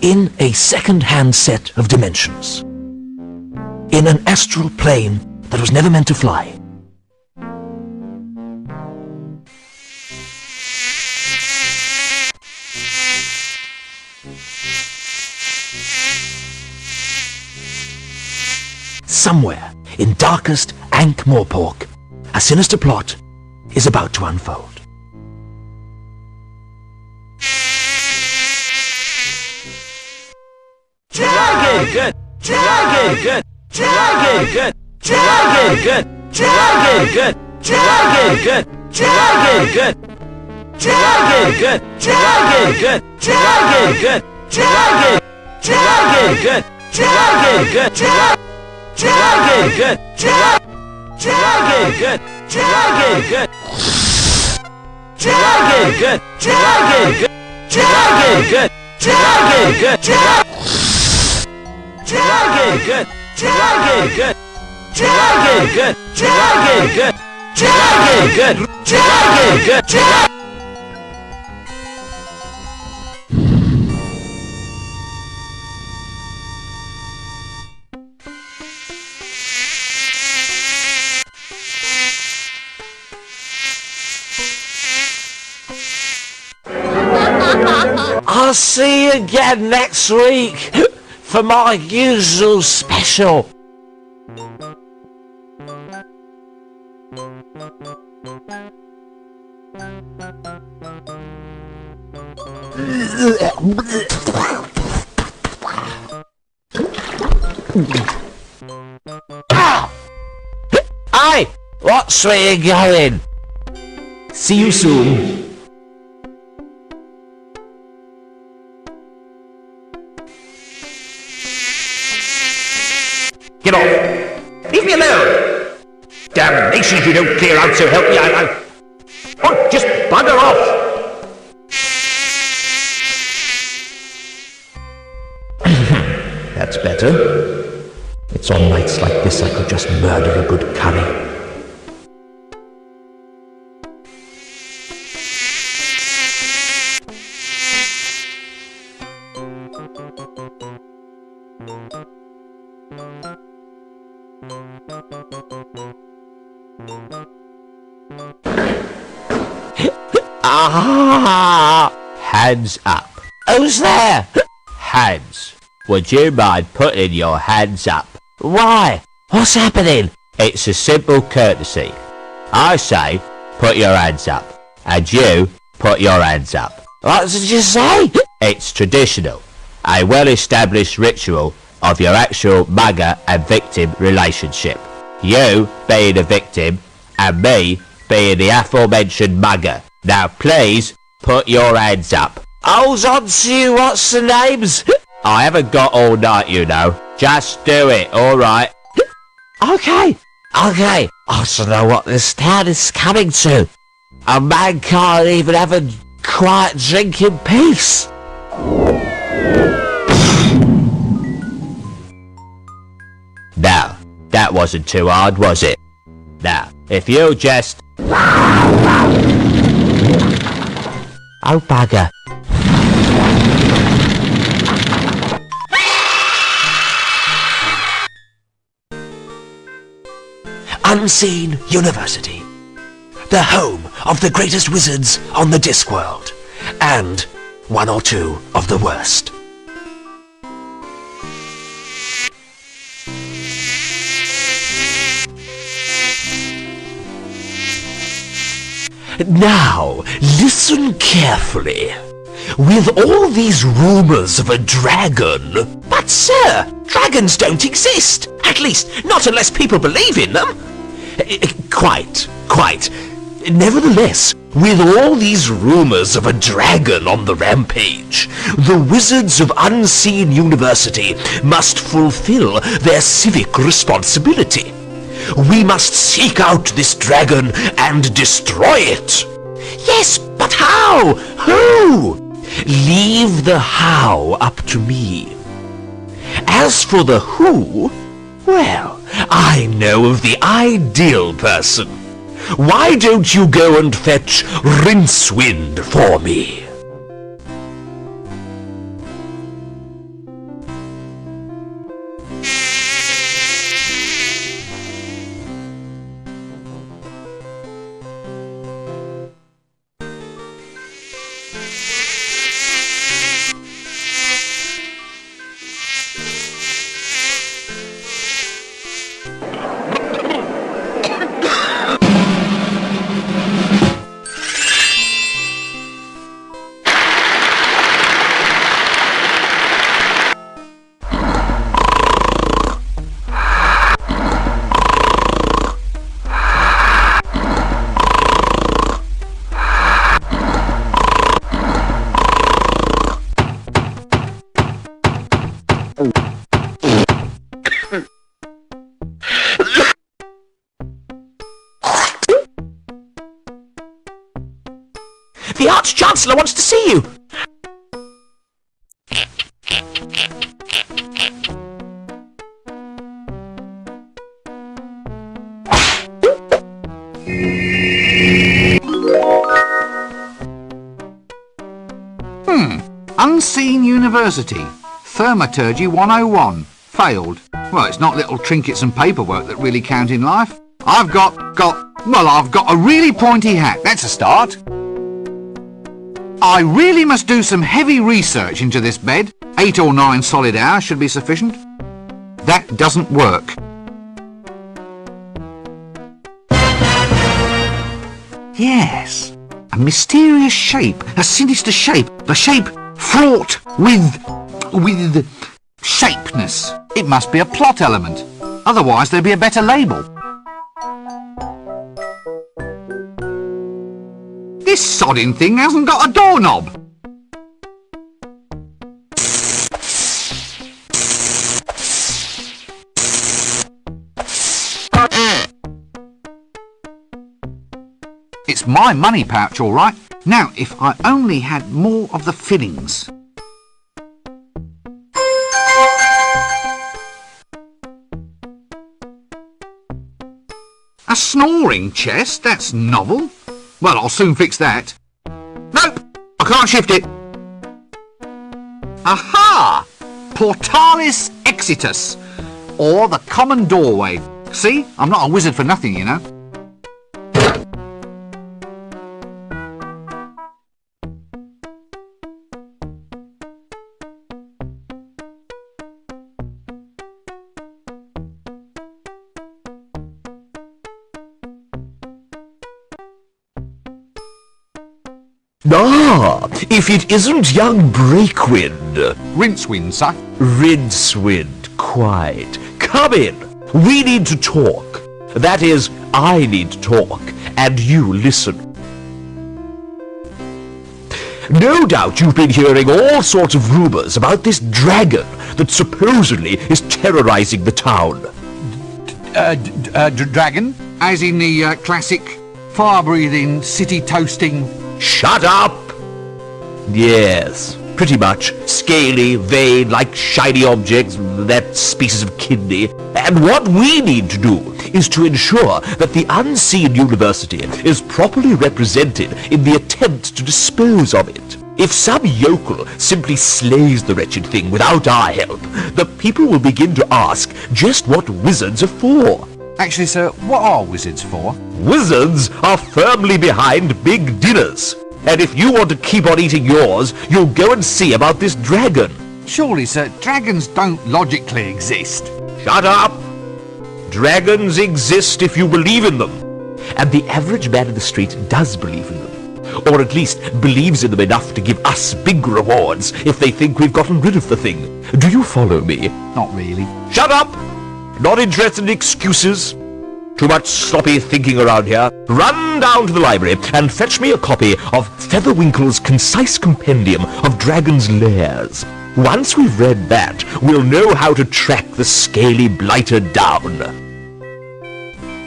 in a second-hand set of dimensions. In an astral plane that was never meant to fly. Somewhere in darkest Ankh-Morpork, a sinister plot is about to unfold. Dragon! Good! Dragon! Good! Dragon! Good! Dragon! Good! Dragon! Good! Dragon! Good! Dragon! Good! Dragon! Good! Dragon! Good! Dragon! Good! Dragon! Dragon! Good! Dragon! Good! Dragon! Good! Dragon! Good! Dragon! Good! Dragon! Good! Dragon! Good! Dragon! Good! Dragon! Good! Dragon! Good! Dragon! Good! Dragon! Good! Dragon! Good! Dragon! Good! Dragon! Good! I'll see you again next week for my usual special. Hey, what's where you going? See you soon. Get off! Leave me alone! Damnation if you don't clear out, so help me, Oh, just bugger off! That's better. It's on nights like this I could just murder a good curry. Hands up. Who's there? Hands. Would you mind putting your hands up? Why? What's happening? It's a simple courtesy. I say, put your hands up. And you, put your hands up. What did you say? It's traditional. A well-established ritual of your actual mugger and victim relationship. You being a victim, and me being the aforementioned mugger. Now please, put your hands up. Hold on to you, what's the names? I haven't got all night, you know. Just do it, alright? Okay. I don't know what this town is coming to. A man can't even have a quiet drink in peace. Now, that wasn't too hard, was it? Now, if you just... Oh, bugger. Unseen University, the home of the greatest wizards on the Discworld, and one or two of the worst. Now, listen carefully. With all these rumours of a dragon... But sir, dragons don't exist! At least, not unless people believe in them! Quite. Nevertheless, with all these rumours of a dragon on the rampage, the wizards of Unseen University must fulfill their civic responsibility. We must seek out this dragon and destroy it. Yes, but how? Who? Leave the how up to me. As for the who, well, I know of the ideal person. Why don't you go and fetch Rincewind for me? The Arch-Chancellor wants to see you! Unseen University. Thermaturgy 101. Failed. Well, it's not little trinkets and paperwork that really count in life. I've got a really pointy hat. That's a start. I really must do some heavy research into this bed. 8 or 9 solid hours should be sufficient. That doesn't work. Yes. A mysterious shape. A sinister shape. A shape fraught with shapeness. It must be a plot element. Otherwise there'd be a better label. This sodding thing hasn't got a doorknob. It's my money pouch, all right. Now, if I only had more of the fillings. A snoring chest? That's novel. Well, I'll soon fix that. Nope, I can't shift it. Aha! Portalis exitus, or the common doorway. See, I'm not a wizard for nothing, you know. Ah, if it isn't young Breakwind. Rincewind, sir. Rincewind, quite. Come in. We need to talk. That is, I need to talk, and you listen. No doubt you've been hearing all sorts of rumours about this dragon that supposedly is terrorising the town. Dragon? As in the classic fire-breathing, city-toasting... Shut up! Yes, pretty much. Scaly, vein, like shiny objects, that species of kidney. And what we need to do is to ensure that the unseen university is properly represented in the attempt to dispose of it. If some yokel simply slays the wretched thing without our help, the people will begin to ask just what wizards are for. Actually, sir, what are wizards for? Wizards are firmly behind big dinners. And if you want to keep on eating yours, you'll go and see about this dragon. Surely, sir, dragons don't logically exist. Shut up! Dragons exist if you believe in them. And the average man in the street does believe in them. Or at least believes in them enough to give us big rewards if they think we've gotten rid of the thing. Do you follow me? Not really. Shut up! Not interested in excuses. Too much sloppy thinking around here. Run down to the library and fetch me a copy of Featherwinkle's concise compendium of dragons' lairs. Once we've read that, we'll know how to track the scaly blighter down.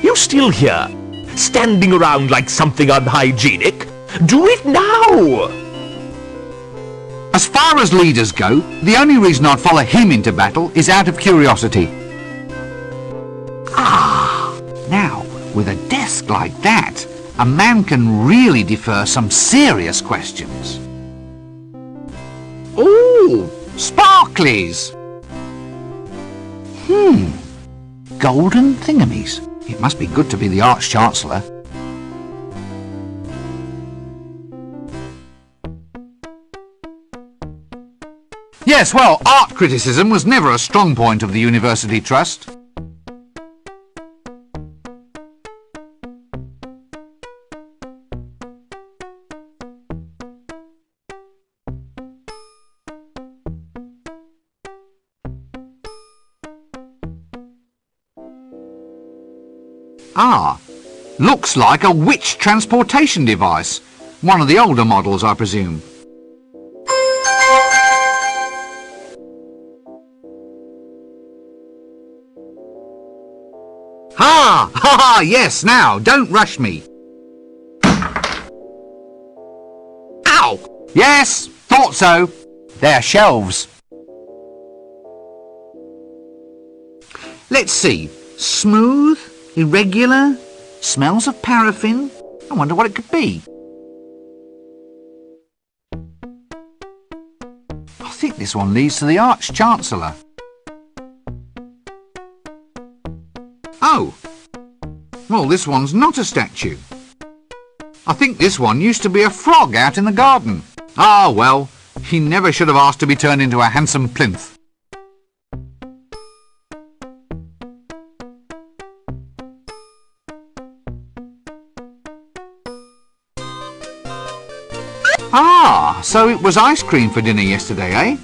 You still here, standing around like something unhygienic? Do it now! As far as leaders go, the only reason I'd follow him into battle is out of curiosity. Now, with a desk like that, a man can really defer some serious questions. Ooh, sparklies! Golden thingamies. It must be good to be the Arch-Chancellor. Yes, well, art criticism was never a strong point of the University Trust. Ah, looks like a witch transportation device. One of the older models, I presume. Ha! Ha ha! Yes, now, don't rush me. Yes, thought so. They're shelves. Let's see. Smooth, irregular, smells of paraffin. I wonder what it could be. I think this one leads to the Arch-Chancellor. Oh, well, this one's not a statue. I think this one used to be a frog out in the garden. Ah, well, he never should have asked to be turned into a handsome plinth. Ah, so it was ice cream for dinner yesterday, eh?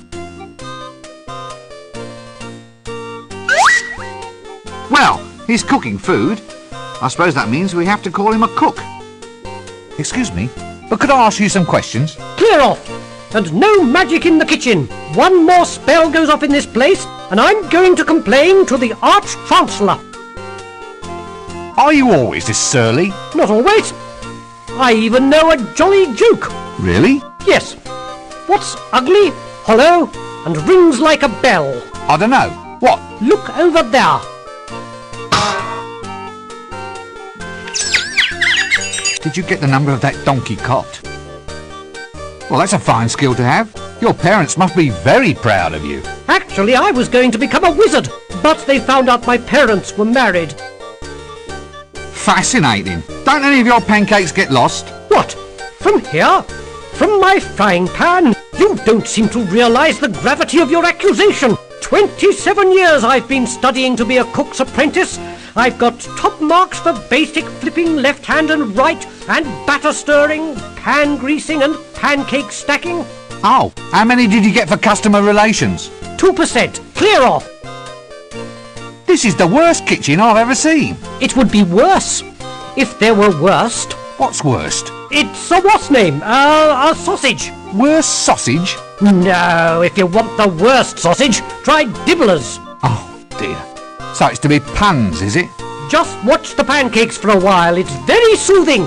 Well, he's cooking food. I suppose that means we have to call him a cook. Excuse me, but could I ask you some questions? Clear off! And no magic in the kitchen! One more spell goes off in this place, and I'm going to complain to the Arch-Chancellor. Are you always this surly? Not always. I even know a jolly joke. Really? Yes. What's ugly, hollow, and rings like a bell? I don't know. What? Look over there. Did you get the number of that donkey cot? Well, that's a fine skill to have. Your parents must be very proud of you. Actually, I was going to become a wizard, but they found out my parents were married. Fascinating. Don't any of your pancakes get lost? What? From here? From my frying pan? You don't seem to realise the gravity of your accusation. 27 years I've been studying to be a cook's apprentice. I've got top marks for basic flipping left hand and right, and batter stirring, pan greasing and pancake stacking. Oh, how many did you get for customer relations? 2%. Clear off. This is the worst kitchen I've ever seen. It would be worse if there were worst. What's worst? It's a what's name? A sausage. Worst sausage? No, if you want the worst sausage, try Dibblers. Oh, dear. So it's to be puns, is it? Just watch the pancakes for a while. It's very soothing.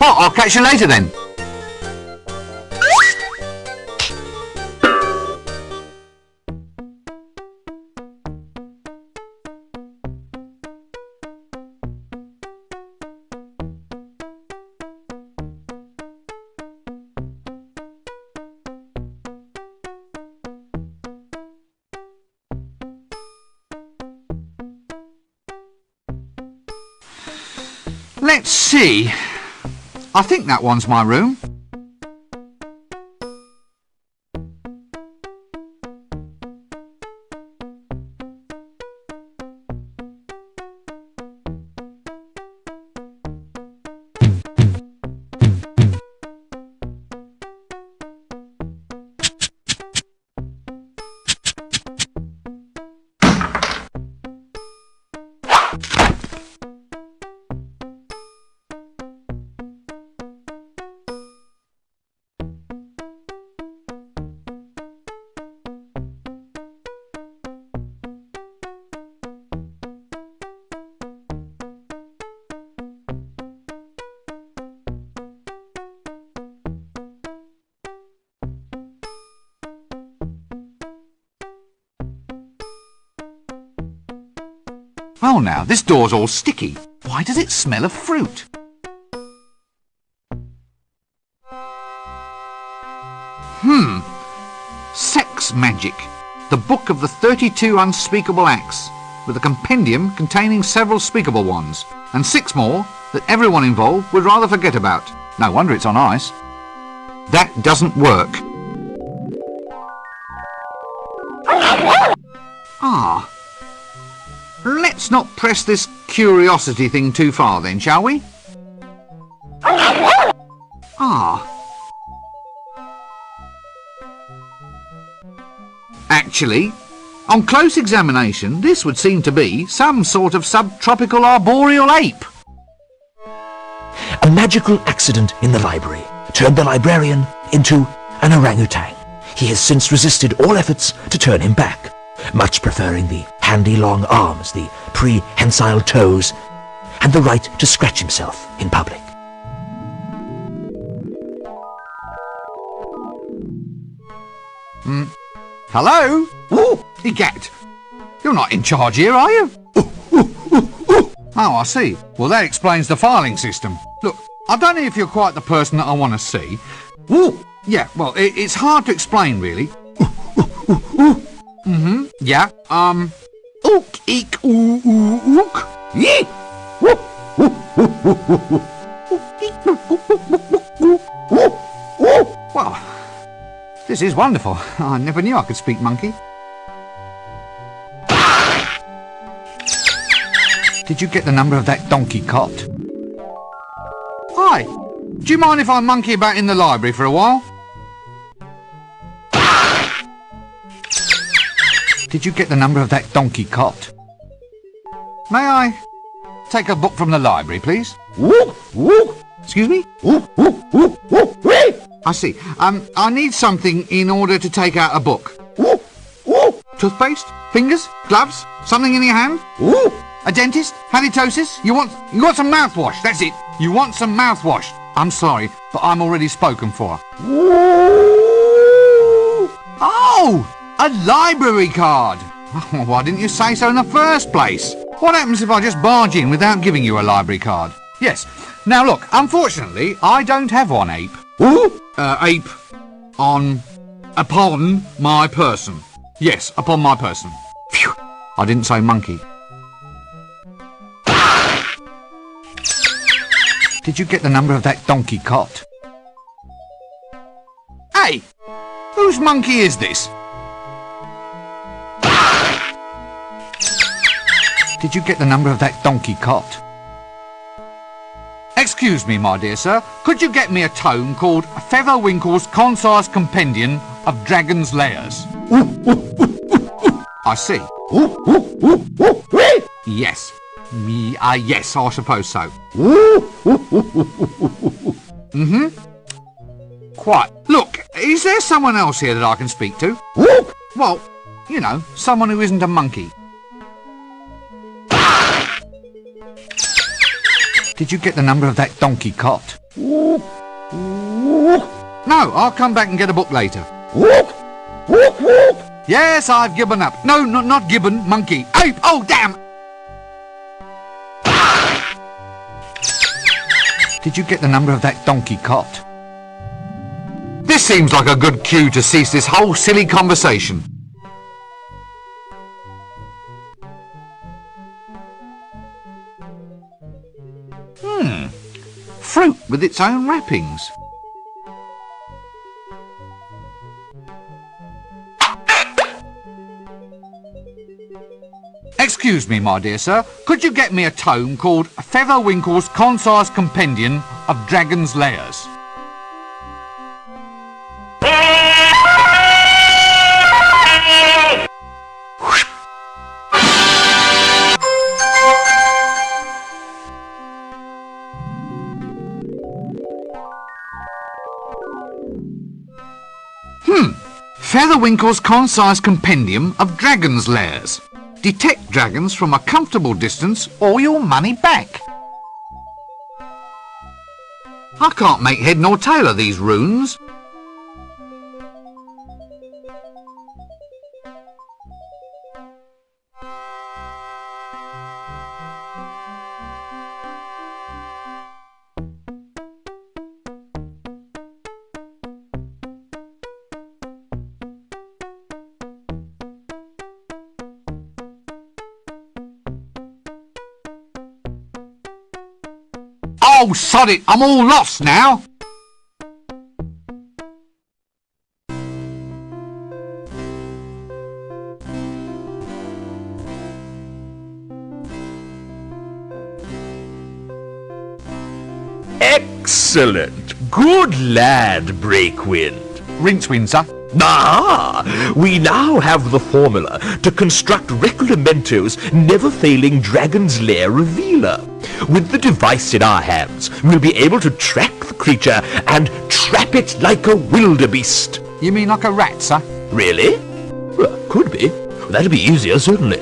Oh, I'll catch you later then. Let's see. I think that one's my room. Well now, this door's all sticky. Why does it smell of fruit? Sex Magic, the book of the 32 unspeakable acts, with a compendium containing several speakable ones, and 6 more that everyone involved would rather forget about. No wonder it's on ice. That doesn't work. Ah. Let's not press this curiosity thing too far then, shall we? Ah. Actually, on close examination, this would seem to be some sort of subtropical arboreal ape. A magical accident in the library turned the librarian into an orangutan. He has since resisted all efforts to turn him back, much preferring the handy long arms, the prehensile toes, and the right to scratch himself in public. Hello? Ooh, Egad. You're not in charge here, are you? Oh, I see. Well, that explains the filing system. Look, I don't know if you're quite the person that I want to see. Ooh, yeah, well, it's hard to explain, really. Yeah, ook, eek, ook. Yee! Well, this is wonderful. I never knew I could speak monkey. Did you get the number of that donkey cot? Hi, do you mind if I monkey about in the library for a while? Did you get the number of that donkey cot? May I take a book from the library, please? Excuse me? I see. I need something in order to take out a book. Toothpaste? Fingers? Gloves? Something in your hand? A dentist? Halitosis? You want some mouthwash? That's it. You want some mouthwash. I'm sorry, but I'm already spoken for. Oh! A library card! Why didn't you say so in the first place? What happens if I just barge in without giving you a library card? Yes. Now look, unfortunately, I don't have one ape. Ape upon my person. Yes, upon my person. Phew. I didn't say monkey. Did you get the number of that donkey cot? Hey! Whose monkey is this? Did you get the number of that donkey cot? Excuse me, my dear sir, could you get me a tome called Featherwinkle's Concise Compendium of Dragon's Lairs? I see. Yes. Yes, I suppose so. Quite. Look, is there someone else here that I can speak to? Well, you know, someone who isn't a monkey. Did you get the number of that donkey cot? No, I'll come back and get a book later. Yes, I've given up. No, not gibbon, monkey. Ape! Oh, damn! Did you get the number of that donkey cot? This seems like a good cue to cease this whole silly conversation. Fruit with its own wrappings. Excuse me, my dear sir, could you get me a tome called Featherwinkle's Concise Compendium of Dragon's Lairs? Featherwinkle's Concise Compendium of Dragon's Lairs. Detect dragons from a comfortable distance or your money back. I can't make head nor tail of these runes. Oh, sod it, I'm all lost now. Excellent. Good lad, Breakwind. Rincewind, sir. Ah! We now have the formula to construct Reclamento's never-failing Dragon's Lair revealer. With the device in our hands, we'll be able to track the creature and trap it like a wildebeest. You mean like a rat, sir? Really? Well, could be. That'd be easier, certainly.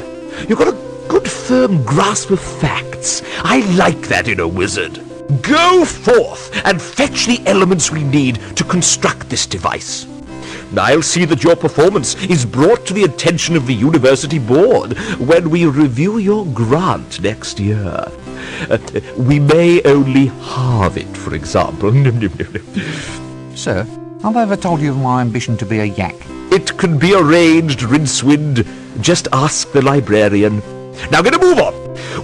You've got a good firm grasp of facts. I like that in a wizard. Go forth and fetch the elements we need to construct this device. I'll see that your performance is brought to the attention of the university board when we review your grant next year. We may only halve it, for example. Sir, have I ever told you of my ambition to be a yak? It can be arranged, Rincewind. Just ask the librarian. Now get a move on.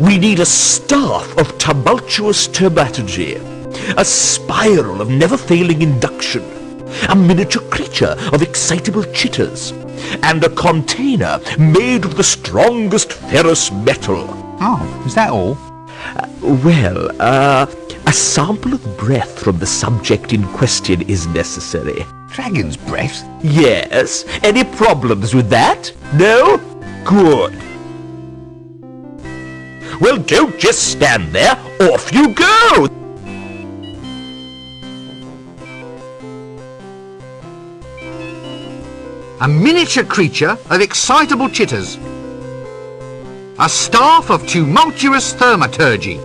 We need a staff of tumultuous taumaturgy, a spiral of never-failing induction, a miniature creature of excitable chitters, and a container made of the strongest ferrous metal. Oh, is that all? A sample of breath from the subject in question is necessary. Dragon's breath? Yes. Any problems with that? No? Good. Well, don't just stand there. Off you go! A miniature creature of excitable chitters. A staff of tumultuous thaumaturgy.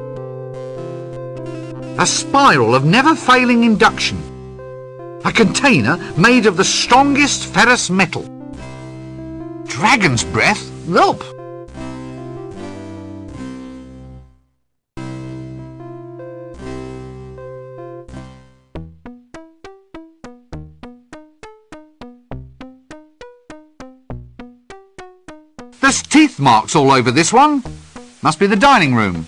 A spiral of never-failing induction. A container made of the strongest ferrous metal. Dragon's breath? Nope. There's teeth marks all over this one. Must be the dining room.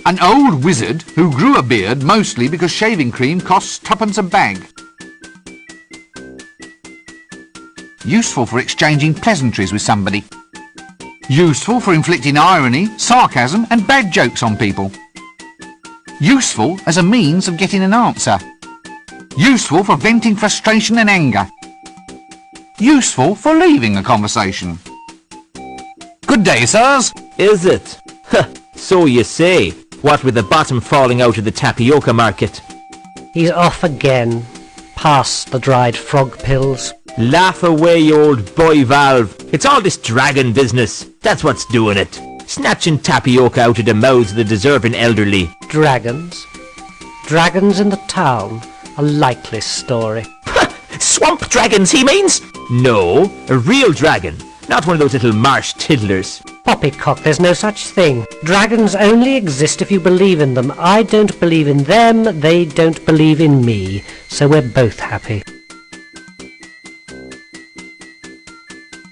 An old wizard who grew a beard mostly because shaving cream costs twopence a bag. Useful for exchanging pleasantries with somebody. Useful for inflicting irony, sarcasm and bad jokes on people. Useful as a means of getting an answer. Useful for venting frustration and anger. Useful for leaving a conversation. Good day, sirs. Is it? So you say. What with the bottom falling out of the tapioca market. He's off again, past the dried frog pills. Laugh away, you old boy valve. It's all this dragon business. That's what's doing it. Snatching tapioca out of the mouths of the deserving elderly. Dragons? Dragons in the town? A likely story. Swamp dragons, he means? No, a real dragon. Not one of those little marsh tiddlers. Poppycock, there's no such thing. Dragons only exist if you believe in them. I don't believe in them, they don't believe in me. So we're both happy.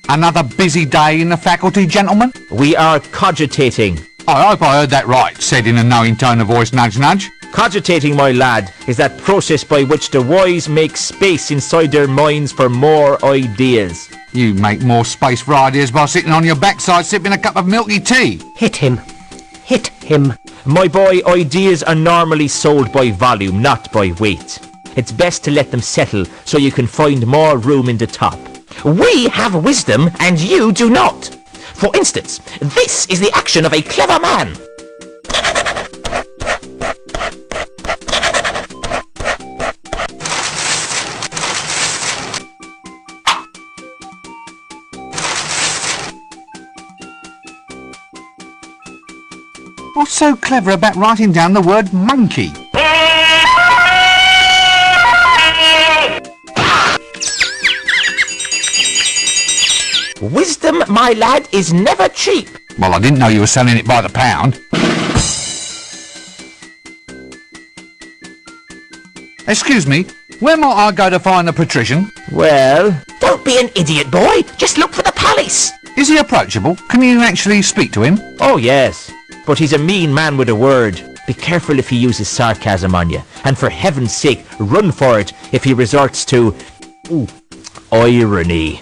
Another busy day in the faculty, gentlemen? We are cogitating. I hope I heard that right, said in a knowing tone of voice, nudge nudge. Cogitating, my lad, is that process by which the wise make space inside their minds for more ideas. You make more space for ideas by sitting on your backside sipping a cup of milky tea. Hit him. Hit him. My boy, ideas are normally sold by volume, not by weight. It's best to let them settle so you can find more room in the top. We have wisdom and you do not. For instance, this is the action of a clever man. What's so clever about writing down the word monkey? Wisdom, my lad, is never cheap. Well, I didn't know you were selling it by the pound. Excuse me, where might I go to find the patrician? Well, don't be an idiot, boy. Just look for the palace. Is he approachable? Can you actually speak to him? Oh, yes. But he's a mean man with a word. Be careful if he uses sarcasm on you. And for heaven's sake, run for it if he resorts to irony.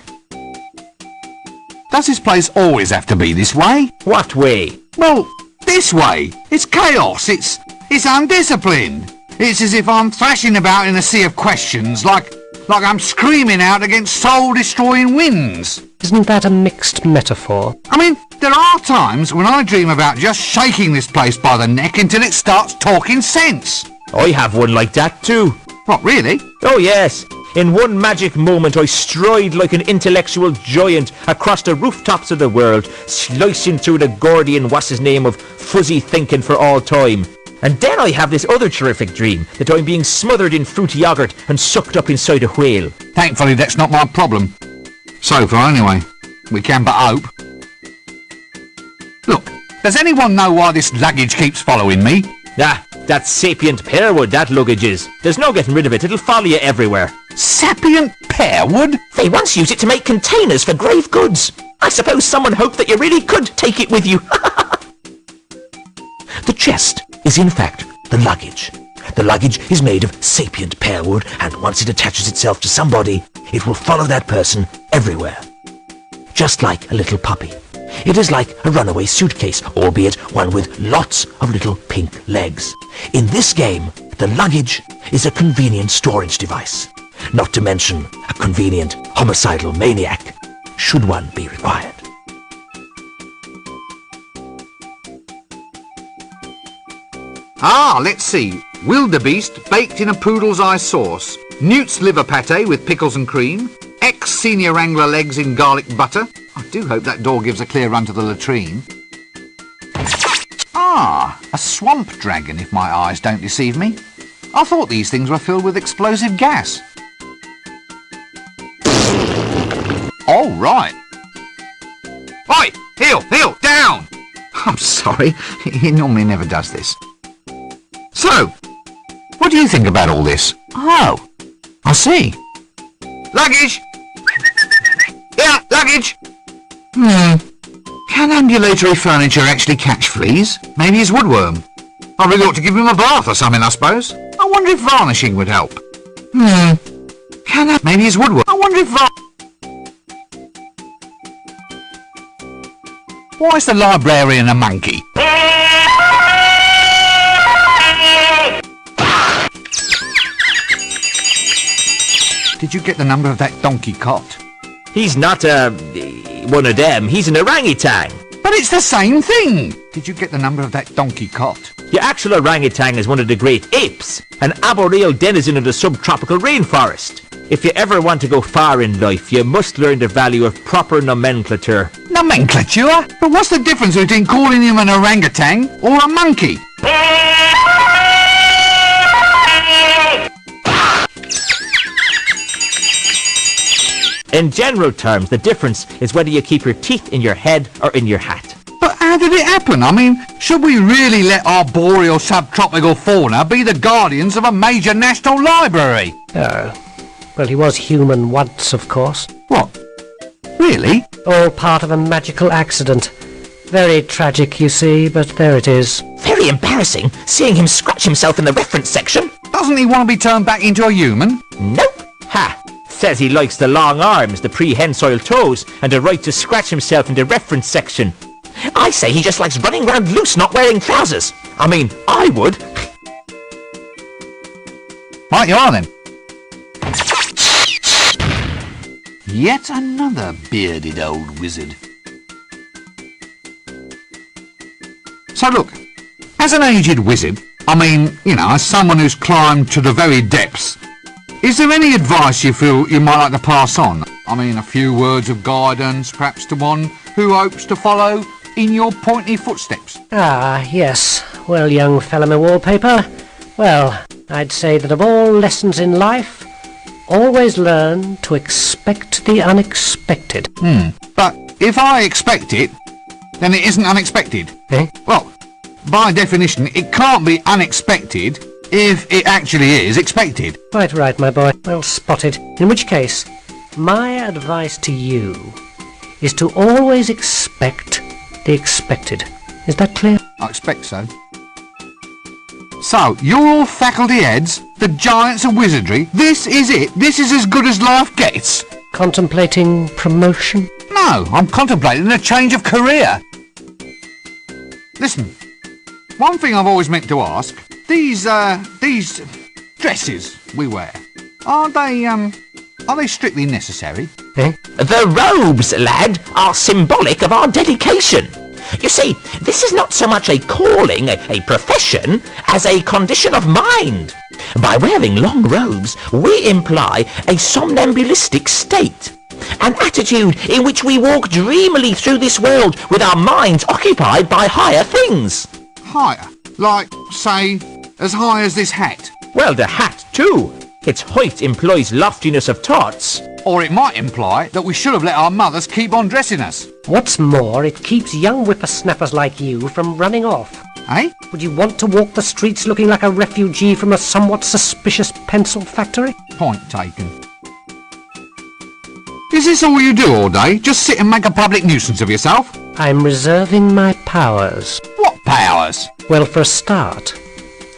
Does this place always have to be this way? What way? Well, this way. It's chaos. It's undisciplined. It's as if I'm thrashing about in a sea of questions, like I'm screaming out against soul-destroying winds. Isn't that a mixed metaphor? I mean, there are times when I dream about just shaking this place by the neck until it starts talking sense. I have one like that too. What, really? Oh yes. In one magic moment I stride like an intellectual giant across the rooftops of the world, slicing through the Gordian what's-his-name of fuzzy thinking for all time. And then I have this other terrific dream, that I'm being smothered in fruity yoghurt and sucked up inside a whale. Thankfully, that's not my problem. So far, anyway. We can but hope. Look, does anyone know why this luggage keeps following me? Ah, that's sapient pearwood, that luggage is. There's no getting rid of it, it'll follow you everywhere. Sapient pearwood? They once used it to make containers for grave goods. I suppose someone hoped that you really could take it with you. The chest is in fact the luggage. The luggage is made of sapient pearwood, and once it attaches itself to somebody, it will follow that person everywhere. Just like a little puppy. It is like a runaway suitcase, albeit one with lots of little pink legs. In this game, the luggage is a convenient storage device. Not to mention a convenient homicidal maniac, should one be required. Ah, let's see. Wildebeest baked in a poodle's eye sauce. Newt's liver pate with pickles and cream. Ex-senior angler legs in garlic butter. I do hope that door gives a clear run to the latrine. Ah, a swamp dragon, if my eyes don't deceive me. I thought these things were filled with explosive gas. All right. Oi! Heel, down! I'm sorry, he normally never does this. So, what do you think about all this? Oh, I see. Luggage! Yeah, luggage! Can ambulatory furniture actually catch fleas? Maybe it's woodworm. I really ought to give him a bath or something, I suppose. I wonder if varnishing would help. Maybe it's woodworm. I wonder if Why is the librarian a monkey? Did you get the number of that donkey cot? He's not one of them, he's an orangutan. But it's the same thing! Did you get the number of that donkey cot? The actual orangutan is one of the great apes, an arboreal denizen of the subtropical rainforest. If you ever want to go far in life, you must learn the value of proper nomenclature. Nomenclature? But what's the difference between calling him an orangutan or a monkey? In general terms, the difference is whether you keep your teeth in your head or in your hat. But how did it happen? I mean, should we really let arboreal subtropical fauna be the guardians of a major national library? Oh. Well, he was human once, of course. What? Really? All part of a magical accident. Very tragic, you see, but there it is. Very embarrassing, seeing him scratch himself in the reference section. Doesn't he want to be turned back into a human? Nope. Ha! Says he likes the long arms, the prehensile toes, and the right to scratch himself in the reference section. I say he just likes running around loose, not wearing trousers. I mean, I would. Right you are then. Yet another bearded old wizard. So look, as an aged wizard, I mean, you know, as someone who's climbed to the very depths, is there any advice you feel you might like to pass on? I mean, a few words of guidance, perhaps to one who hopes to follow in your pointy footsteps? Ah, yes. Well, young fellow wallpaper, well, I'd say that of all lessons in life, always learn to expect the unexpected. But if I expect it, then it isn't unexpected. Eh? Well, by definition, it can't be unexpected if it actually is expected. Quite right, my boy. Well spotted. In which case, my advice to you is to always expect the expected. Is that clear? I expect so. So, you're all faculty heads, the giants of wizardry. This is it. This is as good as life gets. Contemplating promotion? No, I'm contemplating a change of career. Listen, one thing I've always meant to ask, these dresses we wear, are they strictly necessary? Eh? The robes, lad, are symbolic of our dedication. You see, this is not so much a calling, a profession, as a condition of mind. By wearing long robes, we imply a somnambulistic state. An attitude in which we walk dreamily through this world with our minds occupied by higher things. Higher? Like, say, as high as this hat? Well, the hat, too. Its height implies loftiness of thoughts. Or it might imply that we should have let our mothers keep on dressing us. What's more, it keeps young whippersnappers like you from running off. Eh? Would you want to walk the streets looking like a refugee from a somewhat suspicious pencil factory? Point taken. Is this all you do all day? Just sit and make a public nuisance of yourself? I'm reserving my powers. What powers? Well, for a start,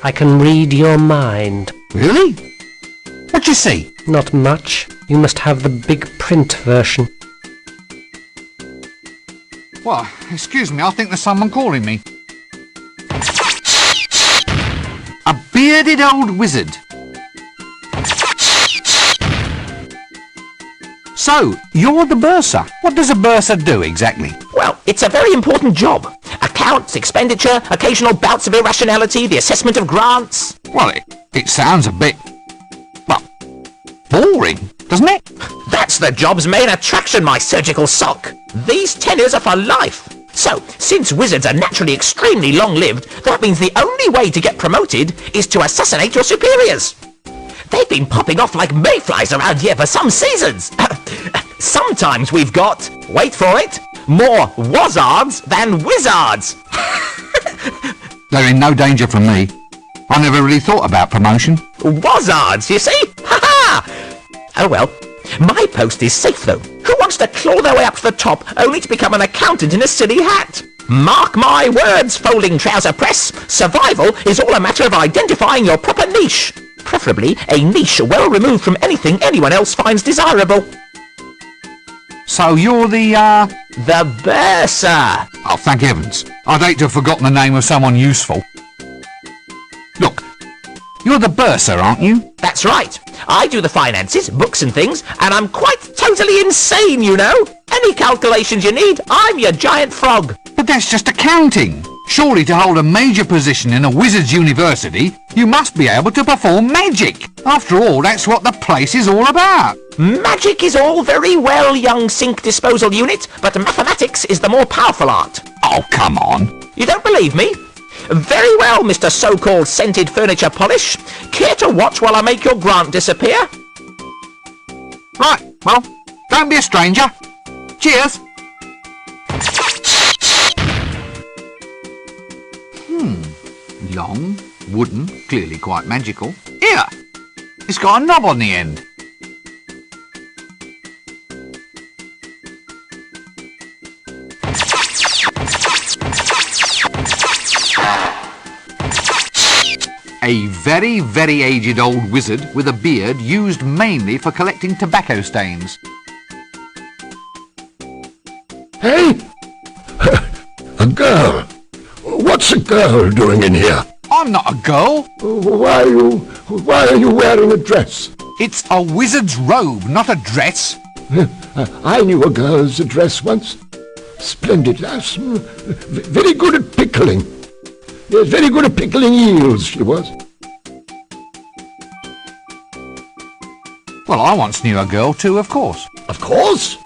I can read your mind. Really? What you see? Not much. You must have the big print version. Well, excuse me, I think there's someone calling me. A bearded old wizard. So, you're the bursar. What does a bursar do exactly? Well, it's a very important job. Accounts, expenditure, occasional bouts of irrationality, the assessment of grants. Well, it sounds a bit, well, boring, doesn't it? That's the job's main attraction, my surgical sock. These tenures are for life. So, since wizards are naturally extremely long-lived, that means the only way to get promoted is to assassinate your superiors. They've been popping off like mayflies around here for some seasons. Sometimes we've got, wait for it, more wazards than wizards. They're in no danger from me. I never really thought about promotion. Wazards, you see? Ha-ha! Oh well, my post is safe though. Who wants to claw their way up to the top only to become an accountant in a silly hat? Mark my words, folding trouser press. Survival is all a matter of identifying your proper niche. Preferably a niche well removed from anything anyone else finds desirable. So you're the bursar. Oh, thank heavens. I'd hate to have forgotten the name of someone useful. Look, you're the bursar, aren't you? That's right. I do the finances, books and things, and I'm quite totally insane, you know. Any calculations you need, I'm your giant frog. But that's just accounting. Surely to hold a major position in a wizard's university, you must be able to perform magic. After all, that's what the place is all about. Magic is all very well, young sink disposal unit, but mathematics is the more powerful art. Oh, come on. You don't believe me? Very well, Mr. So-called scented furniture polish. Care to watch while I make your grant disappear? Right, well, don't be a stranger. Cheers. Long, wooden, clearly quite magical. Here! It's got a knob on the end. A very, very aged old wizard with a beard used mainly for collecting tobacco stains. Hey! A girl! What's a girl doing in here? I'm not a girl. Why are you wearing a dress? It's a wizard's robe, not a dress. I knew a girl's dress once. Splendid lass. Very good at pickling. Yes, very good at pickling eels, she was. Well, I once knew a girl too, of course. Of course?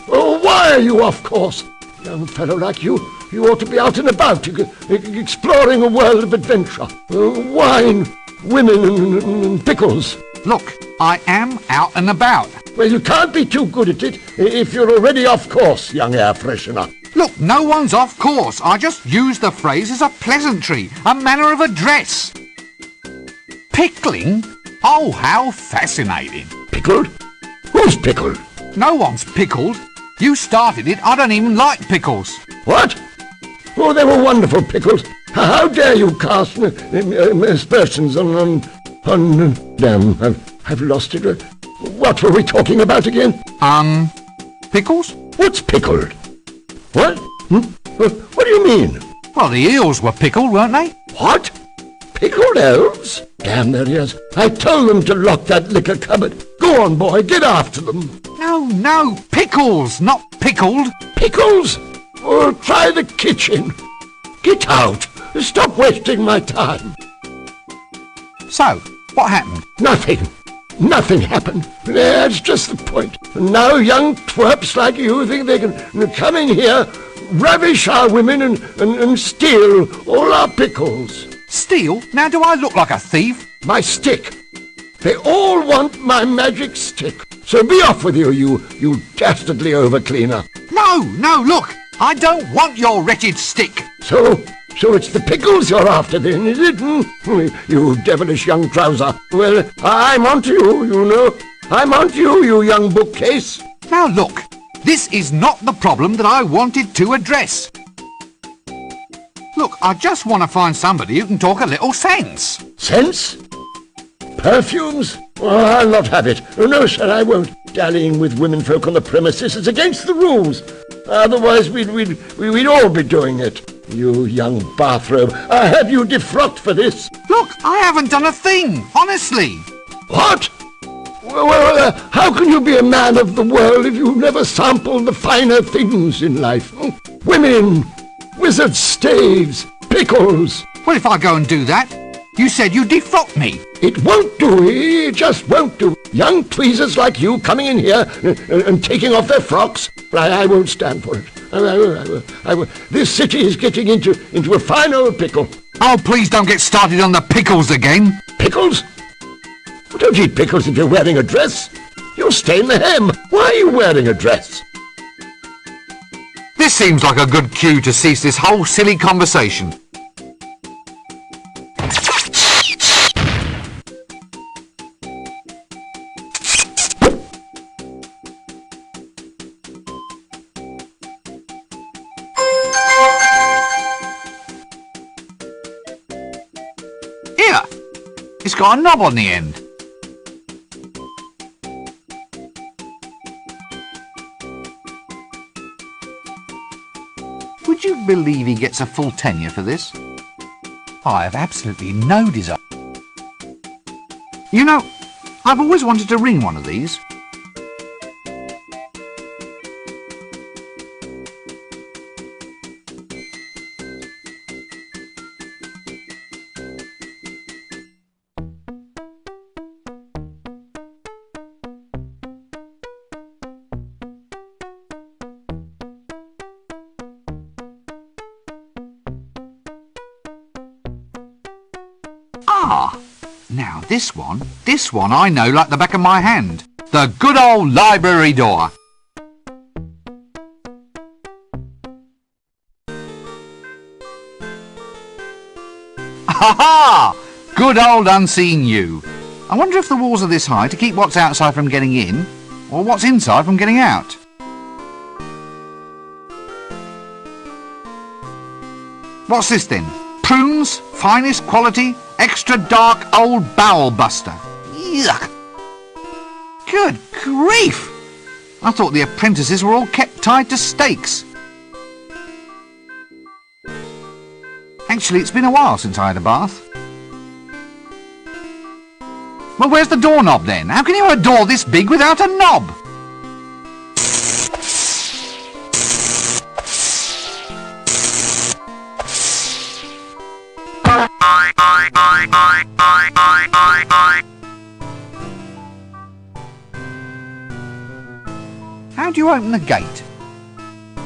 Oh, why are you of course? Young fellow like you ought to be out and about, exploring a world of adventure. Wine, women and pickles. Look, I am out and about. Well, you can't be too good at it if you're already off course, young air freshener. Look, no one's off course. I just used the phrase as a pleasantry, a manner of address. Pickling? Oh, how fascinating. Pickled? Who's pickled? No one's pickled. You started it. I don't even like pickles. What? Oh, they were wonderful pickles. How dare you cast aspersions on... Damn, I've lost it. What were we talking about again? Pickles? What's pickled? What? What do you mean? Well, the eels were pickled, weren't they? What? Pickled elves? Damn their ears. I told them to lock that liquor cupboard. Go on, boy, get after them. No, pickles, not pickled. Pickles? Oh, try the kitchen. Get out. Stop wasting my time. So, What happened? Nothing. Nothing happened. That's just the point. And now young twerps like you think they can come in here, ravish our women and steal all our pickles. Steal? Now do I look like a thief? My stick. They all want my magic stick. So be off with you, you dastardly overcleaner. No, look. I don't want your wretched stick. So it's the pickles you're after then, is it? You devilish young trouser. Well, I'm onto you, you know. I'm onto you, you young bookcase. Now look, this is not the problem that I wanted to address. Look, I just want to find somebody who can talk a little sense. Sense? Perfumes? Oh, I'll not have it. Oh, no, sir, I won't. Dallying with womenfolk on the premises is against the rules. Otherwise, we'd all be doing it. You young bathrobe, I have you defrocked for this. Look, I haven't done a thing, honestly. What? Well, how can you be a man of the world if you've never sampled the finer things in life? Women, wizard staves, pickles. Well, if I go and do that, you said you'd defrock me. It won't do, it just won't do. Young tweezers like you coming in here and taking off their frocks, I won't stand for it. I will. This city is getting into a fine old pickle. Oh, please don't get started on the pickles again. Pickles? Well, don't eat pickles if you're wearing a dress. You'll stain the hem. Why are you wearing a dress? This seems like a good cue to cease this whole silly conversation. Here! It's got a knob on the end. Would you believe he gets a full tenure for this? I have absolutely no desire. You know, I've always wanted to ring one of these. Ah, now this one I know like the back of my hand. The good old library door. Ha ha! Good old unseen you. I wonder if the walls are this high to keep what's outside from getting in, or what's inside from getting out. What's this then? Prunes, finest quality, extra dark old bowel buster. Yuck! Good grief! I thought the apprentices were all kept tied to stakes. Actually, it's been a while since I had a bath. Well, where's the doorknob then? How can you have a door this big without a knob? How do you open the gate?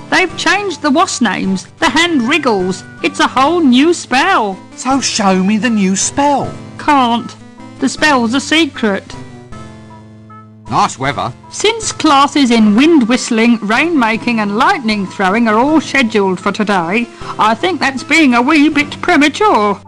They've changed the wasp names. The hand wriggles. It's a whole new spell. So show me the new spell. Can't. The spell's a secret. Nice weather. Since classes in wind whistling, rain making and lightning throwing are all scheduled for today, I think that's being a wee bit premature.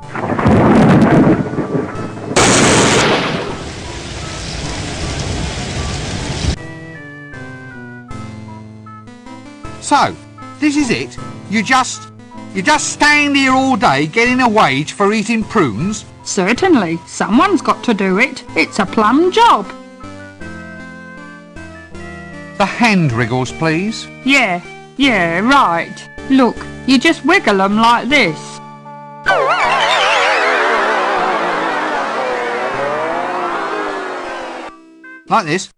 So, this is it? You just stand here all day getting a wage for eating prunes? Certainly. Someone's got to do it. It's a plum job. The hand wriggles, please. Yeah, right. Look, you just wiggle 'em like this. Like this.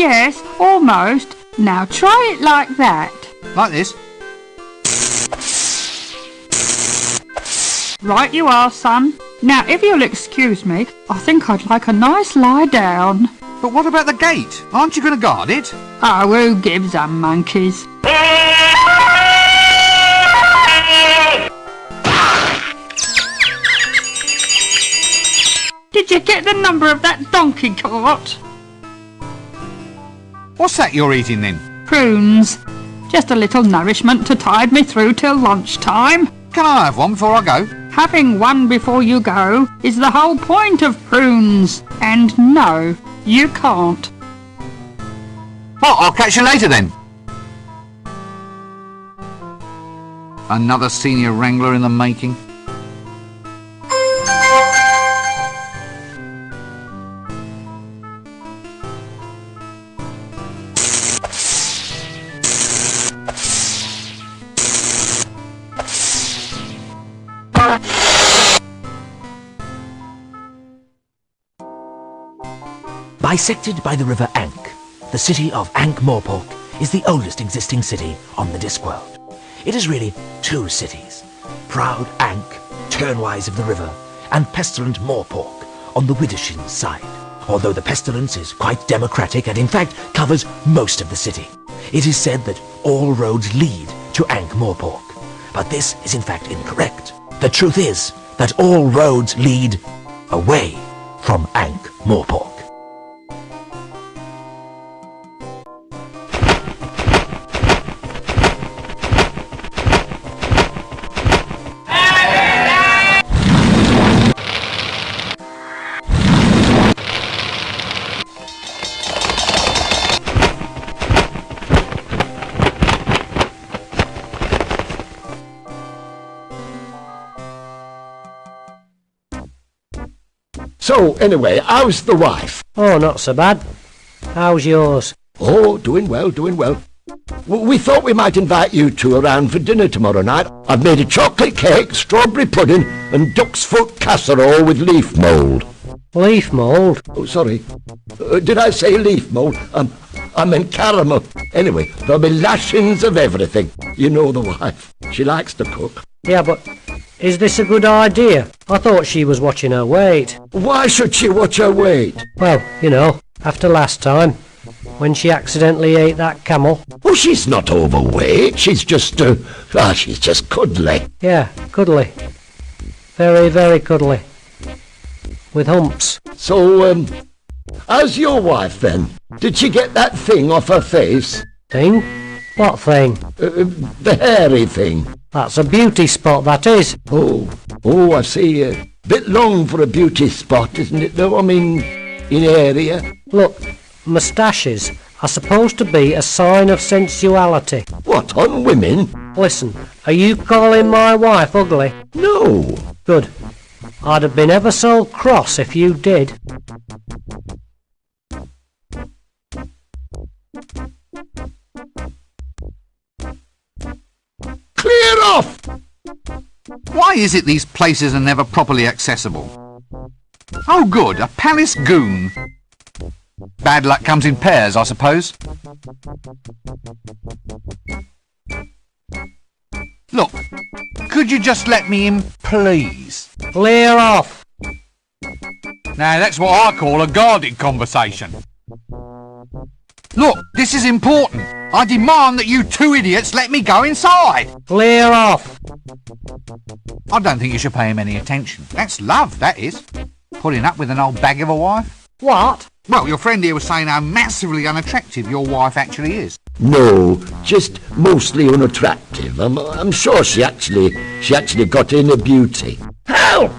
Yes, almost. Now try it like that. Like this. Right you are, son. Now, if you'll excuse me, I think I'd like a nice lie down. But what about the gate? Aren't you going to guard it? Oh, who gives a monkeys? Did you get the number of that donkey cart? What's that you're eating then? Prunes. Just a little nourishment to tide me through till lunchtime. Can I have one before I go? Having one before you go is the whole point of prunes. And no, you can't. Well, I'll catch you later then. Another senior wrangler in the making. Bisected by the river Ankh, the city of Ankh-Morpork is the oldest existing city on the Discworld. It is really two cities, proud Ankh, turnwise of the river, and pestilent Morpork on the Widdershin side. Although the pestilence is quite democratic and in fact covers most of the city, it is said that all roads lead to Ankh-Morpork. But this is in fact incorrect. The truth is that all roads lead away from Ankh-Morpork. So, anyway, how's the wife? Oh, not so bad. How's yours? Oh, doing well, doing well. We thought we might invite you two around for dinner tomorrow night. I've made a chocolate cake, strawberry pudding, and duck's foot casserole with leaf mould. Leaf mould? Oh, sorry. Did I say leaf mould? I meant caramel. Anyway, there'll be lashings of everything. You know the wife. She likes to cook. Yeah, but is this a good idea? I thought she was watching her weight. Why should she watch her weight? Well, you know, after last time, when she accidentally ate that camel. Oh, she's not overweight. She's just, she's just cuddly. Yeah, cuddly. Very, very cuddly. With humps. So, how's your wife then? Did she get that thing off her face? Thing? What thing? The hairy thing. That's a beauty spot, that is. Oh, I see. Bit long for a beauty spot, isn't it, though? I mean, in area. Look, moustaches are supposed to be a sign of sensuality. What, on women? Listen, are you calling my wife ugly? No. Good. I'd have been ever so cross if you did. Clear off! Why is it these places are never properly accessible? Oh good, a palace goon. Bad luck comes in pairs, I suppose. Look, could you just let me in, please? Clear off! Now that's what I call a guarded conversation. Look, this is important. I demand that you two idiots let me go inside. Clear off! I don't think you should pay him any attention. That's love, that is. Putting up with an old bag of a wife. What? Well, your friend here was saying how massively unattractive your wife actually is. No, just mostly unattractive. I'm sure she actually got inner beauty. Help!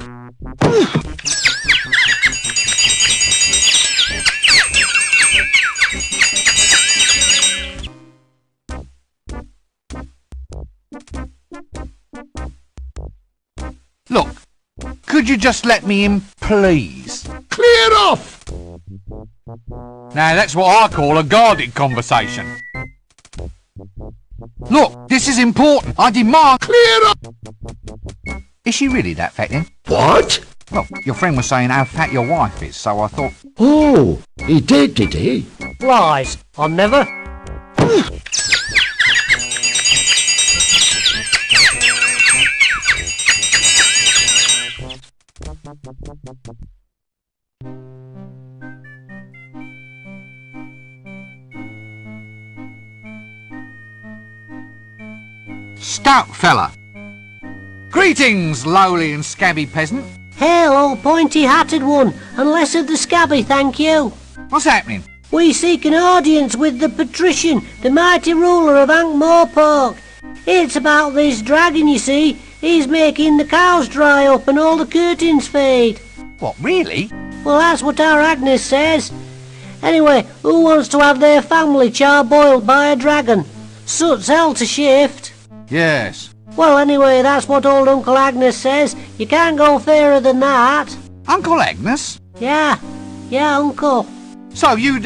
Look, could you just let me in, please? Clear off! Now that's what I call a guarded conversation. Look, this is important. I demand... Clear off! Is she really that fat then? What? Well, your friend was saying how fat your wife is, so I thought... Oh, he did he? Lies. I never. Stout fella. Greetings, lowly and scabby peasant. Hail, old pointy-hatted one, and less of the scabby, thank you. What's happening? We seek an audience with the patrician, the mighty ruler of Ankh-Morpork. It's about this dragon, you see. He's making the cows dry up and all the curtains fade. What, really? Well, that's what our Agnes says. Anyway, who wants to have their family char-boiled by a dragon? Soot's hell to shift. Yes. Well, anyway, that's what old Uncle Agnes says. You can't go fairer than that. Uncle Agnes? Yeah, Uncle. So you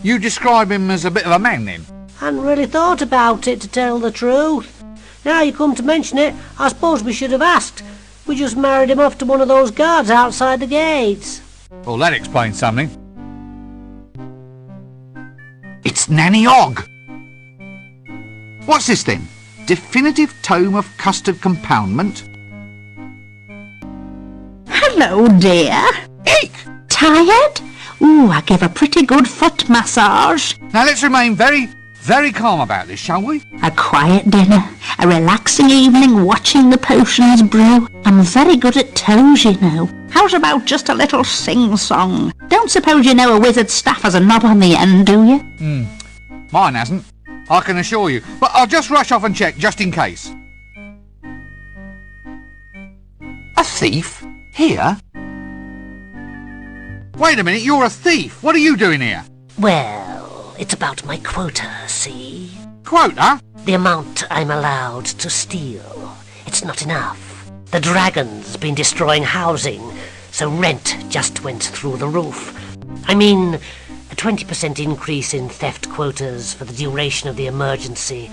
describe him as a bit of a man then? Hadn't really thought about it, to tell the truth. Now you come to mention it, I suppose we should have asked. We just married him off to one of those guards outside the gates. Well, that explains something. It's Nanny Og. What's this then? Definitive Tome of Custard Compoundment? Hello, dear. Eek! Tired? Ooh, I give a pretty good foot massage. Now let's remain very, very calm about this, shall we? A quiet dinner, a relaxing evening watching the potions brew. I'm very good at toes, you know. How's about just a little sing-song? Don't suppose you know a wizard's staff has a knob on the end, do you? Mine hasn't, I can assure you. But I'll just rush off and check, just in case. A thief? Here? Wait a minute, you're a thief. What are you doing here? Well, it's about my quota, see? Quota? The amount I'm allowed to steal. It's not enough. The dragon's been destroying housing, so rent just went through the roof. I mean, a 20% increase in theft quotas for the duration of the emergency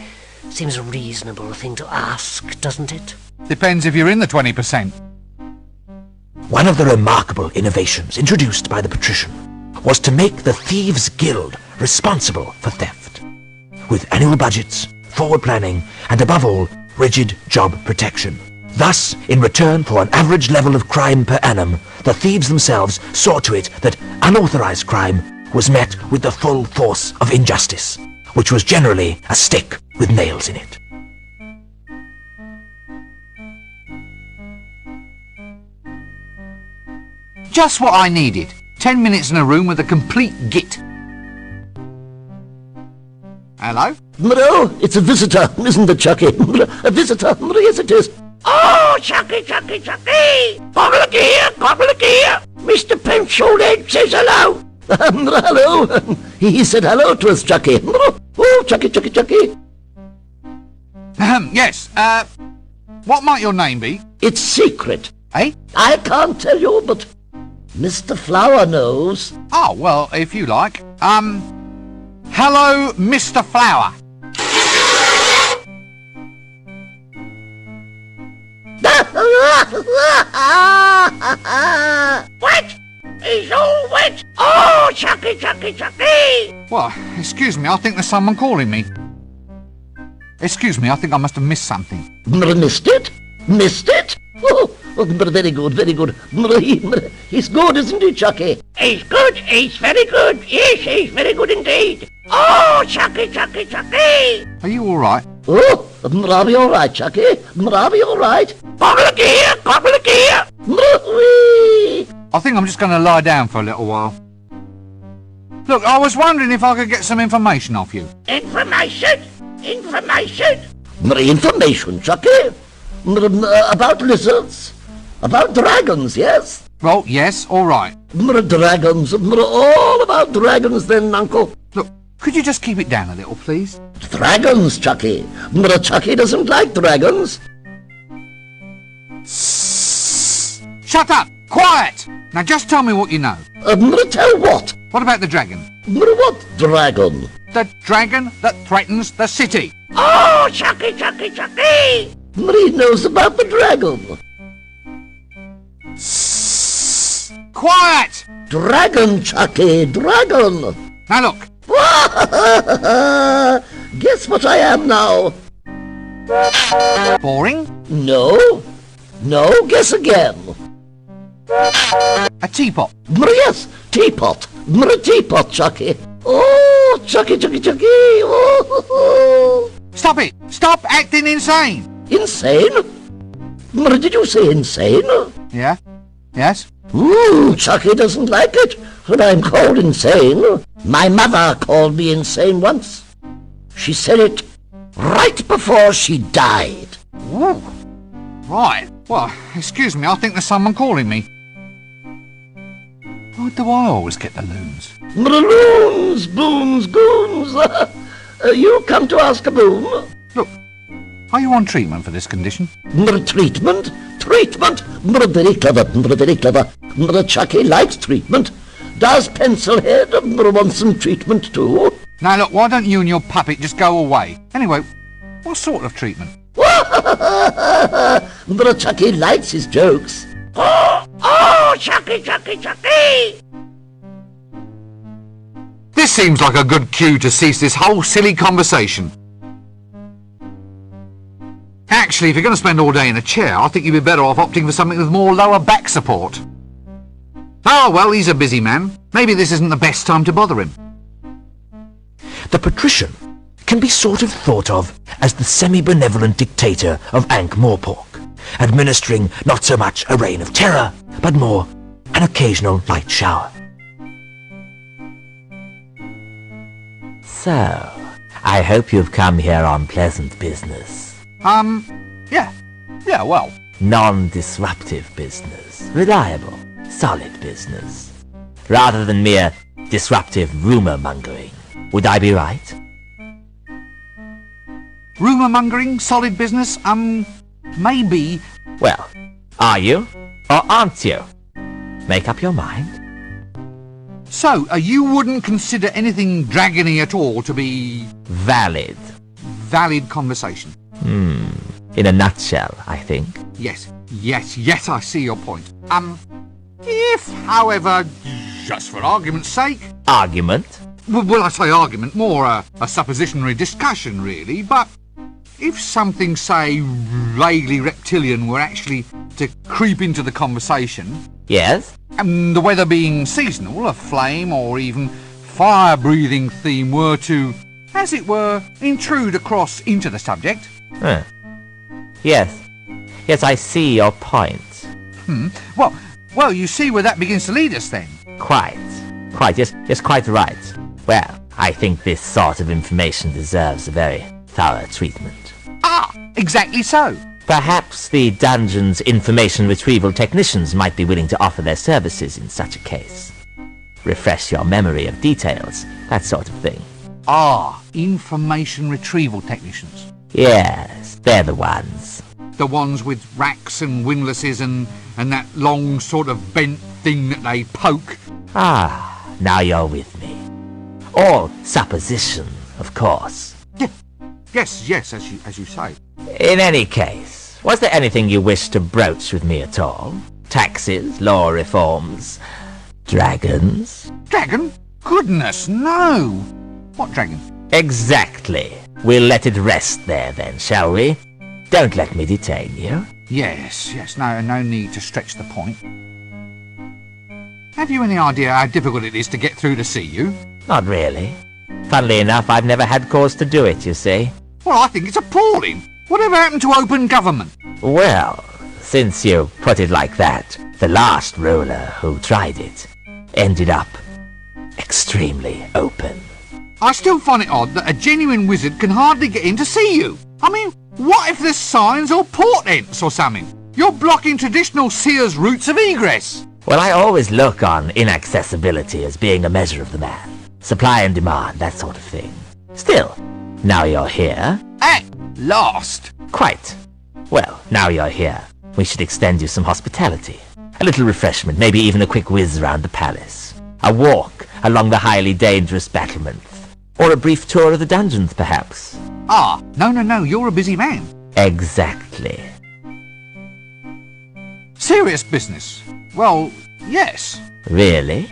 seems a reasonable thing to ask, doesn't it? Depends if you're in the 20%. One of the remarkable innovations introduced by the patrician was to make the Thieves' Guild responsible for theft, with annual budgets, forward planning, and above all, rigid job protection. Thus, in return for an average level of crime per annum, the thieves themselves saw to it that unauthorized crime was met with the full force of injustice, which was generally a stick with nails in it. Just what I needed. 10 minutes in a room with a complete git. Hello? Oh, it's a visitor, isn't it, Chucky? A visitor, yes it is. Oh, Chucky! Cobbler here! Mr. Pinchard Head says hello! Hello. He said hello to us, Chucky. Oh, Chucky. Yes, what might your name be? It's secret. Eh? I can't tell you, but Mr. Flower knows. Oh, well, if you like. Hello, Mr. Flower. Wet! He's all wet! Oh, Chucky! Well, excuse me, I think there's someone calling me. Excuse me, I think I must have missed something. Missed it? Oh, very good. He's good, isn't he, Chucky? He's good, he's very good. Yes, he's very good indeed. Oh, Chucky! Are you all right? Oh, I'll be all right, Chucky. I'll be all right. Cobbler here! Whee! I think I'm just going to lie down for a little while. Look, I was wondering if I could get some information off you. Information? Information, Chucky? About lizards? About dragons, yes? Well, yes, all right. Dragons. All about dragons then, Uncle. Look, could you just keep it down a little, please? Dragons, Chucky. Chucky doesn't like dragons. Shut up! Quiet! Now just tell me what you know. Tell what? What about the dragon? What dragon? The dragon that threatens the city. Oh, Chucky! He knows about the dragon. Quiet! Dragon, Chucky, dragon! Now look, Guess what I am now? boring. No. No, guess again. A teapot. Yes, teapot. Teapot, Chucky. Oh, Chucky, Chucky, Chucky. Oh. Stop it! Stop acting insane! Insane? Did you say insane? Yeah? Yes? Ooh, Chucky doesn't like it when I'm called insane. My mother called me insane once. She said it right before she died. Ooh. Right. Well, excuse me, I think there's someone calling me. Why do I always get the loons? Loons, boons, goons. You come to ask a boon? Look, are you on treatment for this condition? Treatment? Treatment? Very clever, very clever. Chucky likes treatment. Does Pencilhead want some treatment too? Now look, why don't you and your puppet just go away? Anyway, what sort of treatment? Chucky likes his jokes. Oh, Chucky, Chucky, Chucky! This seems like a good cue to cease this whole silly conversation. Actually, if you're going to spend all day in a chair, I think you'd be better off opting for something with more lower back support. Oh, well, he's a busy man. Maybe this isn't the best time to bother him. The patrician can be sort of thought of as the semi-benevolent dictator of Ankh-Morpork, administering not so much a reign of terror, but more an occasional light shower. So, I hope you've come here on pleasant business. Yeah, well. Non-disruptive business. Reliable, solid business. Rather than mere disruptive rumour-mongering. Would I be right? Rumour-mongering, solid business, maybe. Well, are you? Or aren't you? Make up your mind. So, you wouldn't consider anything dragony at all to be Valid. valid conversation? In a nutshell, I think. Yes, I see your point. If, however, just for argument's sake... Argument? Well, I say argument, more a suppositionary discussion, really, but if something, say, vaguely reptilian were actually to creep into the conversation... Yes? And the weather being seasonal, a flame or even fire-breathing theme were to, as it were, intrude across into the subject... Huh. Yes, I see your point. Well, you see where that begins to lead us, then. Quite, yes, quite right. Well, I think this sort of information deserves a very thorough treatment. Exactly so. Perhaps the dungeon's information retrieval technicians might be willing to offer their services in such a case. Refresh your memory of details, that sort of thing. Information retrieval technicians. Yes, they're the ones. The ones with racks and windlasses and that long sort of bent thing that they poke. Now you're with me. All supposition, of course. Yes, as you say. In any case, was there anything you wished to broach with me at all? Taxes, law reforms, dragons? Dragon? Goodness, no! What dragon? Exactly. We'll let it rest there then, shall we? Don't let me detain you. Yes, no need to stretch the point. Have you any idea how difficult it is to get through to see you? Not really. Funnily enough, I've never had cause to do it, you see. Well, I think it's appalling. Whatever happened to open government? Well, since you put it like that, the last ruler who tried it ended up extremely open. I still find it odd that a genuine wizard can hardly get in to see you. I mean, what if there's signs or portents or something? You're blocking traditional seers' routes of egress. Well, I always look on inaccessibility as being a measure of the man. Supply and demand, that sort of thing. Still, now you're here. At last. Quite. Well, now you're here. We should extend you some hospitality. A little refreshment, maybe even a quick whiz around the palace. A walk along the highly dangerous battlements. Or a brief tour of the dungeons, perhaps. No, you're a busy man. Exactly. Serious business? Well, yes. Really?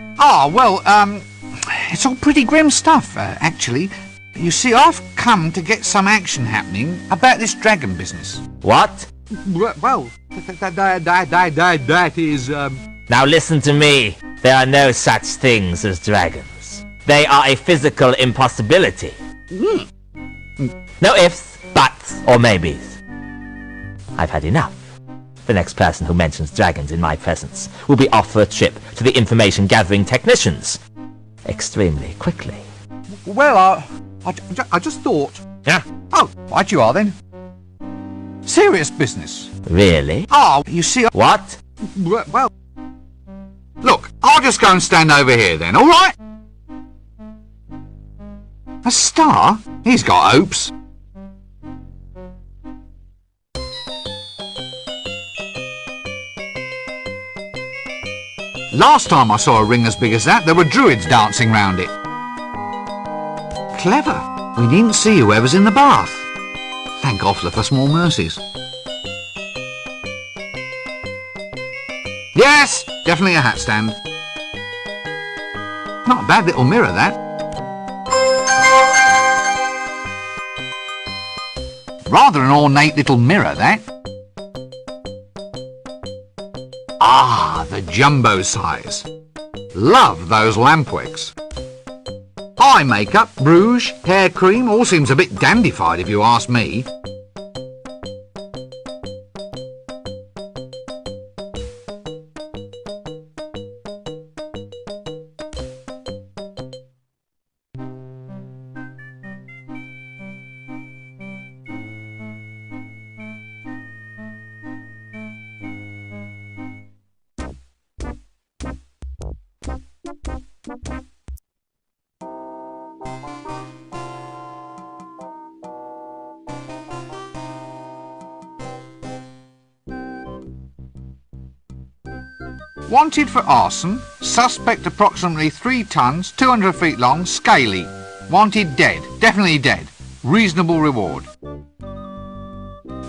It's all pretty grim stuff, actually. You see, I've come to get some action happening about this dragon business. What? Well, that is, Now listen to me. There are no such things as dragons. They are a physical impossibility. No ifs, buts, or maybes. I've had enough. The next person who mentions dragons in my presence will be off for a trip to the information gathering technicians. Extremely quickly. Well, I just thought... Yeah? Oh, right you are then. Serious business. Really? Oh, you see... What? Well... Look, I'll just go and stand over here then, all right? A star? He's got hopes. Last time I saw a ring as big as that, there were druids dancing round it. Clever. We needn't see whoever's in the bath. Thank God for the small mercies. Yes, definitely a hat stand. Not a bad little mirror, that. Rather an ornate little mirror, that. Ah, the jumbo size. Love those lampwicks. Eye makeup, rouge, hair cream, all seems a bit dandified if you ask me. Wanted for arson, suspect approximately 3 tons, 200 feet long, scaly. Wanted dead, definitely dead. Reasonable reward.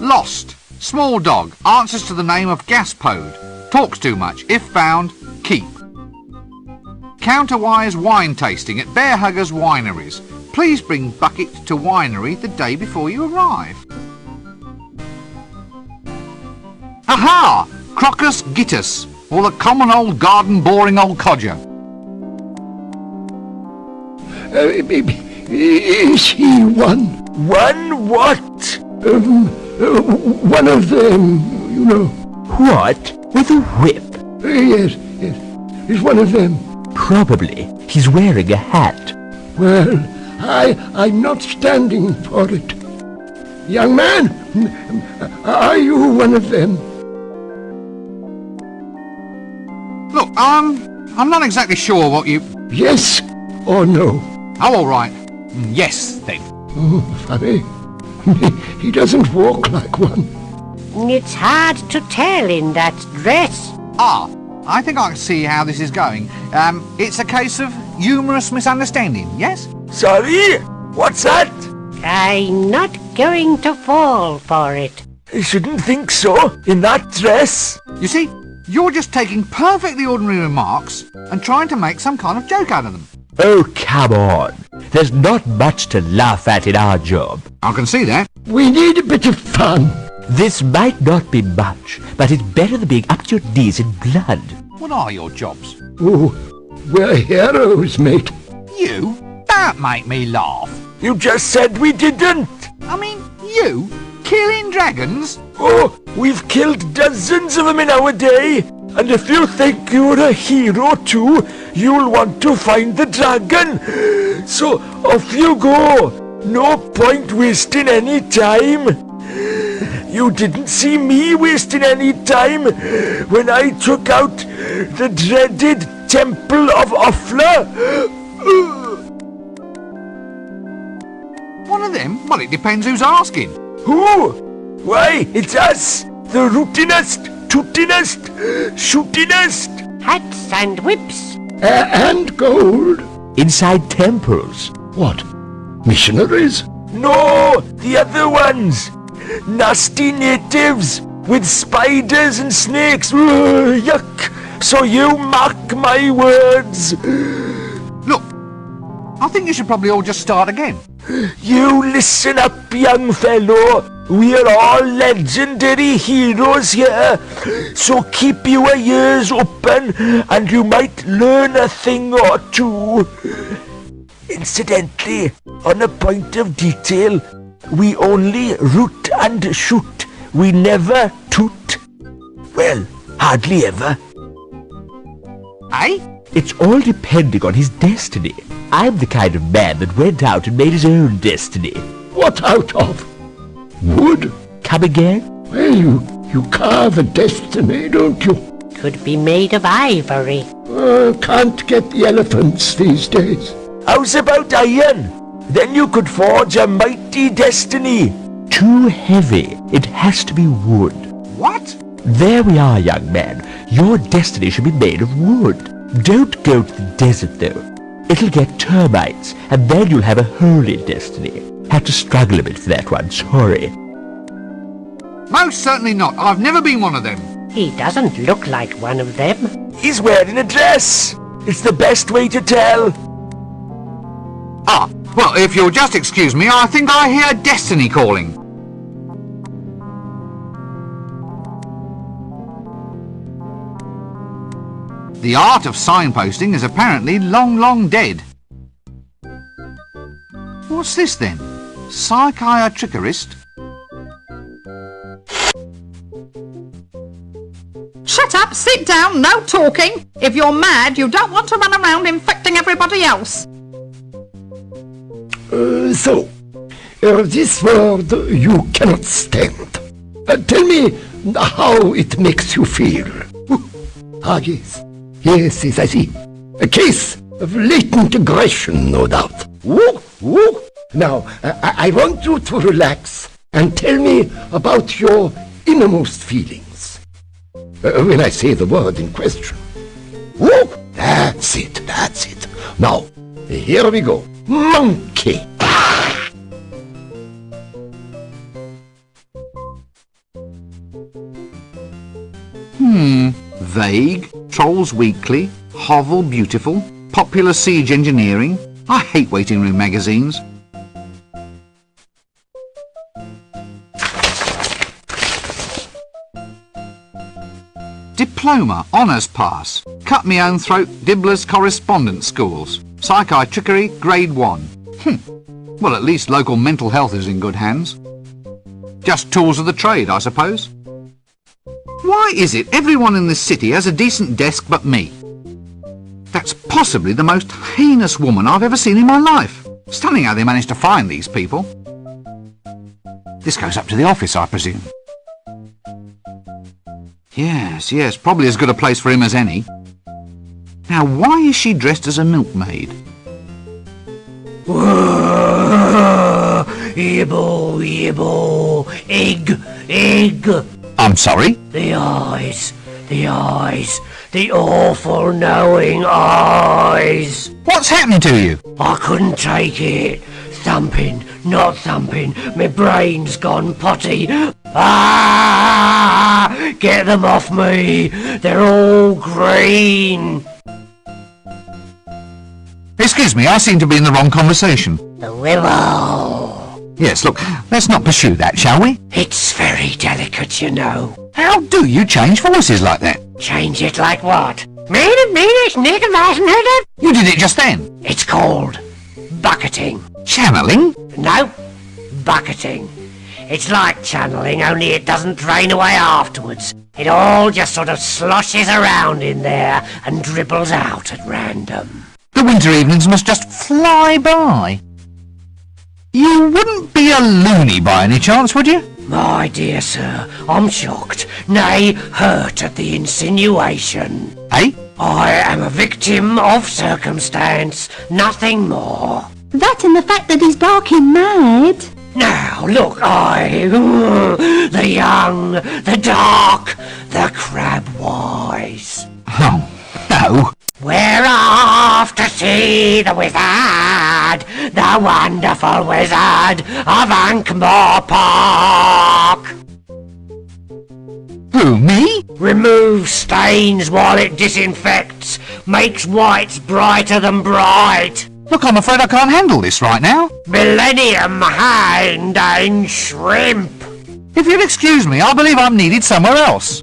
Lost, small dog, answers to the name of Gaspode. Talks too much, if found, keep. Counterwise wine tasting at Bear Huggers Wineries. Please bring bucket to winery the day before you arrive. Aha! Crocus gittus. Or the common old garden boring old codger. Is he one? One what? One of them, you know. What? With a whip? Yes. He's one of them. Probably. He's wearing a hat. Well, I'm not standing for it. Young man, are you one of them? Look, I'm not exactly sure what you... Yes or no? Oh, all right. Yes, then. Oh, funny. He doesn't walk like one. It's hard to tell in that dress. Ah, I think I can see how this is going. It's a case of humorous misunderstanding, yes? Sorry? What's that? I'm not going to fall for it. I shouldn't think so, in that dress. You see, you're just taking perfectly ordinary remarks and trying to make some kind of joke out of them. Oh, come on. There's not much to laugh at in our job. I can see that. We need a bit of fun. This might not be much, but it's better than being up to your knees in blood. What are your jobs? Oh, we're heroes, mate. You? Don't make me laugh. You just said we didn't. I mean, you? Killing dragons? Oh, we've killed dozens of them in our day. And if you think you're a hero too, you'll want to find the dragon. So off you go. No point wasting any time. You didn't see me wasting any time when I took out the dreaded Temple of Offler. One of them? Well, it depends who's asking. Who? Why, it's us, the rootinest, tootinest, shootinest. Hats and whips. And gold. Inside temples. What? Missionaries? No, the other ones. Nasty natives. with spiders and snakes. Ugh, yuck! So you mark my words. Look, I think you should probably all just start again. You listen up, young fellow. We're all legendary heroes here, so keep your ears open and you might learn a thing or two. Incidentally, on a point of detail, we only root and shoot. We never toot. Well, hardly ever. Eh? It's all depending on his destiny. I'm the kind of man that went out and made his own destiny. What out of? Wood? Come again? Well, you carve a destiny, don't you? Could be made of ivory. Can't get the elephants these days. How's about iron? Then you could forge a mighty destiny. Too heavy. It has to be wood. What? There we are, young man. Your destiny should be made of wood. Don't go to the desert, though. It'll get termites, and then you'll have a holy destiny. Have to struggle a bit for that one, sorry. Most certainly not. I've never been one of them. He doesn't look like one of them. He's wearing a dress. It's the best way to tell. Ah, well, if you'll just excuse me, I think I hear destiny calling. The art of signposting is apparently long, long dead. What's this then? Psychiatricist? Shut up, sit down, no talking. If you're mad, you don't want to run around infecting everybody else. This word you cannot stand. Tell me how it makes you feel. Ah, yes. Yes, I see. A case of latent aggression, no doubt. Woo, woo. Now, I want you to relax and tell me about your innermost feelings. When I say the word in question. Woo! That's it. Now, here we go. Monkey. Vague, Trolls Weekly, Hovel Beautiful, Popular Siege Engineering. I hate waiting room magazines. Diploma, Honours Pass, Cut Me Own Throat, Dibbler's Correspondence Schools, Psychiatrickery, Grade 1. Well, at least local mental health is in good hands. Just tools of the trade, I suppose. Why is it everyone in this city has a decent desk but me? That's possibly the most heinous woman I've ever seen in my life. Stunning how they managed to find these people. This goes up to the office, I presume. Yes, probably as good a place for him as any. Now, why is she dressed as a milkmaid? Yibble, egg. I'm sorry? The eyes, the awful knowing eyes. What's happening to you? I couldn't take it. Thumping, not thumping, my brain's gone potty. Ah! Get them off me, they're all green. Excuse me, I seem to be in the wrong conversation. The willow. Yes, look, let's not pursue that, shall we? It's very delicate, you know. How do you change voices like that? Change it like what? You did it just then. It's called bucketing. Channeling? No, bucketing. It's like channeling, only it doesn't drain away afterwards. It all just sort of sloshes around in there and dribbles out at random. The winter evenings must just fly by. You wouldn't be a loony by any chance, would you? My dear sir, I'm shocked, nay, hurt at the insinuation. Eh? I am a victim of circumstance, nothing more. That and the fact that he's barking mad. Now, look, the young, the dark, the crab-wise. Oh, no. We're off to see the wizard, the wonderful wizard of Ankh-Morpork. Who, me? Remove stains while it disinfects. Makes whites brighter than bright. Look, I'm afraid I can't handle this right now. Millennium hand and shrimp. If you'll excuse me, I believe I'm needed somewhere else.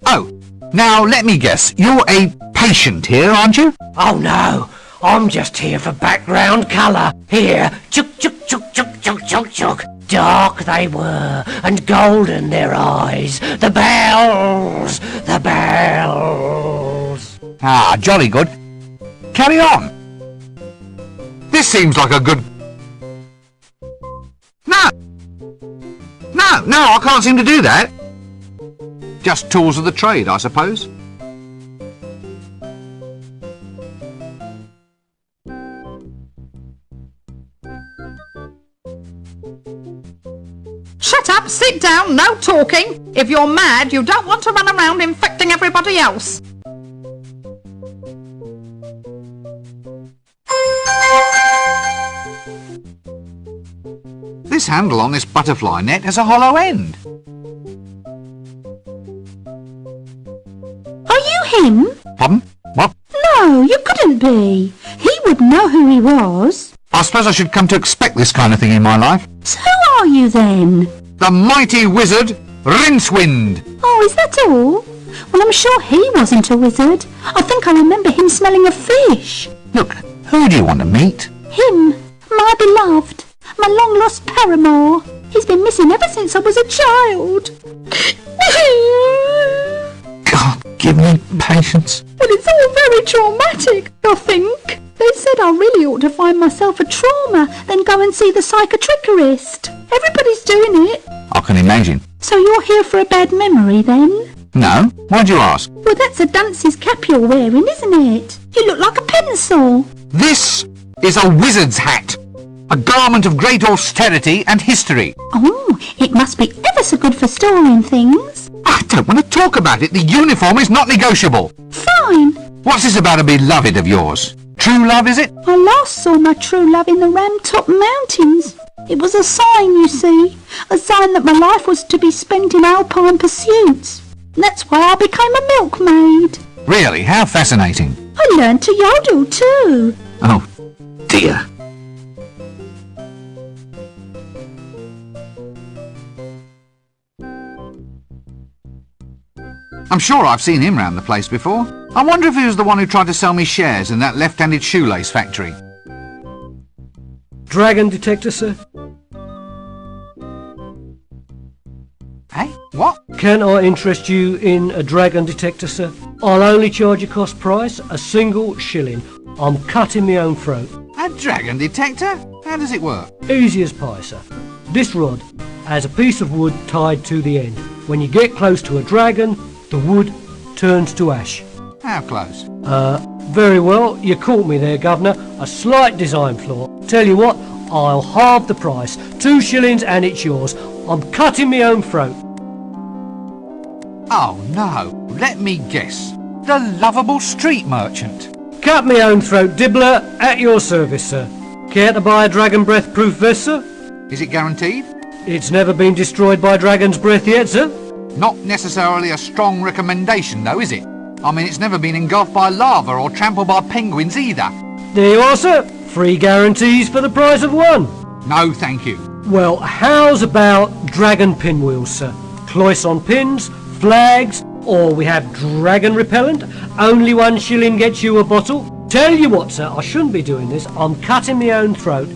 Oh, now let me guess. You're a patient here, aren't you? Oh no, I'm just here for background colour. Here, chuk chuk chuk chuk chuk chuk chuk. Dark they were, and golden their eyes. The bells, the bells. Ah, jolly good. Carry on. This seems like a good... No, I can't seem to do that. Just tools of the trade, I suppose. Shut up, sit down, no talking. If you're mad, you don't want to run around infecting everybody else. This handle on this butterfly net has a hollow end. Are you him? Pardon? What? No, you couldn't be. He would know who he was. I suppose I should come to expect this kind of thing in my life. So who are you then? The mighty wizard, Rincewind. Oh, is that all? Well, I'm sure he wasn't a wizard. I think I remember him smelling of fish. Look, who do you want to meet? Him, my beloved, my long-lost paramour. He's been missing ever since I was a child. God, give me patience. Well, it's all very traumatic, I think. They said I really ought to find myself a trauma, then go and see the psychiatrist. Everybody's doing it. I can imagine. So you're here for a bad memory, then? No? Why'd you ask? Well, that's a dunce's cap you're wearing, isn't it? You look like a pencil. This is a wizard's hat. A garment of great austerity and history. Oh, it must be ever so good for storing things. I don't want to talk about it. The uniform is not negotiable. Fine. What's this about a beloved of yours? True love, is it? I last saw my true love in the Ramtop Mountains. It was a sign, you see. A sign that my life was to be spent in alpine pursuits. That's why I became a milkmaid. Really? How fascinating. I learned to yodel too. Oh, dear. I'm sure I've seen him round the place before. I wonder if he was the one who tried to sell me shares in that left-handed shoelace factory. Dragon detector, sir? Hey, what? Can I interest you in a dragon detector, sir? I'll only charge you cost price, a single shilling. I'm cutting my own throat. A dragon detector? How does it work? Easy as pie, sir. This rod has a piece of wood tied to the end. When you get close to a dragon, the wood turns to ash. How close? Very well, you caught me there, Governor. A slight design flaw. Tell you what, I'll halve the price. 2 shillings and it's yours. I'm cutting my own throat. Oh, no. Let me guess. The lovable street merchant. Cut my own throat, Dibbler, at your service, sir. Care to buy a dragon breath proof vest, sir? Is it guaranteed? It's never been destroyed by dragon's breath yet, sir. Not necessarily a strong recommendation, though, is it? I mean, it's never been engulfed by lava or trampled by penguins either. There you are, sir. 3 guarantees for the price of 1. No, thank you. Well, how's about dragon pinwheels, sir? Cloisonne pins, flags, or we have dragon repellent. Only 1 shilling gets you a bottle. Tell you what, sir, I shouldn't be doing this. I'm cutting my own throat.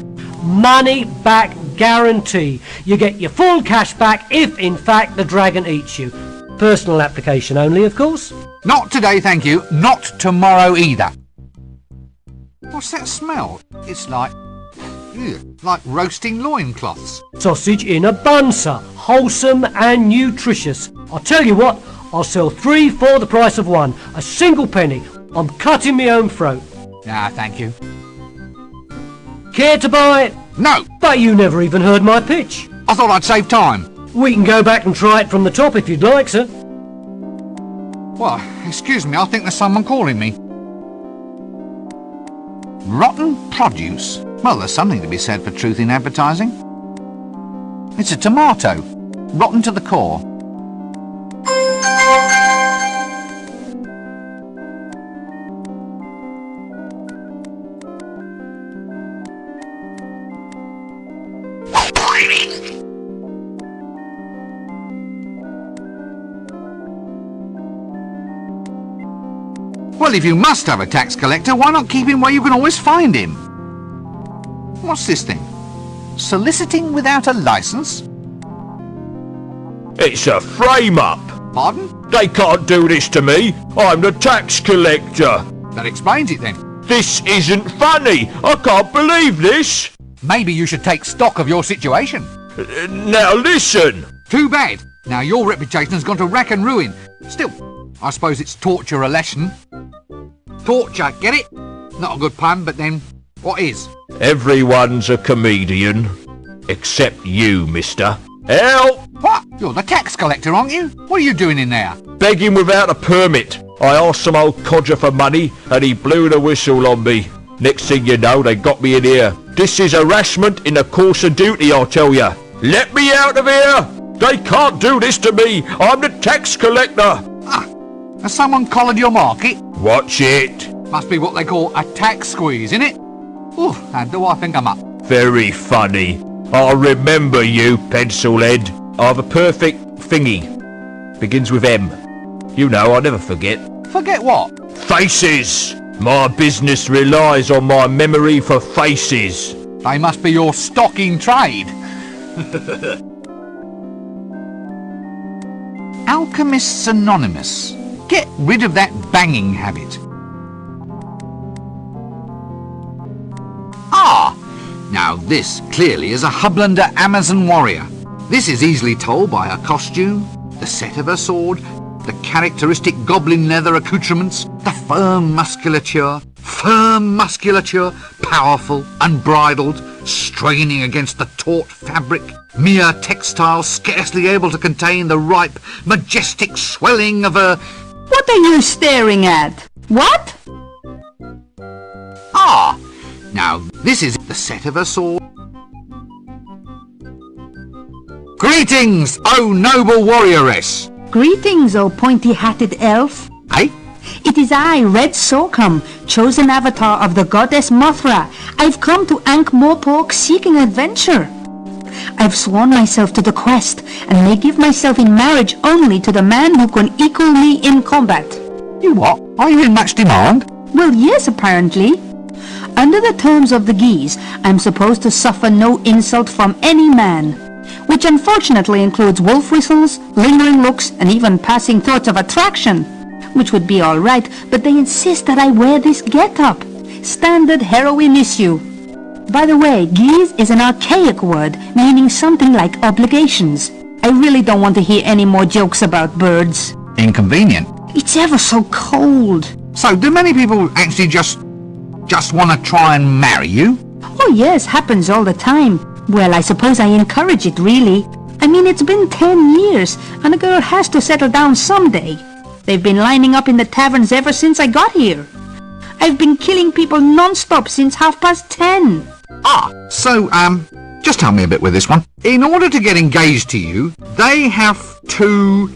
Money back guarantee. You get your full cash back if, in fact, the dragon eats you. Personal application only, of course. Not today, thank you. Not tomorrow either. What's that smell? It's like roasting loincloths. Sausage in a bun, sir. Wholesome and nutritious. I'll tell you what, I'll sell 3 for the price of 1. A single penny. I'm cutting my own throat. Ah, thank you. Care to buy it? No! But you never even heard my pitch. I thought I'd save time. We can go back and try it from the top if you'd like, sir. Well, excuse me, I think there's someone calling me. Rotten produce. Well, there's something to be said for truth in advertising. It's a tomato. Rotten to the core. Well, if you must have a tax collector, why not keep him where you can always find him? What's this thing? Soliciting without a licence? It's a frame-up. Pardon? They can't do this to me. I'm the tax collector. That explains it then. This isn't funny. I can't believe this. Maybe you should take stock of your situation. Now listen. Too bad. Now your reputation has gone to rack and ruin. Still, I suppose it's torture a lesson. Torture, get it? Not a good pun, but then, what is? Everyone's a comedian. Except you, mister. Help! What? You're the tax collector, aren't you? What are you doing in there? Begging without a permit. I asked some old codger for money and he blew the whistle on me. Next thing you know, they got me in here. This is harassment in the course of duty, I'll tell you. Let me out of here! They can't do this to me. I'm the tax collector. Ah, has someone collared your market? Watch it. Must be what they call a tax squeeze, innit? Ooh, and do I think I'm up? Very funny. I'll remember you, pencilhead. I've a perfect thingy. Begins with M. You know, I never forget. Forget what? Faces. My business relies on my memory for faces. They must be your stock in trade. Alchemists Anonymous. Get rid of that banging habit. Ah! Now this clearly is a Hublander Amazon warrior. This is easily told by her costume, the set of her sword, the characteristic goblin leather accoutrements, the firm musculature, powerful, unbridled, straining against the taut fabric, mere textile scarcely able to contain the ripe, majestic swelling of her... What are you staring at? What? Ah! Now, this is the set of her sword. Greetings, O noble warrioress! Greetings, O pointy-hatted elf. Eh? It is I, Red Sorghum, chosen avatar of the goddess Mothra. I've come to Ankh-Morpork seeking adventure. I've sworn myself to the quest, and may give myself in marriage only to the man who can equal me in combat. You what? Are you in much demand? Well, yes, apparently. Under the terms of the Geese, I'm supposed to suffer no insult from any man, which unfortunately includes wolf whistles, lingering looks, and even passing thoughts of attraction, which would be all right, but they insist that I wear this get-up. Standard heroine issue. By the way, geese is an archaic word, meaning something like obligations. I really don't want to hear any more jokes about birds. Inconvenient. It's ever so cold. So, do many people actually just want to try and marry you? Oh yes, happens all the time. Well, I suppose I encourage it, really. I mean, it's been 10 years, and a girl has to settle down someday. They've been lining up in the taverns ever since I got here. I've been killing people non-stop since 10:30. Ah, so, just tell me a bit with this one. In order to get engaged to you, they have to...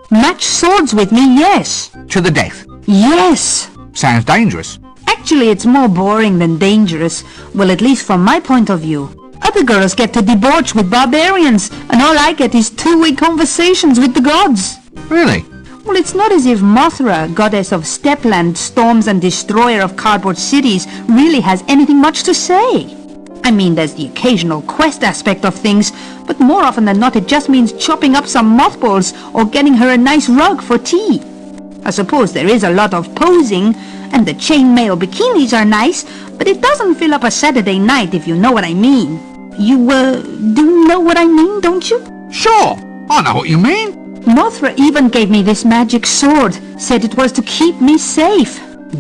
Match swords with me, yes. To the death. Yes. Sounds dangerous. Actually, it's more boring than dangerous. Well, at least from my point of view. Other girls get to debauch with barbarians, and all I get is two-way conversations with the gods. Really? Well, it's not as if Mothra, goddess of Stepland, storms and destroyer of cardboard cities, really has anything much to say. I mean, there's the occasional quest aspect of things, but more often than not it just means chopping up some mothballs or getting her a nice rug for tea. I suppose there is a lot of posing, and the chainmail bikinis are nice, but it doesn't fill up a Saturday night, if you know what I mean. You, do know what I mean, don't you? Sure, I know what you mean. Mothra even gave me this magic sword, said it was to keep me safe.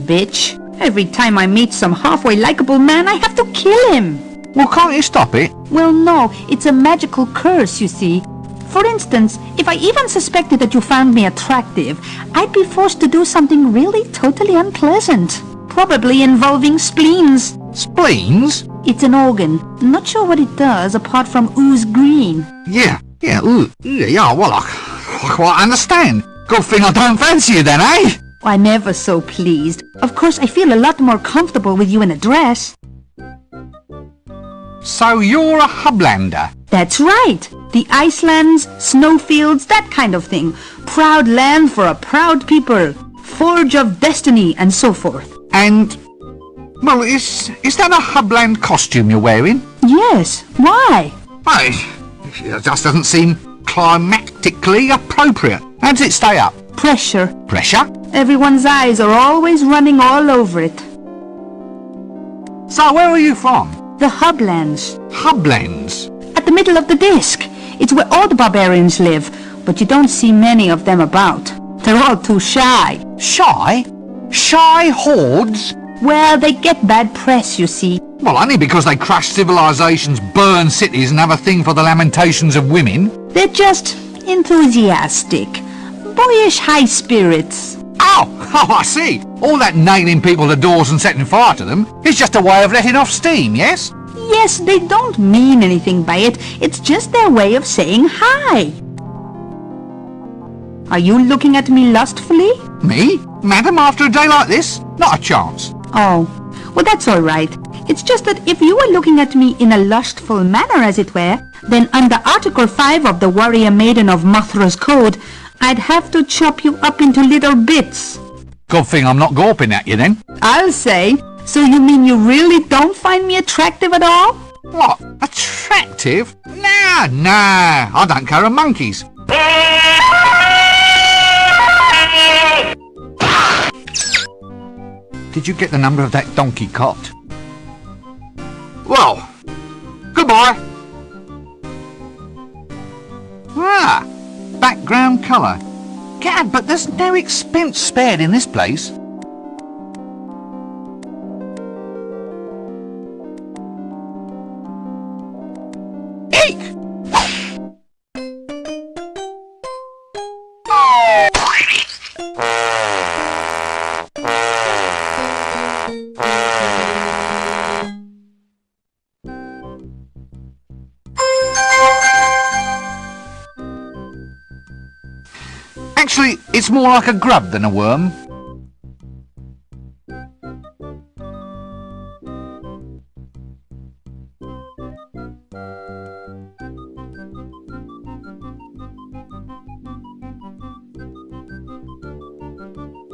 Bitch, every time I meet some halfway likable man, I have to kill him. Well, can't you stop it? Well, no, it's a magical curse, you see. For instance, if I even suspected that you found me attractive, I'd be forced to do something really totally unpleasant. Probably involving spleens. Spleens? It's an organ. Not sure what it does apart from ooze green. Yeah, well, I quite understand. Good thing I don't fancy you then, eh? I'm ever so pleased. Of course, I feel a lot more comfortable with you in a dress. So you're a Hublander? That's right. The Icelands, snowfields, that kind of thing. Proud land for a proud people. Forge of Destiny, and so forth. And, well, is that a Hubland costume you're wearing? Yes, why? Well, it just doesn't seem climactically appropriate. How does it stay up? Pressure. Pressure? Everyone's eyes are always running all over it. So, where are you from? The Hublands. Hublands? At the middle of the disc. It's where all the barbarians live, but you don't see many of them about. They're all too shy. Shy? Shy hordes? Well, they get bad press, you see. Well, only because they crush civilizations, burn cities and have a thing for the lamentations of women. They're just enthusiastic. Boyish high spirits. Oh, I see. All that nailing people to doors and setting fire to them is just a way of letting off steam, yes? Yes, they don't mean anything by it. It's just their way of saying hi. Are you looking at me lustfully? Me? Madam, after a day like this? Not a chance. Oh, well, that's all right. It's just that if you were looking at me in a lustful manner, as it were, then under Article 5 of the Warrior Maiden of Mothra's Code, I'd have to chop you up into little bits. Good thing I'm not gawping at you then. I'll say. So you mean you really don't find me attractive at all? What? Attractive? Nah, I don't care a monkey's. Did you get the number of that donkey cot? Well, goodbye. Ah, background colour. Gad, but there's no expense spared in this place. Eek! Actually, it's more like a grub than a worm.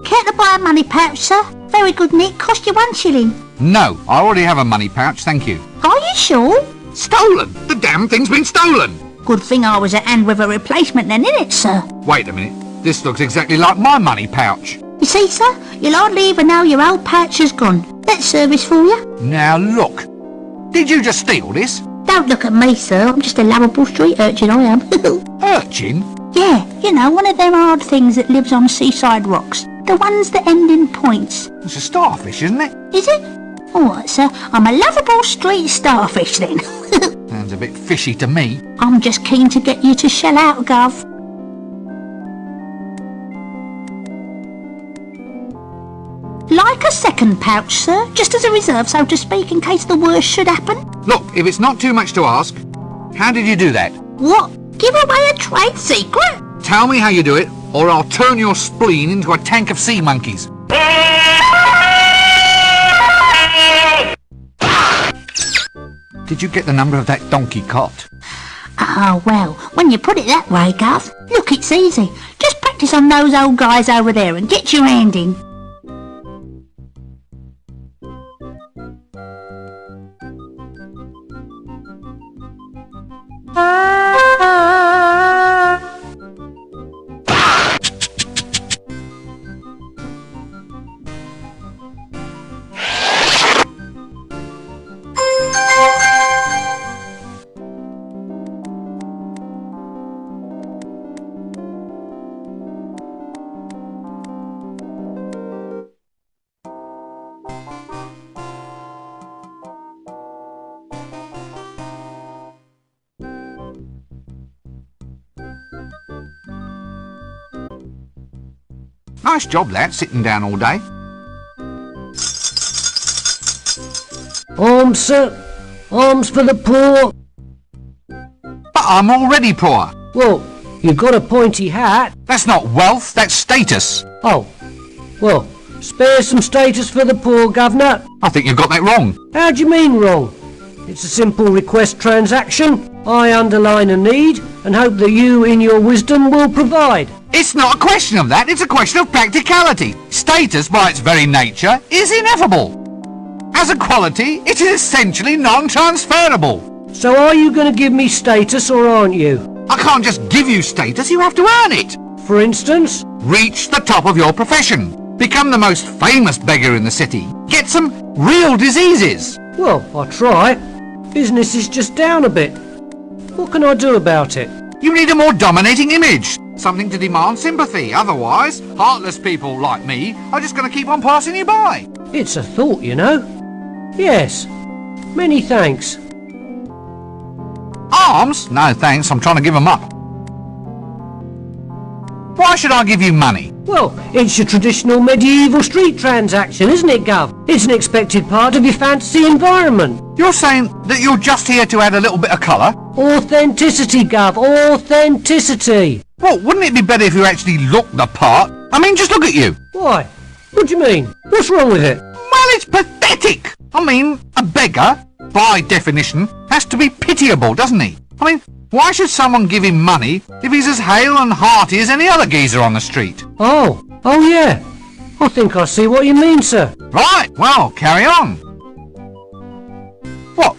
Care to buy a money pouch, sir? Very good, Nick. Cost you 1 shilling. No, I already have a money pouch, thank you. Are you sure? Stolen! The damn thing's been stolen! Good thing I was at hand with a replacement then, innit, sir? Wait a minute, this looks exactly like my money pouch. You see, sir? You'll hardly even know your old pouch has gone. That's service for you. Now look, did you just steal this? Don't look at me, sir. I'm just a lovable street urchin, I am. Urchin? Yeah, you know, one of them hard things that lives on seaside rocks. The ones that end in points. It's a starfish, isn't it? Is it? All right, sir. I'm a lovable street starfish, then. Sounds a bit fishy to me. I'm just keen to get you to shell out, Gov. Like a second pouch, sir, just as a reserve, so to speak, in case the worst should happen. Look, if it's not too much to ask, how did you do that? What? Give away a trade secret? Tell me how you do it, or I'll turn your spleen into a tank of sea monkeys. Did you get the number of that donkey cot? Oh, well, when you put it that way, Gov, look, it's easy. Just practice on those old guys over there and get your hand in. Nice job, lad, sitting down all day. Alms, sir. Alms for the poor. But I'm already poor. Well, you've got a pointy hat. That's not wealth, that's status. Oh, well, spare some status for the poor, Governor. I think you've got that wrong. How do you mean wrong? It's a simple request transaction. I underline a need and hope that you, in your wisdom, will provide. It's not a question of that, it's a question of practicality. Status, by its very nature, is ineffable. As a quality, it is essentially non-transferable. So are you going to give me status or aren't you? I can't just give you status, you have to earn it. For instance? Reach the top of your profession. Become the most famous beggar in the city. Get some real diseases. Well, I'll try. Business is just down a bit. What can I do about it? You need a more dominating image. Something to demand sympathy. Otherwise, heartless people like me are just going to keep on passing you by. It's a thought, you know. Yes. Many thanks. Arms? No thanks, I'm trying to give them up. Why should I give you money? Well, it's your traditional medieval street transaction, isn't it, Gov? It's an expected part of your fantasy environment. You're saying that you're just here to add a little bit of colour? Authenticity, Gov. Authenticity. Well, wouldn't it be better if you actually looked the part? I mean, just look at you. Why? What do you mean? What's wrong with it? Well, it's pathetic. I mean, a beggar, by definition, has to be pitiable, doesn't he? I mean, why should someone give him money if he's as hale and hearty as any other geezer on the street? Oh yeah. I think I see what you mean, sir. Right, well, carry on. What?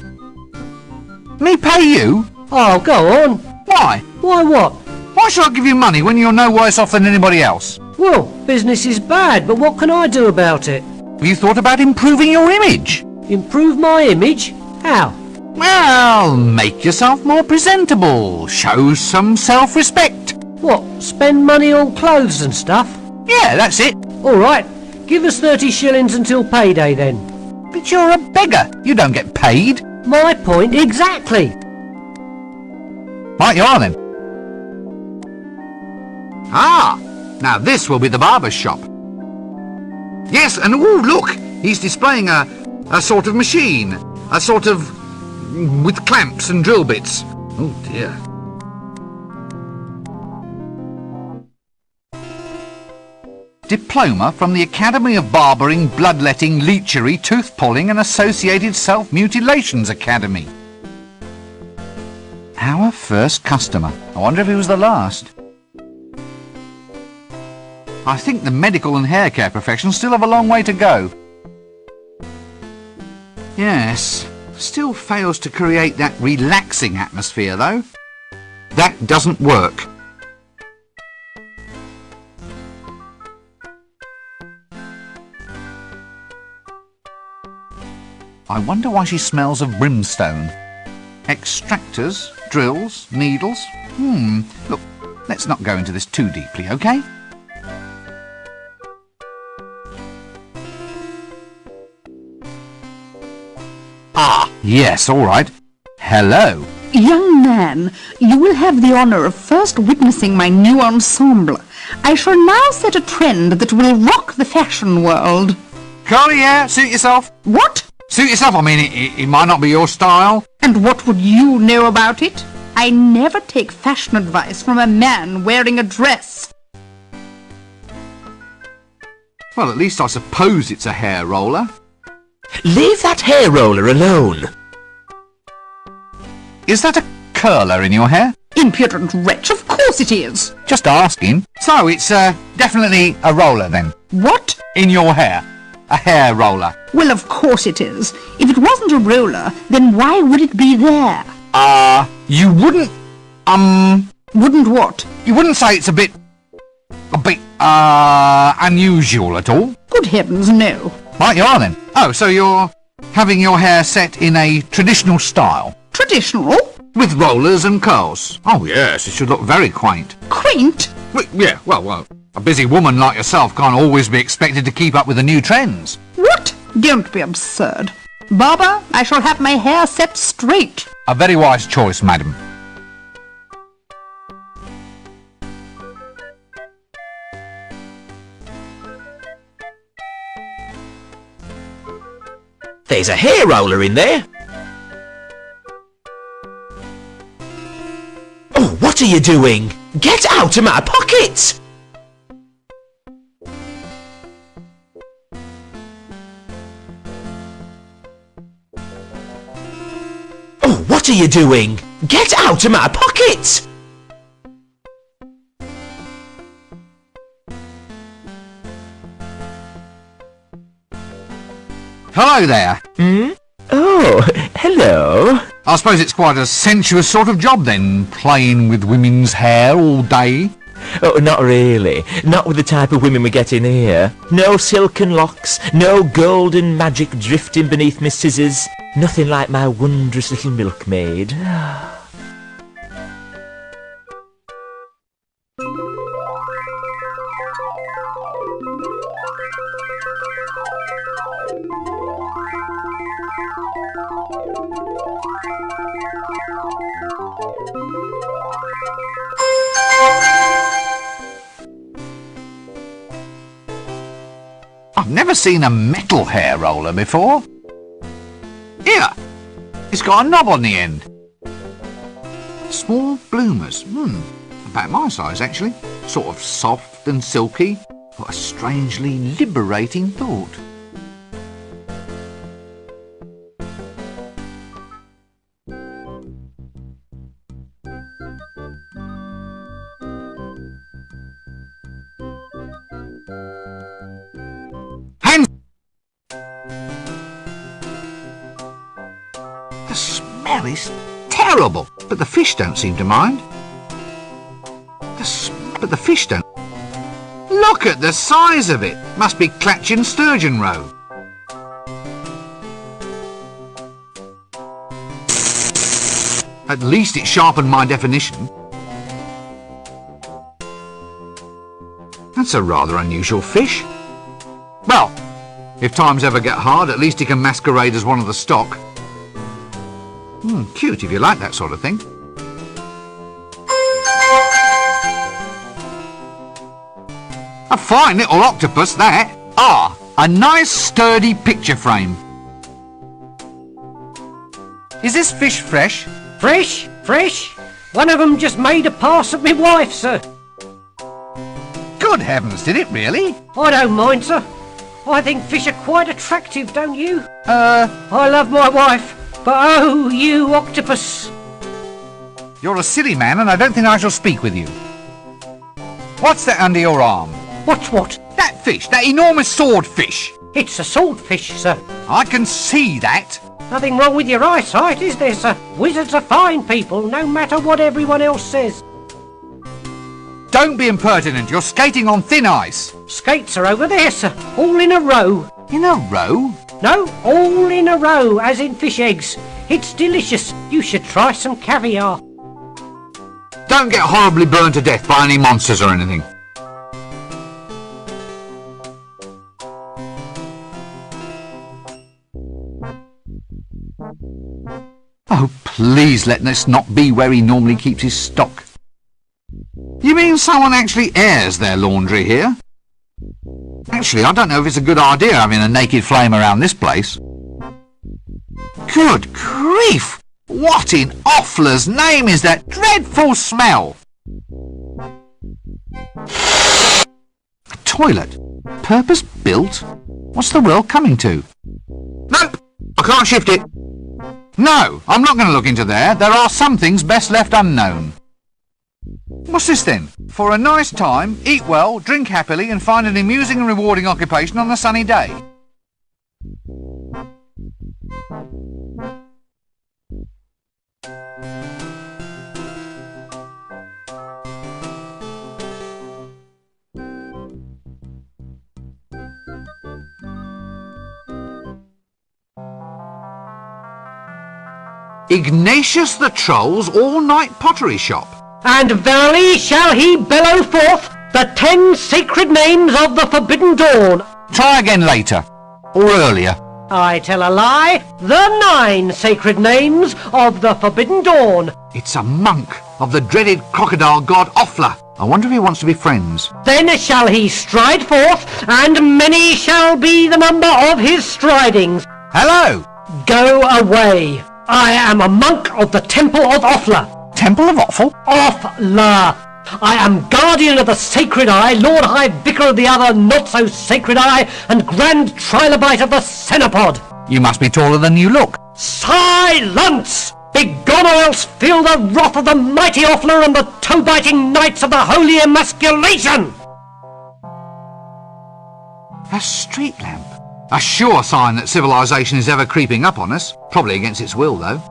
Me pay you? Oh, go on. Why? Why what? Why should I give you money when you're no worse off than anybody else? Well, business is bad, but what can I do about it? Have you thought about improving your image? Improve my image? How? Well, make yourself more presentable. Show some self-respect. What, spend money on clothes and stuff? Yeah, that's it. All right, give us 30 shillings until payday then. But you're a beggar. You don't get paid. My point exactly. Right you are then. Ah, now this will be the barber's shop. Yes, and ooh, look, he's displaying a sort of machine. A sort of... with clamps and drill bits. Oh dear. Diploma from the Academy of Barbering, Bloodletting, Leechery, Tooth-Pulling and Associated Self-Mutilations Academy. Our first customer. I wonder if he was the last. I think the medical and hair care professions still have a long way to go. Yes, still fails to create that relaxing atmosphere though. That doesn't work. I wonder why she smells of brimstone. Extractors, drills, needles. Look, let's not go into this too deeply, okay? Ah, yes, all right. Hello. Young man, you will have the honour of first witnessing my new ensemble. I shall now set a trend that will rock the fashion world. Curly hair, suit yourself. What? Suit yourself, I mean, it might not be your style. And what would you know about it? I never take fashion advice from a man wearing a dress. Well, at least I suppose it's a hair roller. Leave that hair roller alone. Is that a curler in your hair? Impudent wretch, of course it is. Just asking. So it's definitely a roller then? What? In your hair. A hair roller. Well, of course it is. If it wasn't a roller, then why would it be there? You wouldn't, Wouldn't what? you wouldn't say it's a bit, unusual at all? Good heavens, no. Right you are then. Oh, so you're having your hair set in a traditional style? Traditional? With rollers and curls? Oh yes, it should look very quaint. Quaint? Well, a busy woman like yourself can't always be expected to keep up with the new trends. What? Don't be absurd. Barber, I shall have my hair set straight. A very wise choice, madam. There's a hair roller in there. Oh, what are you doing? Get out of my pocket! Oh, what are you doing? Get out of my pocket! Hello there. Oh, hello. I suppose it's quite a sensuous sort of job then, playing with women's hair all day. Oh, not really. Not with the type of women we get in here. No silken locks, no golden magic drifting beneath my scissors. Nothing like my wondrous little milkmaid. I've never seen a metal hair roller before. Here, it's got a knob on the end. Small bloomers. About my size, actually. Sort of soft and silky. What a strangely liberating thought. Hands! The smell is terrible, but the fish don't seem to mind. But the fish don't. Look at the size of it. Must be Clatchin sturgeon roe. At least it sharpened my definition. That's a rather unusual fish. Well, if times ever get hard, at least he can masquerade as one of the stock. Cute if you like that sort of thing. A fine little octopus, that. Ah, a nice sturdy picture frame. Is this fish fresh? Fresh? Fresh? One of them just made a pass at me wife, sir. Good heavens, did it really? I don't mind, sir. I think fish are quite attractive, don't you? Uh, I love my wife, but oh, you octopus. You're a silly man and I don't think I shall speak with you. What's that under your arm? What's what? That fish, that enormous swordfish. It's a swordfish, sir. I can see that. Nothing wrong with your eyesight, is there, sir? Wizards are fine people, no matter what everyone else says. Don't be impertinent, you're skating on thin ice. Skates are over there, sir, all in a row. In a row? No, all in a row, as in fish eggs. It's delicious. You should try some caviar. Don't get horribly burned to death by any monsters or anything. Oh, please let this not be where he normally keeps his stock. You mean someone actually airs their laundry here? Actually, I don't know if it's a good idea having a naked flame around this place. Good grief! What in Offler's name is that dreadful smell? A toilet? Purpose built? What's the world coming to? Nope! I can't shift it. No, I'm not going to look into there. There are some things best left unknown. What's this then? For a nice time, eat well, drink happily and find an amusing and rewarding occupation on a sunny day. Ignatius the Troll's all-night pottery shop. And verily shall he bellow forth the 10 sacred names of the Forbidden Dawn. Try again later. Or earlier. I tell a lie, the 9 sacred names of the Forbidden Dawn. It's a monk of the dreaded crocodile god Offler. I wonder if he wants to be friends. Then shall he stride forth, and many shall be the number of his stridings. Hello! Go away. I am a monk of the Temple of Offler. Temple of Offal? Offler. I am guardian of the sacred eye, Lord High Vicar of the other not-so-sacred eye, and Grand Trilobite of the Cenopod. You must be taller than you look. Silence! Begone, or else feel the wrath of the mighty Offler and the toe-biting knights of the Holy Emasculation! A street lamp. A sure sign that civilization is ever creeping up on us. Probably against its will, though.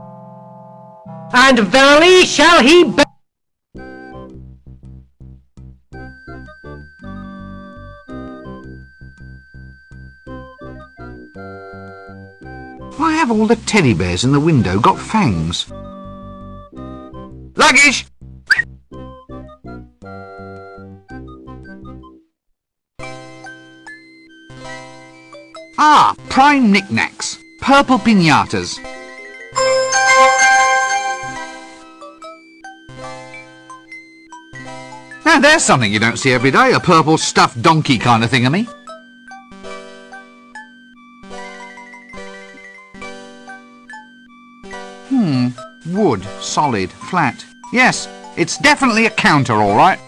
And verily shall he be... Why have all the teddy bears in the window got fangs? Luggage! Ah, prime knickknacks. Purple piñatas. Now there's something you don't see every day, a purple stuffed donkey kind of thingamy. Wood, solid, flat. Yes, it's definitely a counter, all right.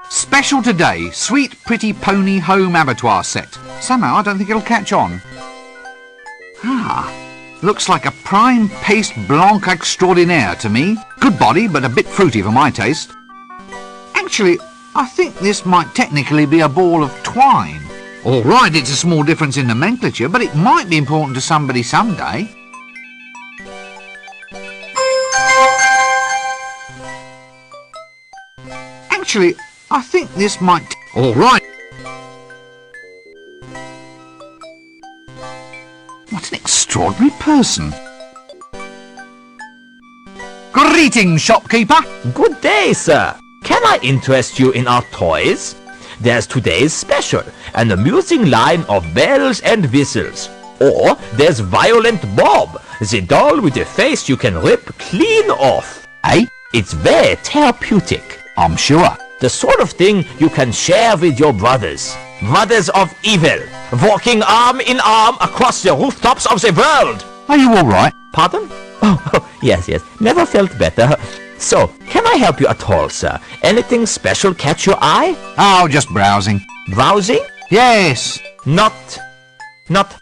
Special today, sweet pretty pony home abattoir set. Somehow I don't think it'll catch on. Ah, looks like a prime paste blanc extraordinaire to me. Good body, but a bit fruity for my taste. Actually, I think this might technically be a ball of twine. All right, it's a small difference in nomenclature, but it might be important to somebody someday. Actually, I think this might... All right. What an extraordinary person. Greetings, shopkeeper. Good day, sir. Can I interest you in our toys? There's today's special, an amusing line of bells and whistles. Or there's Violent Bob, the doll with a face you can rip clean off. Eh? It's very therapeutic. I'm sure. The sort of thing you can share with your brothers. Brothers of evil, walking arm in arm across the rooftops of the world. Are you all right? Pardon? Oh, yes, never felt better. So, can I help you at all, sir? Anything special catch your eye? Oh, just browsing. Browsing? Yes. Not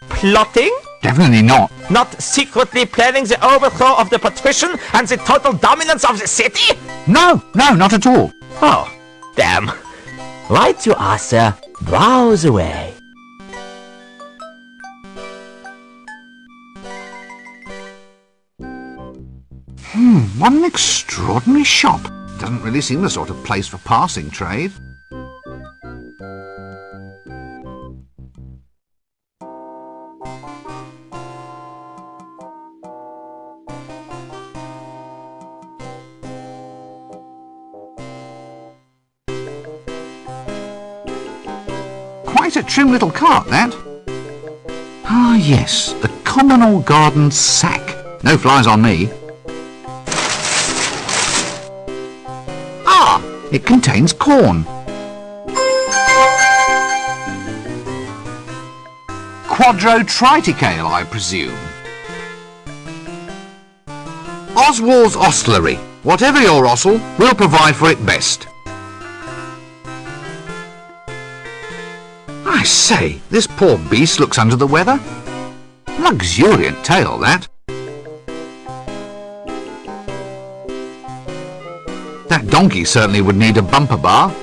plotting? Definitely not. Not secretly planning the overthrow of the patrician and the total dominance of the city? No, not at all. Oh, damn. Right you are, sir. Browse away. What an extraordinary shop. Doesn't really seem the sort of place for passing trade. Quite a trim little cart, that. Ah, yes, the communal garden sack. No flies on me. Ah, it contains corn. Quadro triticale, I presume. Oswald's Ostlery. Whatever your ostle, we'll provide for it best. I say, this poor beast looks under the weather. Luxuriant tail, that. That donkey certainly would need a bumper bar.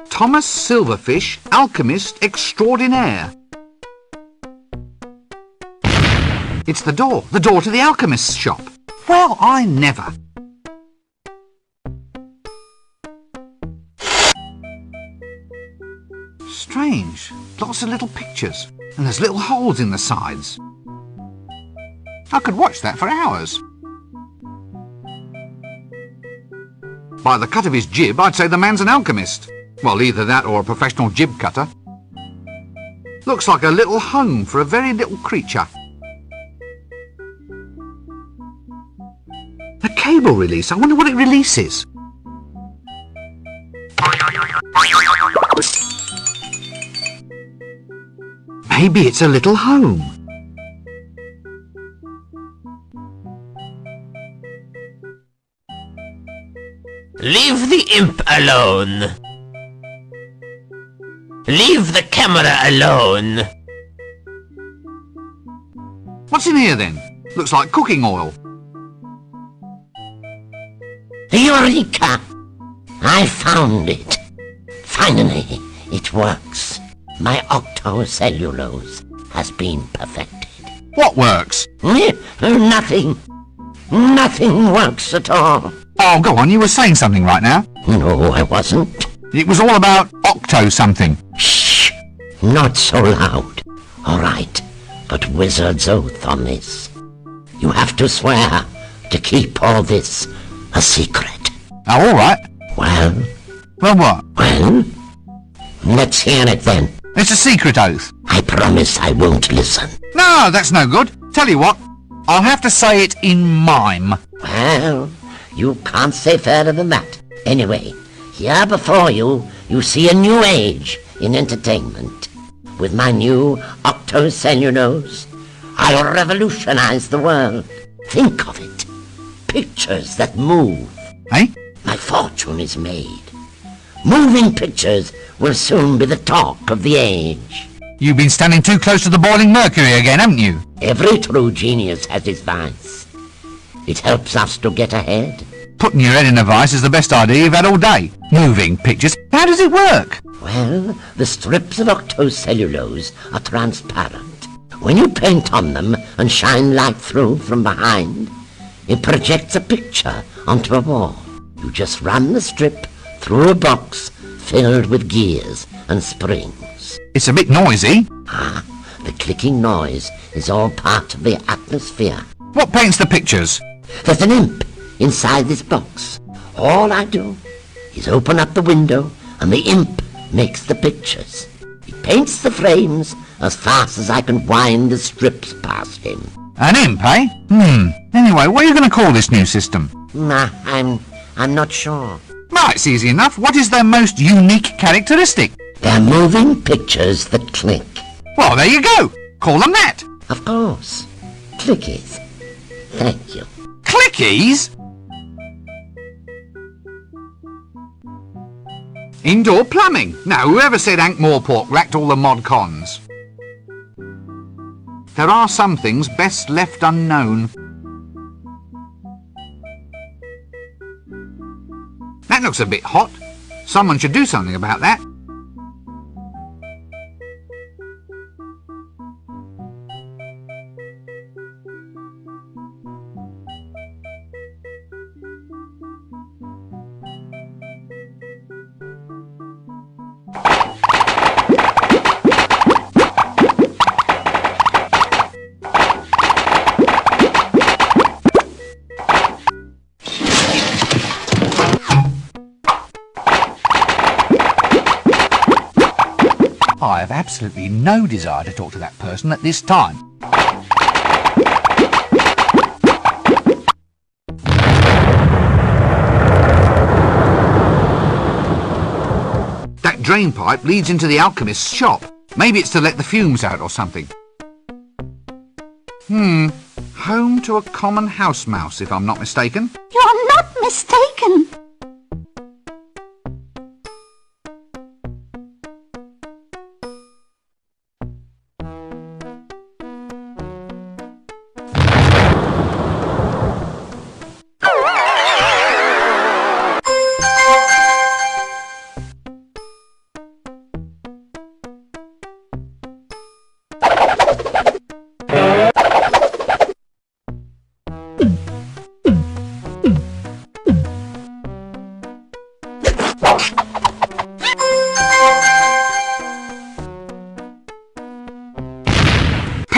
Thomas Silverfish, alchemist extraordinaire. It's the door to the alchemist's shop. Well, I never. strange. Lots of little pictures. And there's little holes in the sides. I could watch that for hours. By the cut of his jib, I'd say the man's an alchemist. Well, either that or a professional jib cutter. Looks like a little home for a very little creature. A cable release. I wonder what it releases. Maybe it's a little home. Leave the imp alone. Leave the camera alone. What's in here then? Looks like cooking oil. Eureka! I found it. Finally, it works. My octocellulose has been perfected. What works? Nothing. Nothing works at all. Oh, go on, you were saying something right now. No, I wasn't. It was all about octo something. Shh! Not so loud. All right, but wizard's oath on this. You have to swear to keep all this a secret. Oh, all right. Well, What? well, let's hear it then. It's a secret oath. I promise I won't listen. No, that's no good. Tell you what, I'll have to say it in mime. Well, you can't say further than that. Anyway, here before you, you see a new age in entertainment. With my new octocellulose, I'll revolutionize the world. Think of it. Pictures that move. Eh? My fortune is made. Moving pictures will soon be the talk of the age. You've been standing too close to the boiling mercury again, haven't you? Every true genius has his vice. It helps us to get ahead. Putting your head in a vice is the best idea you've had all day. Moving pictures. How does it work? Well, the strips of octocellulose are transparent. When you paint on them and shine light through from behind, it projects a picture onto a wall. You just run the strip through a box filled with gears and springs. It's a bit noisy. Ah, the clicking noise is all part of the atmosphere. What paints the pictures? There's an imp inside this box. All I do is open up the window and the imp makes the pictures. He paints the frames as fast as I can wind the strips past him. An imp, eh? Anyway, what are you going to call this new system? Nah, I'm not sure. Right, it's easy enough. What is their most unique characteristic? They're moving pictures that click. Well, there you go. Call them that. Of course. Clickies. Thank you. Clickies? Indoor plumbing. Now, whoever said Ankh-Morpork racked all the mod cons? There are some things best left unknown. That looks a bit hot. Someone should do something about that. I have absolutely no desire to talk to that person at this time. That drain pipe leads into the alchemist's shop. Maybe it's to let the fumes out or something. Home to a common house mouse, if I'm not mistaken. You're not mistaken.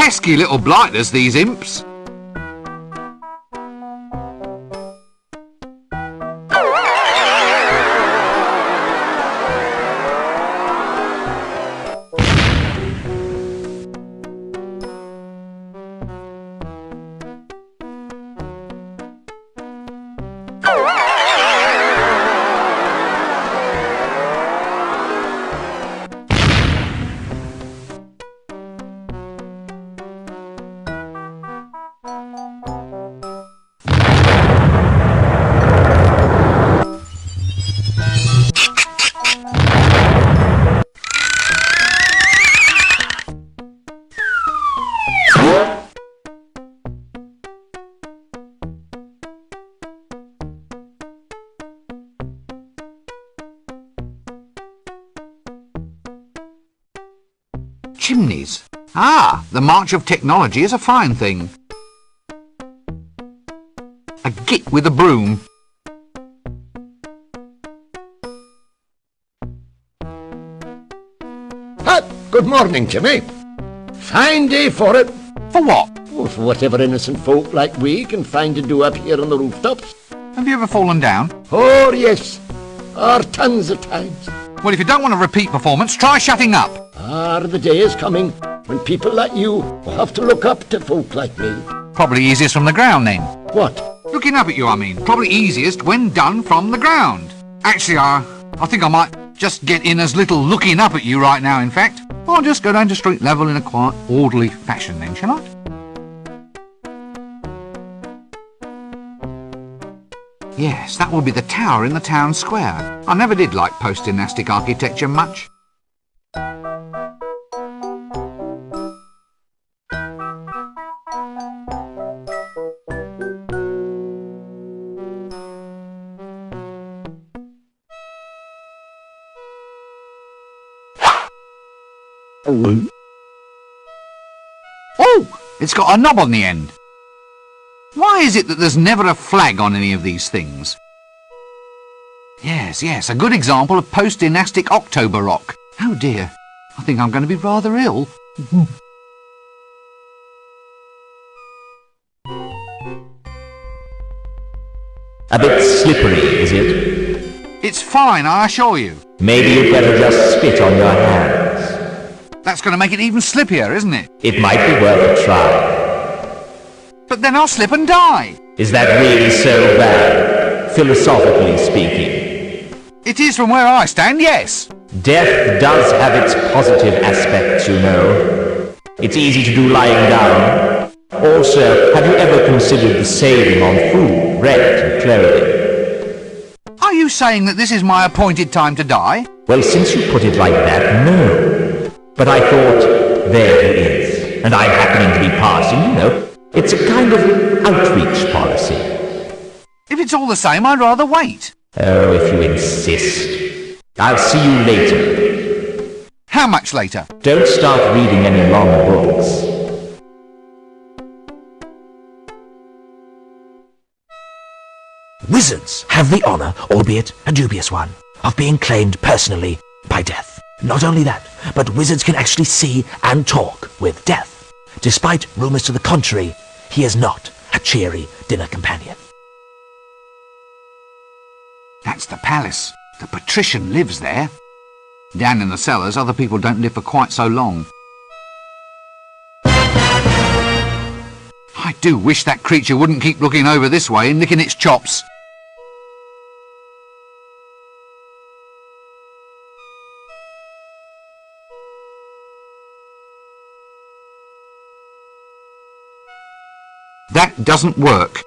Pesky little blighters, these imps. Chimneys. Ah, the march of technology is a fine thing. A git with a broom. Good morning, Jimmy. Fine day for it. For what? Oh, for whatever innocent folk like we can find to do up here on the rooftops. Have you ever fallen down? Oh, yes. Tons of times. Well, if you don't want a repeat performance, try shutting up. The day is coming when people like you will have to look up to folk like me. Probably easiest from the ground, then. What? Looking up at you, I mean. Probably easiest when done from the ground. Actually, I think I might just get in as little looking up at you right now, in fact. I'll just go down to street level in a quiet, orderly fashion then, shall I? Yes, that will be the tower in the town square. I never did like post-dynastic architecture much. Oh, it's got a knob on the end. Why is it that there's never a flag on any of these things? Yes, a good example of post-dynastic October rock. Oh dear, I think I'm going to be rather ill. A bit slippery, is it? It's fine, I assure you. Maybe you'd better just spit on your hands. That's going to make it even slippier, isn't it? It might be worth a try. But then I'll slip and die. Is that really so bad, philosophically speaking? It is from where I stand, yes. Death does have its positive aspects, you know. It's easy to do lying down. Also, have you ever considered the saving on food, rent and clothing? Are you saying that this is my appointed time to die? Well, since you put it like that, no. But I thought, there he is. And I'm happening to be passing, you know. It's a kind of outreach policy. If it's all the same, I'd rather wait. Oh, if you insist. I'll see you later. How much later? Don't start reading any long books. Wizards have the honour, albeit a dubious one, of being claimed personally by death. Not only that, but wizards can actually see and talk with death. Despite rumours to the contrary, he is not a cheery dinner companion. That's the palace. The patrician lives there. Down in the cellars, other people don't live for quite so long. I do wish that creature wouldn't keep looking over this way and licking its chops. That doesn't work.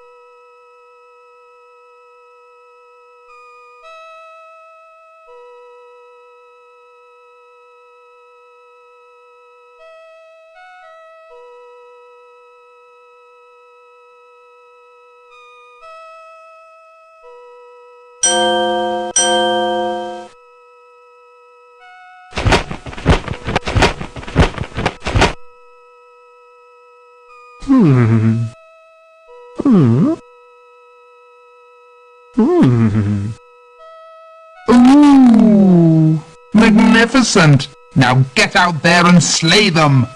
Ooh, magnificent! Now get out there and slay them!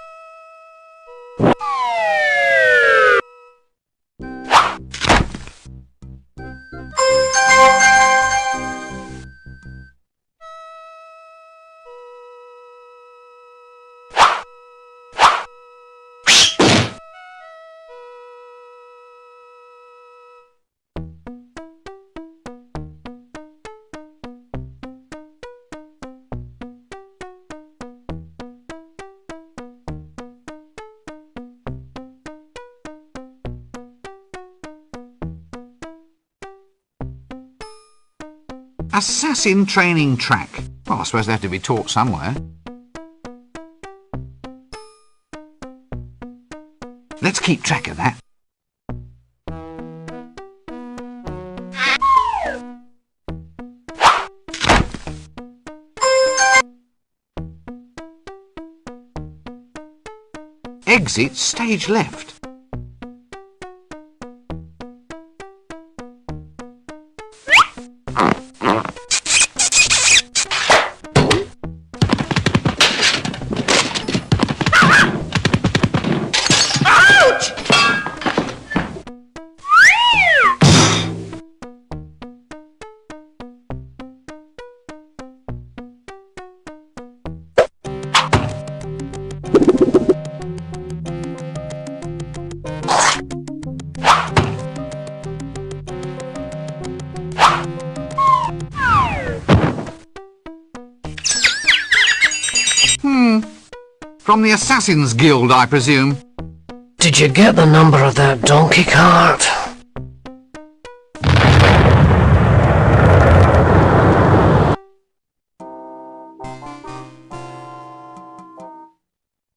Assassin training track. Well, I suppose they have to be taught somewhere. Let's keep track of that. Exit stage left. From the Assassin's Guild, I presume. Did you get the number of that donkey cart?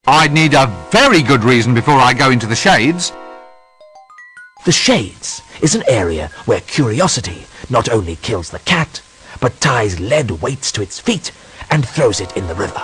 I'd need a very good reason before I go into the Shades. The Shades is an area where curiosity not only kills the cat, but ties lead weights to its feet and throws it in the river.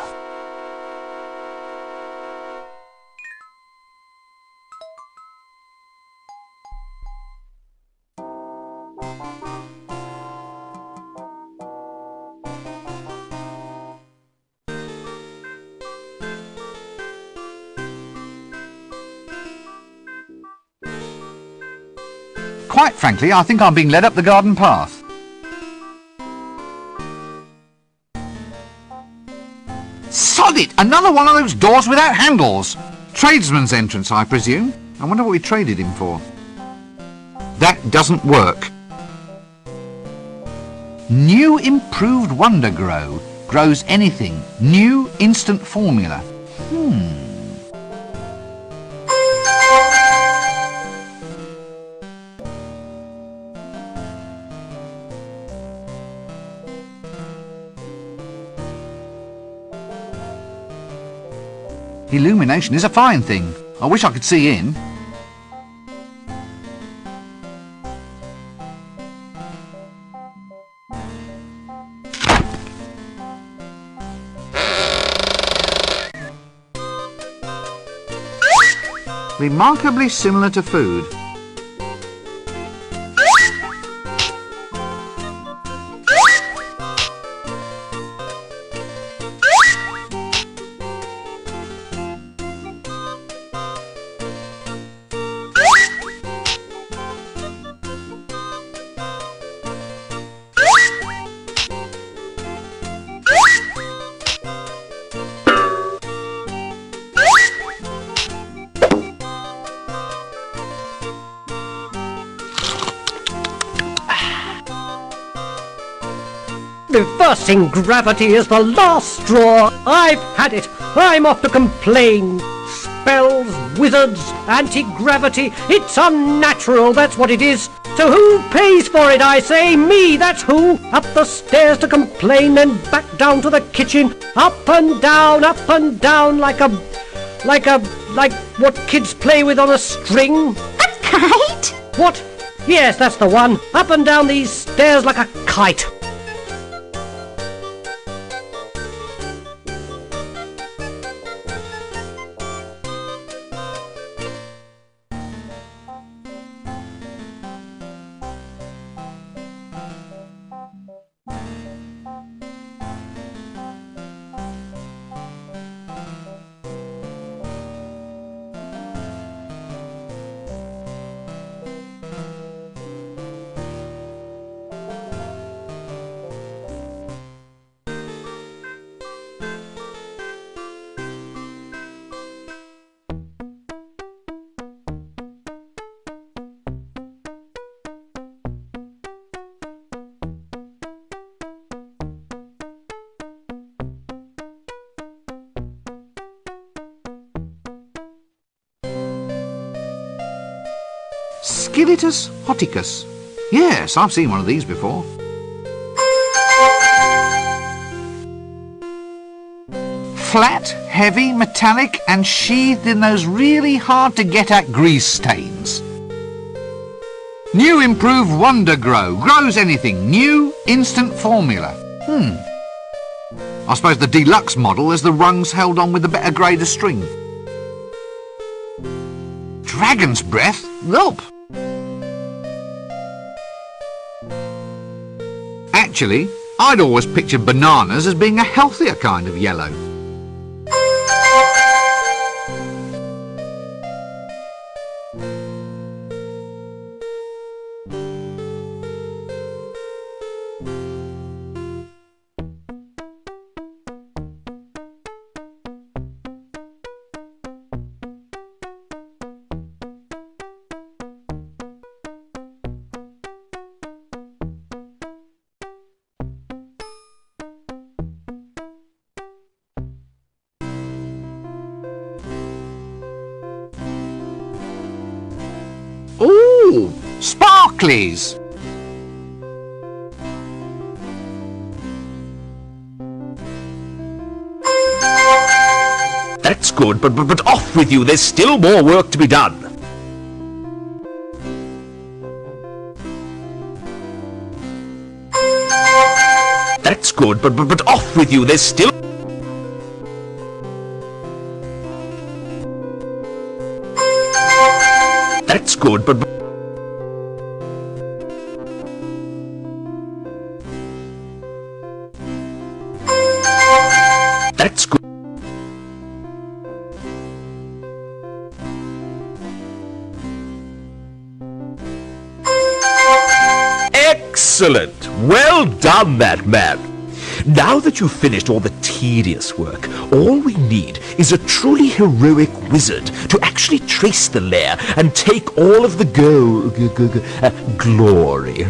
Quite frankly, I think I'm being led up the garden path. Sod it! Another one of those doors without handles! Tradesman's entrance, I presume. I wonder what we traded him for. That doesn't work. New improved Wonder Grow. Grows anything. New instant formula. Illumination is a fine thing. I wish I could see in. Remarkably similar to food. Reversing gravity is the last straw. I've had it. I'm off to complain. Spells, wizards, anti-gravity. It's unnatural, that's what it is. So who pays for it, I say? Me, that's who. Up the stairs to complain and back down to the kitchen. Up and down like what kids play with on a string. A kite? What? Yes, that's the one. Up and down these stairs like a kite. Skilletus hoticus. Yes, I've seen one of these before. flat, heavy, metallic and sheathed in those really hard-to-get-at grease stains. New improved Wonder Grow. Grows anything. New instant formula. I suppose the deluxe model has the rungs held on with the better grade of string. Dragon's breath? Nope. Actually, I'd always pictured bananas as being a healthier kind of yellow. Ooh, sparklies! That's good, but off with you. There's still more work to be done. That's good, but off with you. There's still... That's good, but... That's good. Excellent! Well done, that man! Now that you've finished all the tedious work, all we need is a truly heroic wizard to actually trace the lair and take all of the glory.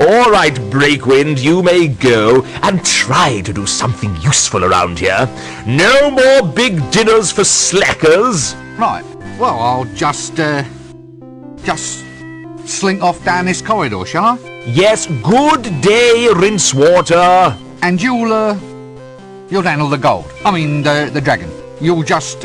All right, Breakwind, you may go and try to do something useful around here. No more big dinners for slackers. Right, well, I'll just slink off down this corridor, shall I? Yes, good day, Rinsewater. And you'll handle the gold. I mean, the dragon. You'll just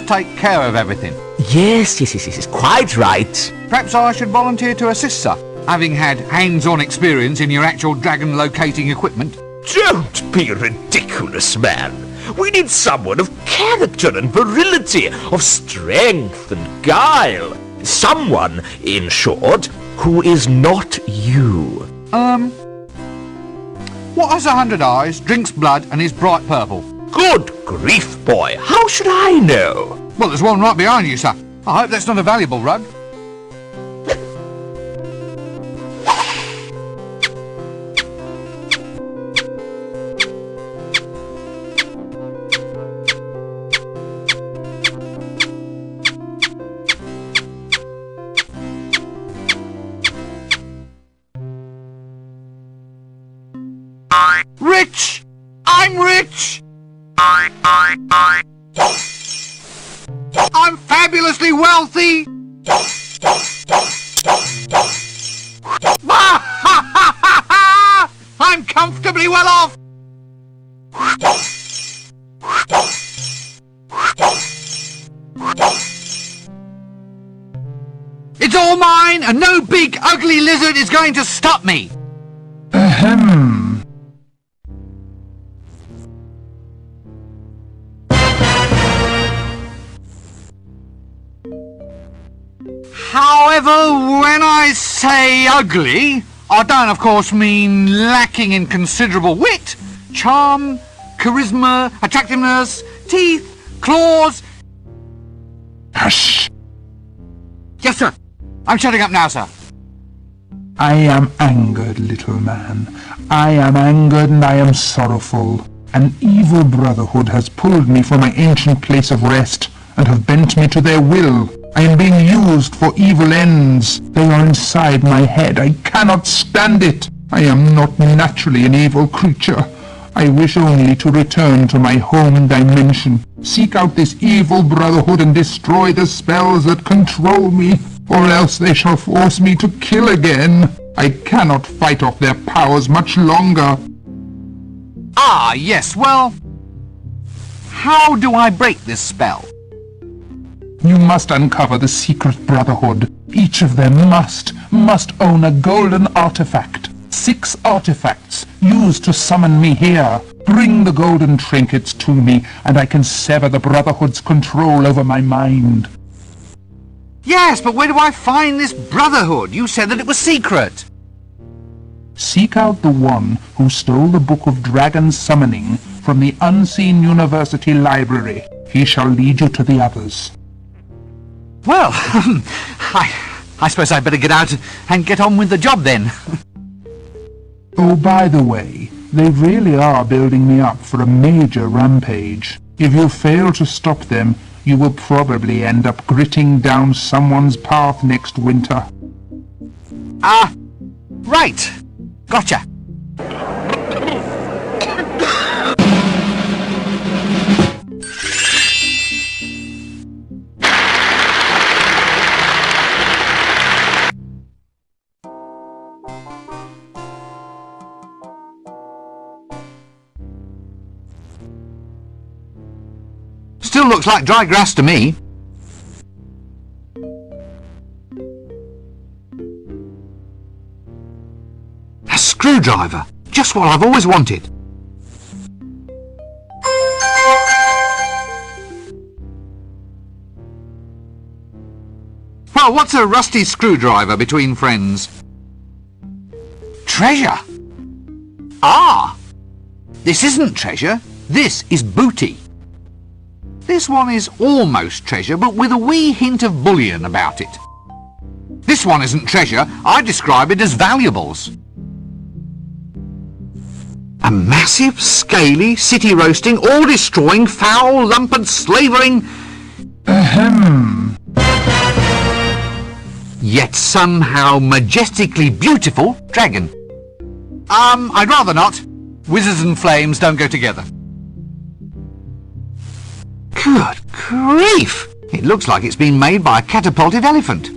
take care of everything. Yes, quite right. Perhaps I should volunteer to assist, sir, having had hands-on experience in your actual dragon locating equipment. Don't be ridiculous, man. We need someone of character and virility, of strength and guile. Someone, in short, who is not you. What has 100 eyes, drinks blood, and is bright purple? Good grief, boy. How should I know? Well, there's one right behind you, sir. I hope that's not a valuable rug. Rich! I'm rich! I'm fabulously wealthy! I'm comfortably well off! It's all mine, and no big ugly lizard is going to stop me! Ahem. However, when I say ugly, I don't of course mean lacking in considerable wit, charm, charisma, attractiveness, teeth, claws... Hush! Yes, sir. I'm shutting up now, sir. I am angered, little man. I am angered and I am sorrowful. An evil brotherhood has pulled me from my ancient place of rest and have bent me to their will. I am being used for evil ends. They are inside my head. I cannot stand it. I am not naturally an evil creature. I wish only to return to my home dimension, seek out this evil brotherhood and destroy the spells that control me, or else they shall force me to kill again. I cannot fight off their powers much longer. Ah, yes, well, how do I break this spell? You must uncover the secret brotherhood. Each of them must own a golden artifact. 6 artifacts used to summon me here. Bring the golden trinkets to me, and I can sever the Brotherhood's control over my mind. Yes, but where do I find this Brotherhood? You said that it was secret. Seek out the one who stole the Book of Dragon Summoning from the Unseen University Library. He shall lead you to the others. Well, I suppose I'd better get out and get on with the job then. Oh, by the way, they really are building me up for a major rampage. If you fail to stop them, you will probably end up gritting down someone's path next winter. Ah, right. Gotcha. Still looks like dry grass to me. A screwdriver. Just what I've always wanted. Well, what's a rusty screwdriver between friends? Treasure. Ah! This isn't treasure. This is booty. This one is almost treasure, but with a wee hint of bullion about it. This one isn't treasure. I describe it as valuables. A massive, scaly, city-roasting, all-destroying, foul, lump and slavering... Ahem. Yet somehow majestically beautiful dragon. I'd rather not. Wizards and flames don't go together. Good grief! It looks like it's been made by a catapulted elephant.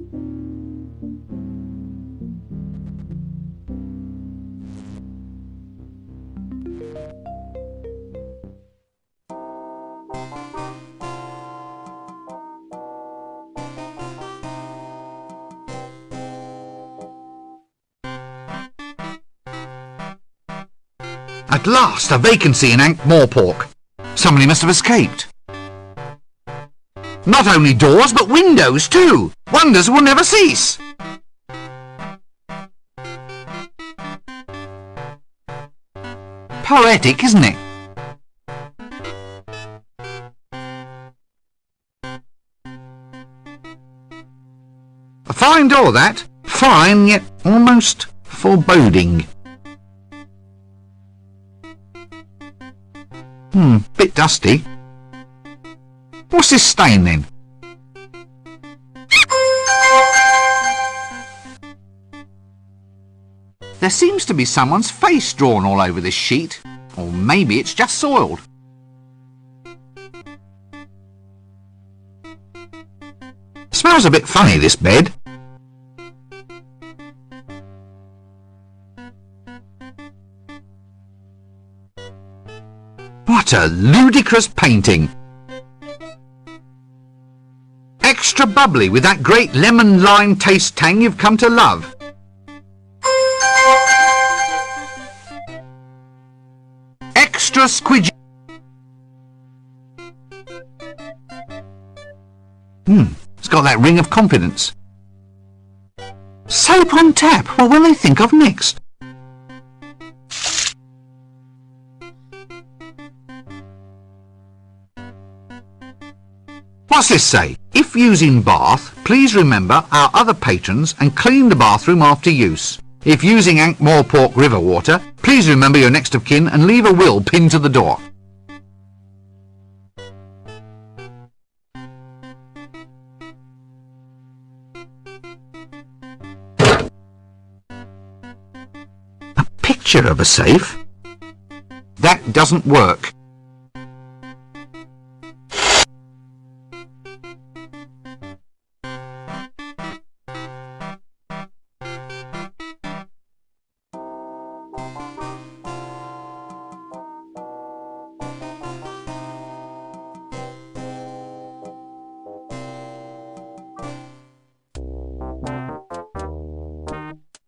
At last, a vacancy in Ankh-Morpork. Somebody must have escaped. Not only doors, but windows too. Wonders will never cease. Poetic, isn't it? A fine door, that. Fine, yet almost foreboding. Bit dusty. What's this stain then? There seems to be someone's face drawn all over this sheet. Or maybe it's just soiled. Smells a bit funny, this bed. What a ludicrous painting. Extra bubbly with that great lemon lime taste tang you've come to love. Extra squidgy. It's got that ring of confidence. Soap on tap. What will they think of next? What's this say? If using bath, please remember our other patrons and clean the bathroom after use. If using Ankh-Morpork river water, please remember your next of kin and leave a will pinned to the door. A picture of a safe? That It doesn't work.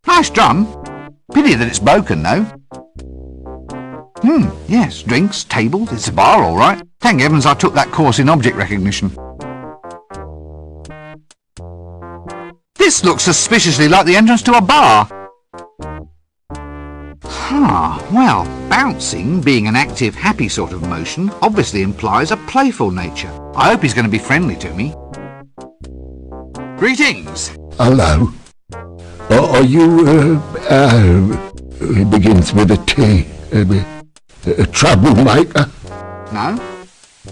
Nice drum. Pity that it's broken, though. Yes, drinks, tables, it's a bar, all right. Thank heavens I took that course in object recognition. This looks suspiciously like the entrance to a bar. Well, bouncing, being an active, happy sort of motion, obviously implies a playful nature. I hope he's going to be friendly to me. Greetings. Hello. Are you, it begins with a T, a troublemaker? No?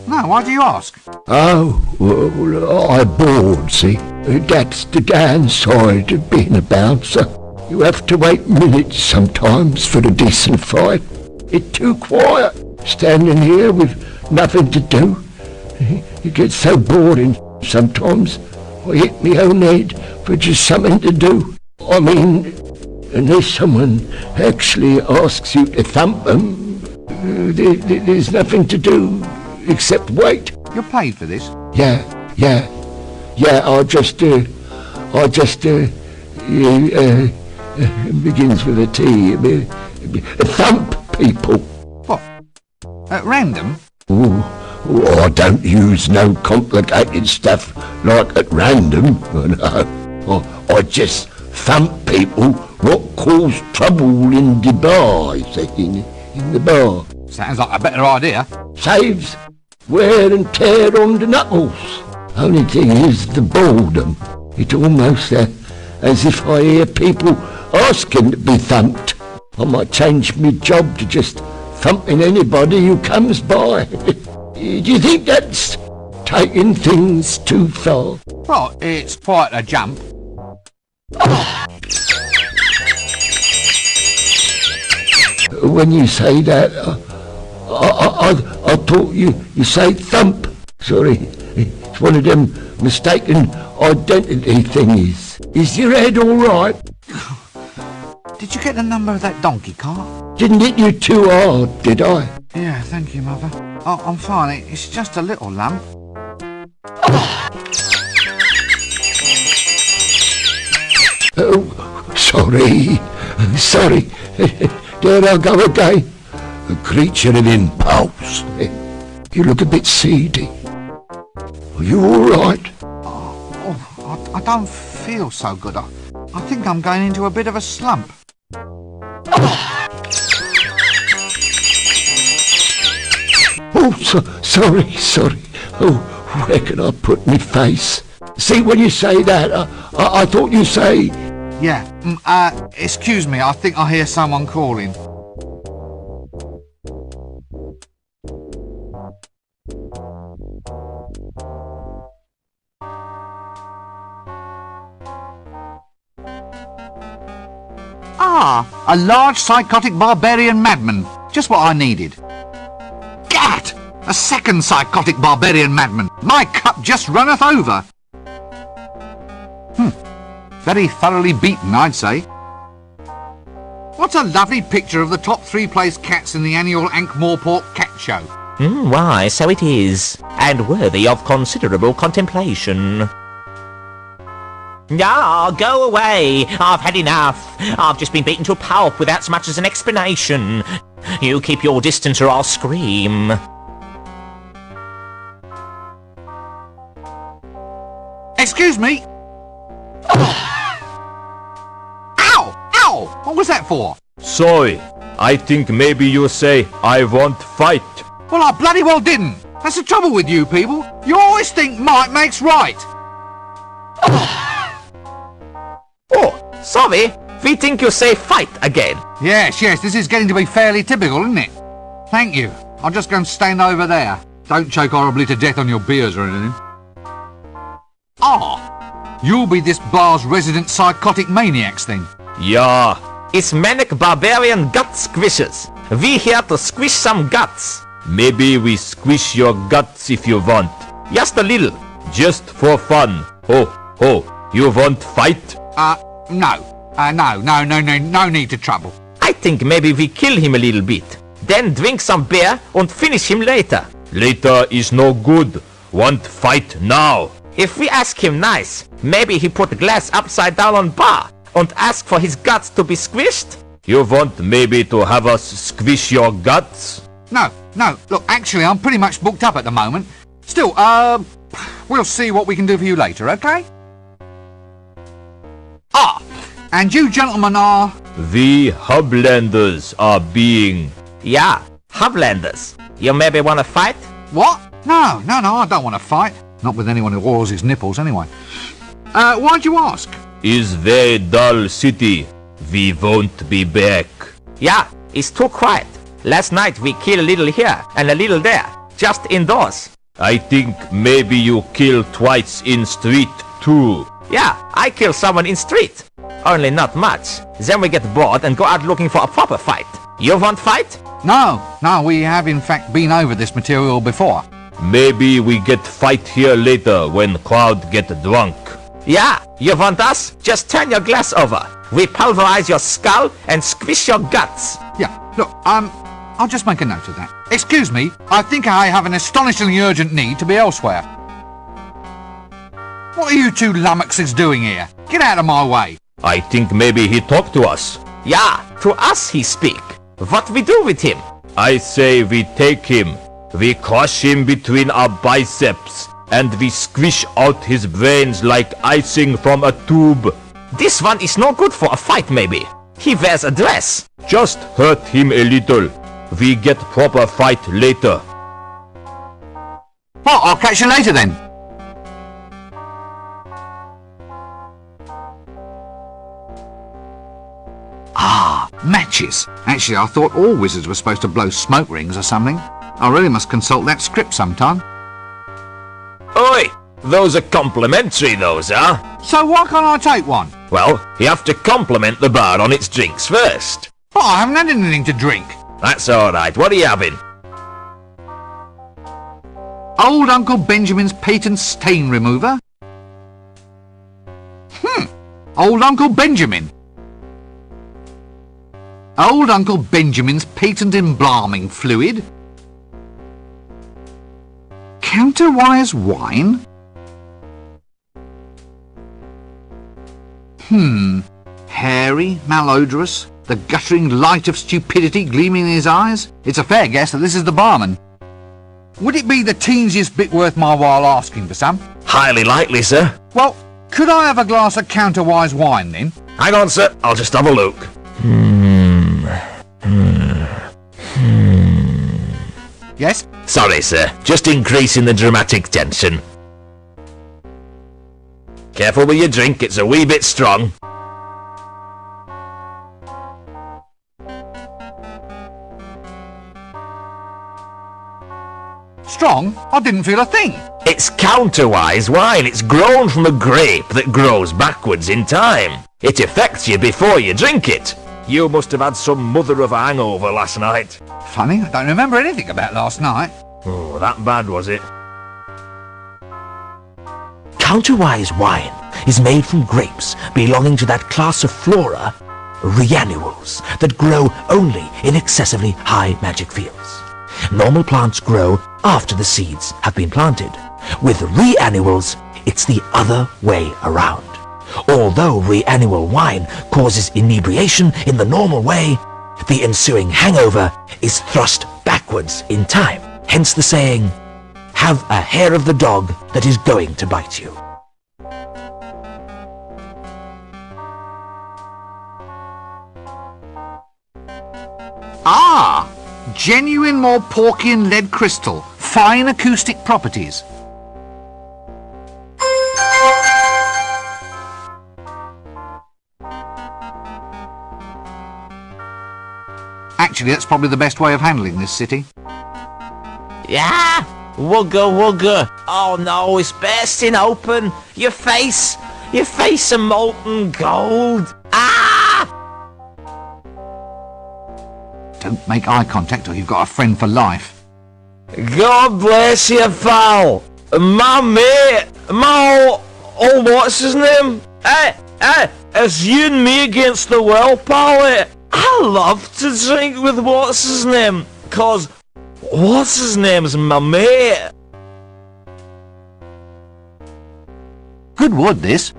No, why do you ask? Oh, well, I'm bored, see? That's the downside of being a bouncer. You have to wait minutes sometimes for a decent fight. It's too quiet, standing here with nothing to do. It gets so boring sometimes. I hit my own head for just something to do. I mean, unless someone actually asks you to thump them, there's nothing to do except wait. You're paid for this? Yeah, I just begins with a T. Thump people. What? At random? Oh, I don't use no complicated stuff like at random. No. I just thump people what cause trouble in the bar, in the bar. Sounds like a better idea. Saves wear and tear on the knuckles. Only thing is the boredom. It's almost as if I hear people asking to be thumped. I might change my job to just thumping anybody who comes by. Do you think that's taking things too far? Well, it's quite a jump. When you say that, I thought you say thump. Sorry, it's one of them mistaken identity thingies. Is your head all right? Did you get the number of that donkey cart? Didn't hit you too hard, did I? Yeah, thank you, Mother. Oh, I'm fine. It's just a little lump. Oh, sorry. There I go again. A creature of impulse. You look a bit seedy. Are you all right? I don't feel so good. I think I'm going into a bit of a slump. Oh, sorry. Oh, where can I put my face? See, when you say that, I thought you say... Yeah, excuse me, I think I hear someone calling. A large psychotic barbarian madman. Just what I needed. Gad! A second psychotic barbarian madman. My cup just runneth over. Very thoroughly beaten, I'd say. What a lovely picture of the top 3 placed cats in the annual Ankh-Morpork Cat Show. Why, so it is, and worthy of considerable contemplation. Ah, go away! I've had enough. I've just been beaten to a pulp without so much as an explanation. You keep your distance or I'll scream. Excuse me! Ow! What was that for? Sorry, I think maybe you say, I want fight. Well, I bloody well didn't. That's the trouble with you people. You always think might makes right. Oh, sorry. We think you say fight again. Yes, this is getting to be fairly typical, isn't it? Thank you. I'll just go and stand over there. Don't choke horribly to death on your beers or anything. You'll be this bar's resident psychotic maniacs then. Yeah. It's manic barbarian gut squishers. We here to squish some guts. Maybe we squish your guts if you want. Just a little. Just for fun. Ho, ho. You want fight? No need to trouble. I think maybe we kill him a little bit. Then drink some beer and finish him later. Later is no good. Want fight now. If we ask him nice, maybe he put glass upside down on bar and ask for his guts to be squished? You want maybe to have us squish your guts? No. Look, actually, I'm pretty much booked up at the moment. Still, we'll see what we can do for you later, okay? And you gentlemen are... We Hublanders are being... Yeah, Hublanders. You maybe want to fight? What? No, I don't want to fight. Not with anyone who oils his nipples, anyway. Why'd you ask? Is very dull city. We won't be back. Yeah, it's too quiet. Last night we kill a little here and a little there. Just indoors. I think maybe you kill twice in street too. Yeah, I kill someone in street. Only not much. Then we get bored and go out looking for a proper fight. You want fight? No, we have in fact been over this material before. Maybe we get fight here later when crowd get drunk. Yeah, you want us? Just turn your glass over. We pulverize your skull and squish your guts. Yeah, look, I'll just make a note of that. Excuse me, I think I have an astonishingly urgent need to be elsewhere. What are you two lummoxes doing here? Get out of my way. I think maybe he talk to us. Yeah, to us he speak. What we do with him? I say we take him. We crush him between our biceps. And we squish out his brains like icing from a tube. This one is no good for a fight maybe. He wears a dress. Just hurt him a little. We get proper fight later. Well, I'll catch you later then. Matches. Actually, I thought all wizards were supposed to blow smoke rings or something. I really must consult that script sometime. Oi! Those are complimentary, those are. So why can't I take one? Well, you have to compliment the bar on its drinks first. But I haven't had anything to drink. That's alright. What are you having? Old Uncle Benjamin's patent stain remover. Old Uncle Benjamin. Old Uncle Benjamin's patent embalming fluid. Counterwise wine? Hairy, malodorous, the guttering light of stupidity gleaming in his eyes? It's a fair guess that this is the barman. Would it be the teensiest bit worth my while asking for some? Highly likely, sir. Well, could I have a glass of counterwise wine then? Hang on, sir. I'll just have a look. Yes? Sorry, sir. Just increasing the dramatic tension. Careful with your drink. It's a wee bit strong. Strong? I didn't feel a thing. It's counterwise wine. It's grown from a grape that grows backwards in time. It affects you before you drink it. You must have had some mother of a hangover last night. Funny, I don't remember anything about last night. Oh, that bad was it? Counterwise wine is made from grapes belonging to that class of flora, reannuals, that grow only in excessively high magic fields. Normal plants grow after the seeds have been planted. With reannuals, it's the other way around. Although reannual wine causes inebriation in the normal way, the ensuing hangover is thrust backwards in time. Hence the saying, have a hair of the dog that is going to bite you. Genuine Morporkian lead crystal. Fine acoustic properties. Actually, that's probably the best way of handling this city. Yeah? Wugger, wugger. Oh no, it's bursting open. Your face of molten gold. Ah! Don't make eye contact or you've got a friend for life. God bless you, pal. My mate, what's his name? It's you and me against the world, pal. I love to drink with what's his name, 'cause what's his name's my mate. Good wood, this.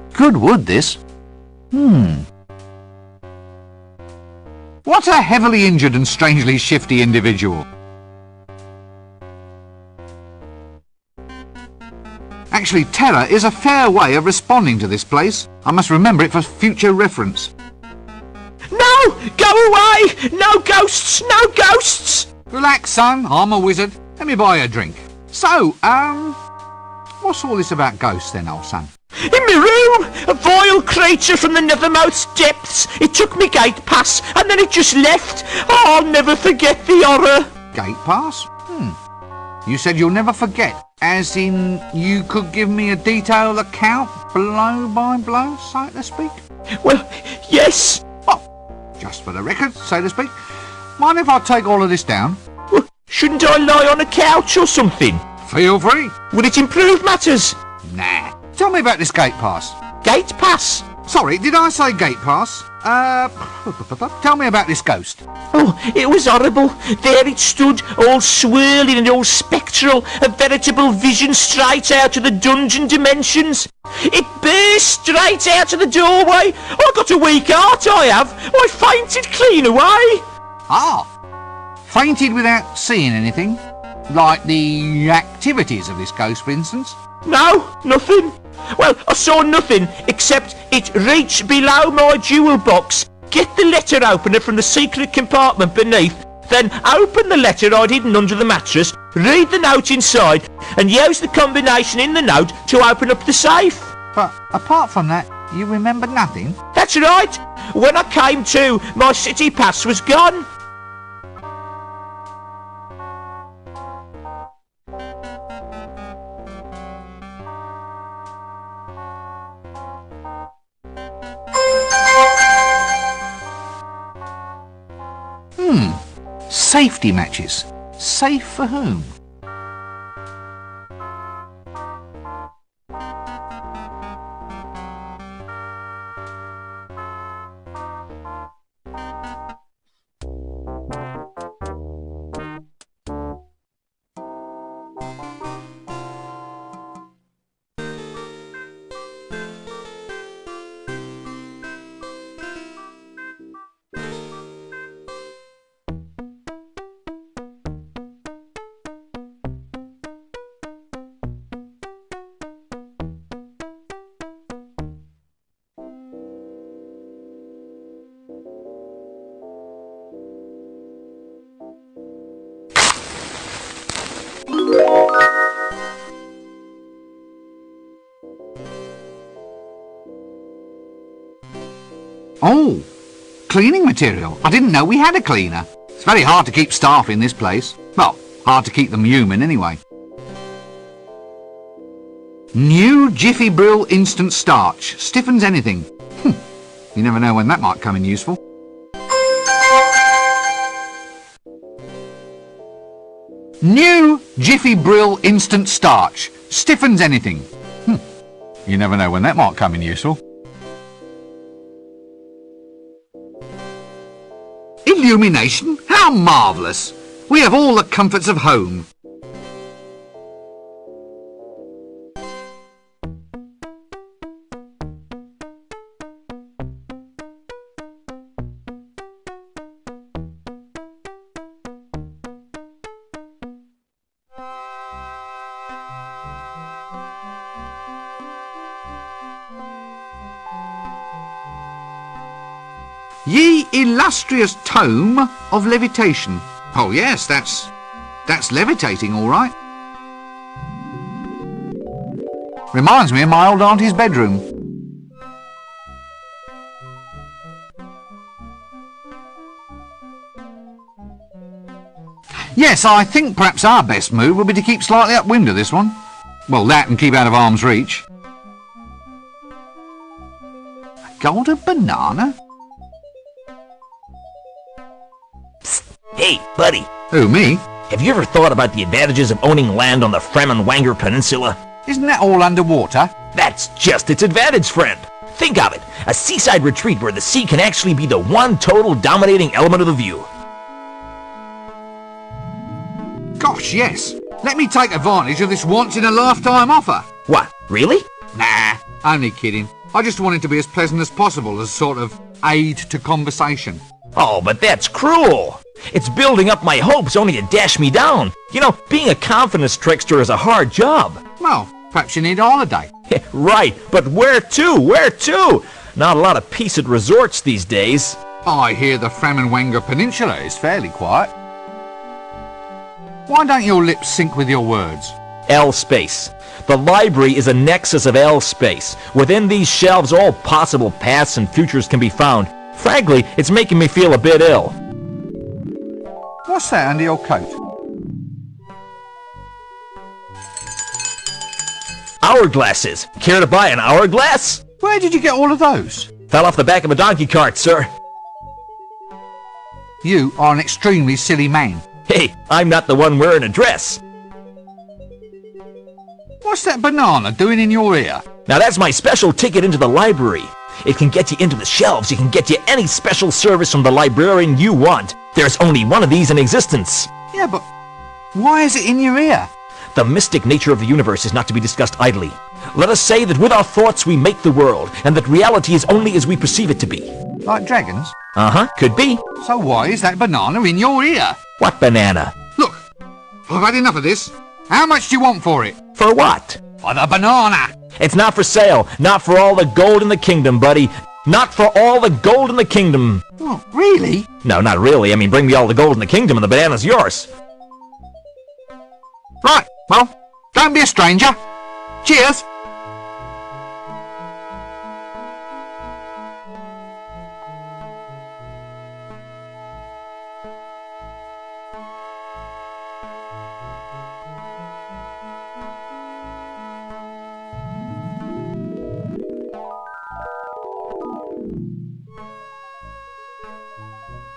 What a heavily injured and strangely shifty individual. Actually, terror is a fair way of responding to this place. I must remember it for future reference. No! Go away! No ghosts! No ghosts! Relax, son. I'm a wizard. Let me buy you a drink. So, what's all this about ghosts then, old son? In my room! A vile creature from the nethermost depths! It took me gate pass, and then it just left! Oh, I'll never forget the horror! Gate pass? You said you'll never forget. As in, you could give me a detailed account, blow by blow, so to speak? Well, yes! Oh, just for the record, so to speak. Mind if I take all of this down? Well, shouldn't I lie on a couch or something? Feel free. Would it improve matters? Nah. Tell me about this gate pass. Gate pass? Sorry, did I say gate pass? Tell me about this ghost. Oh, it was horrible. There it stood, all swirling and all spectral, a veritable vision straight out of the dungeon dimensions. It burst straight out of the doorway. I got a weak heart, I have. I fainted clean away. Ah, fainted without seeing anything? Like the activities of this ghost, for instance? No, nothing. Well, I saw nothing except it reach below my jewel box, get the letter opener from the secret compartment beneath, then open the letter I'd hidden under the mattress, read the note inside, and use the combination in the note to open up the safe. But apart from that, you remember nothing? That's right. When I came to, my city pass was gone. Safety matches. Safe for whom? Oh, cleaning material. I didn't know we had a cleaner. It's very hard to keep staff in this place. Well, hard to keep them human anyway. New Jiffy Brill Instant Starch. Stiffens anything. You never know when that might come in useful. New Jiffy Brill Instant Starch. Stiffens anything. You never know when that might come in useful. Illumination? How marvellous! We have all the comforts of home. Ye illustrious tome of levitation. Oh yes, that's levitating, all right. Reminds me of my old auntie's bedroom. Yes, I think perhaps our best move would be to keep slightly upwind of this one. Well, that and keep out of arm's reach. A golden banana? Hey, buddy, Who, me? have you ever thought about the advantages of owning land on the Fremenwanger Peninsula? Isn't that all underwater? That's just its advantage, friend. Think of it, a seaside retreat where the sea can actually be the one total dominating element of the view. Gosh, yes. Let me take advantage of this once-in-a-lifetime offer. What, really? Nah, only kidding. I just want it to be as pleasant as possible as sort of aid to conversation. Oh, but that's cruel. It's building up my hopes only to dash me down. You know, being a confidence trickster is a hard job. Well, perhaps you need a holiday. Right, but where to? Where to? Not a lot of peace at resorts these days. I hear the Fremenwanger Peninsula is fairly quiet. Why don't your lips sync with your words? L-space. The library is a nexus of L-space. Within these shelves, all possible paths and futures can be found. Frankly, it's making me feel a bit ill. What's that under your coat? Hourglasses. Care to buy an hourglass? Where did you get all of those? Fell off the back of a donkey cart, sir. You are an extremely silly man. Hey, I'm not the one wearing a dress. What's that banana doing in your ear? Now that's my special ticket into the library. It can get you into the shelves. It can get you any special service from the librarian you want. There's only one of these in existence. Yeah, but why is it in your ear? The mystic nature of the universe is not to be discussed idly. Let us say that with our thoughts we make the world, and that reality is only as we perceive it to be. Like dragons? Uh-huh, could be. So why is that banana in your ear? What banana? Look, I've had enough of this. How much do you want for it? For what? For the banana! It's not for sale. Not for all the gold in the kingdom, buddy. Not for all the gold in the kingdom. What, really? No, not really. I mean, bring me all the gold in the kingdom and the banana's yours. Right, well, don't be a stranger. Cheers!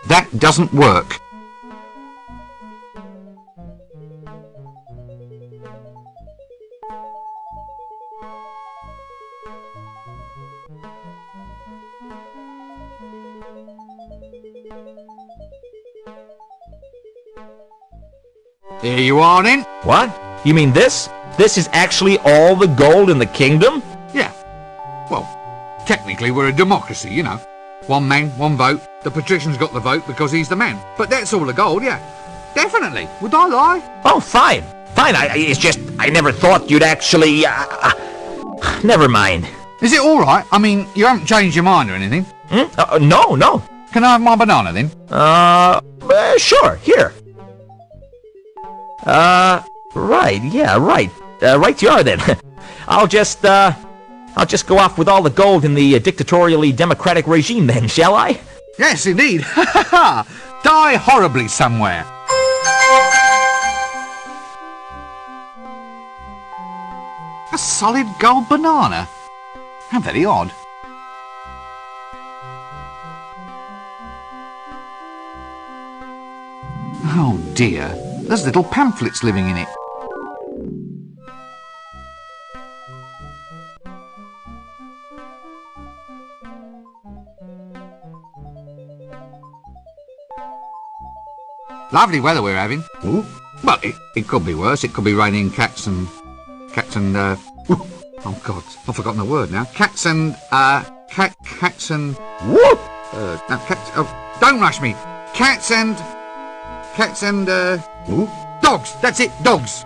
That doesn't work. Here you are then. What? You mean this? This is actually all the gold in the kingdom? Yeah. Well, technically we're a democracy, you know. One man, one vote. The patrician's got the vote because he's the man. But that's all the gold, yeah. Definitely. Would I lie? Oh, fine. Fine. It's just, I never thought you'd actually, never mind. Is it all right? I mean, you haven't changed your mind or anything? No. Can I have my banana then? Sure. Here. Right. Yeah, right. Right you are then. I'll just go off with all the gold in the dictatorially democratic regime then, shall I? Yes, indeed. Die horribly somewhere. A solid gold banana. How very odd. Oh dear, there's little pamphlets living in it. Lovely weather we're having. Ooh. Well, it could be worse. It could be raining cats and oh God, I've forgotten the word now. Cats and Whoop! no, cats. Oh, don't rush me. Cats and Ooh. dogs. That's it, dogs.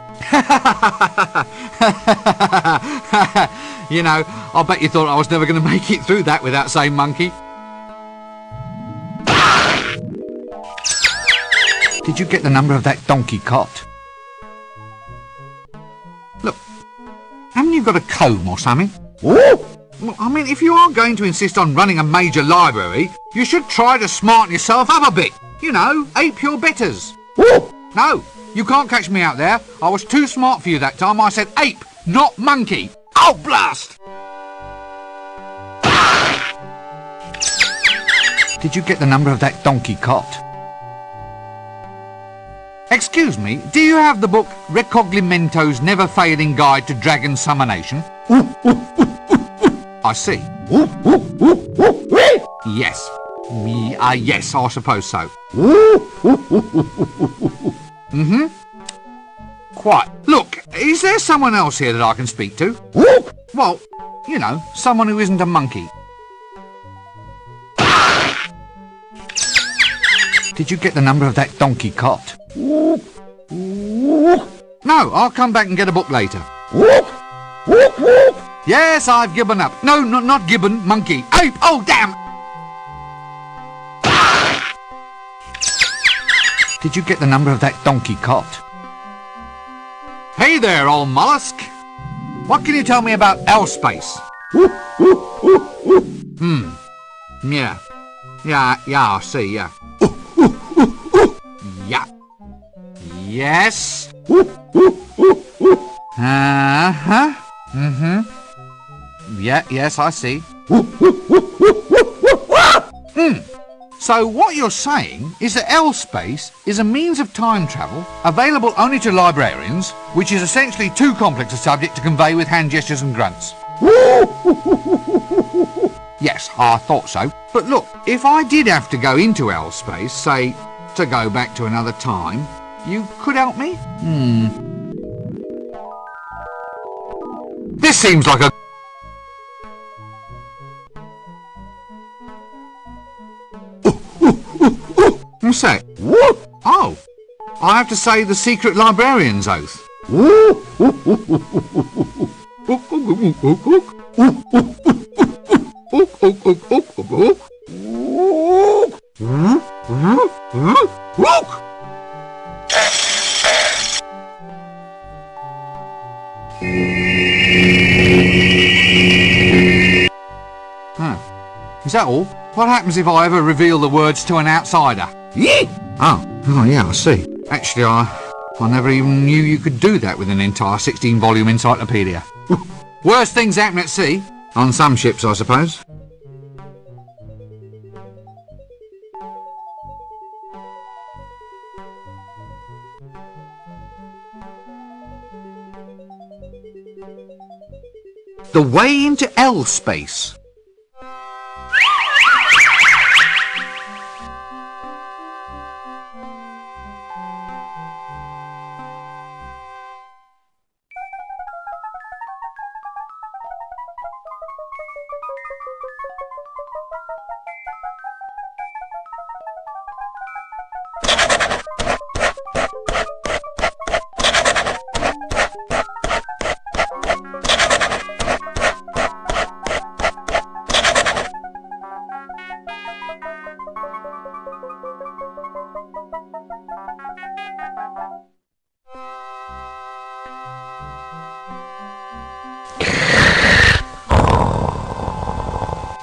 You know, I bet you thought I was never going to make it through that without saying monkey. Did you get the number of that donkey cot? Look, haven't you got a comb or something? Ooh! Well, I mean, if you are going to insist on running a major library, you should try to smarten yourself up a bit. You know, ape your betters. Ooh! No, you can't catch me out there. I was too smart for you that time. I said ape, not monkey. Oh, blast! Did you get the number of that donkey cot? Excuse me, do you have the book Recognimento's Never-Failing Guide to Dragon Summonation? I see. Yes. Yes, I suppose so. Mm-hmm. Quite. Look, is there someone else here that I can speak to? Well, you know, someone who isn't a monkey. Did you get the number of that donkey cot? No, I'll come back and get a book later. Yes, I've given up. No, not gibbon, monkey. Ape! Oh, damn! Did you get the number of that donkey cot? Hey there, old mollusk. What can you tell me about L-space? Yeah. Yeah, I see, yeah. Yeah. Yes. Uh-huh. Mm-hmm. Yeah, yes, I see. So what you're saying is that L-space is a means of time travel available only to librarians, which is essentially too complex a subject to convey with hand gestures and grunts. Yes, I thought so. But look, if I did have to go into L-space, say, to go back to another time, you could help me? This seems like a... What's that? Oh, I have to say the secret librarian's oath. Is that all? What happens if I ever reveal the words to an outsider? Oh yeah, I see. Actually, I never even knew you could do that with an entire 16-volume encyclopedia. Worst things happen at sea. On some ships, I suppose. The way into L-space.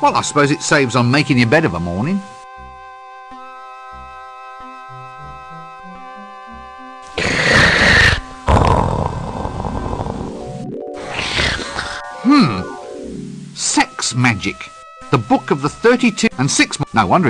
Well, I suppose it saves on making your bed of a morning. Sex Magic. The Book of the 32 and 6... No wonder...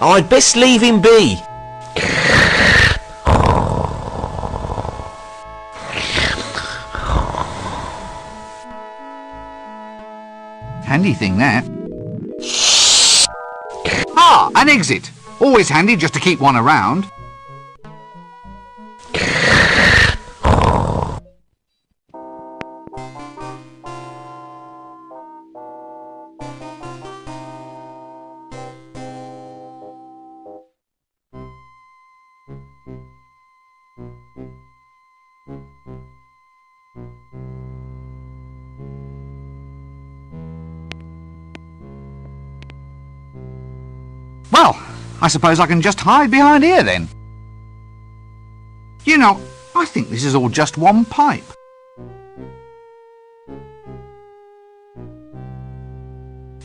I'd best leave him be. Handy thing, that. Ah, an exit. Always handy just to keep one around. Well, I suppose I can just hide behind here then. You know, I think this is all just one pipe.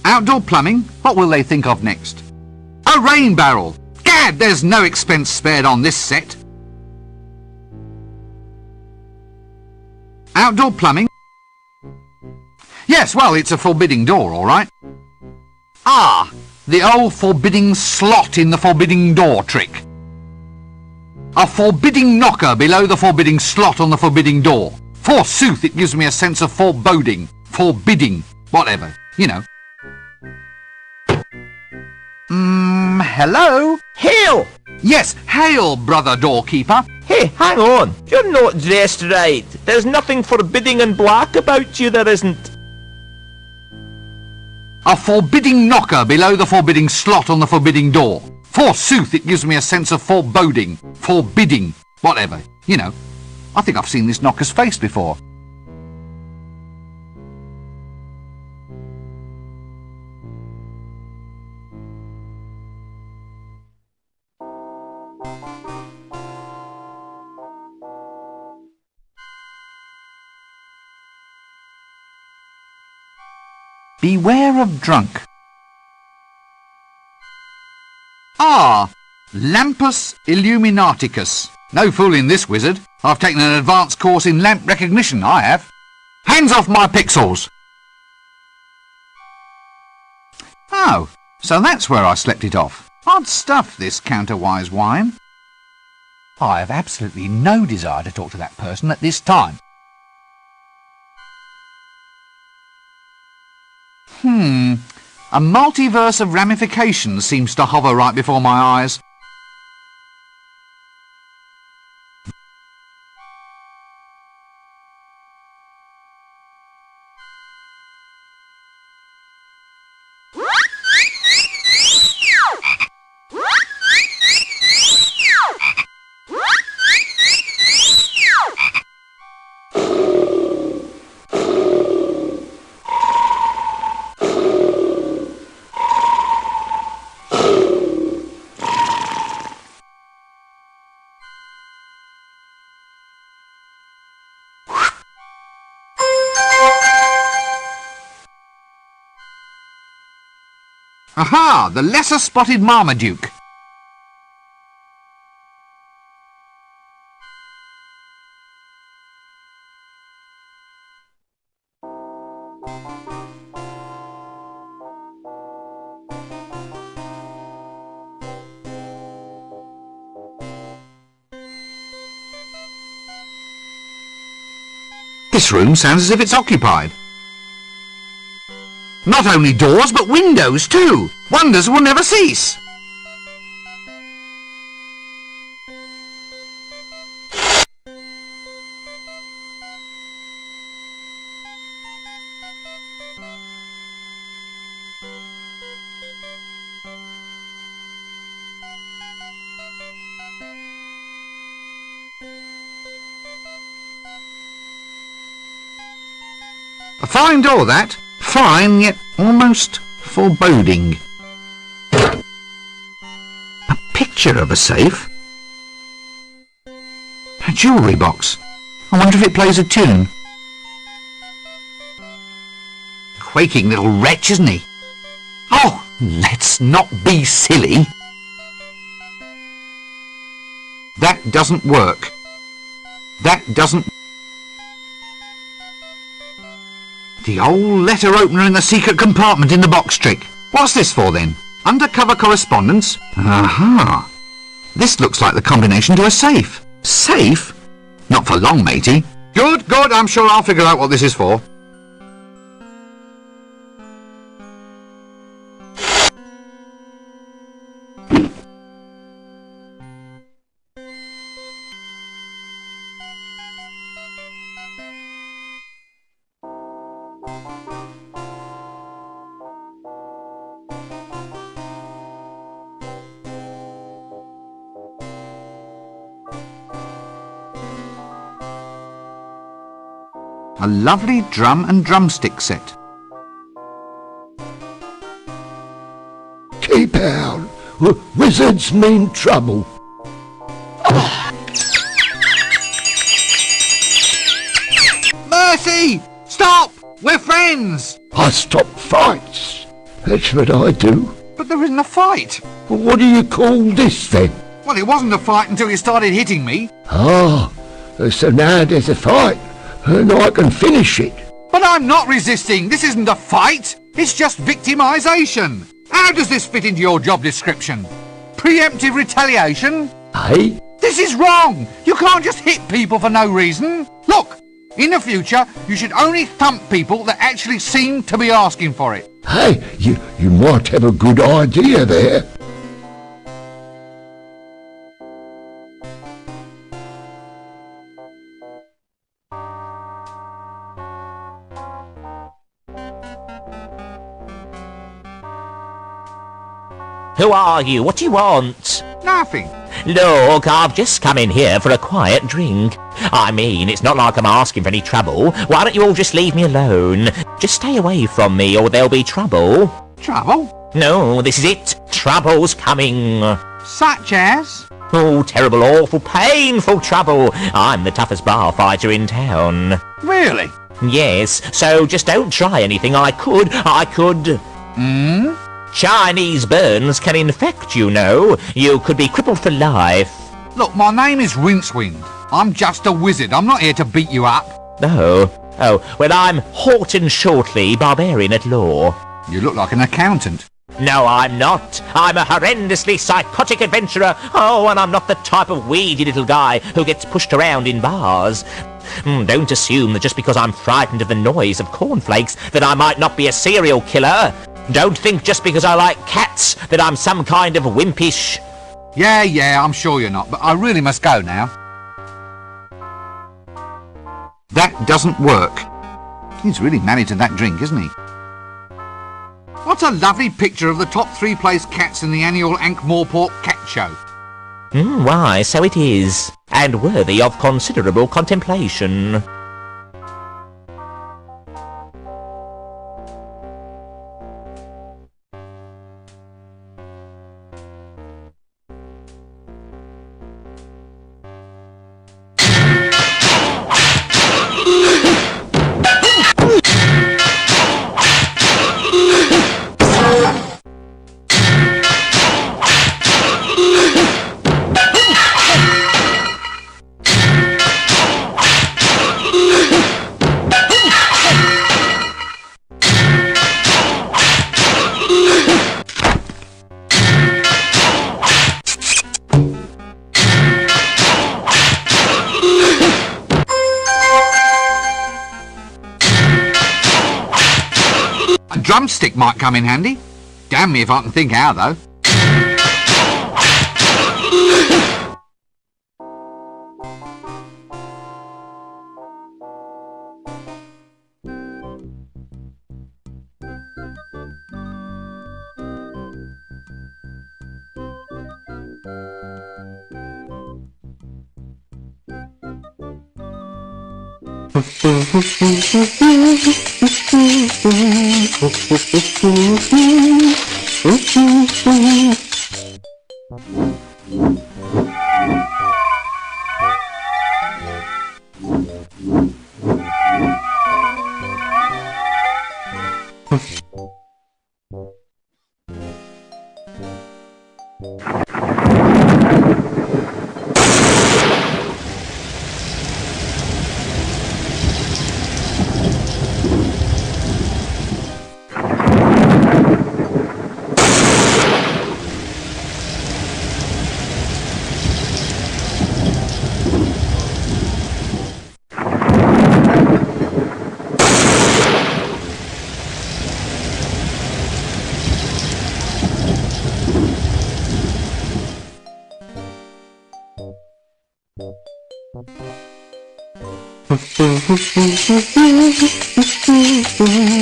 Outdoor plumbing? What will they think of next? A rain barrel! Gad, there's no expense spared on this set. Outdoor plumbing? Yes, well, it's a forbidding door, all right. Ah, the old forbidding slot in the forbidding door trick. A forbidding knocker below the forbidding slot on the forbidding door. Forsooth, it gives me a sense of foreboding, forbidding, whatever, you know. Hello? Hail! Yes, hail, brother doorkeeper. Hey, hang on. You're not dressed right. There's nothing forbidding and black about you, there isn't. A forbidding knocker below the forbidding slot on the forbidding door. Forsooth, it gives me a sense of foreboding, forbidding, whatever, you know. I think I've seen this knocker's face before. Beware of drunk. Ah, Lampus Illuminaticus. No fooling this wizard. I've taken an advanced course in lamp recognition, I have. Hands off my pixels! Oh, so that's where I slept it off. Odd stuff, this counterwise wine. I have absolutely no desire to talk to that person at this time. A multiverse of ramifications seems to hover right before my eyes. Aha! The lesser-spotted Marmaduke. This room sounds as if it's occupied. Not only doors, but windows too. Wonders will never cease. A fine door, that. Fine, yet almost foreboding. A picture of a safe. A jewellery box. I wonder if it plays a tune. Quaking little wretch, isn't he? Oh, let's not be silly. That doesn't work. That doesn't... The old letter opener in the secret compartment in the box trick. What's this for then? Undercover correspondence? Aha! This looks like the combination to a safe. Safe? Not for long, matey. Good, good, I'm sure I'll figure out what this is for. A lovely drum and drumstick set. Keep out. Wizards mean trouble. Mercy! Stop! We're friends! I stop fights. That's what I do. But there isn't a fight. Well, what do you call this then? Well, it wasn't a fight until you started hitting me. Ah, so now there's a fight, and I can finish it. But I'm not resisting. This isn't a fight. It's just victimisation. How does this fit into your job description? Preemptive retaliation? Hey? This is wrong. You can't just hit people for no reason. Look, in the future, you should only thump people that actually seem to be asking for it. Hey, you might have a good idea there. Who are you? What do you want? Nothing. Look, I've just come in here for a quiet drink. I mean, it's not like I'm asking for any trouble. Why don't you all just leave me alone? Just stay away from me or there'll be trouble. Trouble? No, this is it. Trouble's coming. Such as? Oh, terrible, awful, painful trouble. I'm the toughest bar fighter in town. Really? Yes, so just don't try anything. I could. Chinese burns can infect, you know. You could be crippled for life. Look, my name is Rincewind. I'm just a wizard. I'm not here to beat you up. Oh, well, I'm Horton Shortley, barbarian at law. You look like an accountant. No, I'm not. I'm a horrendously psychotic adventurer. Oh, and I'm not the type of weedy little guy who gets pushed around in bars. Don't assume that just because I'm frightened of the noise of cornflakes that I might not be a serial killer. Don't think just because I like cats that I'm some kind of wimpish... Yeah, I'm sure you're not, but I really must go now. That doesn't work. He's really married to that drink, isn't he? What a lovely picture of the top 3 place cats in the annual Ankh-Morpork Cat Show. Why, so it is. And worthy of considerable contemplation. A drumstick might come in handy. Damn me if I can think how, though.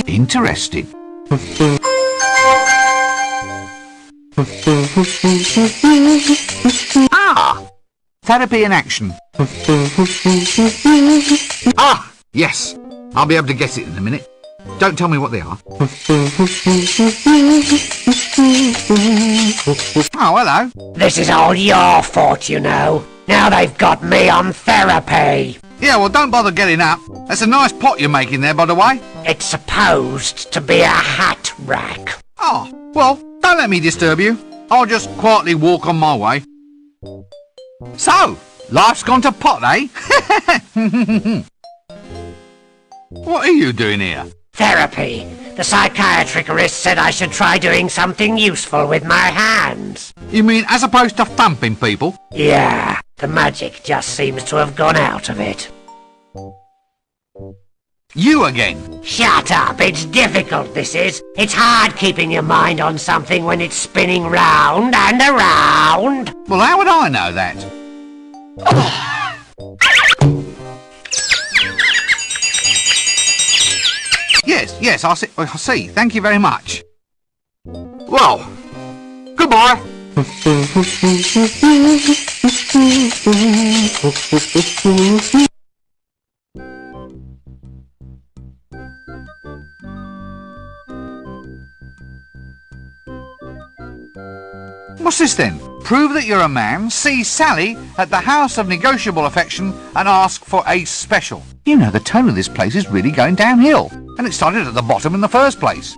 Interesting. Therapy in action. Yes. I'll be able to guess it in a minute. Don't tell me what they are. Oh, hello. This is all your fault, you know. Now they've got me on therapy. Yeah, well, don't bother getting up. That's a nice pot you're making there, by the way. It's supposed to be a hat rack. Oh, well, don't let me disturb you. I'll just quietly walk on my way. So, life's gone to pot, eh? What are you doing here? Therapy. The psychiatrist said I should try doing something useful with my hands. You mean as opposed to thumping people? Yeah, the magic just seems to have gone out of it. You again? Shut up, it's difficult this is. It's hard keeping your mind on something when it's spinning round and around. Well, how would I know that? Yes, I see. Thank you very much. Well, goodbye. What's this then? Prove that you're a man, see Sally at the House of Negotiable Affection and ask for a special. You know, the tone of this place is really going downhill, and it started at the bottom in the first place.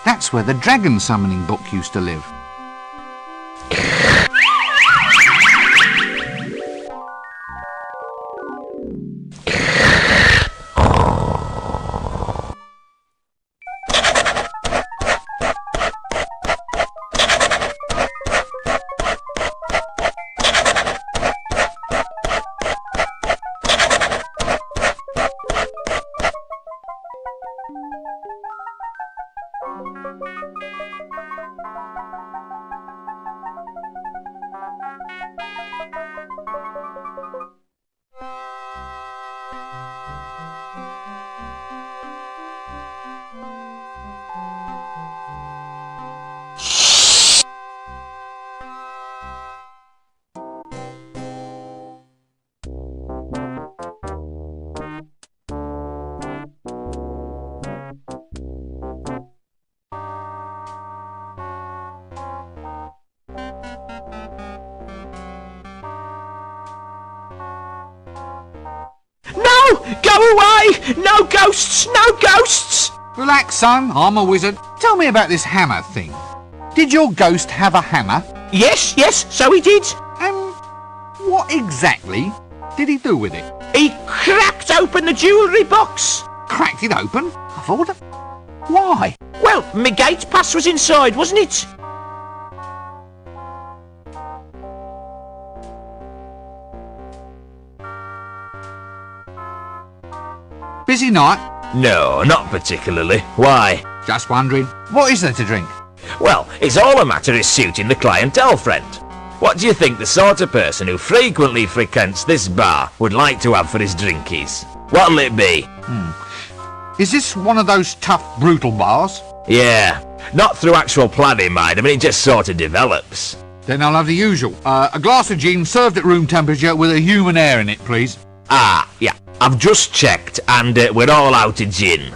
That's where the dragon summoning book used to live. Go away! No ghosts! No ghosts! Relax, son. I'm a wizard. Tell me about this hammer thing. Did your ghost have a hammer? Yes, so he did. What exactly did he do with it? He cracked open the jewellery box. Cracked it open? I thought of... Why? Well, my gate pass was inside, wasn't it? Busy night? No, not particularly. Why? Just wondering. What is there to drink? Well, it's all a matter of suiting the clientele, friend. What do you think the sort of person who frequently frequents this bar would like to have for his drinkies? What'll it be? Is this one of those tough, brutal bars? Yeah, not through actual planning, mind. I mean, it just sort of develops. Then I'll have the usual. A glass of gin served at room temperature with a human air in it, please. Ah, yeah. I've just checked, and we're all out of gin.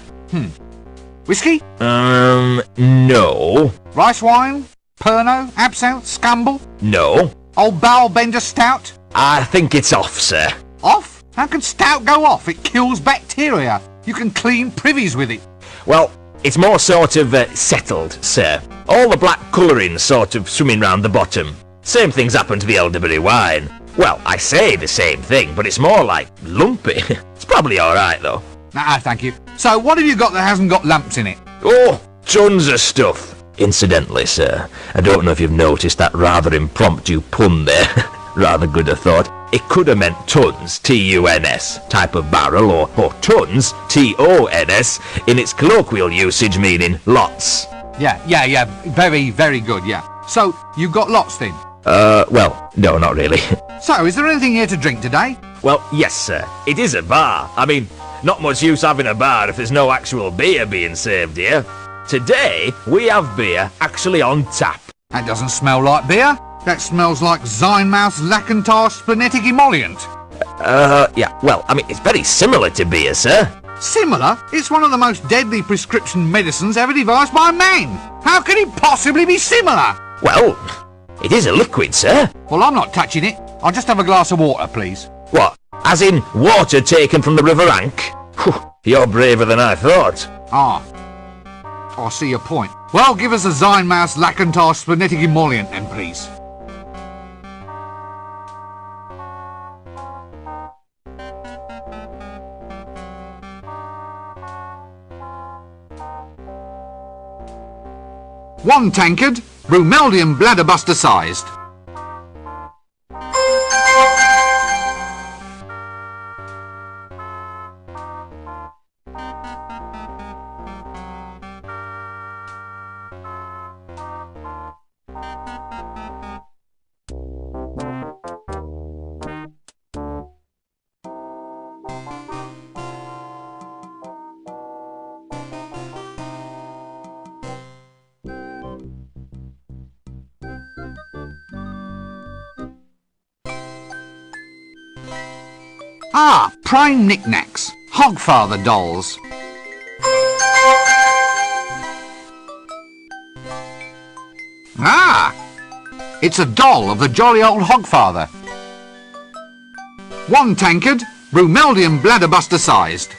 Whiskey? No. Rice wine? Pernod? Absinthe? Scumble? No. Old Barrel Bender Stout? I think it's off, sir. Off? How can stout go off? It kills bacteria. You can clean privies with it. Well, it's more sort of settled, sir. All the black colouring sort of swimming round the bottom. Same thing's happened to the elderberry wine. Well, I say the same thing, but it's more like lumpy. It's probably alright, though. Ah, thank you. So, what have you got that hasn't got lumps in it? Oh, tons of stuff. Incidentally, sir, I don't know if you've noticed that rather impromptu pun there. Rather good, I thought. It could have meant tons, T-U-N-S, type of barrel, or tons, T-O-N-S, in its colloquial usage meaning lots. Yeah. Very, very good, yeah. So, you got lots then? Well, no, not really. So, is there anything here to drink today? Well, yes, sir. It is a bar. I mean, not much use having a bar if there's no actual beer being served here. Today, we have beer actually on tap. That doesn't smell like beer. That smells like Zynmouth's Lacantare Splenetic Emollient. Yeah, well, I mean, it's very similar to beer, sir. Similar? It's one of the most deadly prescription medicines ever devised by man. How can it possibly be similar? Well, it is a liquid, sir. Well, I'm not touching it. I'll just have a glass of water, please. What, as in water taken from the River Ank? Whew, you're braver than I thought. Ah, I see your point. Well, give us a Zynmouth's Lacantare Splenetic Emollient then, please. One tankard, Brumeldium bladderbuster sized. Ah, prime knickknacks. Hogfather dolls. Ah! It's a doll of the jolly old Hogfather. One tankard, Brumeldium bladderbuster sized.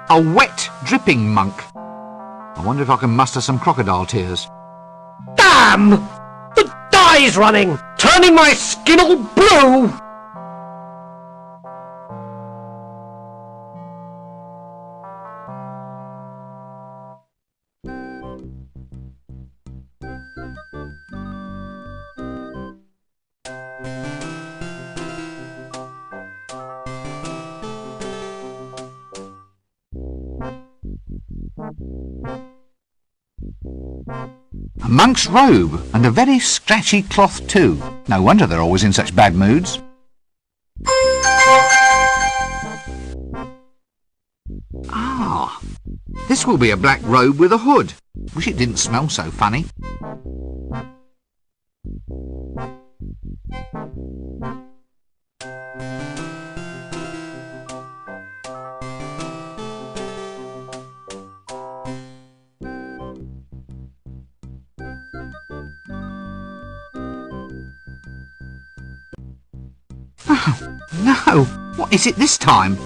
A wet, dripping monk. I wonder if I can muster some crocodile tears. Damn! The dye's running, turning my skin all blue! A monk's robe, and a very scratchy cloth too. No wonder they're always in such bad moods. Ah, this will be a black robe with a hood. Wish it didn't smell so funny. Oh, no! What is it this time?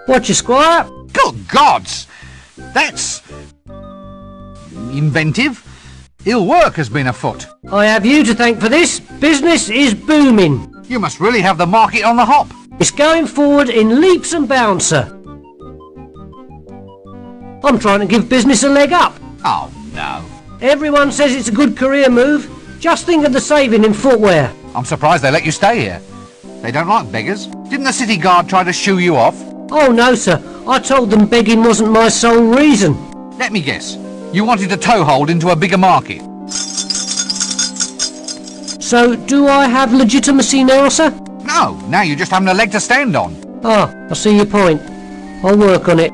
Watch your squire. Good gods! That's inventive. Ill work has been afoot. I have you to thank for this. Business is booming. You must really have the market on the hop. It's going forward in leaps and bounds, sir. I'm trying to give business a leg up. Oh, no. Everyone says it's a good career move. Just think of the saving in footwear. I'm surprised they let you stay here. They don't like beggars. Didn't the city guard try to shoo you off? Oh no, sir. I told them begging wasn't my sole reason. Let me guess. You wanted a toehold into a bigger market. So, do I have legitimacy now, sir? No, now you just haven't a leg to stand on. Ah, I see your point. I'll work on it.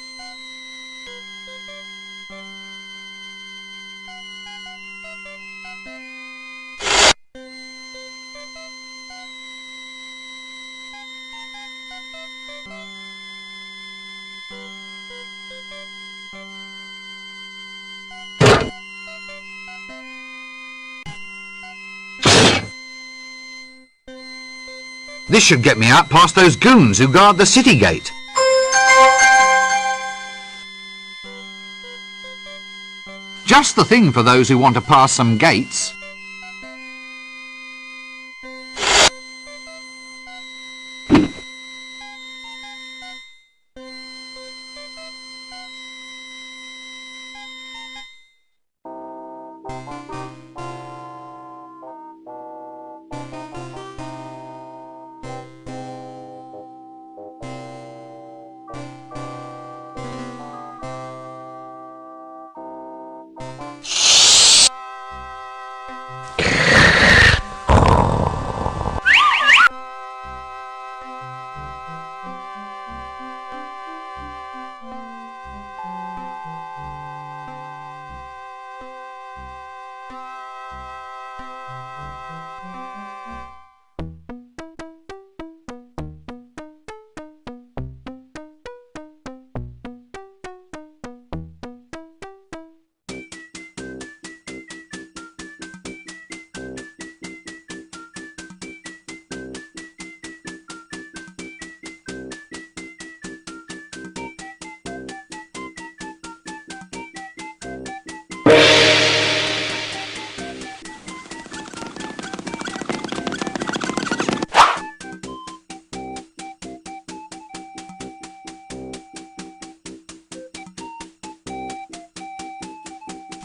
This should get me out past those goons who guard the city gate. Just the thing for those who want to pass some gates.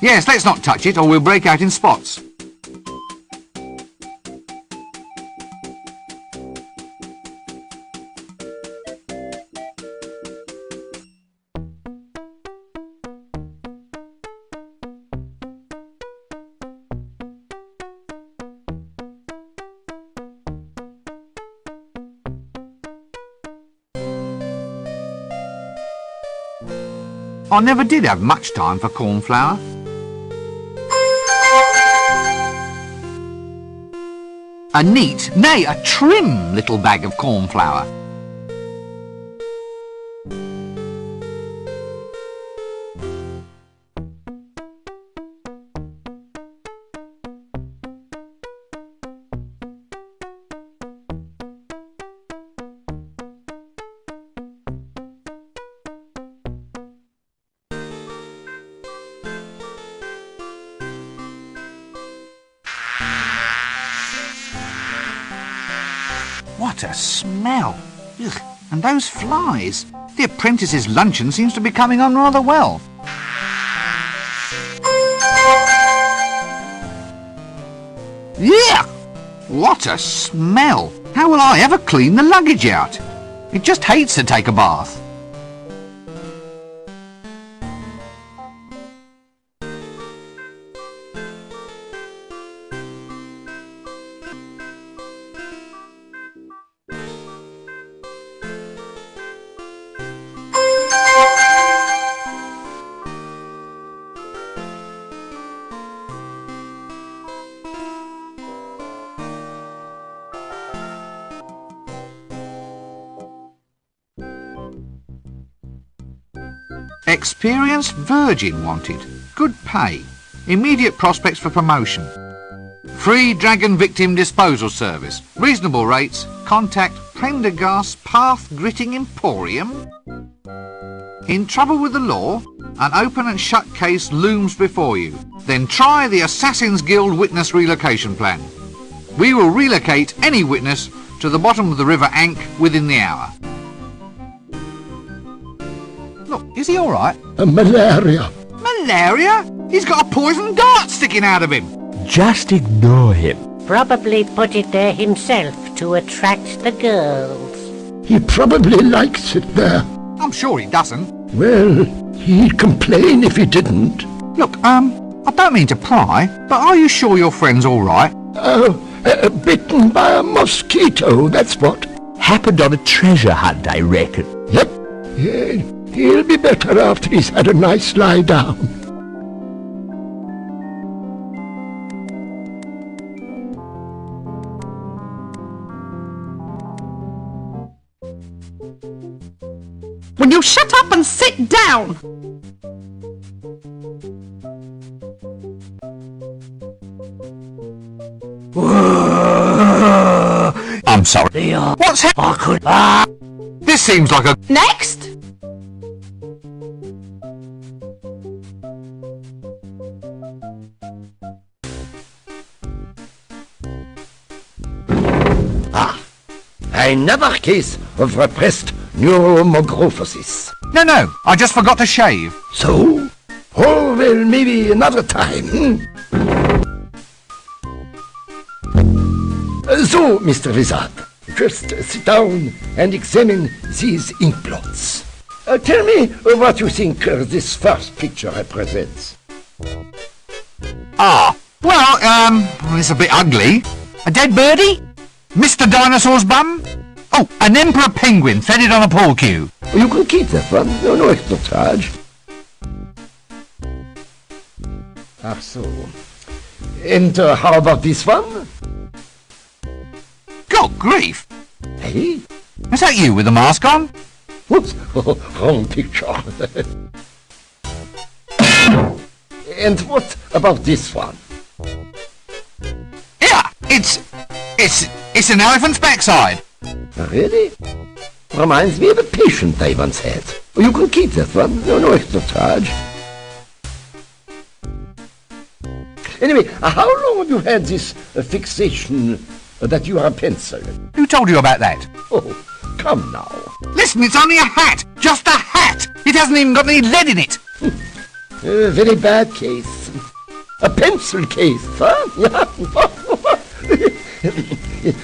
Yes, let's not touch it or we'll break out in spots. I never did have much time for cornflour. A neat, nay, a trim little bag of cornflour. What a smell! Ugh. And those flies! The apprentice's luncheon seems to be coming on rather well. Yeah! What a smell! How will I ever clean the luggage out? It just hates to take a bath. Experienced virgin wanted. Good pay. Immediate prospects for promotion. Free dragon victim disposal service. Reasonable rates. Contact Prendergast Path Gritting Emporium. In trouble with the law? An open and shut case looms before you. Then try the Assassin's Guild Witness Relocation Plan. We will relocate any witness to the bottom of the River Ankh within the hour. Look, is he all right? Malaria. Malaria? He's got a poison dart sticking out of him. Just ignore him. Probably put it there himself to attract the girls. He probably likes it there. I'm sure he doesn't. Well, he'd complain if he didn't. Look, I don't mean to pry, but are you sure your friend's all right? Bitten by a mosquito, that's what. Happened on a treasure hunt, I reckon. Yep. Yeah, he'll be better after he's had a nice lie down. Will you shut up and sit down? I'm sorry. What's happening? This seems like a... Next! Another case of repressed neuromorphosis. No, I just forgot to shave. So? Oh, well, maybe another time. So, Mr. Wizard, just sit down and examine these ink blots. Tell me what you think this first picture represents. It's a bit ugly. A dead birdie? Mr. Dinosaur's bum? Oh, an emperor penguin threaded on a pool cue. You can keep that one. No extra charge. So. And how about this one? God grief! Hey? Is that you with the mask on? Whoops! Wrong picture. And what about this one? Yeah, it's an elephant's backside. Really? Reminds me of a patient I once had. You can keep that one. No extra charge. Anyway, how long have you had this fixation that you are a pencil? Who told you about that? Oh, come now. Listen, it's only a hat! Just a hat! It hasn't even got any lead in it! A very bad case. A pencil case, huh?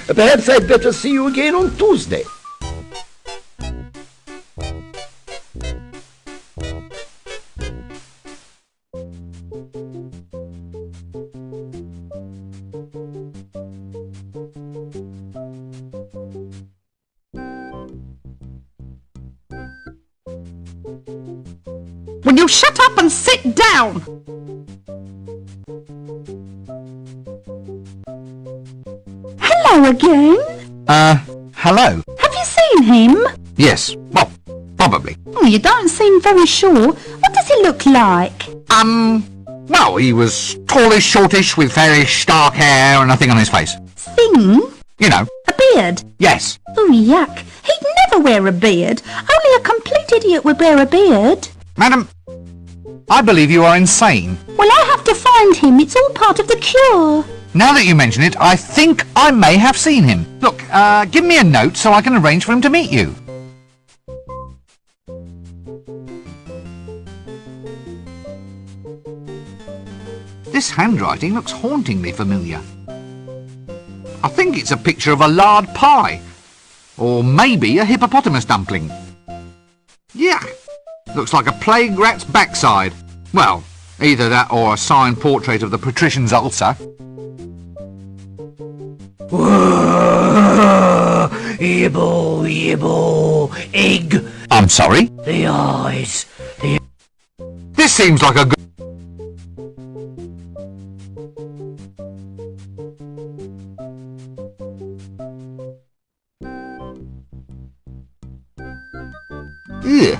Perhaps I'd better see you again on Tuesday. Will you shut up and sit down? Hello again. Hello? Have you seen him? Yes, well, probably. Oh, you don't seem very sure. What does he look like? Well, he was tallish, shortish, with fairish, dark hair and nothing on his face. Thin? You know. A beard? Yes. Oh, yuck. He'd never wear a beard. Only a complete idiot would wear a beard. Madam, I believe you are insane. Well, I have to find him. It's all part of the cure. Now that you mention it, I think I may have seen him. Look, give me a note so I can arrange for him to meet you. This handwriting looks hauntingly familiar. I think it's a picture of a lard pie. Or maybe a hippopotamus dumpling. Yeah, looks like a plague rat's backside. Well, either that or a signed portrait of the patrician's ulcer. Yibble, egg. I'm sorry? The eyes. This seems like a good... Ugh.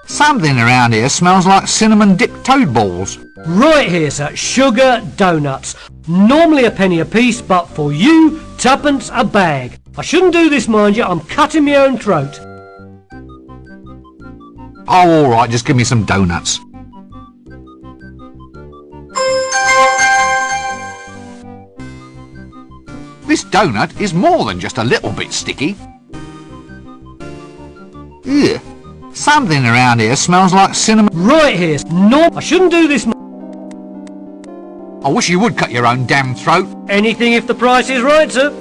Something around here smells like cinnamon-dipped toad balls. Right here, sir. Sugar donuts. Normally a penny a piece, but for you, twopence a bag. I shouldn't do this, mind you. I'm cutting my own throat. Oh, all right, just give me some donuts. This donut is more than just a little bit sticky. Ugh. Something around here smells like cinnamon... Right here. No, I shouldn't do this. I wish you would cut your own damn throat. Anything if the price is right, sir.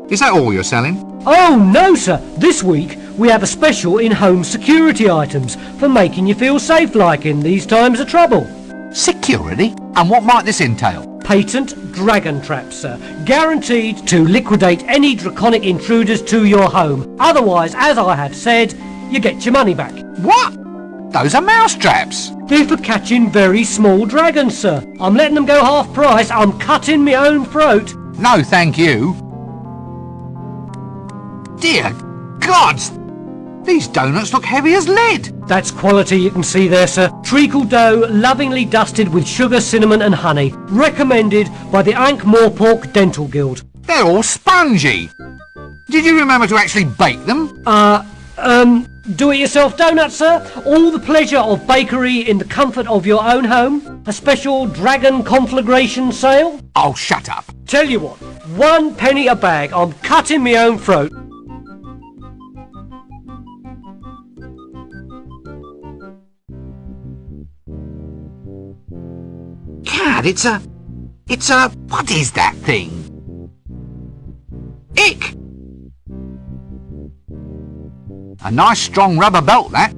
Is that all you're selling? Oh, no, sir. This week we have a special in home security items for making you feel safe like in these times of trouble. Security? And what might this entail? Patent dragon traps, sir. Guaranteed to liquidate any draconic intruders to your home. Otherwise, as I have said, you get your money back. What? Those are mouse traps. They're for catching very small dragons, sir. I'm letting them go half price. I'm cutting my own throat. No, thank you. Dear gods! These donuts look heavy as lead. That's quality you can see there, sir. Treacle dough, lovingly dusted with sugar, cinnamon and honey. Recommended by the Ankh-Morpork Dental Guild. They're all spongy. Did you remember to actually bake them? Do-it-yourself donuts, sir. All the pleasure of bakery in the comfort of your own home. A special dragon conflagration sale. Oh, shut up. Tell you what, 1 penny a bag. I'm cutting my own throat. Cad, it's a... What is that thing? Ick! A nice strong rubber belt, that.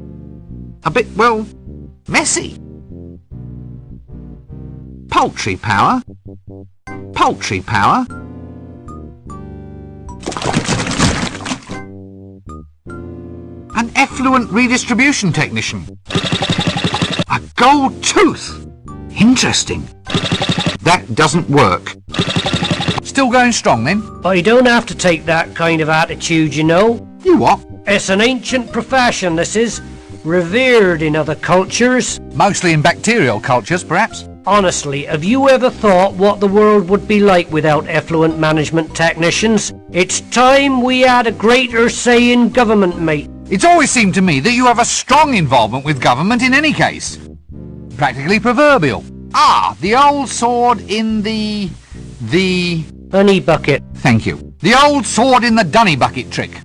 A bit, well, messy. Poultry power. Poultry power. An effluent redistribution technician. A gold tooth. Interesting. That doesn't work. Still going strong then? But you don't have to take that kind of attitude, you know. You what? It's an ancient profession, this is. Revered in other cultures. Mostly in bacterial cultures, perhaps? Honestly, have you ever thought what the world would be like without effluent management technicians? It's time we had a greater say in government, mate. It's always seemed to me that you have a strong involvement with government in any case. Practically proverbial. Ah, the old sword in the Honey bucket. Thank you. The old sword in the dunny bucket trick.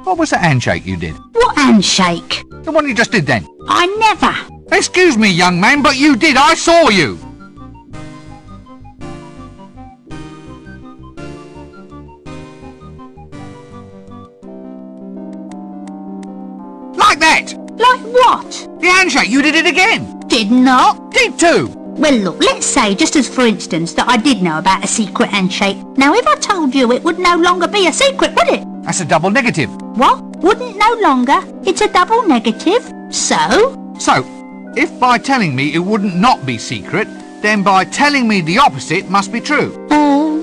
What was the handshake you did? What handshake? The one you just did then. I never. Excuse me, young man, but you did. I saw you. Like that. Like what? The handshake, you did it again. Did not. Did too. Well, look, let's say, just as for instance, that I did know about a secret handshake. Now, if I told you, it would no longer be a secret, would it? That's a double negative. What? Wouldn't no longer? It's a double negative. So? So, if by telling me it wouldn't not be secret, then by telling me the opposite must be true.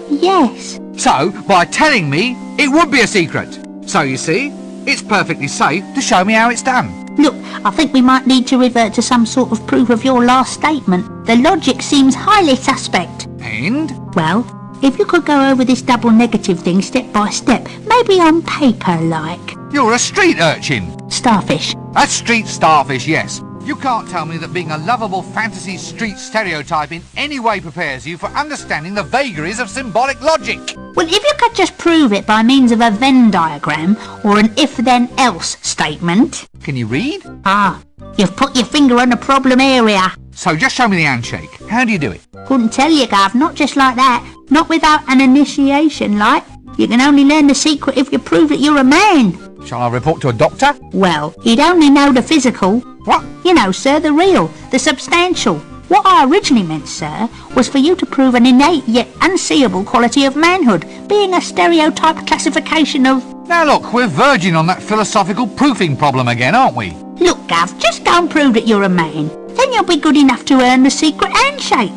Yes. So, by telling me, it would be a secret. So, you see, it's perfectly safe to show me how it's done. Look, I think we might need to revert to some sort of proof of your last statement. The logic seems highly suspect. And? Well, if you could go over this double negative thing step by step, maybe on paper, like. You're a street urchin. Starfish. A street starfish, yes. You can't tell me that being a lovable fantasy street stereotype in any way prepares you for understanding the vagaries of symbolic logic. Well, if you could just prove it by means of a Venn diagram or an if-then-else statement. Can you read? Ah, you've put your finger on the problem area. So just show me the handshake. How do you do it? Couldn't tell you, Gav, not just like that. Not without an initiation, like. You can only learn the secret if you prove that you're a man. Shall I report to a doctor? Well, he'd only know the physical. What? You know, sir, the real, the substantial. What I originally meant, sir, was for you to prove an innate yet unseeable quality of manhood, being a stereotype classification of... Now look, we're verging on that philosophical proofing problem again, aren't we? Look, Gav, just go and prove that you're a man. Then you'll be good enough to earn the secret handshake.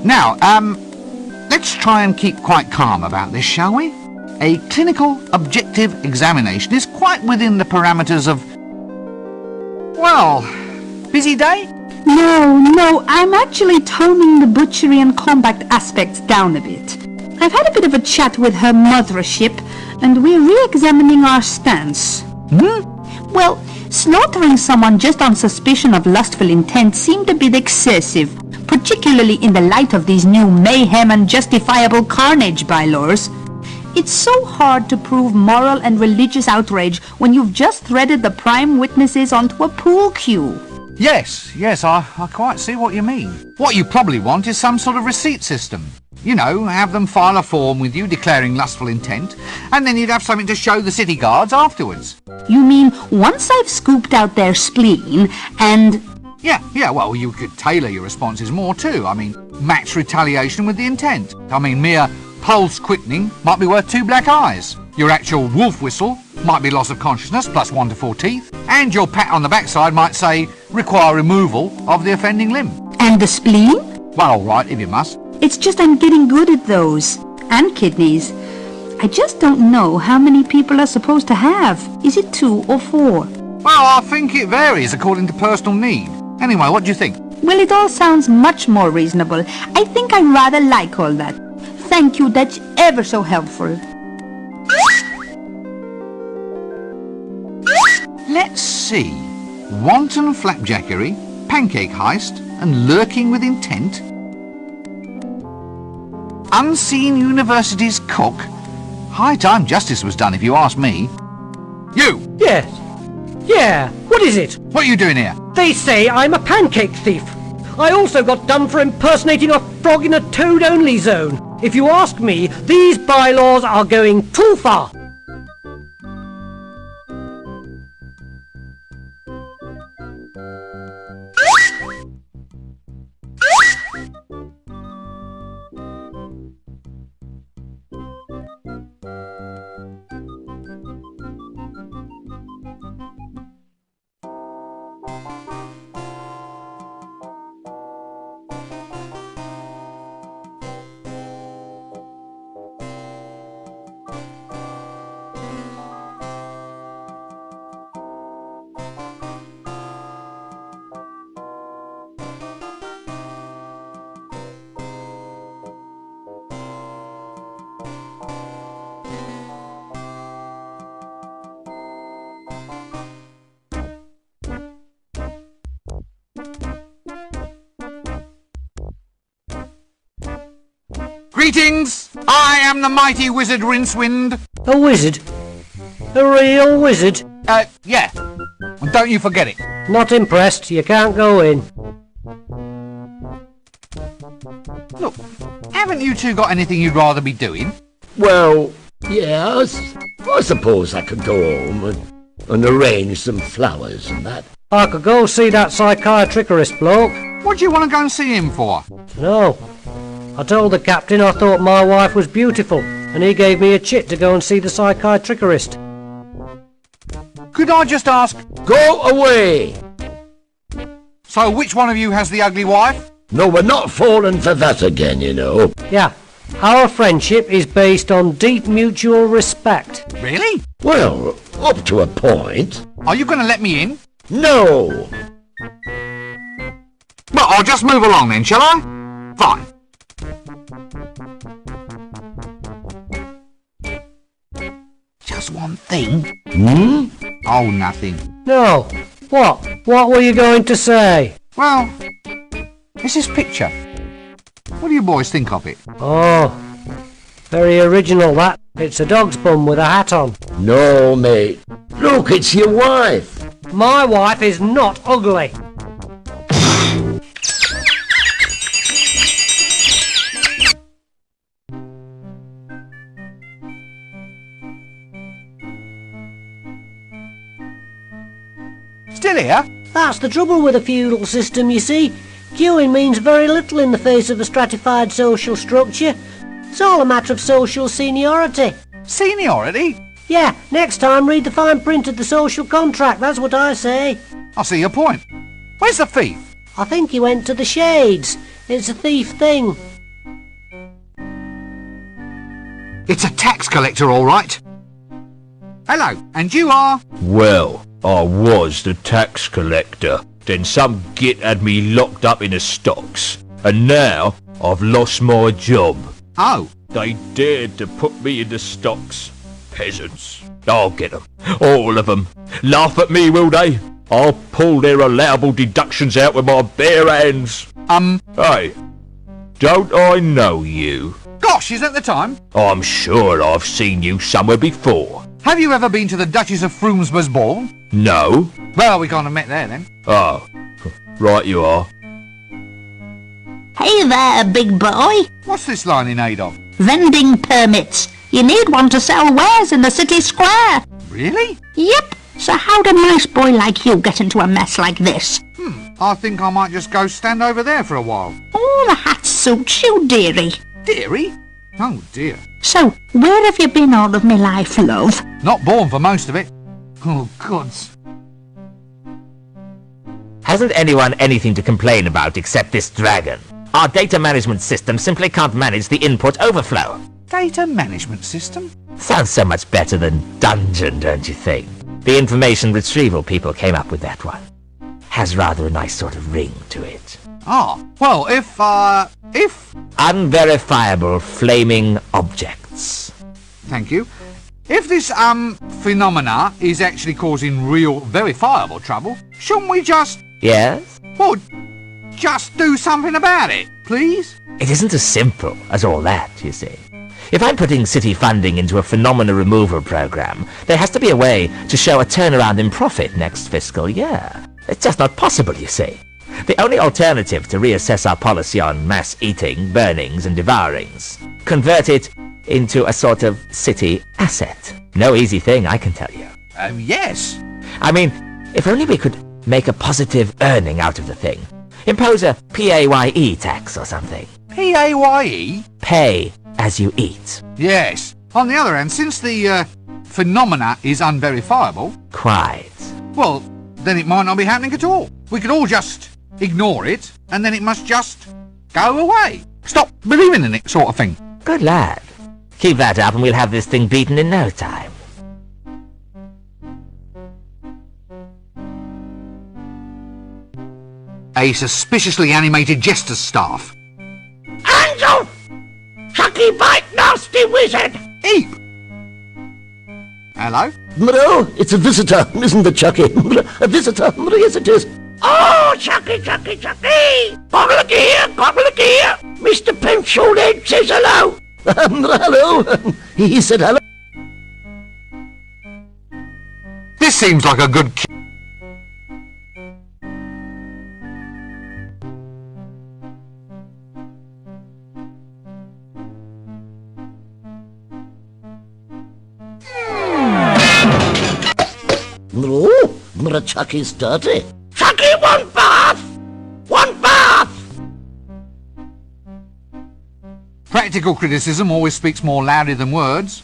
Now, let's try and keep quite calm about this, shall we? A clinical objective examination is quite within the parameters of... Well, busy day? No, I'm actually toning the butchery and combat aspects down a bit. I've had a bit of a chat with her mothership, and we're re-examining our stance. Well, slaughtering someone just on suspicion of lustful intent seemed a bit excessive, particularly in the light of these new mayhem and justifiable carnage bylaws. It's so hard to prove moral and religious outrage when you've just threaded the prime witnesses onto a pool cue. Yes, I quite see what you mean. What you probably want is some sort of receipt system. You know, have them file a form with you declaring lustful intent, and then you'd have something to show the city guards afterwards. You mean once I've scooped out their spleen and... Yeah, well, you could tailor your responses more too. I mean, match retaliation with the intent. I mean, mere pulse quickening might be worth 2 black eyes. Your actual wolf whistle might be loss of consciousness plus 1 to 4 teeth. And your pat on the backside might say, require removal of the offending limb. And the spleen? Well, all right, if you must. It's just I'm getting good at those. And kidneys. I just don't know how many people are supposed to have. Is it 2 or 4? Well, I think it varies according to personal need. Anyway, what do you think? Well, it all sounds much more reasonable. I think I rather like all that. Thank you, that's ever so helpful. Let's see. Wanton flapjackery, pancake heist, and lurking with intent. Unseen university's cook. High time justice was done, if you ask me. You! Yes. Yeah, what is it? What are you doing here? They say I'm a pancake thief. I also got done for impersonating a frog in a toad-only zone. If you ask me, these bylaws are going too far. Greetings! I am the mighty wizard Rincewind. A wizard? A real wizard? Yeah. And don't you forget it. Not impressed. You can't go in. Look, haven't you two got anything you'd rather be doing? Well, yes. I suppose I could go home and arrange some flowers and that. I could go see that psychiatrist bloke. What do you want to go and see him for? No. I told the captain I thought my wife was beautiful, and he gave me a chit to go and see the psychiatrist. Could I just ask? Go away! So which one of you has the ugly wife? No, we're not falling for that again, you know. Yeah. Our friendship is based on deep mutual respect. Really? Well, up to a point. Are you going to let me in? No! Well, I'll just move along then, shall I? Fine. Just one thing. Hmm? Oh, nothing. No. What? What were you going to say? Well, it's this picture. What do you boys think of it? Oh, very original that. It's a dog's bum with a hat on. No, mate. Look, it's your wife. My wife is not ugly. Still here? That's the trouble with a feudal system, you see. Queuing means very little in the face of a stratified social structure. It's all a matter of social seniority. Seniority? Yeah, next time read the fine print of the social contract, that's what I say. I see your point. Where's the thief? I think he went to the Shades. It's a thief thing. It's a tax collector, all right. Hello, and you are? Well, I was the tax collector. Then some git had me locked up in the stocks. And now I've lost my job. Oh. They dared to put me in the stocks. Peasants. I'll get them. All of them. Laugh at me, will they? I'll pull their allowable deductions out with my bare hands. Hey, don't I know you? Gosh, is that the time? I'm sure I've seen you somewhere before. Have you ever been to the Duchess of Froomsbur's ball? No? Well, we kind of met there then. Oh, Right you are. Hey there, big boy. What's this line in aid of? Vending permits. You need one to sell wares in the city square. Really? Yep. So how'd a nice boy like you get into a mess like this? I think I might just go stand over there for a while. Oh, the hat suits you, dearie. Dearie? Oh dear. So, where have you been all of my life, love? Not born for most of it. Oh, gods. Hasn't anyone anything to complain about except this dragon? Our data management system simply can't manage the input overflow. Data management system? Sounds so much better than dungeon, don't you think? The information retrieval people came up with that one. Has rather a nice sort of ring to it. Ah, well, if... Unverifiable flaming objects. Thank you. If this, phenomena is actually causing real, verifiable trouble, shouldn't we just... Yes? Well, just do something about it, please? It isn't as simple as all that, you see. If I'm putting city funding into a phenomena removal program, there has to be a way to show a turnaround in profit next fiscal year. It's just not possible, you see. The only alternative to reassess our policy on mass eating, burnings and devourings. Convert it into a sort of city asset. No easy thing, I can tell you. Yes. I mean, if only we could make a positive earning out of the thing. Impose a PAYE tax or something. PAYE? Pay as you eat. Yes. On the other hand, since the, phenomena is unverifiable... Quite. Well, then it might not be happening at all. We could all just ignore it, and then it must just go away. Stop believing in it, sort of thing. Good lad. Keep that up and we'll have this thing beaten in no time. A suspiciously animated jester's staff. Hands off! Chucky bite, nasty wizard! Eep! Hello? No, it's a visitor, isn't it, Chucky? A visitor, yes it is. Oh, Chucky, Chucky, Chucky! Goggle here, Mr. Penciled Head says hello. Hello. He said hello. This seems like a good No, Chucky's dirty. Chucky, one bath! One bath! Practical criticism always speaks more loudly than words.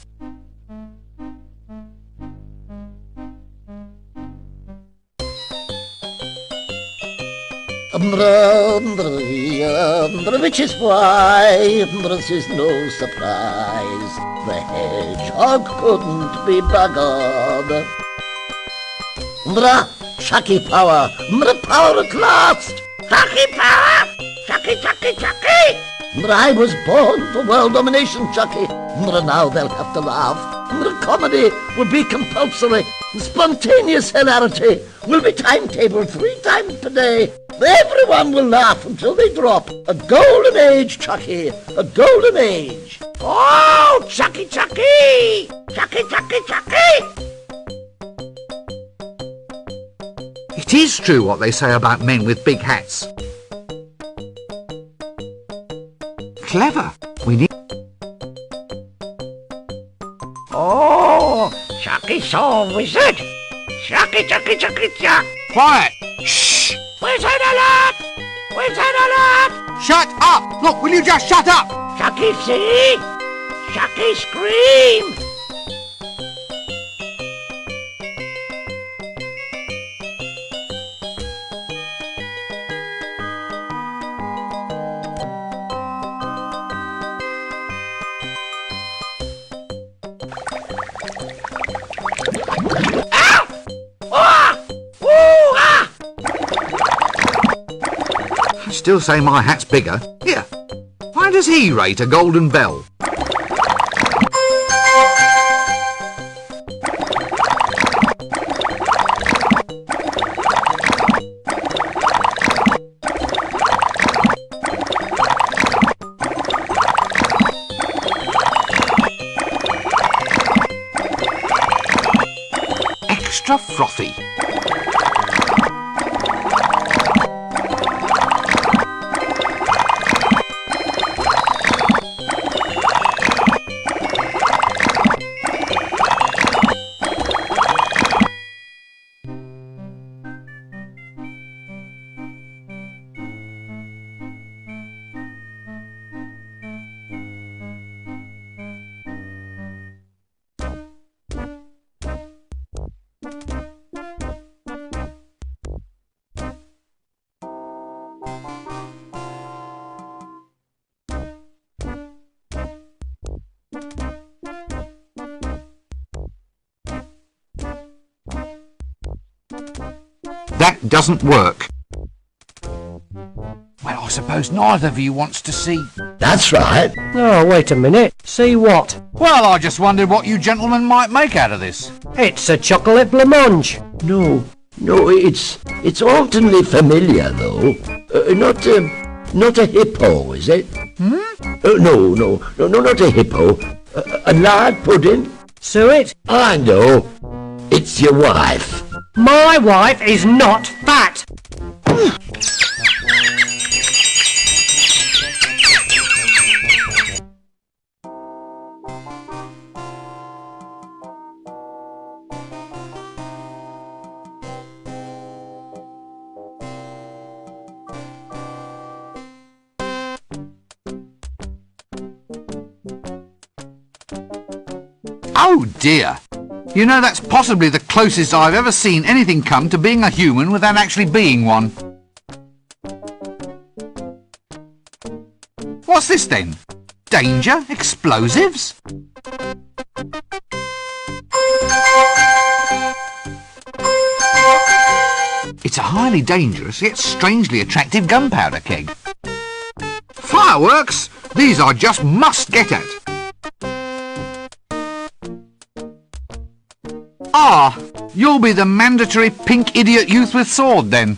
Which is why this is no surprise. The hedgehog couldn't be buggered. Chucky power, power at last. Chucky power! Chucky, Chucky, Chucky! I was born for world domination, Chucky. Now they'll have to laugh. Comedy will be compulsory. Spontaneous hilarity will be timetabled 3 times per day. Everyone will laugh until they drop. A golden age, Chucky. A golden age. Oh, Chucky, Chucky! Chucky, Chucky, Chucky! It is true what they say about men with big hats. Clever. We need... Oh, Chucky saw a wizard. Chucky, Chucky, Chucky, Chuck. Quiet. Shh. Wizard alert! Wizard alert! Shut up. Look, will you just shut up? Chucky see? Chucky scream! Still say my hat's bigger. Here. Why does he rate a golden bell? Extra frothy. That doesn't work. Well, I suppose neither of you wants to see... That's right. Oh, wait a minute. See what? Well, I just wondered what you gentlemen might make out of this. It's a chocolate blancmange. No, it's hauntingly familiar, though. Not a hippo, is it? No, not a hippo. A lard pudding? Suet? I know. It's your wife. My wife is not fat. Oh dear. You know, that's possibly the closest I've ever seen anything come to being a human without actually being one. What's this then? Danger? Explosives? It's a highly dangerous yet strangely attractive gunpowder keg. Fireworks? These I just must get at. Ah, you'll be the mandatory pink idiot youth with sword then.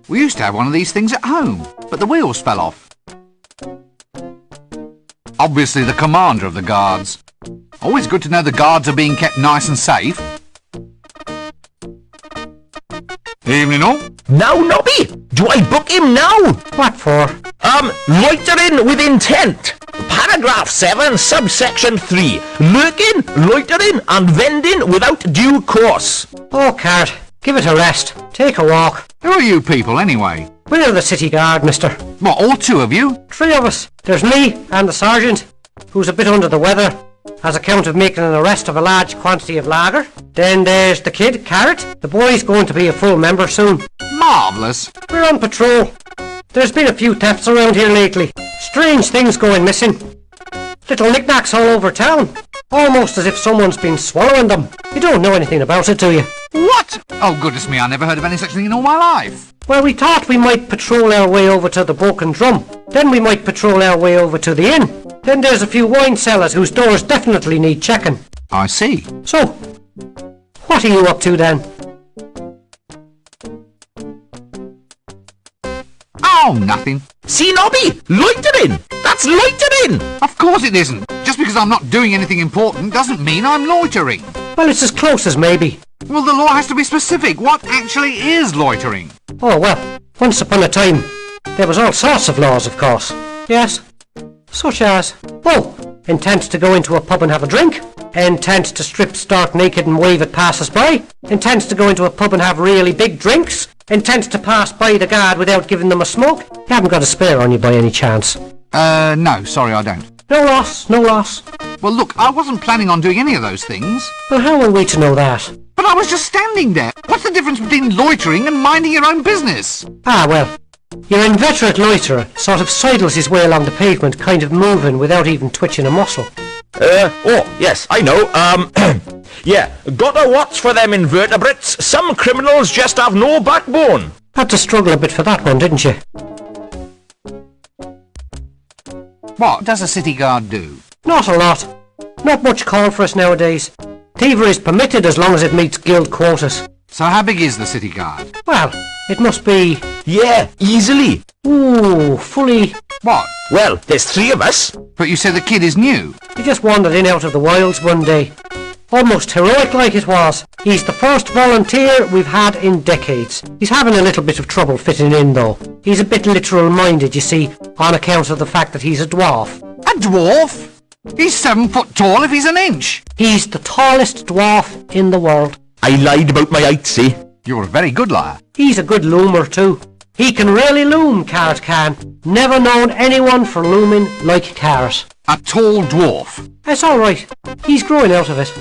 We used to have one of these things at home, but the wheels fell off. Obviously the commander of the guards. Always good to know the guards are being kept nice and safe. Evening all. Now, Nobby, do I book him now? What for? Loitering with intent. Paragraph 7, subsection 3. Lurking, loitering and vending without due course. Oh, Cart, give it a rest. Take a walk. Who are you people anyway? We're the city guard, mister. What, all two of you? 3 of us. There's me and the sergeant, who's a bit under the weather, as account of making an arrest of a large quantity of lager. Then there's the kid, Carrot. The boy's going to be a full member soon. Marvellous. We're on patrol. There's been a few thefts around here lately. Strange things going missing. Little knickknacks all over town. Almost as if someone's been swallowing them. You don't know anything about it, do you? What? Oh, goodness me, I never heard of any such thing in all my life. Well, we thought we might patrol our way over to the Broken Drum. Then we might patrol our way over to the inn. Then there's a few wine cellars whose doors definitely need checking. I see. So, what are you up to then? Oh, nothing. See, Nobby, loitering. That's loitering. Of course it isn't. Just because I'm not doing anything important doesn't mean I'm loitering. Well, it's as close as maybe. Well, the law has to be specific. What actually is loitering? Oh, well, once upon a time, there was all sorts of laws, of course. Yes, such as, well, intent to go into a pub and have a drink, intent to strip stark naked and wave at passers-by, intent to go into a pub and have really big drinks, intent to pass by the guard without giving them a smoke. You haven't got a spare on you by any chance? No, sorry, I don't. No loss, no loss. Well, look, I wasn't planning on doing any of those things. Well, how are we to know that? But I was just standing there. What's the difference between loitering and minding your own business? Ah, well, your inveterate loiterer sort of sidles his way along the pavement, kind of moving without even twitching a muscle. Oh, yes, I know. Yeah, got a watch for them invertebrates. Some criminals just have no backbone. Had to struggle a bit for that one, didn't you? What does a city guard do? Not a lot. Not much call for us nowadays. Thievery is permitted as long as it meets guild quotas. So how big is the city guard? Well, it must be... Yeah, easily. Ooh, fully... What? Well, there's 3 of us. But you said the kid is new. He just wandered in out of the wilds one day. Almost heroic like it was. He's the first volunteer we've had in decades. He's having a little bit of trouble fitting in though. He's a bit literal minded, you see, on account of the fact that he's a dwarf. A dwarf? He's 7 foot tall if he's an inch. He's the tallest dwarf in the world. I lied about my height, see? You're a very good liar. He's a good loomer too. He can really loom, Carrot can. Never known anyone for looming like Carrot. A tall dwarf. It's alright. He's growing out of it.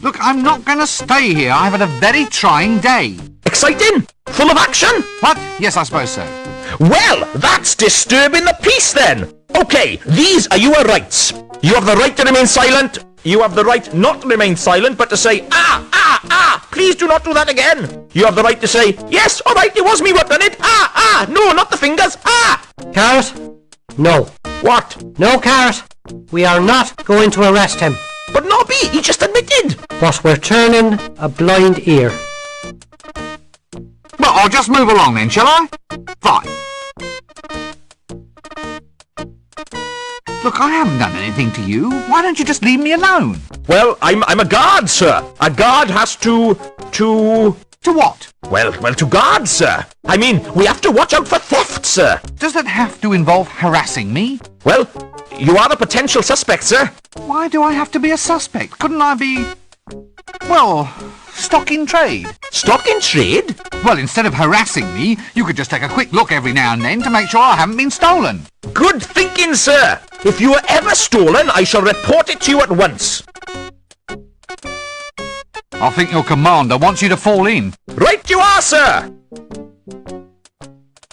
Look, I'm not going to stay here. I've had a very trying day. Exciting? Full of action? What? Yes, I suppose so. Well, that's disturbing the peace then. Okay, these are your rights. You have the right to remain silent, You have the right not to remain silent, but to say, ah, ah, ah, please do not do that again. You have the right to say, yes, all right, it was me what done it. Ah, ah, no, not the fingers, ah. Carrot? No. What? No, Carrot. We are not going to arrest him. But Nobby, he just admitted. But we're turning a blind ear. Well, I'll just move along then, shall I? Fine. Look, I haven't done anything to you. Why don't you just leave me alone? Well, I'm a guard, sir. A guard has to... To what? Well, to guard, sir. I mean, we have to watch out for theft, sir. Does that have to involve harassing me? Well, you are a potential suspect, sir. Why do I have to be a suspect? Couldn't I be... well, stock in trade? Stock in trade? Well, instead of harassing me, you could just take a quick look every now and then to make sure I haven't been stolen. Good thinking, sir. If you are ever stolen, I shall report it to you at once. I think your commander wants you to fall in. Right you are, sir.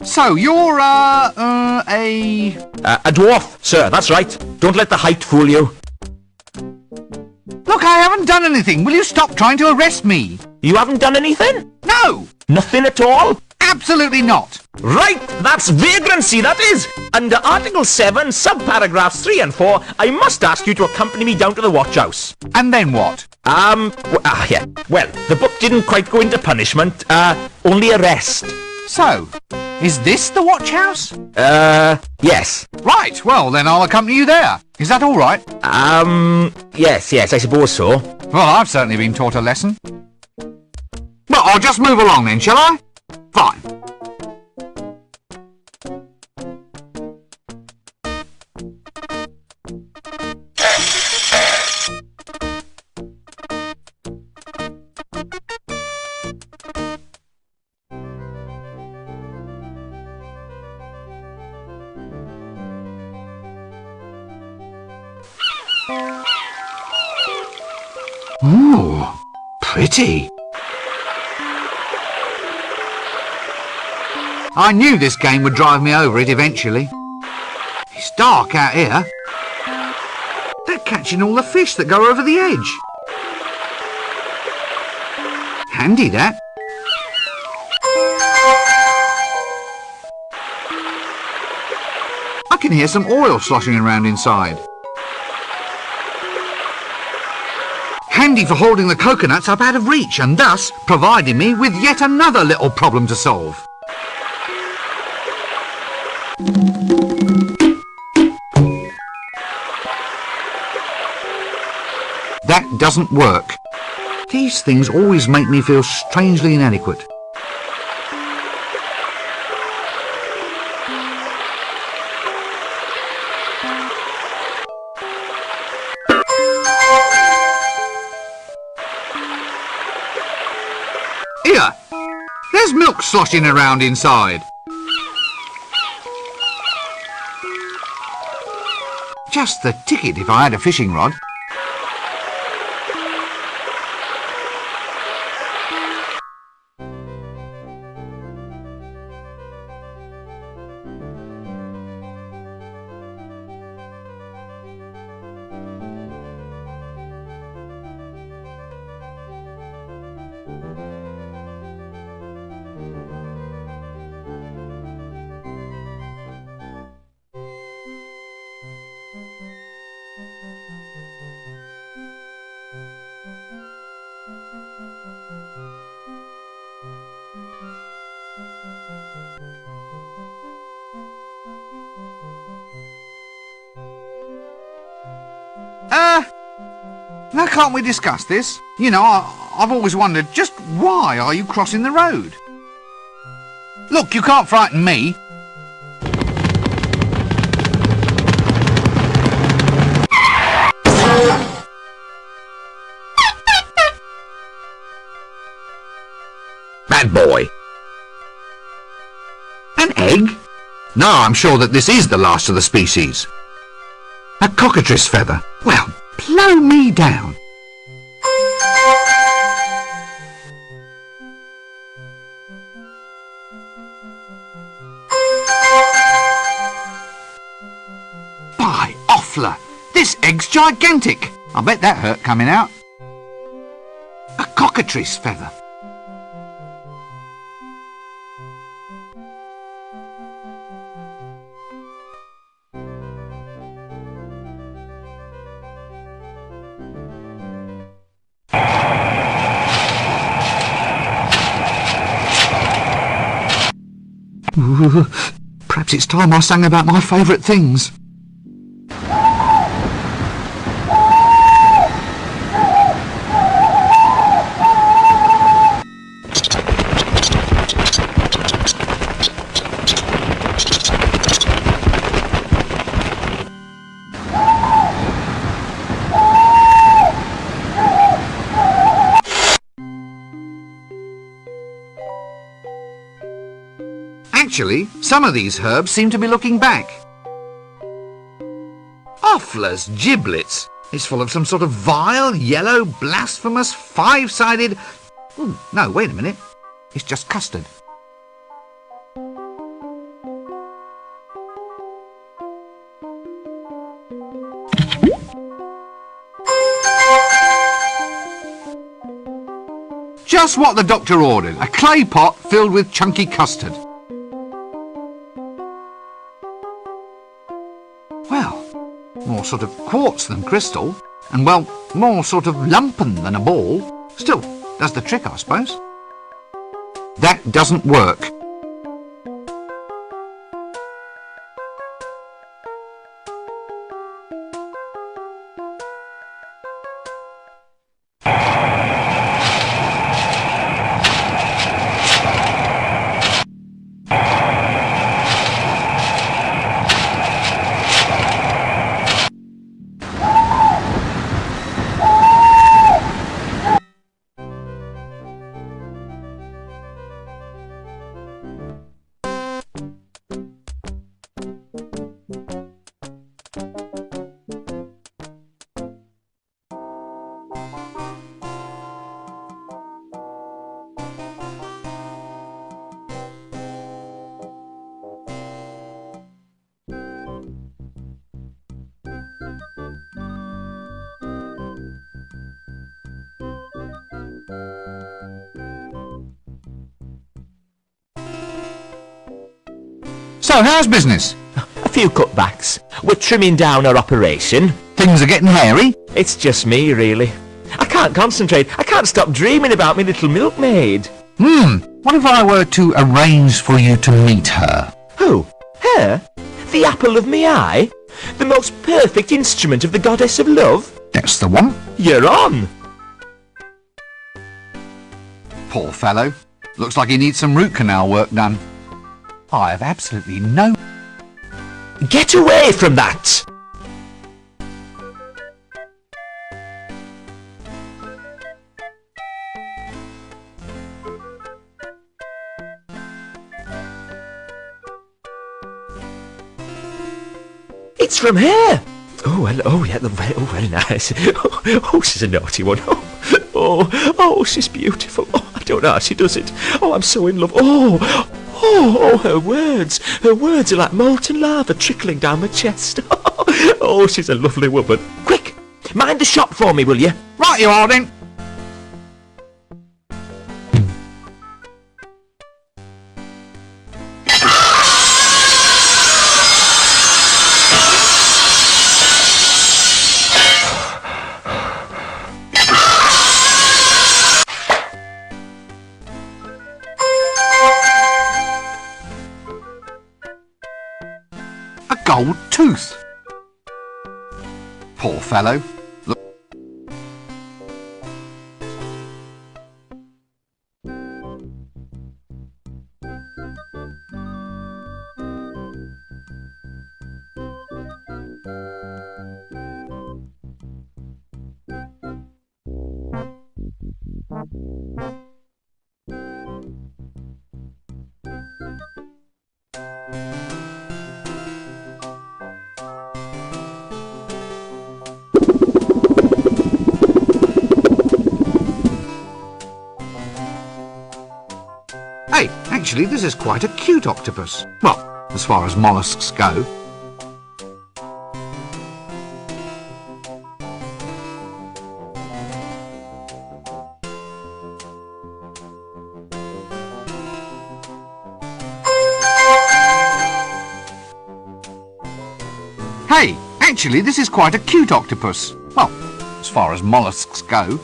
So, you're, a dwarf, sir, that's right. Don't let the height fool you. Look, I haven't done anything. Will you stop trying to arrest me? You haven't done anything? No! Nothing at all? Absolutely not. Right, that's vagrancy, that is. Under Article 7, subparagraphs 3 and 4, I must ask you to accompany me down to the watch house. And then what? Yeah. Well, the book didn't quite go into punishment, only arrest. So, is this the watch house? Yes. Right, well, then I'll accompany you there. Is that all right? Yes, I suppose so. Well, I've certainly been taught a lesson. Well, I'll just move along then, shall I? Fine. Ooh, pretty. I knew this game would drive me over it eventually. It's dark out here. They're catching all the fish that go over the edge. Handy, that. I can hear some oil sloshing around inside. Handy for holding the coconuts up out of reach and thus providing me with yet another little problem to solve. That doesn't work. These things always make me feel strangely inadequate. Here! There's milk sloshing around inside. Just the ticket if I had a fishing rod. Now can't we discuss this? You know, I've always wondered, just why are you crossing the road? Look, you can't frighten me. Bad boy. An egg? No, I'm sure that this is the last of the species. A cockatrice feather. Well, blow me down. By Offler, this egg's gigantic. I bet that hurt coming out. A cockatrice feather. Perhaps it's time I sang about my favourite things. Actually, some of these herbs seem to be looking back. Offler's giblets! It's full of some sort of vile, yellow, blasphemous, five-sided... Ooh, no, wait a minute. It's just custard. Just what the doctor ordered. A clay pot filled with chunky custard. Well, more sort of quartz than crystal, and well, more sort of lumpen than a ball. Still, does the trick, I suppose. That doesn't work. So, how's business? A few cutbacks. We're trimming down our operation. Things are getting hairy? It's just me, really. I can't concentrate. I can't stop dreaming about me little milkmaid. What if I were to arrange for you to meet her? Who? Her? The apple of me eye? The most perfect instrument of the goddess of love? That's the one. You're on! Poor fellow. Looks like he needs some root canal work done. I have absolutely no... Get away from that! It's from here! Oh, hello. Oh, yeah, very nice. Oh, she's a naughty one. Oh, she's beautiful. Oh, I don't know how she does it. Oh, I'm so in love. Oh, her words. Her words are like molten lava trickling down my chest. Oh, she's a lovely woman. Quick, mind the shop for me, will you? Right you are then. Gold tooth. Poor fellow. Look. Hey, actually, this is quite a cute octopus. Well, as far as mollusks go. Hey, actually, this is quite a cute octopus. Well, as far as mollusks go.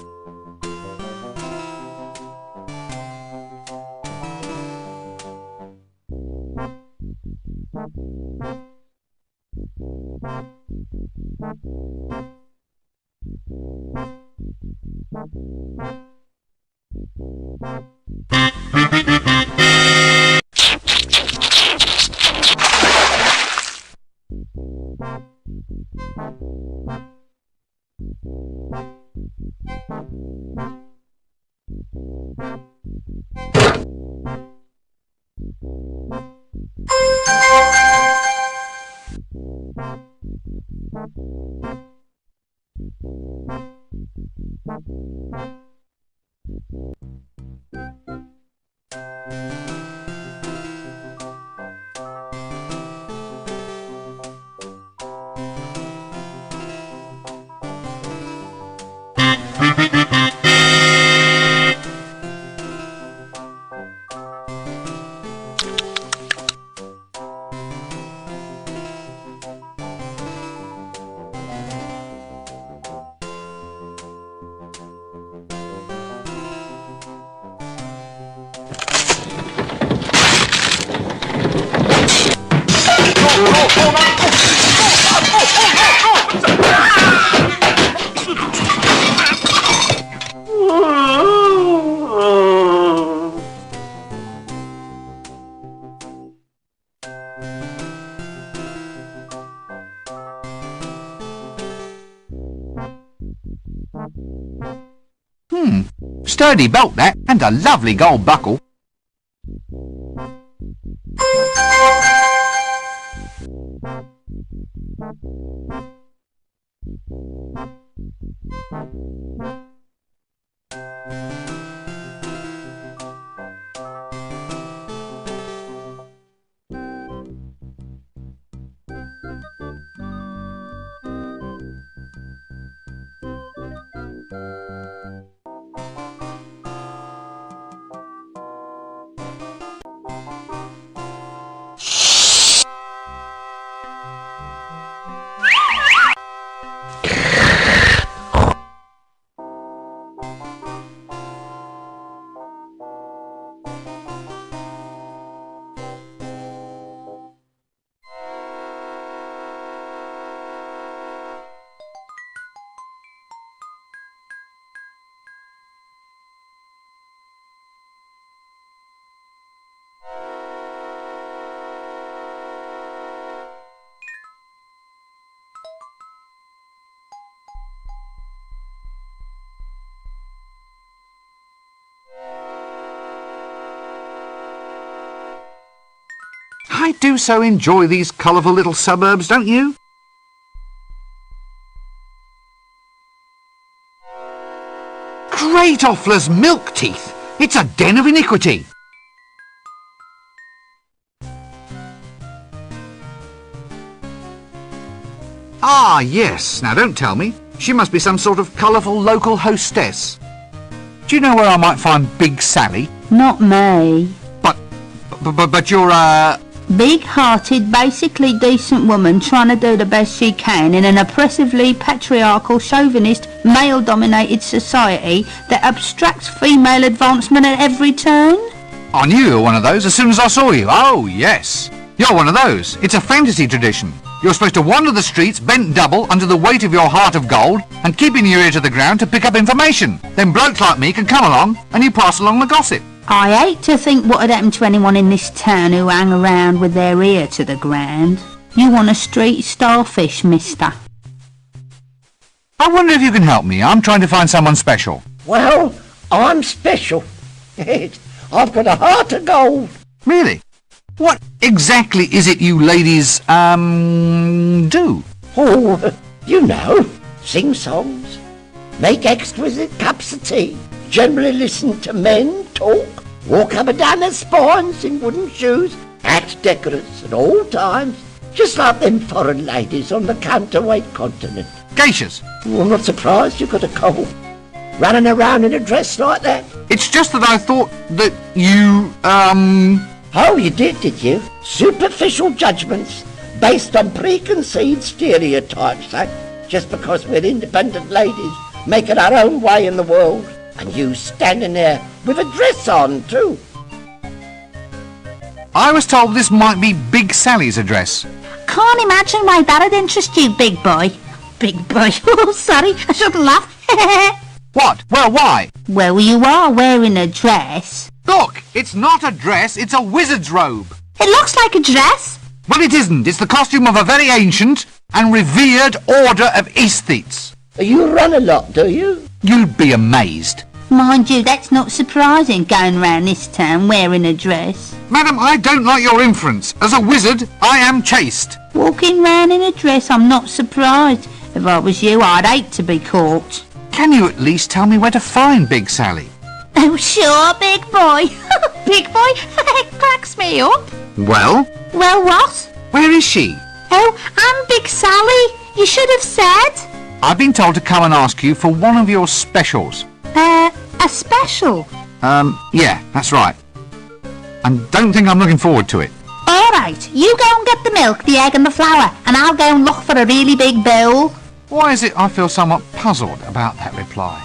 Sturdy belt that, and a lovely gold buckle. I do so enjoy these colourful little suburbs, don't you? Great Offler's milk teeth! It's a den of iniquity! Ah, yes. Now don't tell me. She must be some sort of colourful local hostess. Do you know where I might find Big Sally? Not me. But you're a... Big-hearted, basically decent woman trying to do the best she can in an oppressively patriarchal, chauvinist, male-dominated society that abstracts female advancement at every turn? I knew you were one of those as soon as I saw you. Oh, yes. You're one of those. It's a fantasy tradition. You're supposed to wander the streets bent double under the weight of your heart of gold and keeping your ear to the ground to pick up information. Then blokes like me can come along and you pass along the gossip. I hate to think what would happen to anyone in this town who hang around with their ear to the ground. You want a street starfish, mister? I wonder if you can help me. I'm trying to find someone special. Well, I'm special. I've got a heart of gold. Really? What exactly is it you ladies, do? Oh, you know, sing songs, make exquisite cups of tea, generally listen to men talk, walk up and down their spines in wooden shoes, act decorous at all times, just like them foreign ladies on the counterweight continent. Geishas? Oh, I'm not surprised you got a cold. Running around in a dress like that. It's just that I thought that you, Oh, you did you? Superficial judgments, based on preconceived stereotypes, eh? Just because we're independent ladies, making our own way in the world. And you standing there with a dress on, too. I was told this might be Big Sally's address. Can't imagine why that'd interest you, big boy. Big boy. Oh, sorry, I shouldn't laugh. What? Well, why? Well, you are wearing a dress. Look, it's not a dress, it's a wizard's robe. It looks like a dress. Well, it isn't. It's the costume of a very ancient and revered order of aesthetes. You run a lot, do you? You'd be amazed. Mind you, that's not surprising, going round this town wearing a dress. Madam, I don't like your inference. As a wizard, I am chaste. Walking round in a dress, I'm not surprised. If I was you, I'd hate to be caught. Can you at least tell me where to find Big Sally? Oh, sure, big boy. Big boy, it cracks me up. Well? Well, what? Where is she? Oh, I'm Big Sally. You should have said. I've been told to come and ask you for one of your specials. A special? Yeah, that's right. And don't think I'm looking forward to it. All right, you go and get the milk, the egg and the flour, and I'll go and look for a really big bowl. Why is it I feel somewhat puzzled about that reply?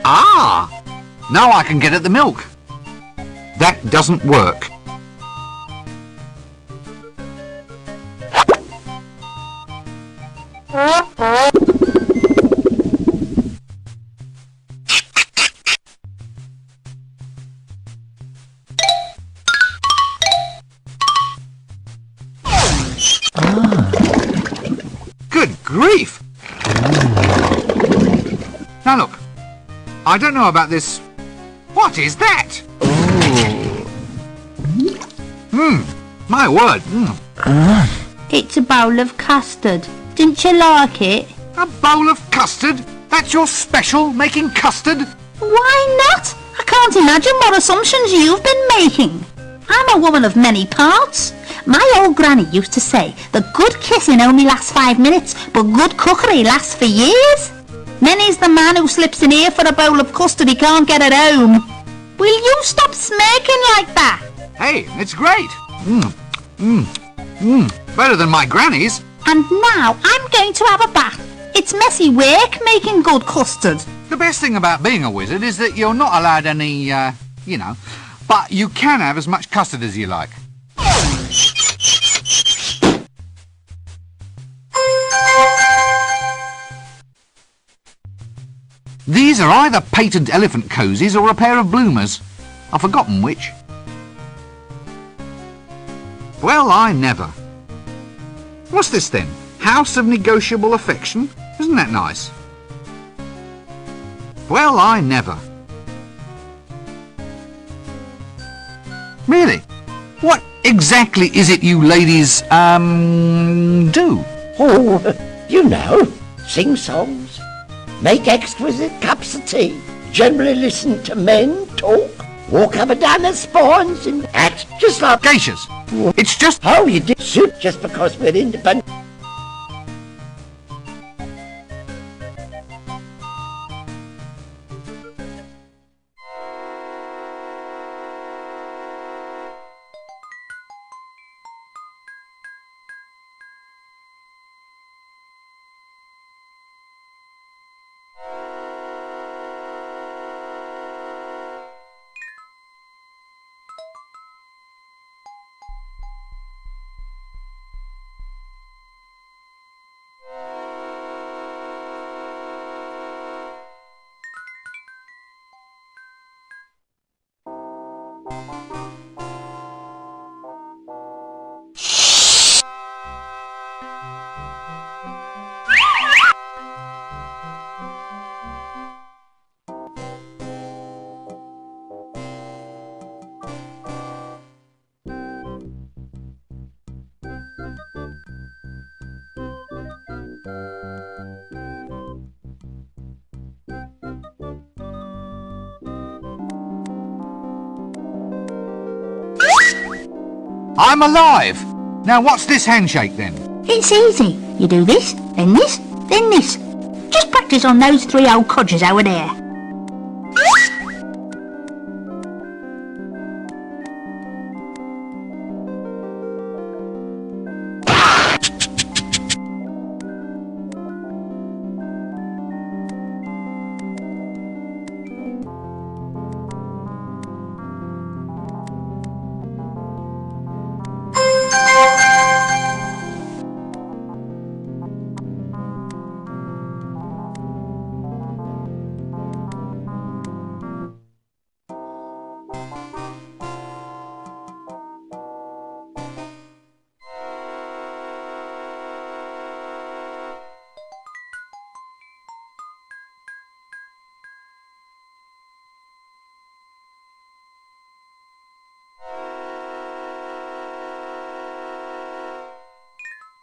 Ah! Now I can get at the milk. That doesn't work. Good grief! Now look, I don't know about this. What is that? My word. It's a bowl of custard. Didn't you like it? A bowl of custard? That's your special, making custard? Why not? I can't imagine what assumptions you've been making. I'm a woman of many parts. My old granny used to say that good kissing only lasts 5 minutes, but good cookery lasts for years. Many's the man who slips in here for a bowl of custard he can't get at home. Will you stop smirking like that? Hey, it's great. Better than my granny's. And now I'm going to have a bath. It's messy work making good custard. The best thing about being a wizard is that you're not allowed any, but you can have as much custard as you like. These are either patent elephant cozies or a pair of bloomers. I've forgotten which. Well, I never. What's this then? House of Negotiable Affection? Isn't that nice? Well, I never. Really? What exactly is it you ladies, do? Oh, you know, sing songs, make exquisite cups of tea, generally listen to men talk, walk up and down their spines and act just like Geishas. It's just... Oh, you did suit just because we're independent. I'm alive! Now what's this handshake then? It's easy. You do this, then this, then this. Just practice on those three old codgers over there.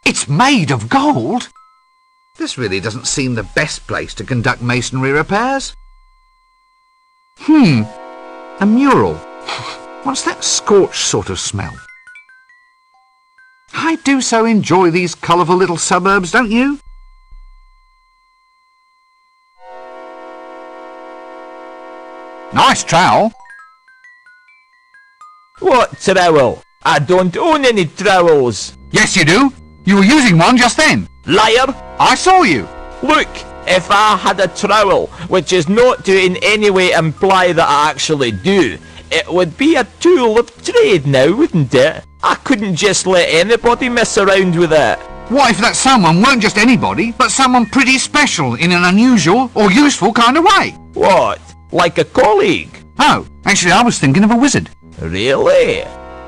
It's made of gold? This really doesn't seem the best place to conduct masonry repairs. A mural. What's that scorched sort of smell? I do so enjoy these colourful little suburbs, don't you? Nice trowel. What trowel? I don't own any trowels. Yes, you do. You were using one just then. Liar! I saw you. Look, if I had a trowel, which is not to in any way imply that I actually do, it would be a tool of trade now, wouldn't it? I couldn't just let anybody mess around with it. What if that someone weren't just anybody, but someone pretty special in an unusual or useful kind of way? What? Like a colleague? Oh, actually I was thinking of a wizard. Really?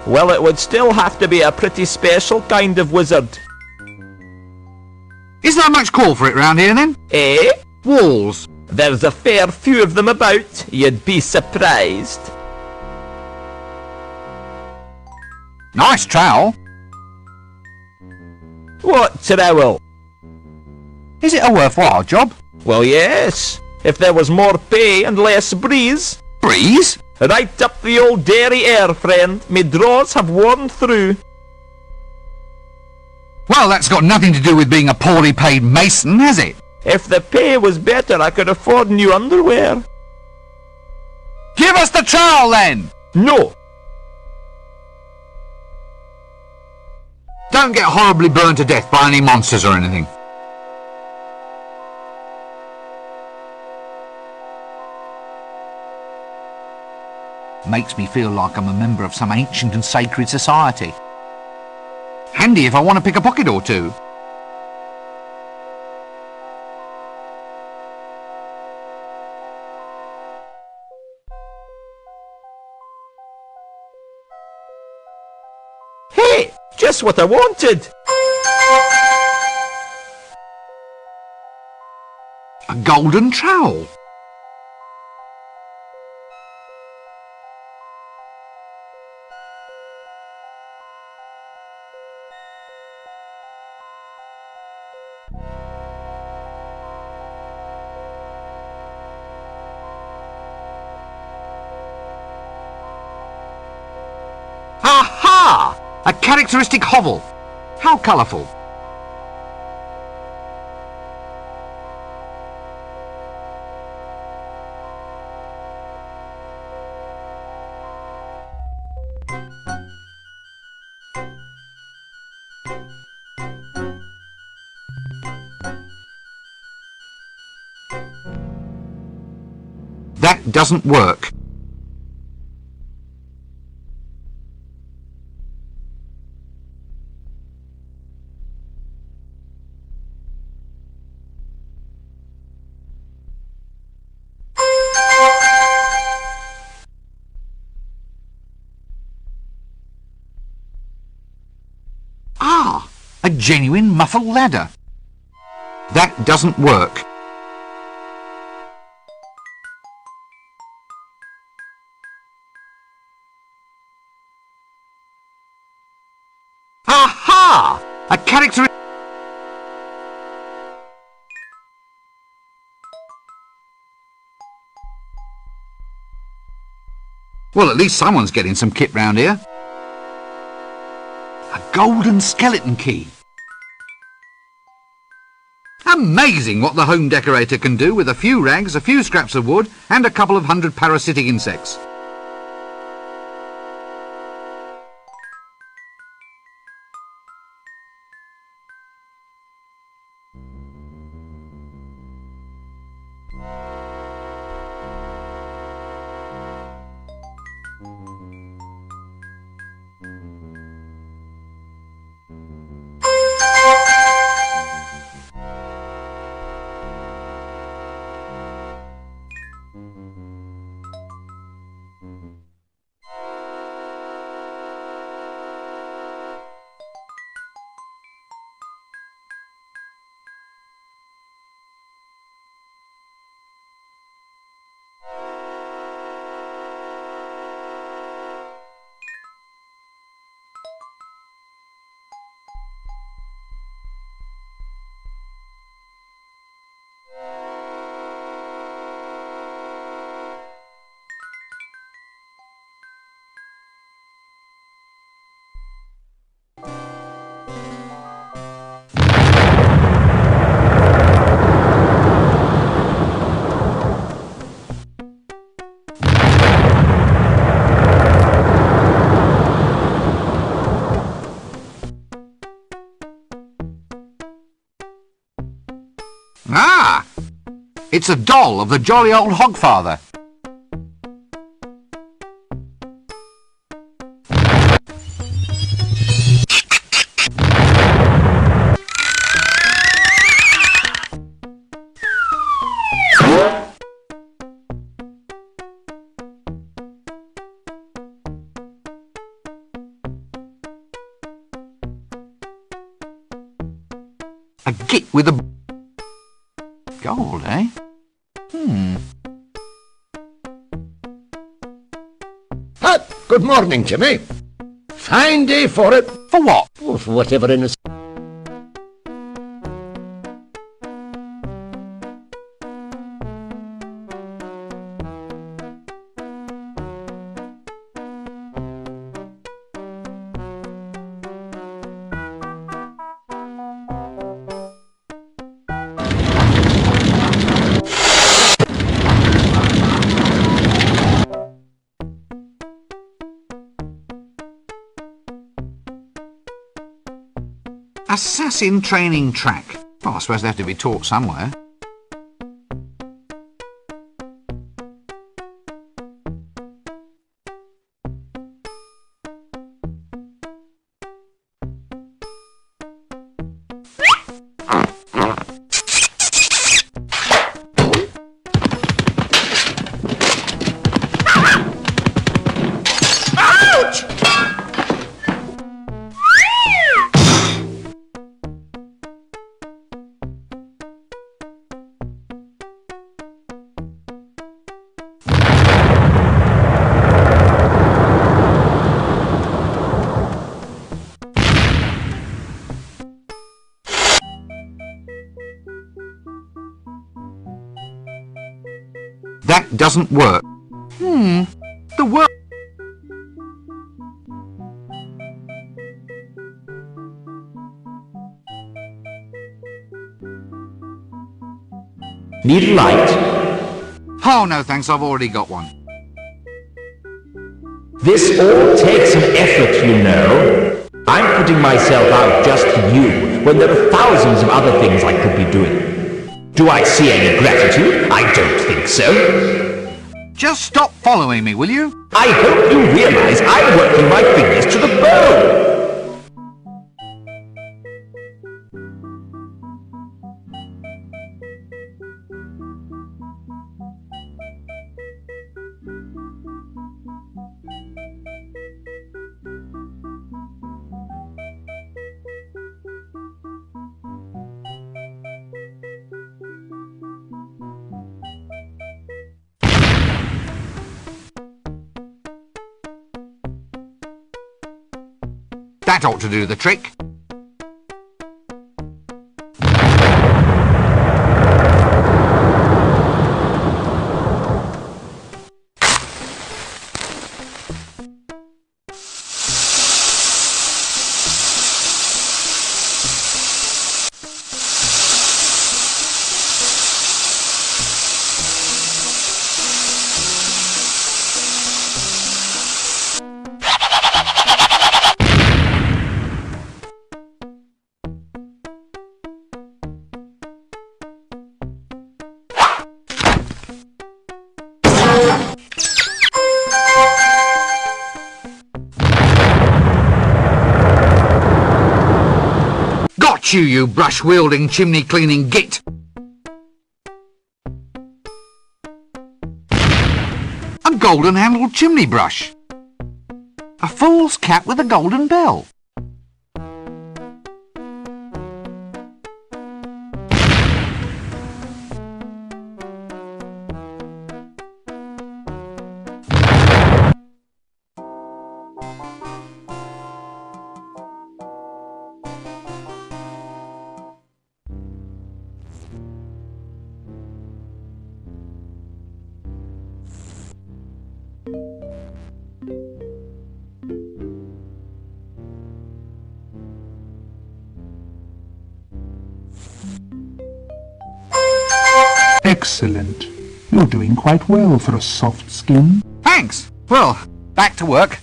Well, it would still have to be a pretty special kind of wizard. Is there much call for it round here then? Eh? Walls. There's a fair few of them about. You'd be surprised. Nice trowel. What trowel? Is it a worthwhile job? Well, yes. If there was more pay and less breeze. Breeze? Right up the old dairy air, friend. Me drawers have worn through. Well, that's got nothing to do with being a poorly paid mason, has it? If the pay was better, I could afford new underwear. Give us the trowel then! No. Don't get horribly burned to death by any monsters or anything. Makes me feel like I'm a member of some ancient and sacred society. Handy if I want to pick a pocket or two. Hey, just what I wanted. A golden trowel. Aha! A characteristic hovel. How colourful. That doesn't work. Ah, a genuine muffled ladder. That doesn't work. Aha! A character... Well, at least someone's getting some kit round here. golden skeleton key. Amazing what the home decorator can do with a few rags, a few scraps of wood and a couple of hundred parasitic insects. Ah! It's a doll of the jolly old Hogfather. A git with a... gold, eh? Good morning, Jimmy. Fine day for it. For what? Oh, for whatever in a... Assassin training track. Well, I suppose they have to be taught somewhere. That doesn't work. The work... Need a light? Oh, no thanks, I've already got one. This all takes some effort, you know. I'm putting myself out just for you, when there are thousands of other things I could be doing. Do I see any gratitude? I don't think so. Just stop following me, will you? I hope you realize I'm working my fingers to the bone. That ought to do the trick. at you, you brush-wielding, chimney-cleaning git! A golden-handled chimney brush. A fool's cap with a golden bell. Excellent. You're doing quite well for a soft skin. Thanks. Well, back to work.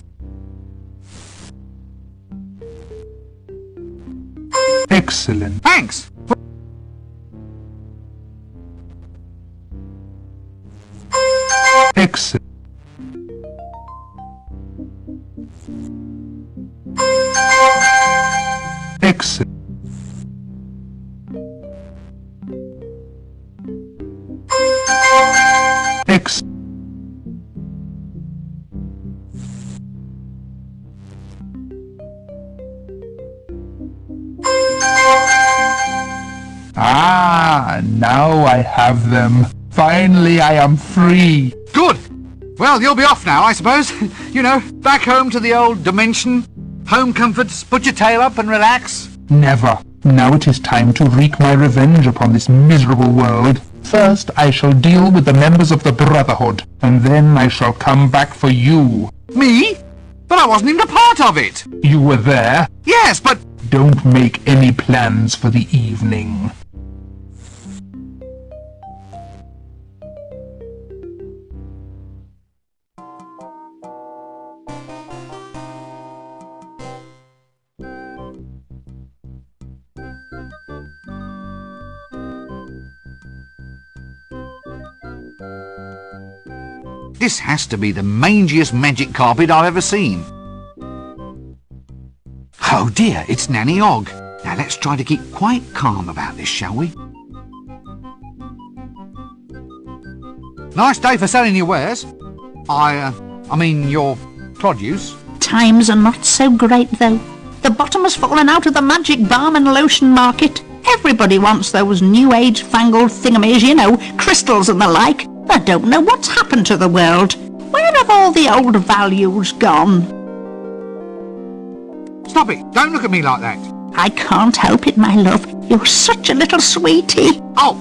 Excellent. Thanks. Excellent. Excellent. Excellent. Ah, now I have them. Finally I am free. Good. Well, you'll be off now, I suppose. You know, back home to the old dimension. Home comforts, put your tail up and relax. Never. Now it is time to wreak my revenge upon this miserable world. First I shall deal with the members of the Brotherhood, and then I shall come back for you. Me? But I wasn't even a part of it. You were there. Yes, but... Don't make any plans for the evening. This has to be the mangiest magic carpet I've ever seen. Oh dear, it's Nanny Og. Now let's try to keep quite calm about this, shall we? Nice day for selling your wares. I mean your produce. Times are not so great, though. The bottom has fallen out of the magic balm and lotion market. Everybody wants those new age fangled thingamies, you know, crystals and the like. I don't know what's happened to the world. Where have all the old values gone? Stop it! Don't look at me like that. I can't help it, my love. You're such a little sweetie. Oh!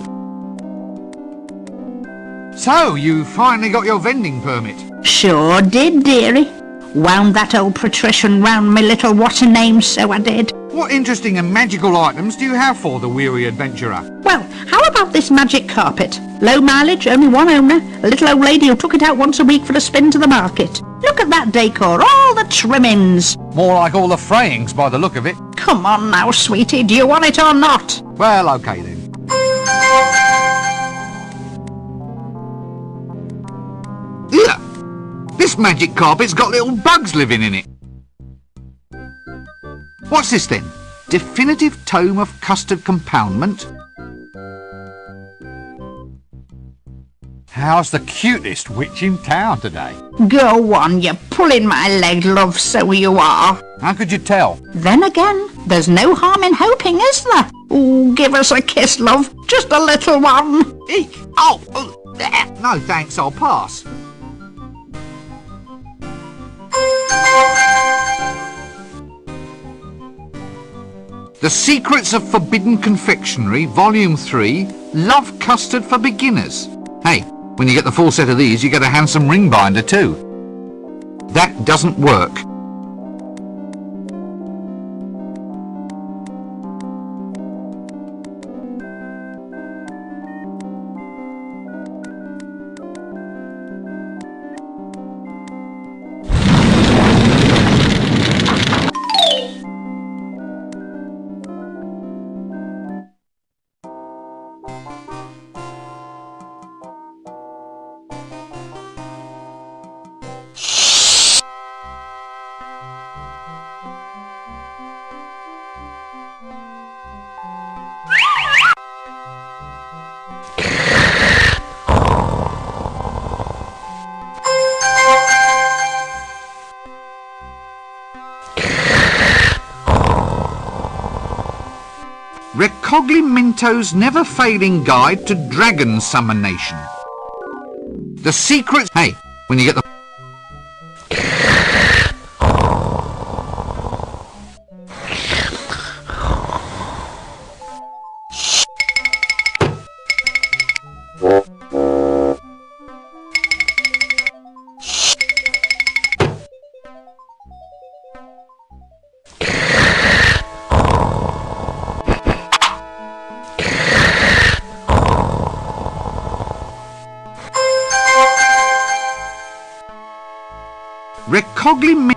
So, you finally got your vending permit? Sure did, dearie. Wound that old patrician round me little what's-her-name, so I did. What interesting and magical items do you have for the weary adventurer? Well, how about this magic carpet? Low mileage, only one owner, a little old lady who took it out once a week for a spin to the market. Look at that decor, all the trimmings. More like all the frayings by the look of it. Come on now, sweetie, do you want it or not? Well, okay then. Ugh! This magic carpet's got little bugs living in it. What's this then? Definitive Tome of Custard Compoundment? How's the cutest witch in town today? Go on, you're pulling my leg, love, so you are. How could you tell? Then again, there's no harm in hoping, is there? Ooh, give us a kiss, love. Just a little one. Eek! Oh! No thanks, I'll pass. The Secrets of Forbidden Confectionery, Volume 3, Love Custard for Beginners. Hey, when you get the full set of these, you get a handsome ring binder too. That doesn't work. Recogli Minto's never-failing guide to dragon summonation. The secret... Hey, when you get the... Recogli Min...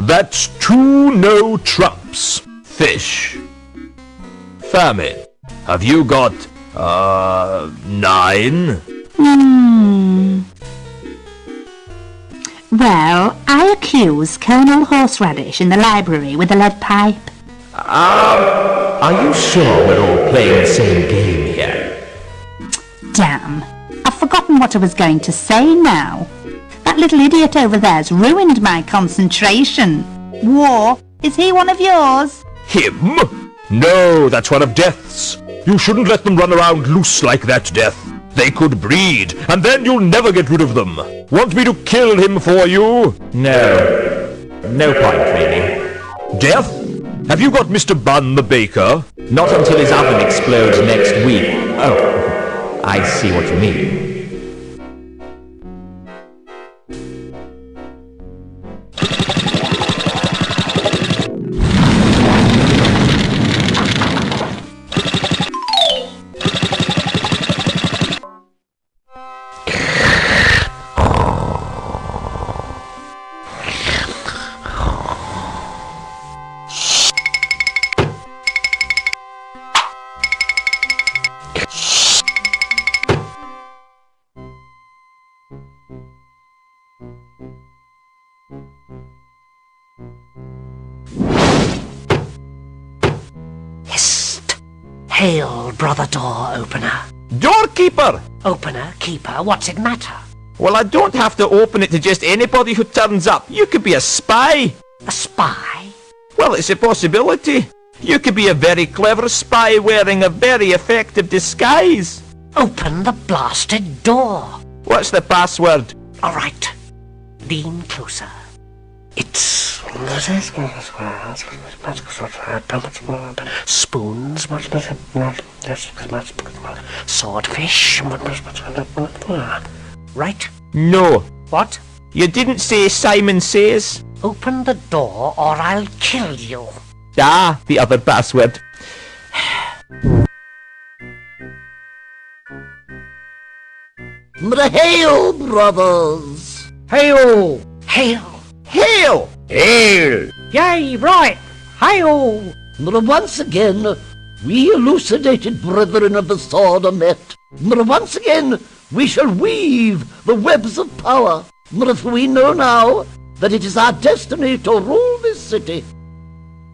That's 2 no trumps. Fish. Famine. Have you got, 9? Well, I accuse Colonel Horseradish in the library with a lead pipe. Are you sure we're all playing the same game here? Damn, I've forgotten what I was going to say now. That little idiot over there's ruined my concentration. War, is he one of yours? Him? No, that's one of Death's. You shouldn't let them run around loose like that, Death. They could breed, and then you'll never get rid of them. Want me to kill him for you? No. No point, really. Death? Have you got Mr. Bunn the baker? Not until his oven explodes next week. Oh, I see what you mean. Hail, brother door opener. Doorkeeper! Opener, keeper, what's it matter? Well, I don't have to open it to just anybody who turns up. You could be a spy. A spy? Well, it's a possibility. You could be a very clever spy wearing a very effective disguise. Open the blasted door. What's the password? All right. Lean closer. It's... spoons, swordfish, right? No. What? You didn't say Simon Says. Open the door or I'll kill you. Ah, the other password. Hail, brothers! Hail! Hail! Hail! Hail! Yay, right! Hail! Once again, we elucidated brethren of the sword are met. Once again, we shall weave the webs of power. For we know now that it is our destiny to rule this city.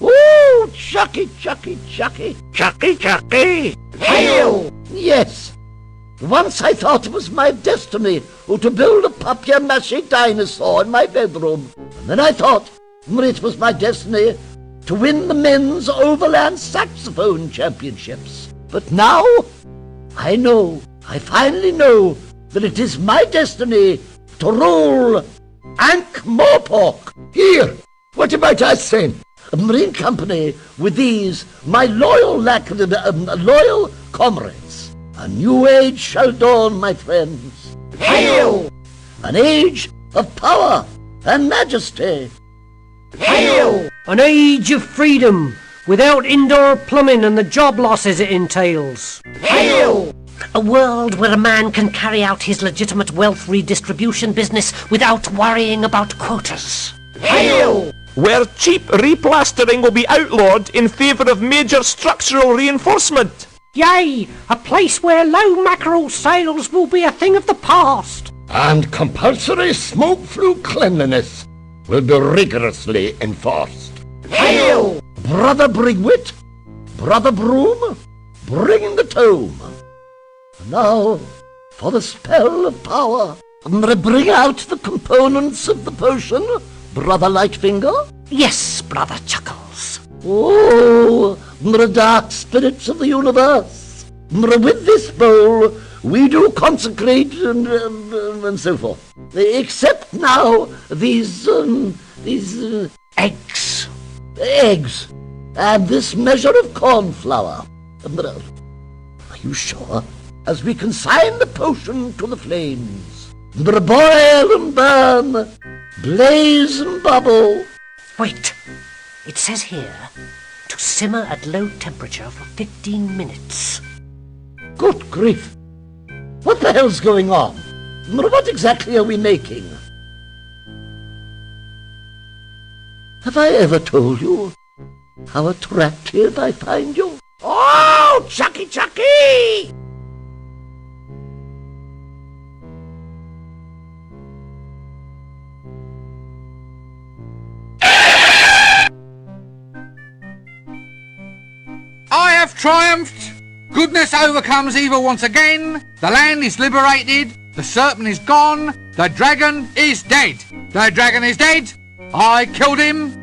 Ooh, chucky, chucky, chucky. Chucky, chucky. Hail! Yes. Once I thought it was my destiny to build a papier-mâché dinosaur in my bedroom. And then I thought it was my destiny to win the men's overland saxophone championships. But now, I finally know that it is my destiny to rule Ankh-Morpork. Here, what about us then? A marine company with these, my loyal comrades. A new age shall dawn, my friends. Hail! An age of power and majesty. Hail! An age of freedom, without indoor plumbing and the job losses it entails. Hail! A world where a man can carry out his legitimate wealth redistribution business without worrying about quotas. Hail! Where cheap replastering will be outlawed in favour of major structural reinforcement. Yay! A place where low mackerel sales will be a thing of the past. And compulsory smoke-free cleanliness will be rigorously enforced. Hail! Brother Brigwit, Brother Broom, bring the tome. Now, for the spell of power. Bring out the components of the potion, Brother Lightfinger. Yes, Brother Chuckles. Oh, dark spirits of the universe. With this bowl, we do consecrate and so forth. Except now, these Eggs. eggs, and this measure of corn flour. Are you sure? As we consign the potion to the flames. Boil and burn, blaze and bubble. Wait. It says here to simmer at low temperature for 15 minutes. Good grief. What the hell's going on? What exactly are we making? Have I ever told you how attractive I find you? Oh, Chucky Chucky! I have triumphed! Goodness overcomes evil once again. The land is liberated. The serpent is gone. The dragon is dead. The dragon is dead. I killed him.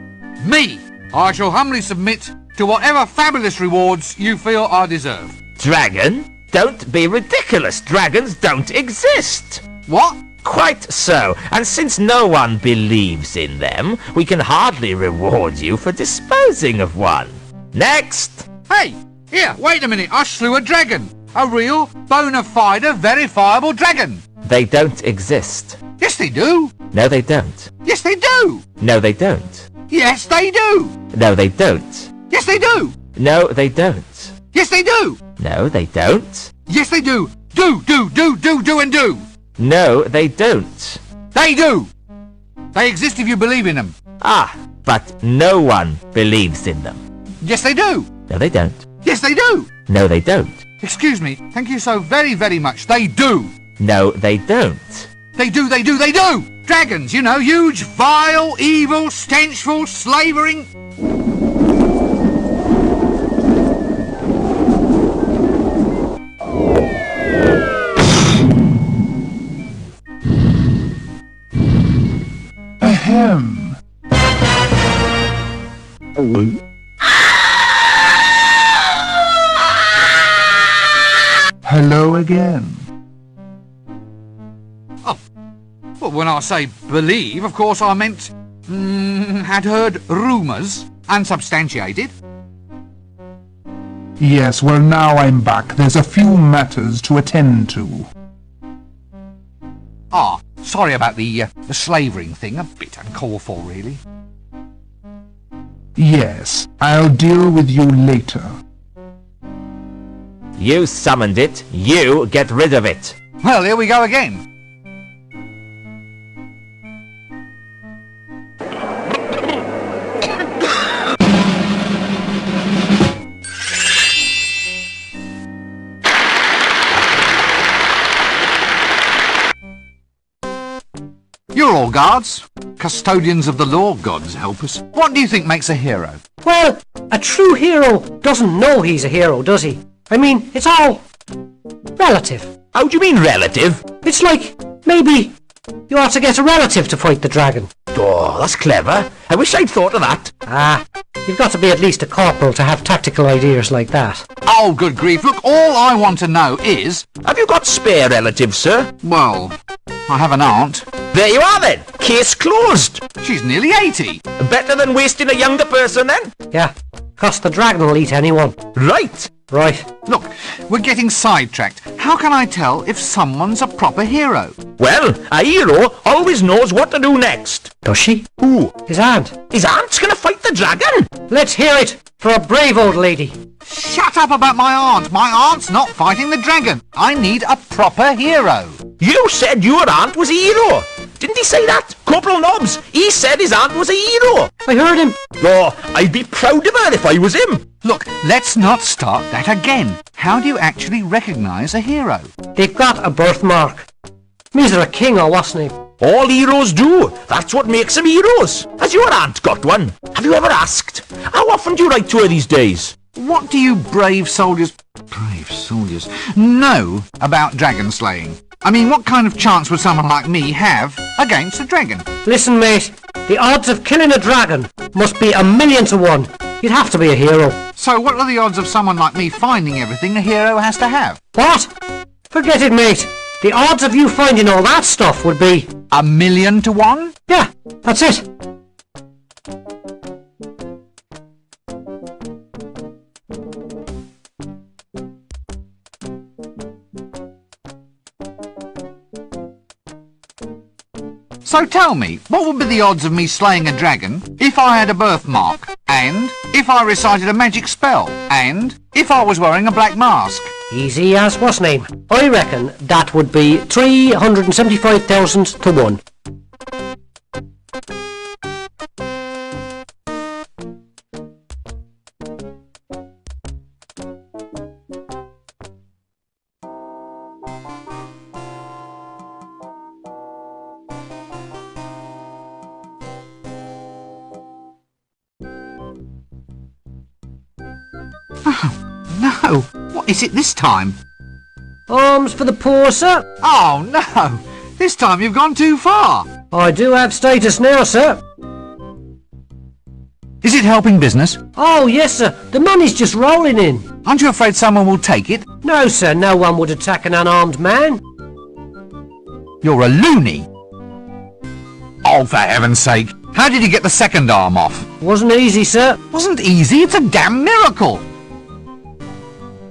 Me. I shall humbly submit to whatever fabulous rewards you feel I deserve. Dragon? Don't be ridiculous. Dragons don't exist. What? Quite so. And since no one believes in them, we can hardly reward you for disposing of one. Next. Hey, here, wait a minute. I slew a dragon. A real, bona fide, verifiable dragon. They don't exist. Yes, they do. No, they don't. Yes, they do. No, they don't. Yes, they do. No, they don't. Yes, they do. No, they don't. Yes, they do. No, they don't. Yes, they do. Do, and do. No, they don't. They do. They exist if you believe in them. Ah, but no one believes in them. Yes, they do. No, they don't. Yes, they do. No, they don't. Excuse me. Thank you so very, very much. They do. No, they don't. They do. Dragons, you know, huge, vile, evil, stenchful, slavering. Ahem. Hello again. Well, when I say believe, of course I meant had heard rumours, unsubstantiated. Yes, well now I'm back. There's a few matters to attend to. Ah, sorry about the slavering thing. A bit uncalled for, really. Yes, I'll deal with you later. You summoned it. You get rid of it. Well, here we go again. You're all guards. Custodians of the law, gods help us. What do you think makes a hero? Well, a true hero doesn't know he's a hero, does he? I mean, it's all relative. How do you mean relative? It's like, maybe you ought to get a relative to fight the dragon. Oh, that's clever. I wish I'd thought of that. Ah, you've got to be at least a corporal to have tactical ideas like that. Oh, good grief. Look, all I want to know is... Have you got spare relatives, sir? Well, I have an aunt. There you are then. Case closed. She's nearly 80. Better than wasting a younger person then? Yeah, 'cause the dragon will eat anyone. Right. Right. Look, we're getting sidetracked. How can I tell if someone's a proper hero? Well, a hero always knows what to do next. Does she? Who? His aunt. His aunt's gonna fight the dragon? Let's hear it for a brave old lady. Shut up about my aunt. My aunt's not fighting the dragon. I need a proper hero. You said your aunt was a hero. Didn't he say that? Corporal Nobbs, he said his aunt was a hero. I heard him. Oh, I'd be proud of her if I was him. Look, let's not start that again. How do you actually recognise a hero? They've got a birthmark. Means they're a king or wasn't he? All heroes do. That's what makes them heroes. Has your aunt got one? Have you ever asked? How often do you write to her these days? What do you brave soldiers know about dragon slaying? I mean, what kind of chance would someone like me have against a dragon? Listen, mate. The odds of killing a dragon must be 1,000,000 to 1. You'd have to be a hero. So what are the odds of someone like me finding everything a hero has to have? What? Forget it, mate. The odds of you finding all that stuff would be... 1,000,000 to 1? Yeah, that's it. So tell me, what would be the odds of me slaying a dragon if I had a birthmark, and if I recited a magic spell, and if I was wearing a black mask? Easy as what's name. I reckon that would be 375,000 to 1. No, what is it this time? Alms for the poor, sir. Oh no, this time you've gone too far. I do have status now, sir. Is it helping business? Oh, yes, sir. The money's just rolling in. Aren't you afraid someone will take it? No, sir. No one would attack an unarmed man. You're a loony. Oh, for heaven's sake. How did you get the second arm off? Wasn't easy, sir. Wasn't easy? It's a damn miracle.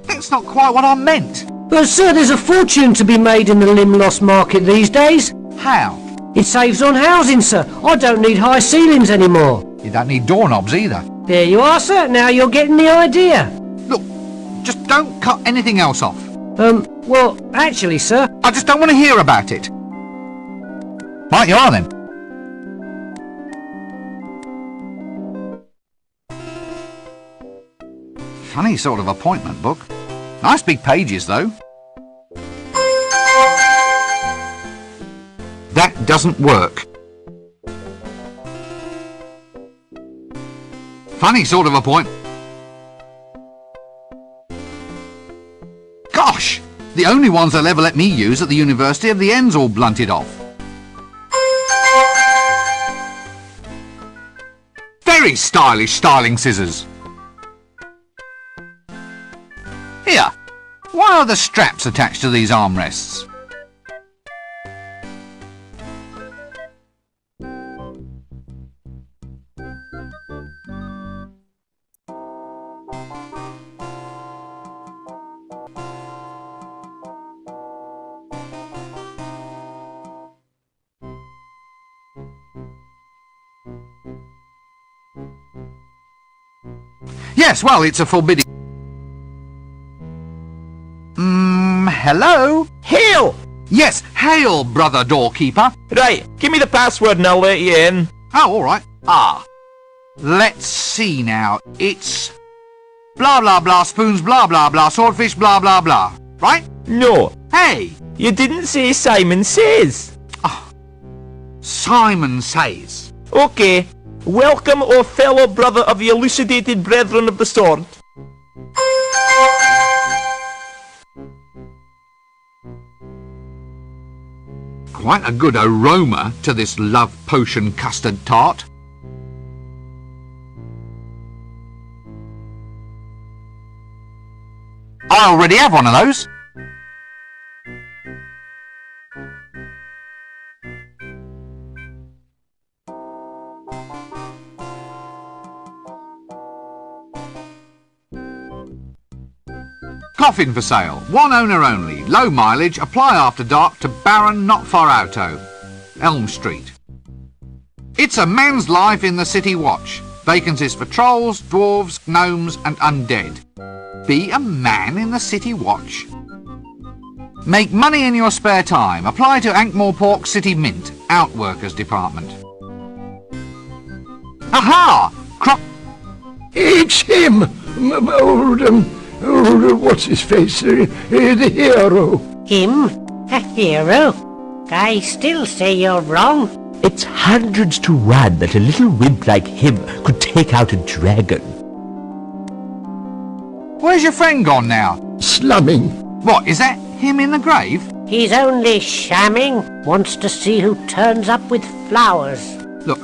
That's not quite what I meant. But, sir, there's a fortune to be made in the limb-loss market these days. How? It saves on housing, sir. I don't need high ceilings anymore. You don't need doorknobs either. There you are, sir. Now you're getting the idea. Look, just don't cut anything else off. Well, actually, sir... I just don't want to hear about it. Right you are, then. Funny sort of appointment book. Nice big pages, though. That doesn't work. Funny sort of appointment. Gosh! The only ones they'll ever let me use at the university have the ends all blunted off. Very stylish styling scissors. Here, why are the straps attached to these armrests? Yes, well, it's a forbidden... hello? Hail! Yes, hail, brother doorkeeper. Right, give me the password and I'll let you in. Oh, all right. Let's see now. It's... blah, blah, blah, spoons, blah, blah, blah, swordfish, blah, blah, blah. Right? No. Hey! You didn't say Simon Says. Simon Says. Okay. Welcome, O fellow brother of the elucidated brethren of the sword. Quite a good aroma to this love potion custard tart. I already have one of those. Coffin for sale. One owner only. Low mileage. Apply after dark to Baron Not Far Auto, Elm Street. It's a man's life in the City Watch. Vacancies for trolls, dwarves, gnomes and undead. Be a man in the City Watch. Make money in your spare time. Apply to Ankh-Morpork City Mint, Outworkers Department. Aha! It's him! What's his face? The hero. Him? A hero? I still say you're wrong. It's hundreds to one that a little wimp like him could take out a dragon. Where's your friend gone now? Slumming. What, is that him in the grave? He's only shamming. Wants to see who turns up with flowers. Look,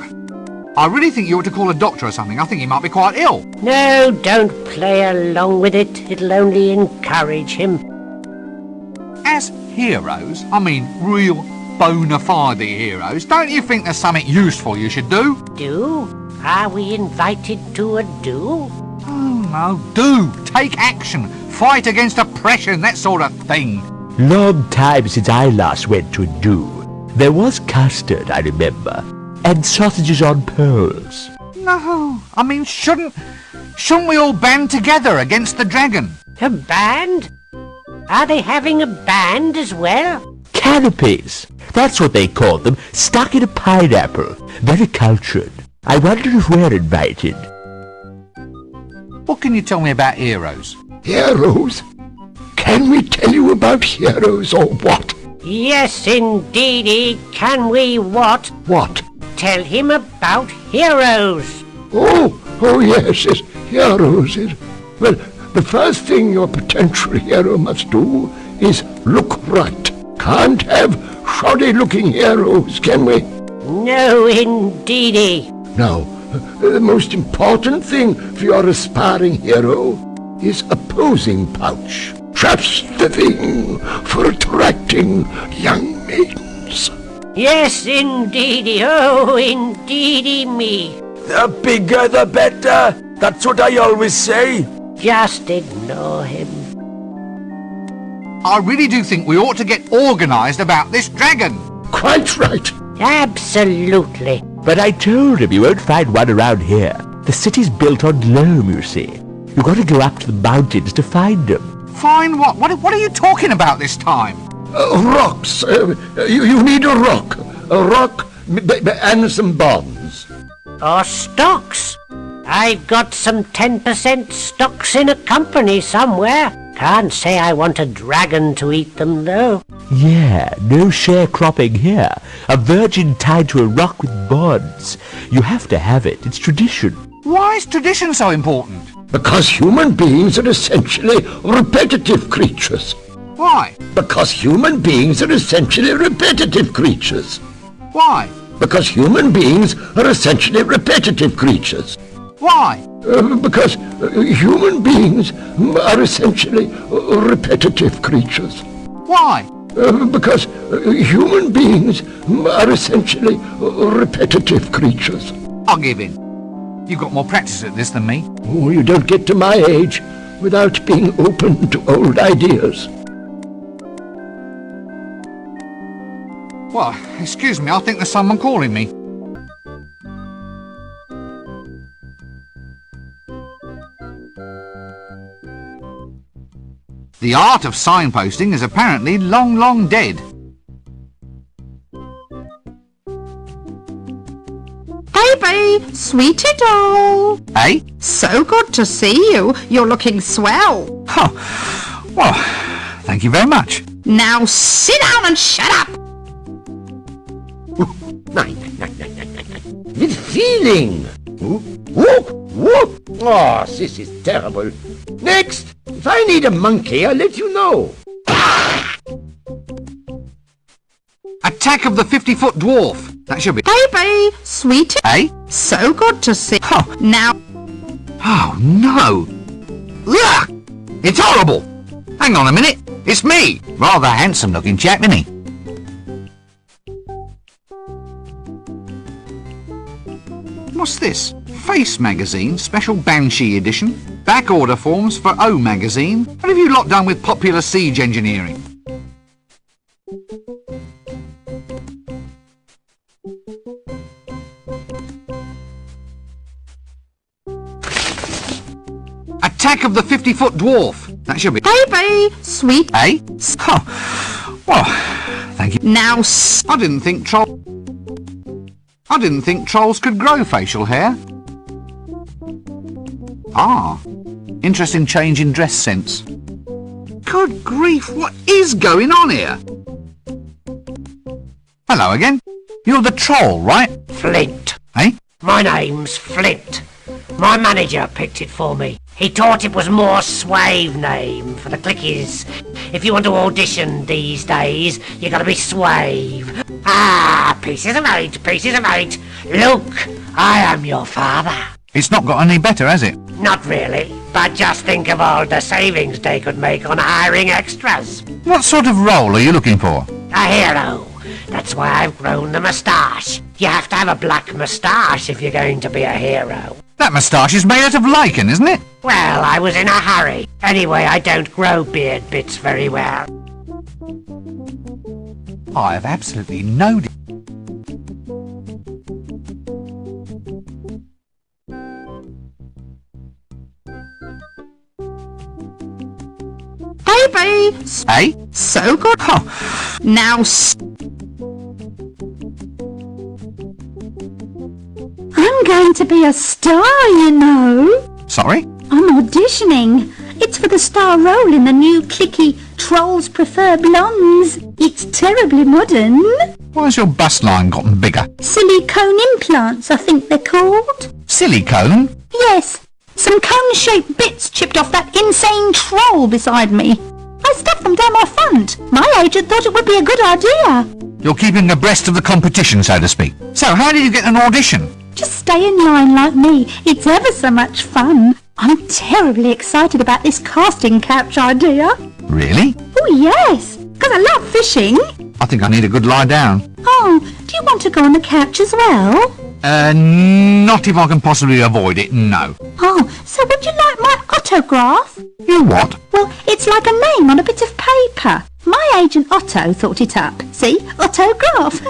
I really think you ought to call a doctor or something. I think he might be quite ill. No, don't play along with it. It'll only encourage him. As heroes, I mean real bona fide heroes, don't you think there's something useful you should do? Do? Are we invited to a do? Oh, no, do. Take action. Fight against oppression, that sort of thing. Long time since I last went to a do. There was custard, I remember, and sausages on poles. No, I mean, shouldn't we all band together against the dragon? A band? Are they having a band as well? Canopies. That's what they call them, stuck in a pineapple. Very cultured. I wonder if we're invited. What can you tell me about heroes? Heroes? Can we tell you about heroes or what? Yes, indeedy. Can we what? What? Tell him about heroes. Oh yes, heroes. Well, the first thing your potential hero must do is look right. Can't have shoddy-looking heroes, can we? No, indeedy. Now, the most important thing for your aspiring hero is a posing pouch. Just the thing for attracting young maidens. Yes, indeedy. Oh, indeedy me. The bigger the better. That's what I always say. Just ignore him. I really do think we ought to get organised about this dragon. Quite right. Absolutely. But I told him you won't find one around here. The city's built on loam, you see. You've got to go up to the mountains to find them. Find what? What are you talking about this time? Rocks. You need a rock. A rock and some bonds. Or stocks. I've got some 10% stocks in a company somewhere. Can't say I want a dragon to eat them, though. Yeah, no sharecropping here. A virgin tied to a rock with bonds. You have to have it. It's tradition. Why is tradition so important? Because human beings are essentially repetitive creatures. Why? Because human beings are essentially repetitive creatures. Why? Because human beings are essentially repetitive creatures. Why? Because human beings are essentially repetitive creatures. Why? Because human beings are essentially repetitive creatures. I'll give in. You've got more practice at this than me. Oh, you don't get to my age without being open to old ideas. Well, excuse me, I think there's someone calling me. The art of signposting is apparently long, long dead. Baby, sweetie doll. Eh? So good to see you. You're looking swell. Oh, well, thank you very much. Now sit down and shut up. Nein. With feeling. Whoop, whoop. Oh, this is terrible. Next, if I need a monkey, I'll let you know. Attack of the 50-foot dwarf. That should be... Baby, sweetie. Eh? So good to see. Oh. Now. Oh, no. Ugh! It's horrible. Hang on a minute. It's me. Rather handsome-looking chap, isn't he? What's this? Face Magazine, special Banshee edition. Back order forms for O Magazine. What have you lot done with popular siege engineering? Attack of the 50-foot dwarf. That should be... Baby, sweet. Eh? Oh, well, thank you. Now I didn't think trolls could grow facial hair. Ah, interesting change in dress sense. Good grief, what is going on here? Hello again. You're the troll, right? Flint. Eh? My name's Flint. My manager picked it for me. He thought it was more suave name for the clickies. If you want to audition these days, you gotta be suave. Ah, pieces of eight. Luke, I am your father. It's not got any better, has it? Not really, but just think of all the savings they could make on hiring extras. What sort of role are you looking for? A hero. That's why I've grown the moustache. You have to have a black moustache if you're going to be a hero. That moustache is made out of lichen, isn't it? Well, I was in a hurry. Anyway, I don't grow beard bits very well. I have absolutely no... Baby! Hey? So good. Oh, Now I'm going to be a star, you know. sorry? I'm auditioning. It's for the star role in the new clicky Trolls Prefer Blondes. It's terribly modern. Why's your bust line gotten bigger? Silicone implants, I think they're called. Silicone? Yes, some cone-shaped bits chipped off that insane troll beside me. I stuffed them down my front. My agent thought it would be a good idea. You're keeping abreast of the competition, so to speak. So, how did you get an audition? Just stay in line like me. It's ever so much fun. I'm terribly excited about this casting couch idea. Really? Oh, yes, because I love fishing. I think I need a good lie down. Oh, do you want to go on the couch as well? Not if I can possibly avoid it, no. Oh, so would you like my autograph? You what? Well, it's like a name on a bit of paper. My agent Otto thought it up. See? Autograph.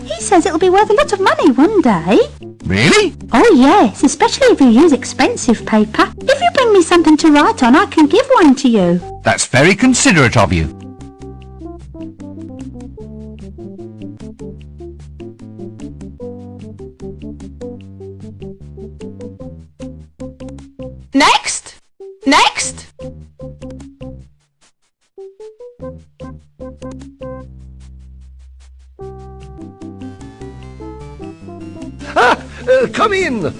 He says it'll be worth a lot of money one day. Really? Oh, yes, especially if you use expensive paper. If you bring me something to write on, I can give one to you. That's very considerate of you. Next! Next! Come in.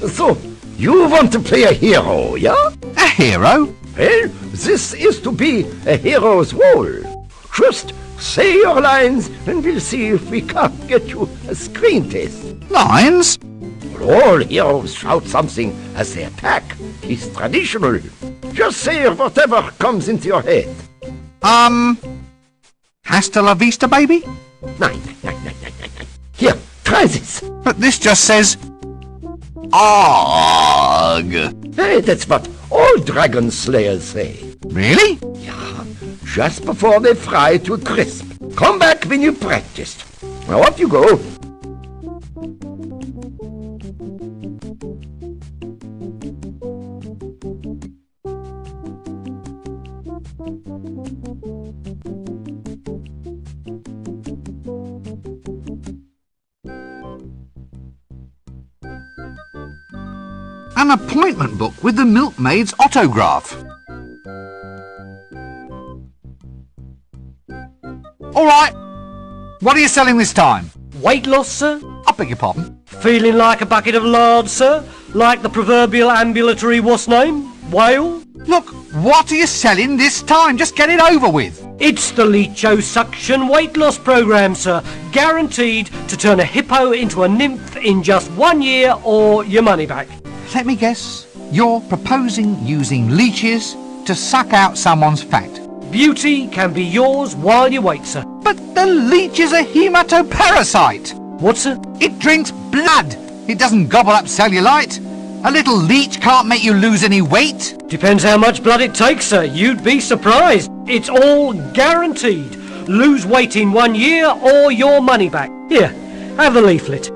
So, you want to play a hero, yeah? A hero? Well, this is to be a hero's role. Just say your lines and we'll see if we can't get you a screen test. Lines? All heroes shout something as they attack. It's traditional. Just say whatever comes into your head. Hasta la vista, baby? Nine. Here, try this. But this just says... Arg. Hey, that's what all dragon slayers say. Really? Yeah, just before they fry to a crisp. Come back when you practiced. Now off you go. An appointment book with the milkmaid's autograph. All right. What are you selling this time? Weight loss, sir? I beg your pardon. Feeling like a bucket of lard, sir? Like the proverbial ambulatory what's name? Whale? Look, what are you selling this time? Just get it over with. It's the liposuction weight loss program, sir. Guaranteed to turn a hippo into a nymph in just 1 year or your money back. Let me guess. You're proposing using leeches to suck out someone's fat. Beauty can be yours while you wait, sir. But the leech is a hematoparasite. What, sir? It drinks blood. It doesn't gobble up cellulite. A little leech can't make you lose any weight. Depends how much blood it takes, sir. You'd be surprised. It's all guaranteed. Lose weight in 1 year or your money back. Here, have the leaflet.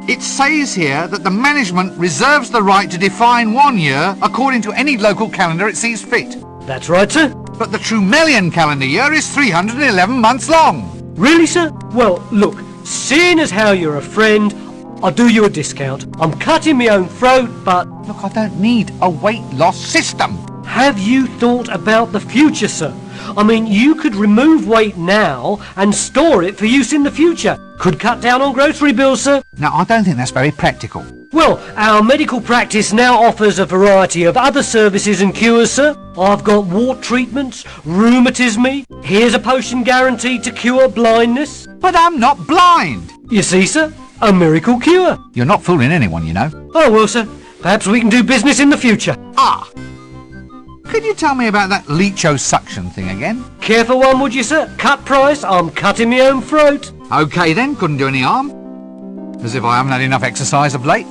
It says here that the management reserves the right to define 1 year according to any local calendar it sees fit. That's right, sir. But the Trumelian calendar year is 311 months long. Really, sir? Well, look, seeing as how you're a friend, I'll do you a discount. I'm cutting my own throat, but... Look, I don't need a weight loss system. Have you thought about the future, sir? I mean, you could remove weight now and store it for use in the future. Could cut down on grocery bills, sir. No, I don't think that's very practical. Well, our medical practice now offers a variety of other services and cures, sir. I've got wart treatments, rheumatism. Here's a potion guaranteed to cure blindness. But I'm not blind. You see, sir, a miracle cure. You're not fooling anyone, you know. Oh, well, sir, perhaps we can do business in the future. Ah! Could you tell me about that leecho-suction thing again? Careful one, would you, sir? Cut price, I'm cutting my own throat. OK then, couldn't do any harm. As if I haven't had enough exercise of late.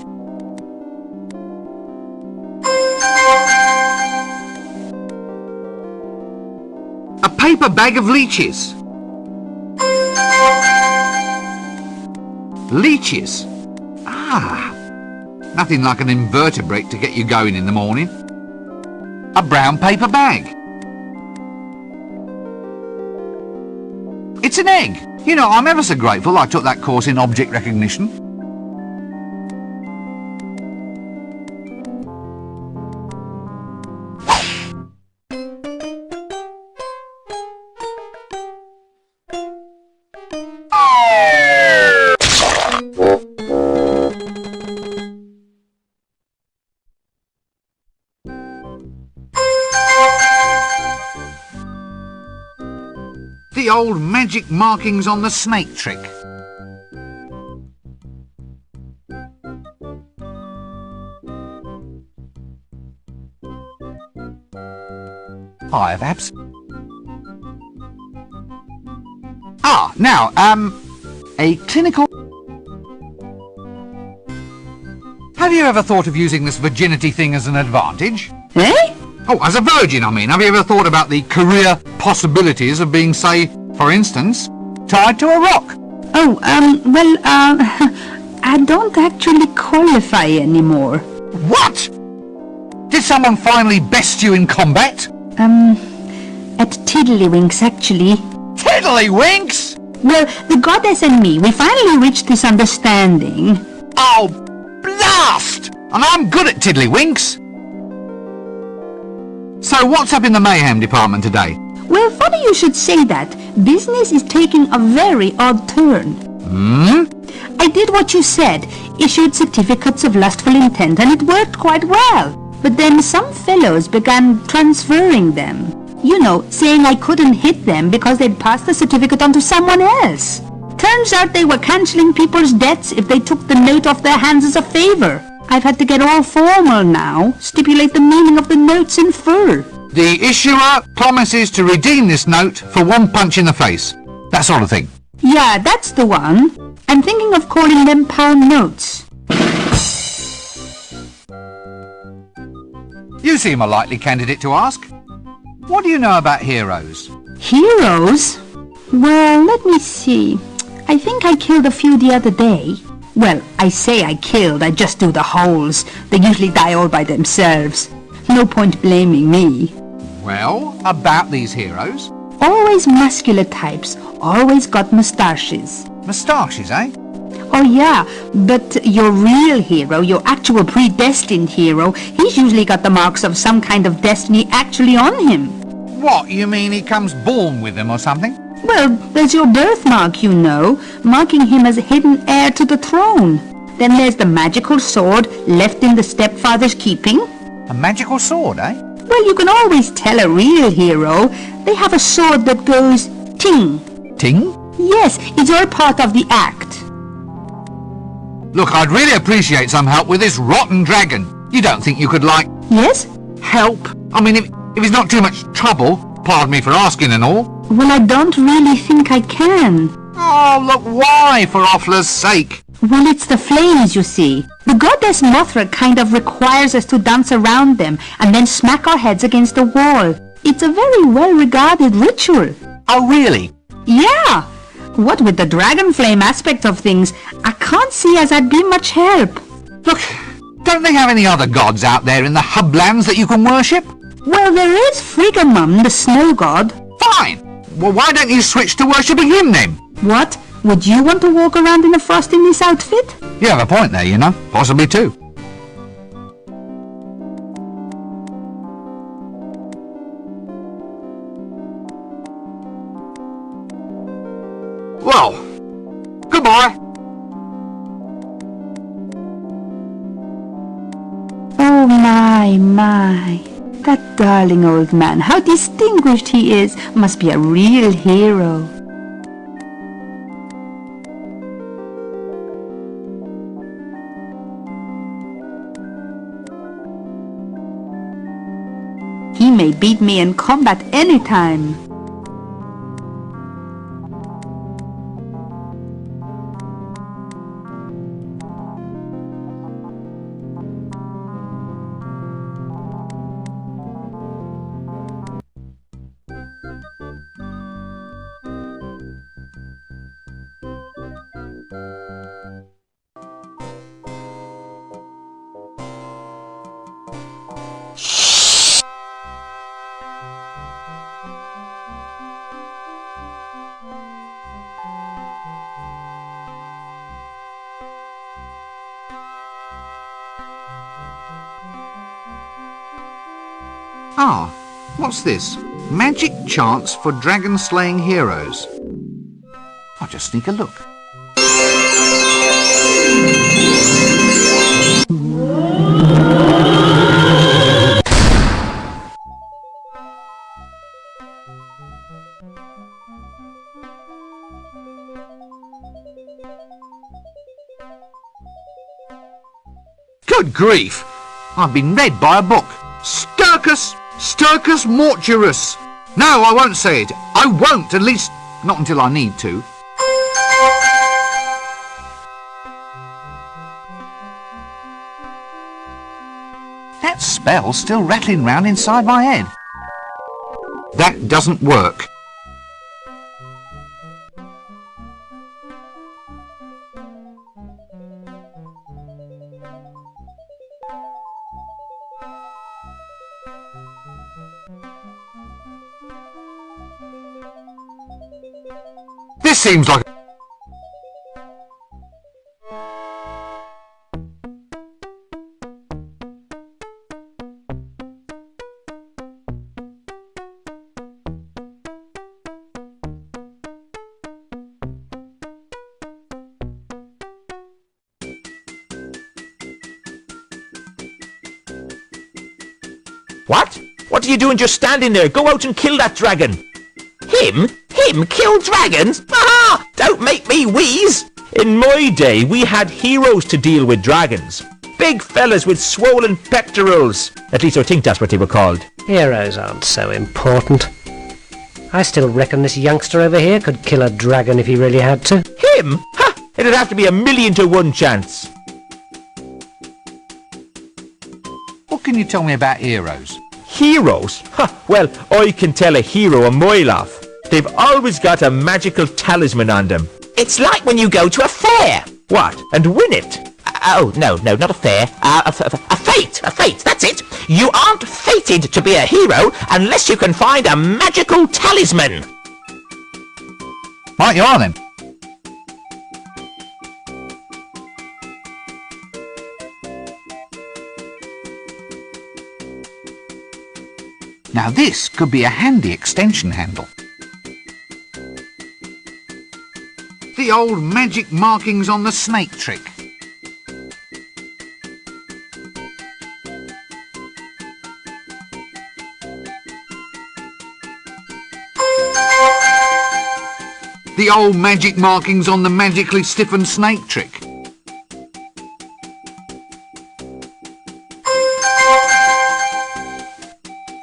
A paper bag of leeches. Leeches? Ah, nothing like an invertebrate to get you going in the morning. A brown paper bag. It's an egg. You know, I'm ever so grateful I took that course in object recognition. The old magic markings on the snake trick. Hi, Babs. Ah, now, a clinical... Have you ever thought of using this virginity thing as an advantage? Eh? Oh, as a virgin, I mean. Have you ever thought about the career possibilities of being, say, for instance, tied to a rock? Oh, I don't actually qualify anymore. What? Did someone finally best you in combat? At Tiddlywinks, actually. Tiddlywinks? Well, the goddess and me, we finally reached this understanding. Oh, blast! And I'm good at Tiddlywinks. So what's up in the mayhem department today? Well, funny you should say that. Business is taking a very odd turn. I did what you said, issued certificates of lustful intent, and it worked quite well. But then some fellows began transferring them. You know, saying I couldn't hit them because they'd passed the certificate on to someone else. Turns out they were cancelling people's debts if they took the note off their hands as a favour. I've had to get all formal now, stipulate the meaning of the notes in full. The issuer promises to redeem this note for one punch in the face. That sort of thing. Yeah, that's the one. I'm thinking of calling them pound notes. You seem a likely candidate to ask. What do you know about heroes? Heroes? Well, let me see. I think I killed a few the other day. Well, I say I killed, I just do the holes. They usually die all by themselves. No point blaming me. Well, about these heroes? Always muscular types, always got moustaches. Moustaches, eh? Oh yeah, but your real hero, your actual predestined hero, he's usually got the marks of some kind of destiny actually on him. What, you mean he comes born with them or something? Well, there's your birthmark, you know, marking him as hidden heir to the throne. Then there's the magical sword left in the stepfather's keeping. A magical sword, eh? Well, you can always tell a real hero. They have a sword that goes ting. Ting? Yes, it's all part of the act. Look, I'd really appreciate some help with this rotten dragon. You don't think you could, like... Yes? Help? I mean, if it's not too much trouble, pardon me for asking and all. Well, I don't really think I can. Oh, look, why, for Offler's sake? Well, it's the flames, you see. The goddess Mothra kind of requires us to dance around them and then smack our heads against the wall. It's a very well-regarded ritual. Oh, really? Yeah. What with the dragon flame aspect of things, I can't see as I'd be much help. Look, don't they have any other gods out there in the hublands that you can worship? Well, there is Friggamum, the snow god. Fine. Well, why don't you switch to worshipping him then? What? Would you want to walk around in a frost in this outfit? You have a point there, you know. Possibly two. Oh, my. That darling old man, how distinguished he is. Must be a real hero. He may beat me in combat anytime. Ah, what's this? Magic chants for dragon-slaying heroes. I'll just sneak a look. Good grief! I've been read by a book. Sturcus Mortuarus. No, I won't say it. I won't, at least not until I need to. That spell's still rattling round inside my head. That doesn't work. This seems like... What? What are you doing just standing there? Go out and kill that dragon. Him? Him kill dragons? Aha! Don't make me wheeze! In my day, we had heroes to deal with dragons. Big fellas with swollen pectorals. At least I think that's what they were called. Heroes aren't so important. I still reckon this youngster over here could kill a dragon if he really had to. Him? Ha! It'd have to be 1,000,000 to 1 chance. What can you tell me about heroes? Heroes? Ha! Well, I can tell a hero a mile off. They've always got a magical talisman on them. It's like when you go to a fair. What? And win it? Oh, no, not a fair. A fate, that's it. You aren't fated to be a hero unless you can find a magical talisman. Right you are then. Now this could be a handy extension handle. The old magic markings on the snake trick. The old magic markings on the magically stiffened snake trick.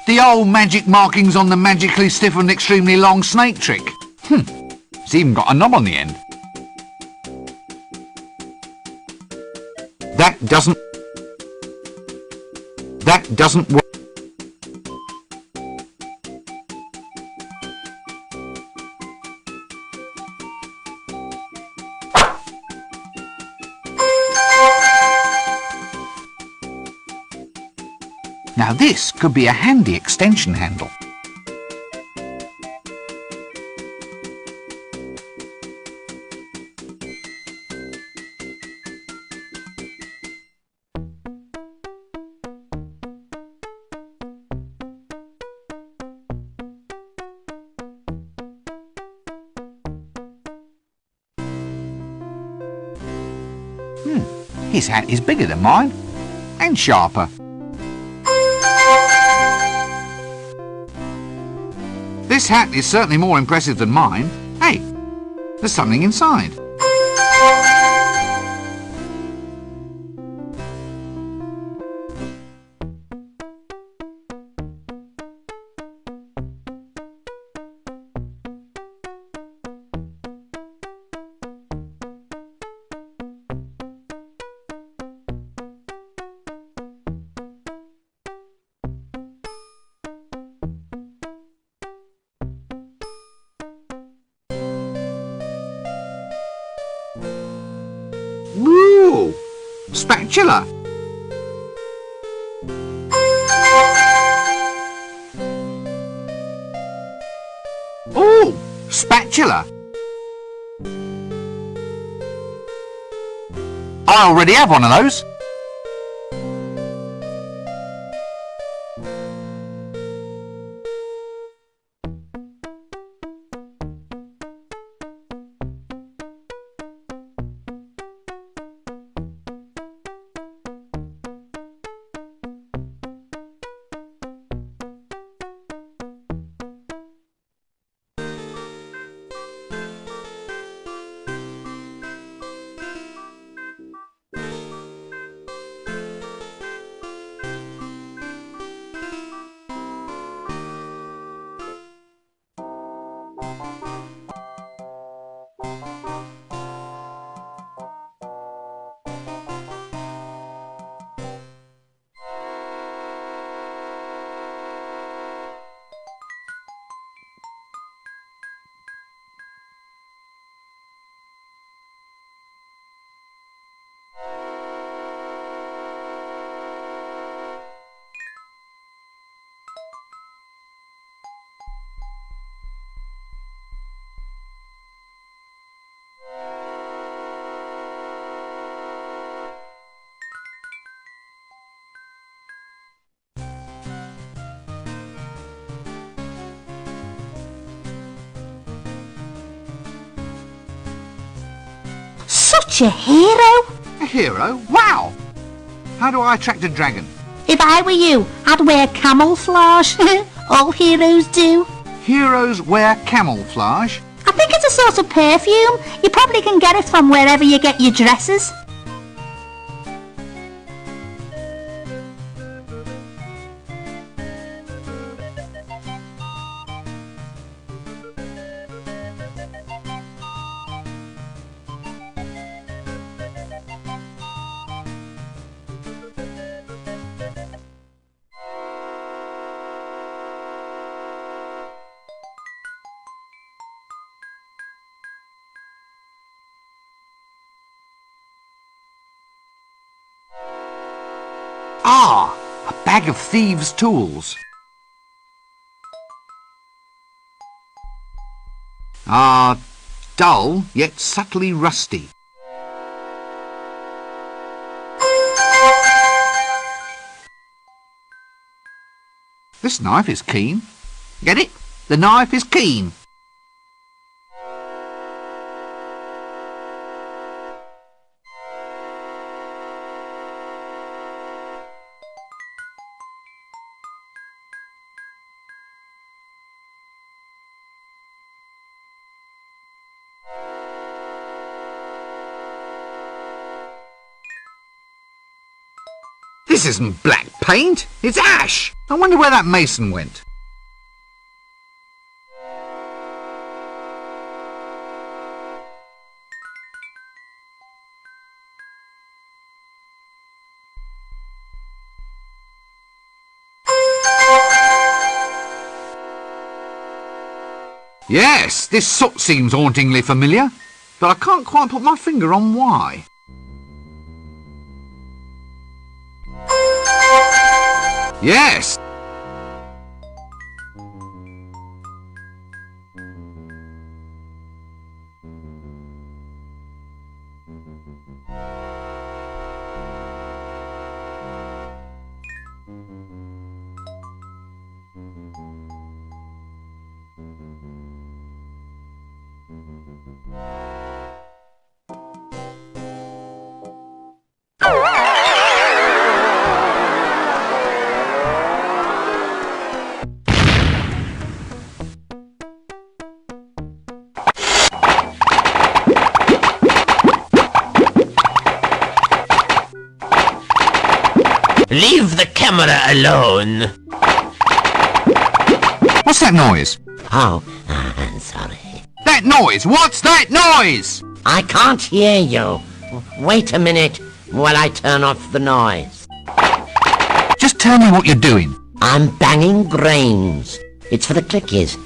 The old magic markings on the magically stiffened extremely long snake trick. It's even got a knob on the end. That doesn't work. Now this could be a handy extension handle. His hat is bigger than mine, and sharper. This hat is certainly more impressive than mine. Hey, there's something inside. Ooh, spatula. Ooh, spatula. I already have one of those. Such a hero! A hero? Wow! How do I attract a dragon? If I were you, I'd wear camouflage. All heroes do. Heroes wear camouflage. I think it's a sort of perfume. You probably can get it from wherever you get your dresses. Ah, a bag of thieves' tools. Ah, dull yet subtly rusty. This knife is keen. Get it? The knife is keen. This isn't black paint, it's ash. I wonder where that mason went. Yes, this soot seems hauntingly familiar, but I can't quite put my finger on why. Yes! Leave the camera alone. What's that noise? Oh, sorry. That noise! What's that noise? I can't hear you. Wait a minute while I turn off the noise. Just tell me what you're doing. I'm banging grains. It's for the clickies.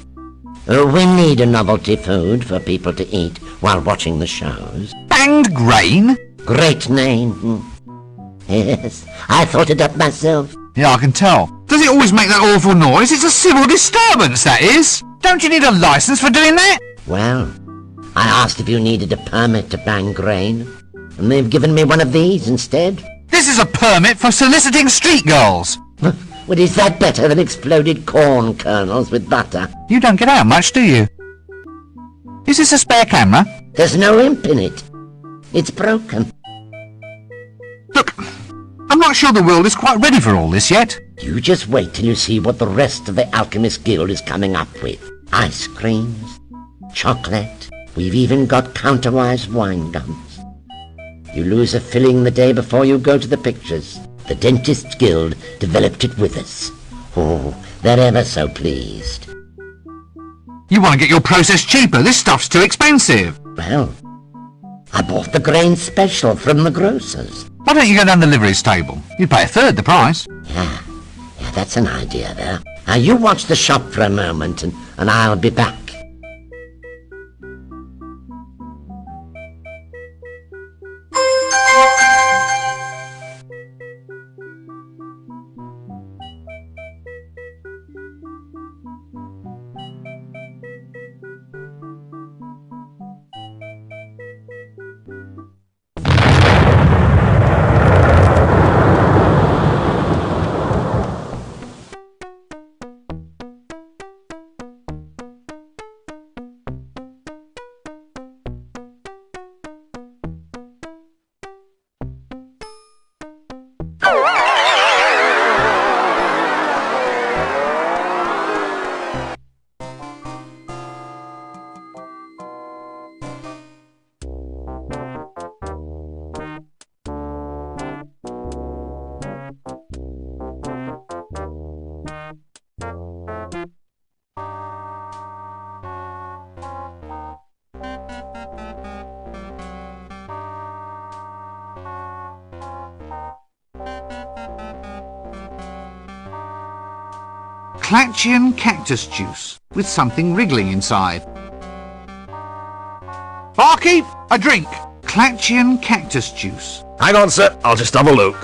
We need a novelty food for people to eat while watching the shows. Banged grain? Great name. Yes, I thought it up myself. Yeah, I can tell. Does it always make that awful noise? It's a civil disturbance, that is. Don't you need a licence for doing that? Well, I asked if you needed a permit to bang grain, and they've given me one of these instead. This is a permit for soliciting street girls. Well, is that better than exploded corn kernels with butter? You don't get out much, do you? Is this a spare camera? There's no imp in it. It's broken. Look, I'm not sure the world is quite ready for all this yet. You just wait till you see what the rest of the Alchemist Guild is coming up with. Ice creams, chocolate, we've even got counterwise wine gums. You lose a filling the day before you go to the pictures. The Dentists Guild developed it with us. Oh, they're ever so pleased. You want to get your process cheaper. This stuff's too expensive. Well, I bought the grain special from the grocers. Why don't you go down the liveries table? You'd pay a third the price. Yeah, that's an idea there. Now you watch the shop for a moment and I'll be back. Clatchian cactus juice with something wriggling inside. Barkeep, a drink. Clatchian cactus juice. Hang on, sir. I'll just have a look.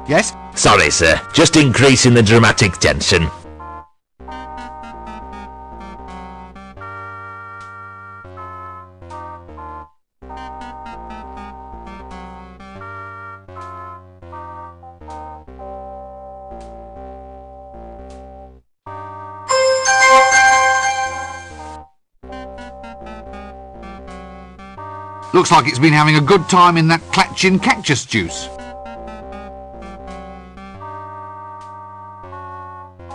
Yes? Sorry, sir. Just increasing the dramatic tension. Looks like it's been having a good time in that Clatchian cactus juice.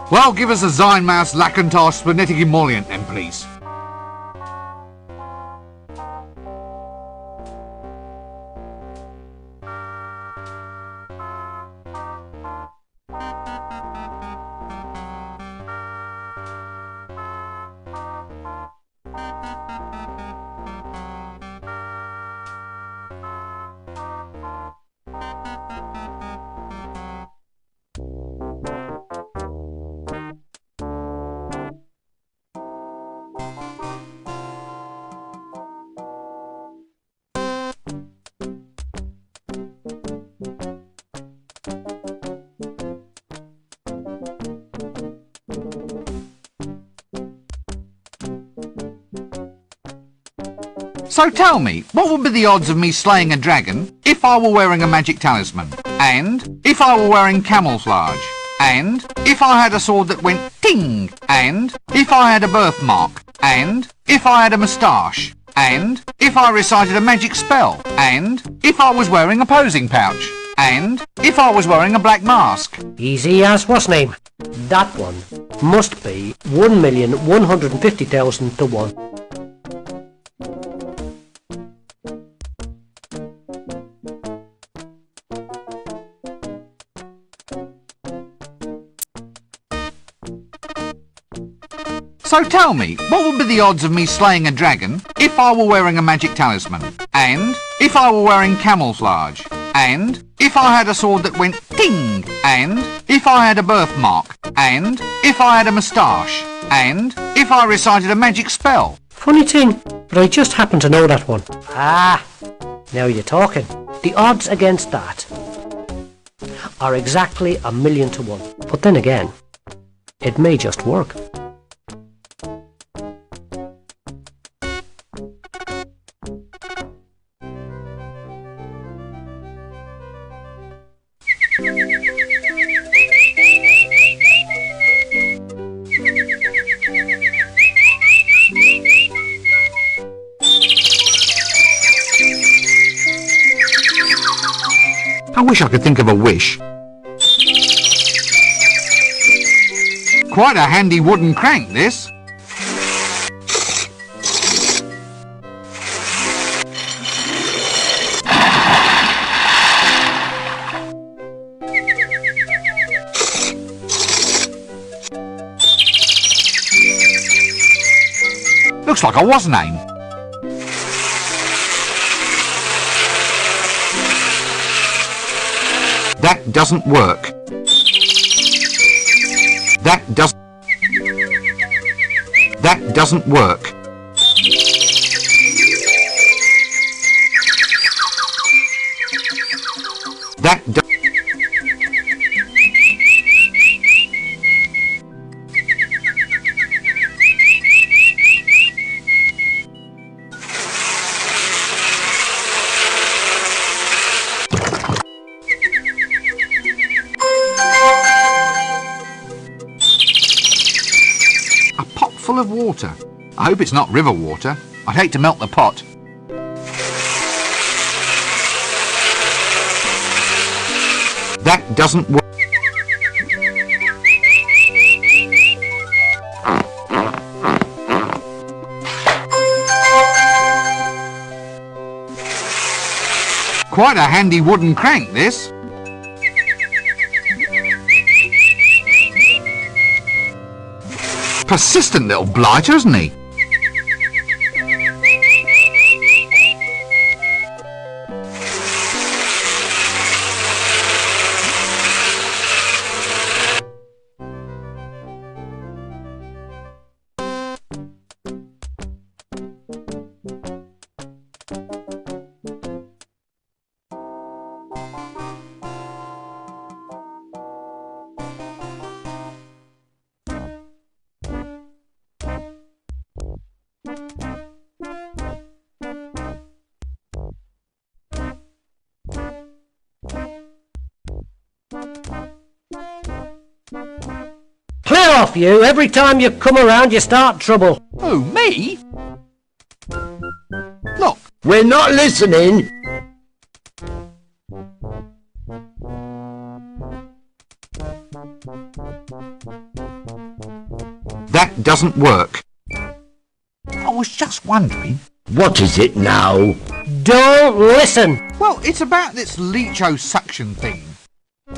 Well, give us a Zynmaus Lacantar Splenitic Emollient then, please. So tell me, what would be the odds of me slaying a dragon if I were wearing a magic talisman? And if I were wearing camouflage? And if I had a sword that went ting? And if I had a birthmark? And if I had a moustache? And if I recited a magic spell? And if I was wearing a posing pouch? And if I was wearing a black mask? Easy as what's name? That one must be 1,150,000 to 1. So tell me, what would be the odds of me slaying a dragon if I were wearing a magic talisman? And if I were wearing camouflage? And if I had a sword that went ting? And if I had a birthmark? And if I had a moustache? And if I recited a magic spell? Funny thing, but I just happen to know that one. Ah, now you're talking. The odds against that are exactly 1,000,000 to 1. But then again, it may just work. I wish I could think of a wish. Quite a handy wooden crank, this. Looks like I was named. That doesn't work. That doesn't work. A pot full of water. I hope it's not river water. I'd hate to melt the pot. That doesn't work. Quite a handy wooden crank, this. Persistent little blighter, isn't he? Clear off, you! Every time you come around, you start trouble. Who, me? Look, We're not listening. that doesn't work. I was just wondering. What is it now? Don't listen! Well, it's about this leecho-suction thing.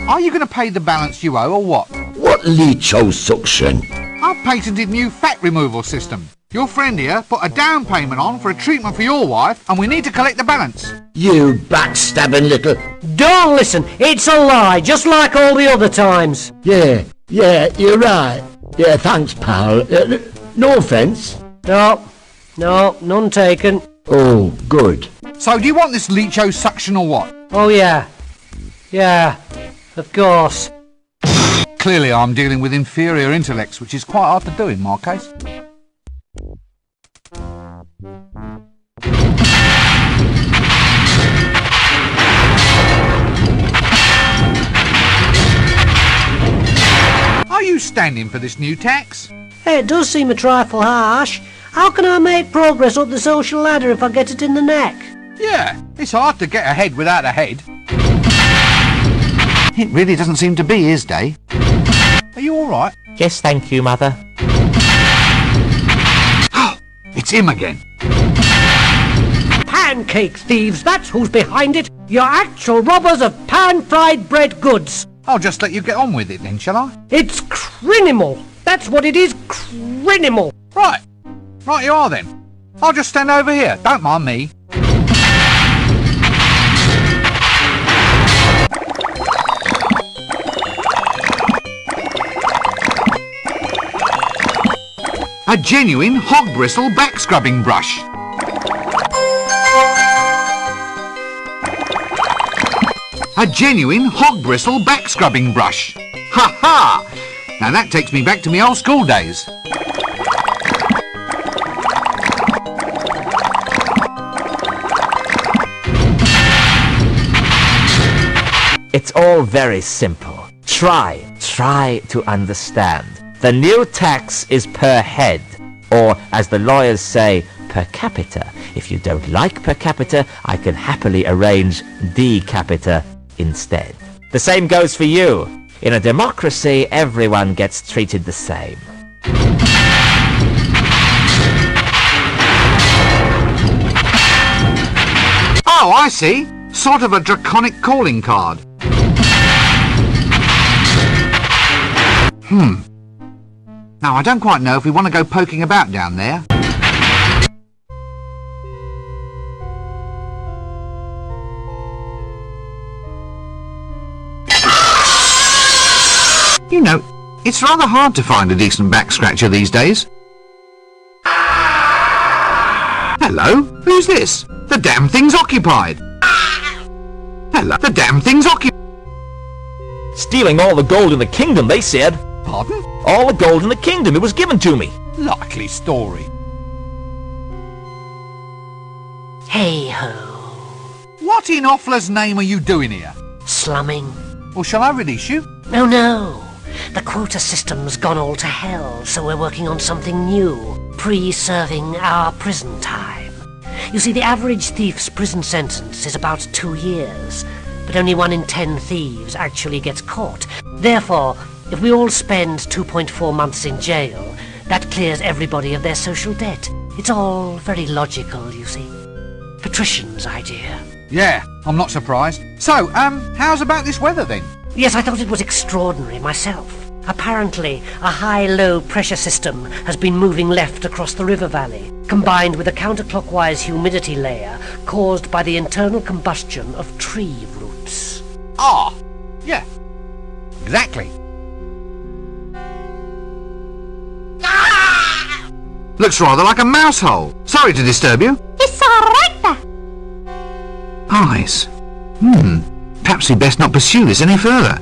Are you going to pay the balance you owe, or what? What leecho-suction? Our patented new fat removal system. Your friend here put a down payment on for a treatment for your wife, and we need to collect the balance. You backstabbing little... Don't listen! It's a lie, just like all the other times. Yeah, you're right. Yeah, thanks, pal. No offence. No, none taken. Oh, good. So do you want this leecho-suction or what? Oh yeah, of course. Clearly I'm dealing with inferior intellects, which is quite hard to do in my case. Are you standing for this new tax? Hey, it does seem a trifle harsh. How can I make progress up the social ladder if I get it in the neck? Yeah, it's hard to get ahead without a head. It really doesn't seem to be his day. Are you all right? Yes, thank you, Mother. It's him again. Pancake thieves, that's who's behind it. You're actual robbers of pan-fried bread goods. I'll just let you get on with it then, shall I? It's criminal. That's what it is, criminal. Right. Right you are then. I'll just stand over here. Don't mind me. A genuine hog bristle back scrubbing brush. A genuine hog bristle back scrubbing brush. Ha ha! Now that takes me back to my old school days. It's all very simple. Try to understand. The new tax is per head, or as the lawyers say, per capita. If you don't like per capita, I can happily arrange D capita instead. The same goes for you. In a democracy, everyone gets treated the same. Oh, I see. Sort of a draconic calling card. Now, I don't quite know if we want to go poking about down there. You know, it's rather hard to find a decent back scratcher these days. Hello? Who's this? The damn thing's occupied. Hello? The damn thing's occupied. Stealing all the gold in the kingdom, they said. Pardon? All the gold in the kingdom, it was given to me. Likely story. Hey-ho. What in Offler's name are you doing here? Slumming. Well, shall I release you? No. The quota system's gone all to hell, so we're working on something new, pre-serving our prison time. You see, the average thief's prison sentence is about 2 years, but only 1 in 10 thieves actually gets caught. Therefore, if we all spend 2.4 months in jail, that clears everybody of their social debt. It's all very logical, you see. Patrician's idea. Yeah, I'm not surprised. So, how's about this weather then? Yes, I thought it was extraordinary myself. Apparently, a high-low pressure system has been moving left across the river valley, combined with a counterclockwise humidity layer caused by the internal combustion of tree roots. Ah, yeah, exactly. Looks rather like a mouse hole. Sorry to disturb you. It's all right there. Eyes. Perhaps we'd best not pursue this any further.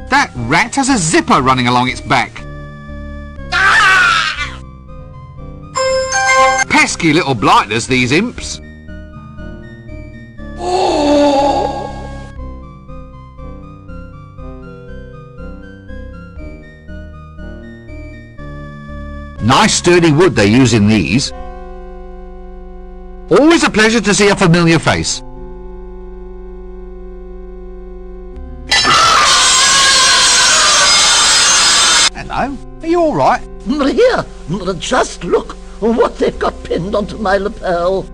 That rat has a zipper running along its back. Pesky little blighters, these imps. Nice sturdy wood they use in these. Always a pleasure to see a familiar face. Hello, are you all right? Here, just look what they've got pinned onto my lapel.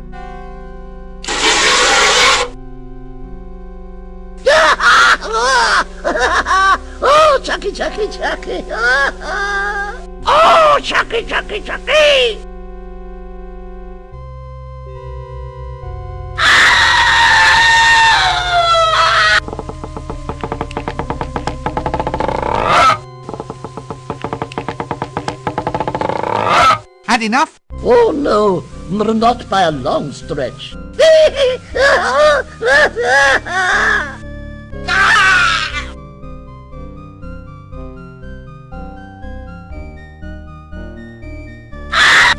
Oh, Chucky, Chucky, Chucky. Oh, Chucky, Chucky, Chucky. Had enough? Oh no, not by a long stretch.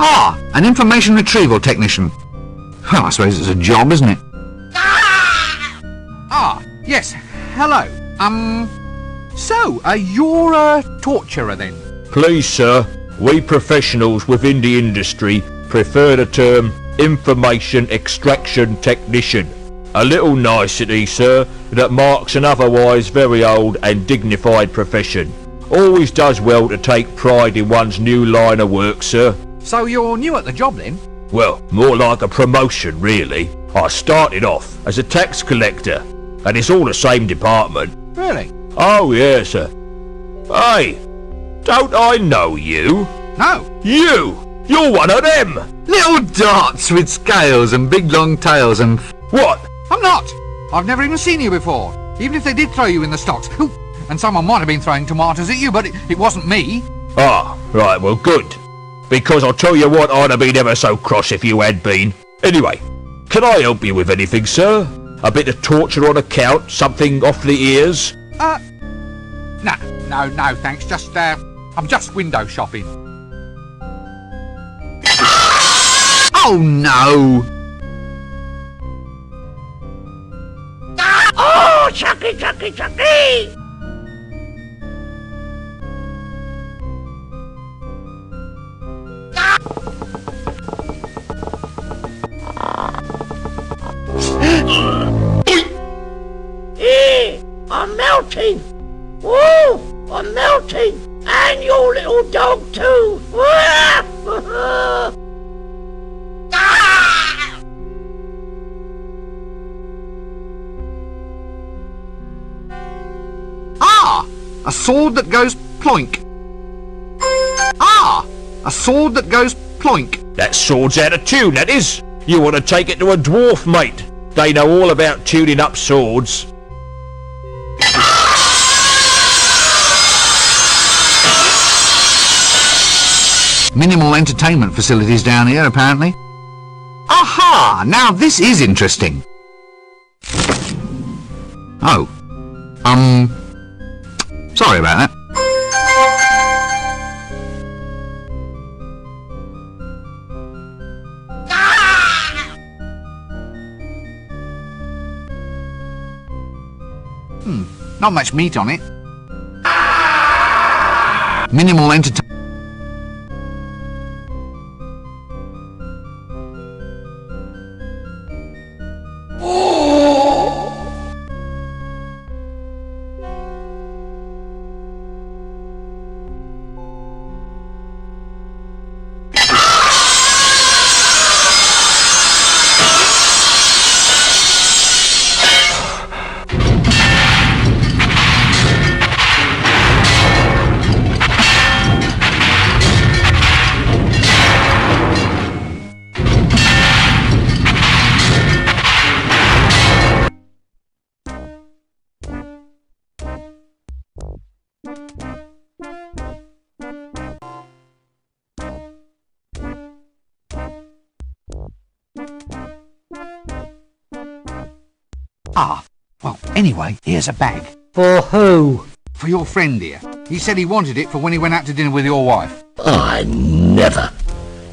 Ah, an information retrieval technician. Well, I suppose it's a job, isn't it? Ah, yes, hello. So, you're a torturer then? Please, sir, we professionals within the industry prefer the term information extraction technician. A little nicety, sir, that marks an otherwise very old and dignified profession. Always does well to take pride in one's new line of work, sir. So you're new at the job then? Well, more like a promotion, really. I started off as a tax collector, and it's all the same department. Really? Oh, yes, sir. Hey, don't I know you? No. You! You're one of them! Little darts with scales and big long tails and... What? I'm not. I've never even seen you before. Even if they did throw you in the stocks. Ooh, and someone might have been throwing tomatoes at you, but it wasn't me. Ah, right, well, good. Because I'll tell you what, I'd have been ever so cross if you had been. Anyway, can I help you with anything, sir? A bit of torture on account? Something off the ears? No, thanks. Just, I'm just window shopping. Oh, no! Oh, Chucky, Chucky, Chucky! Hey, I'm melting! Whoa, I'm melting! And your little dog too! A sword that goes ploink. A sword that goes ploink. That sword's out of tune, that is. You want to take it to a dwarf, mate. They know all about tuning up swords. Minimal entertainment facilities down here, apparently. Aha! Now this is interesting. Oh. Sorry about that. Not much meat on it. Minimal entertainment. Well, anyway, here's a bag. For who? For your friend here. He said he wanted it for when he went out to dinner with your wife. I never.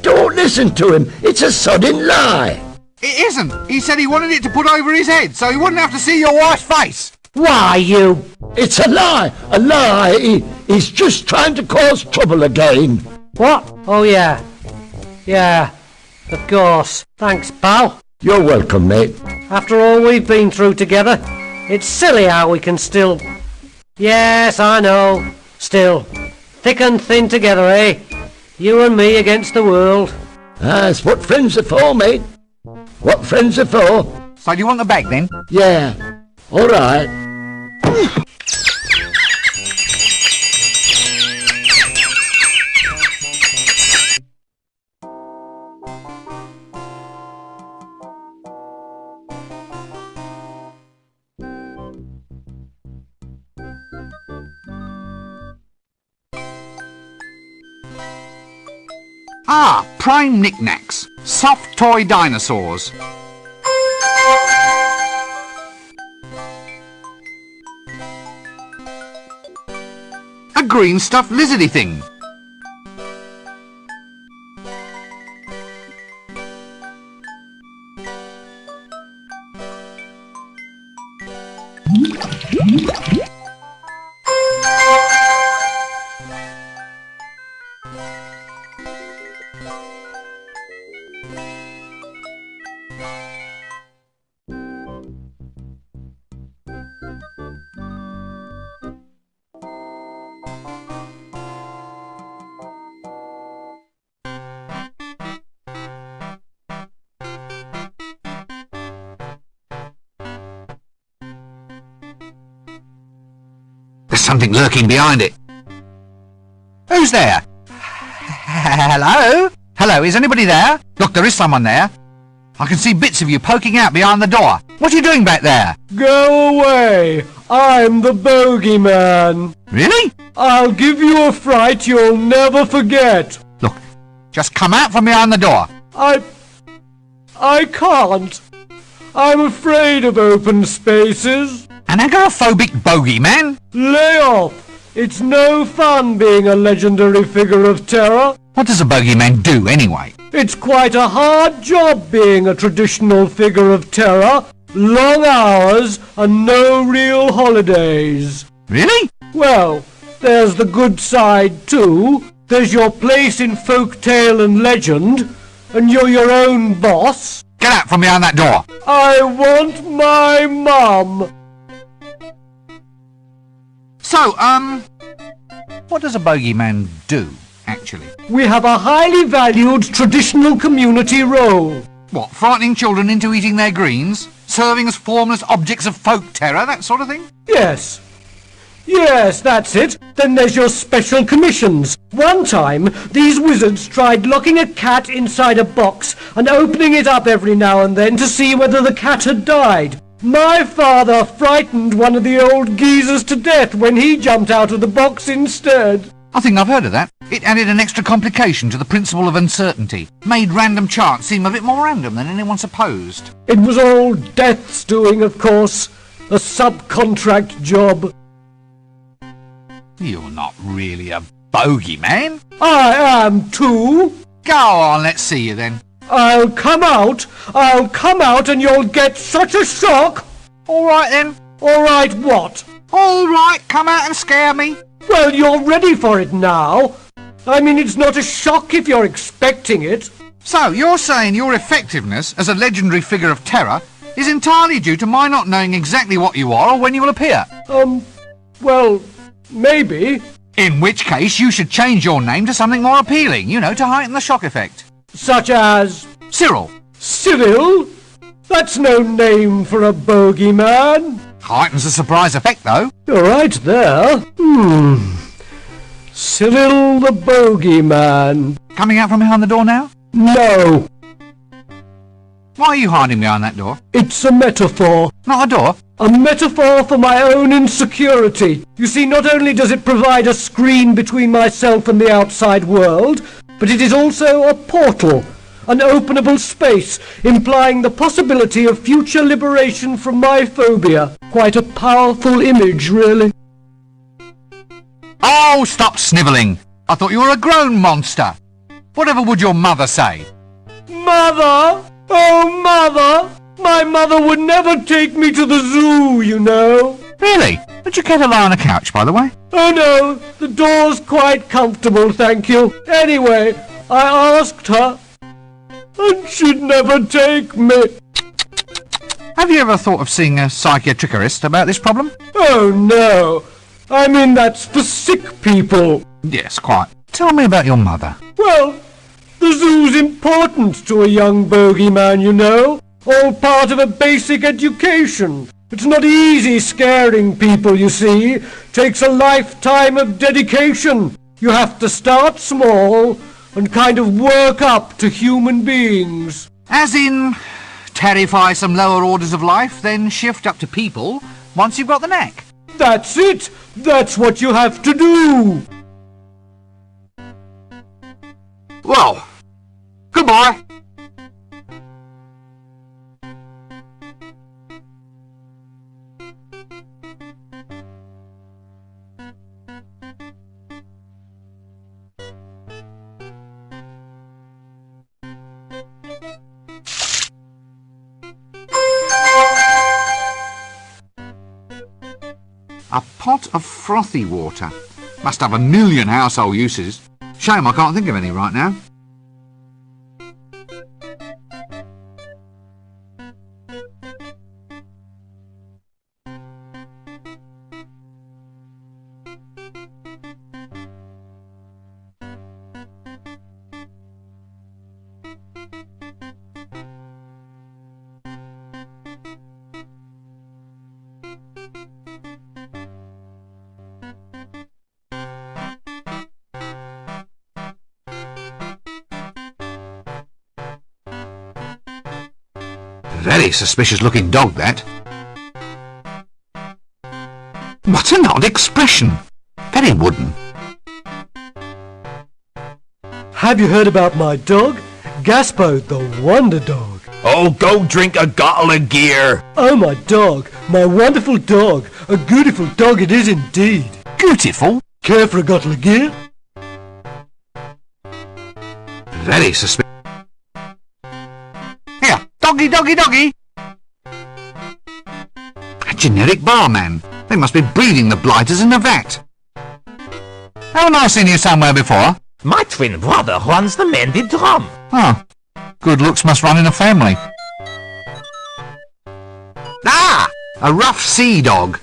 Don't listen to him. It's a sodding lie. It isn't. He said he wanted it to put over his head so he wouldn't have to see your wife's face. Why, you... It's a lie. A lie. He's just trying to cause trouble again. What? Oh, yeah. Yeah, of course. Thanks, pal. You're welcome, mate. After all we've been through together, it's silly how we can still... Yes, I know. Still. Thick and thin together, eh? You and me against the world. That's what friends are for, mate. What friends are for. So do you want the bag, then? Yeah. All right. Prime knickknacks. Soft toy dinosaurs. A green stuffed lizardy thing. something lurking behind it. Who's there? Hello? Hello, is anybody there? Look, there is someone there. I can see bits of you poking out behind the door. What are you doing back there? Go away! I'm the bogeyman. Really? I'll give you a fright you'll never forget. Look, just come out from behind the door. I can't. I'm afraid of open spaces. An agoraphobic bogeyman? Lay off. It's no fun being a legendary figure of terror. What does a bogeyman do, anyway? It's quite a hard job being a traditional figure of terror. Long hours and no real holidays. Really? Well, there's the good side too. There's your place in folk tale and legend, and you're your own boss. Get out from behind that door. I want my mum. So, what does a bogeyman do, actually? We have a highly valued traditional community role. What, frightening children into eating their greens? Serving as formless objects of folk terror, that sort of thing? Yes. Yes, that's it. Then there's your special commissions. One time, these wizards tried locking a cat inside a box and opening it up every now and then to see whether the cat had died. My father frightened one of the old geezers to death when he jumped out of the box instead. I think I've heard of that. It added an extra complication to the principle of uncertainty. Made random chance seem a bit more random than anyone supposed. It was all Death's doing, of course. A subcontract job. You're not really a bogeyman. I am too. Go on, let's see you then. I'll come out and you'll get such a shock. All right then. All right, what? All right, come out and scare me. Well, you're ready for it now. I mean, it's not a shock if you're expecting it. So, you're saying your effectiveness as a legendary figure of terror is entirely due to my not knowing exactly what you are or when you will appear? Well, maybe. In which case, you should change your name to something more appealing, you know, to heighten the shock effect. Such as? Cyril. Cyril? That's no name for a bogeyman. Heightens the surprise effect, though. You're right there. Cyril the bogeyman. Coming out from behind the door now? No. Why are you hiding behind that door? It's a metaphor. Not a door? A metaphor for my own insecurity. You see, not only does it provide a screen between myself and the outside world, but it is also a portal, an openable space, implying the possibility of future liberation from my phobia. Quite a powerful image, really. Oh, stop snivelling. I thought you were a grown monster. Whatever would your mother say? Mother! Oh, Mother! My mother would never take me to the zoo, you know. Really? Would you care to lie on a couch, by the way? Oh, no. The door's quite comfortable, thank you. Anyway, I asked her, and she'd never take me. Have you ever thought of seeing a psychiatrist about this problem? Oh, no. I mean, that's for sick people. Yes, quite. Tell me about your mother. Well, the zoo's important to a young bogeyman, you know. All part of a basic education. It's not easy scaring people, you see. Takes a lifetime of dedication. You have to start small and kind of work up to human beings. As in, terrify some lower orders of life, then shift up to people once you've got the knack. That's it. That's what you have to do. Well, goodbye. A pot of frothy water. Must have a million household uses. Shame I can't think of any right now. Very suspicious looking dog, that. What an odd expression. Very wooden. Have you heard about my dog? Gaspo, the wonder dog. Oh, go drink a bottle of gear. Oh, my dog. My wonderful dog. A beautiful dog it is indeed. Beautiful? Care for a bottle of gear? Very suspicious. Here, doggy, doggy, doggy. A generic barman. They must be breeding the blighters in the vat. Haven't I seen you somewhere before? My twin brother runs the mended drum. Oh, good looks must run in a family. Ah! A rough sea dog.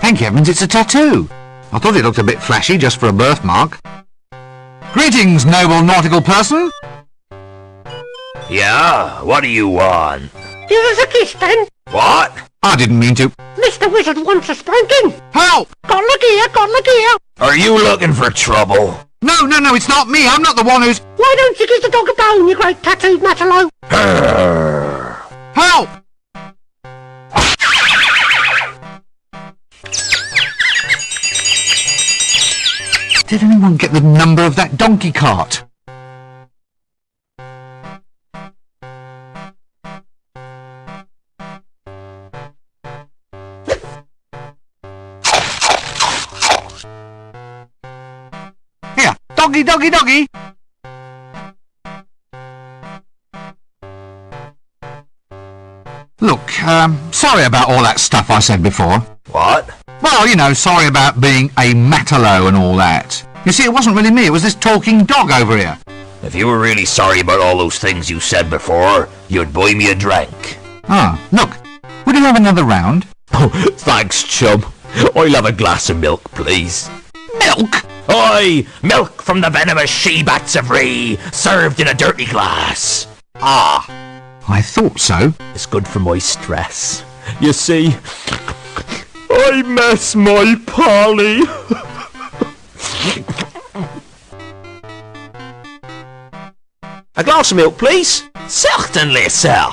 Thank heavens it's a tattoo. I thought it looked a bit flashy just for a birthmark. Greetings, noble nautical person. Yeah, what do you want? Give us a kiss, then. What? I didn't mean to. Mr. Wizard wants a spanking. Help! Got the gear, got the gear. Are you looking for trouble? No, it's not me. I'm not the one who's... Why don't you give the dog a bone, you great tattooed matalo? Help! Did anyone get the number of that donkey cart? Here, doggy, doggy, doggy! Look, sorry about all that stuff I said before. What? Well, you know, sorry about being a matalo and all that. You see, it wasn't really me, it was this talking dog over here. If you were really sorry about all those things you said before, you'd buy me a drink. Ah, look, would you have another round? Oh, thanks, chum. I'll have a glass of milk, please. Milk? Aye, milk from the venomous she-bats of Ree, served in a dirty glass. Ah, I thought so. It's good for my stress. You see, I miss my Polly. A glass of milk, please. Certainly, sir.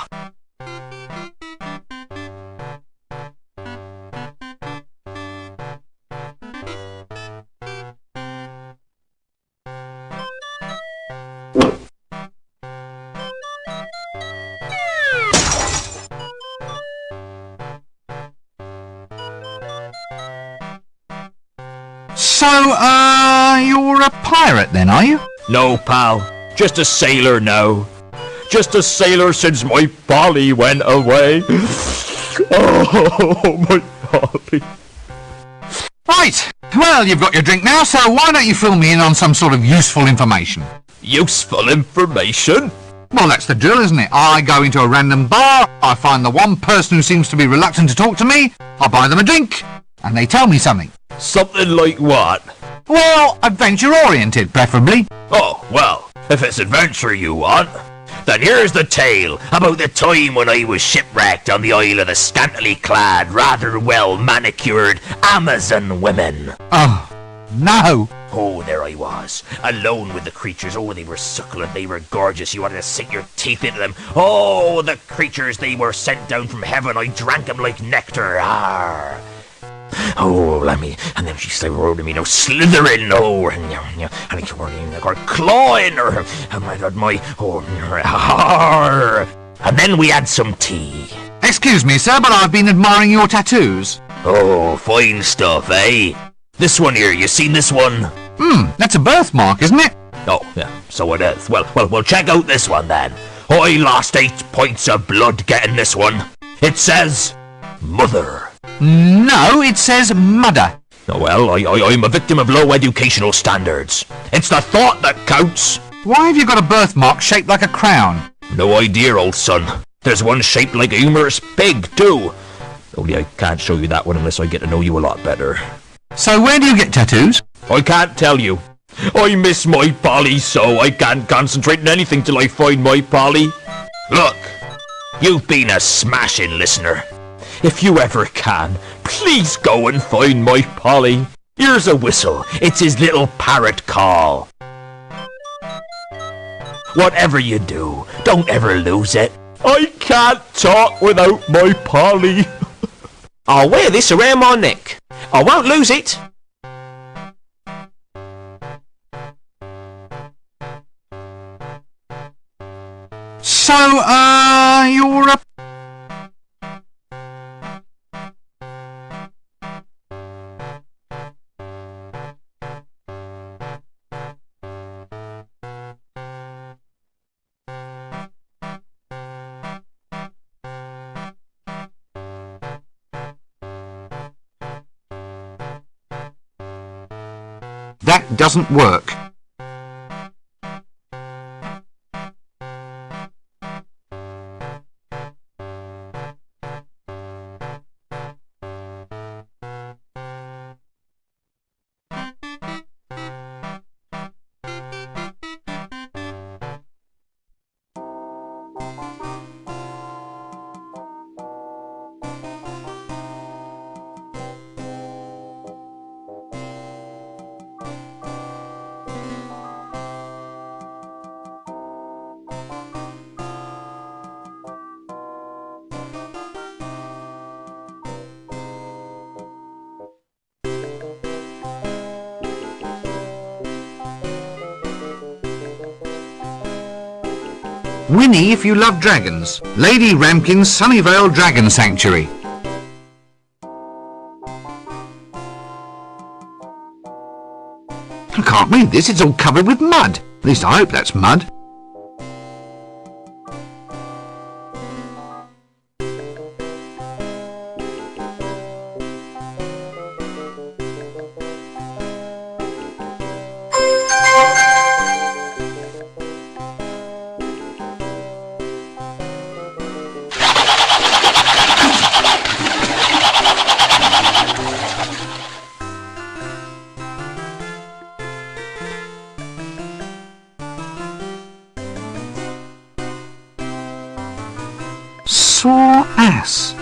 So, you're a pirate then, are you? No, pal. Just a sailor now. Just a sailor since my Polly went away. Oh, my Polly. Right, well, you've got your drink now, so why don't you fill me in on some sort of useful information? Useful information? Well, that's the drill, isn't it? I go into a random bar, I find the one person who seems to be reluctant to talk to me, I buy them a drink, and they tell me something. Something like what? Well, adventure-oriented, preferably. Oh, well, if it's adventure you want, then here's the tale about the time when I was shipwrecked on the Isle of the scantily clad, rather well-manicured Amazon women. Oh, no. Oh, there I was, alone with the creatures. Oh, they were succulent, they were gorgeous, you wanted to sink your teeth into them. Oh, the creatures, they were sent down from heaven, I drank them like nectar. Arr. Oh, let me, and then she started me, slithering, and clawing her, and then we had some tea. Excuse me, sir, but I've been admiring your tattoos. Oh, fine stuff, eh? This one here, you seen this one? That's a birthmark, isn't it? Oh, yeah, so it is. Well, check out this one then. I lost 8 points of blood getting this one. It says, Mother. No, it says mudder. Oh, well, I'm a victim of low educational standards. It's the thought that counts. Why have you got a birthmark shaped like a crown? No idea, old son. There's one shaped like a humorous pig, too. Only I can't show you that one unless I get to know you a lot better. So where do you get tattoos? I can't tell you. I miss my Polly so I can't concentrate on anything till I find my Polly. Look, you've been a smashing listener. If you ever can, please go and find my Polly. Here's a whistle. It's his little parrot call. Whatever you do, don't ever lose it. I can't talk without my Polly. I'll wear this around my neck. I won't lose it. So, you're a... That doesn't work. Winnie if you love dragons. Lady Ramkin's Sunnyvale Dragon Sanctuary. I can't read this, it's all covered with mud. At least I hope that's mud. Sore ass.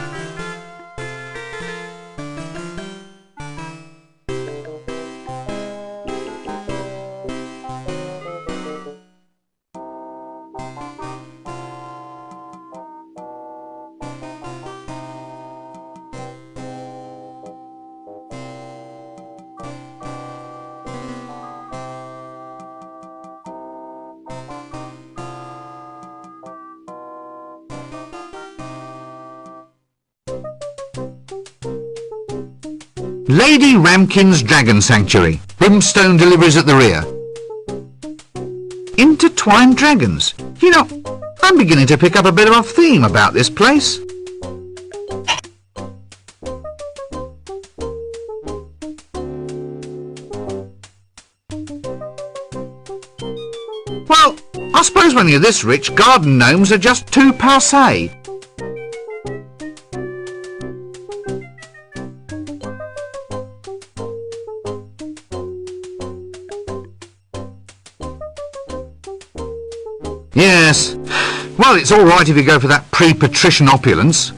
Lady Ramkin's Dragon Sanctuary. Brimstone deliveries at the rear. Intertwined dragons. You know, I'm beginning to pick up a bit of a theme about this place. Well, I suppose when you're this rich, garden gnomes are just too passé. Yes. Well, it's all right if you go for that pre-patrician opulence.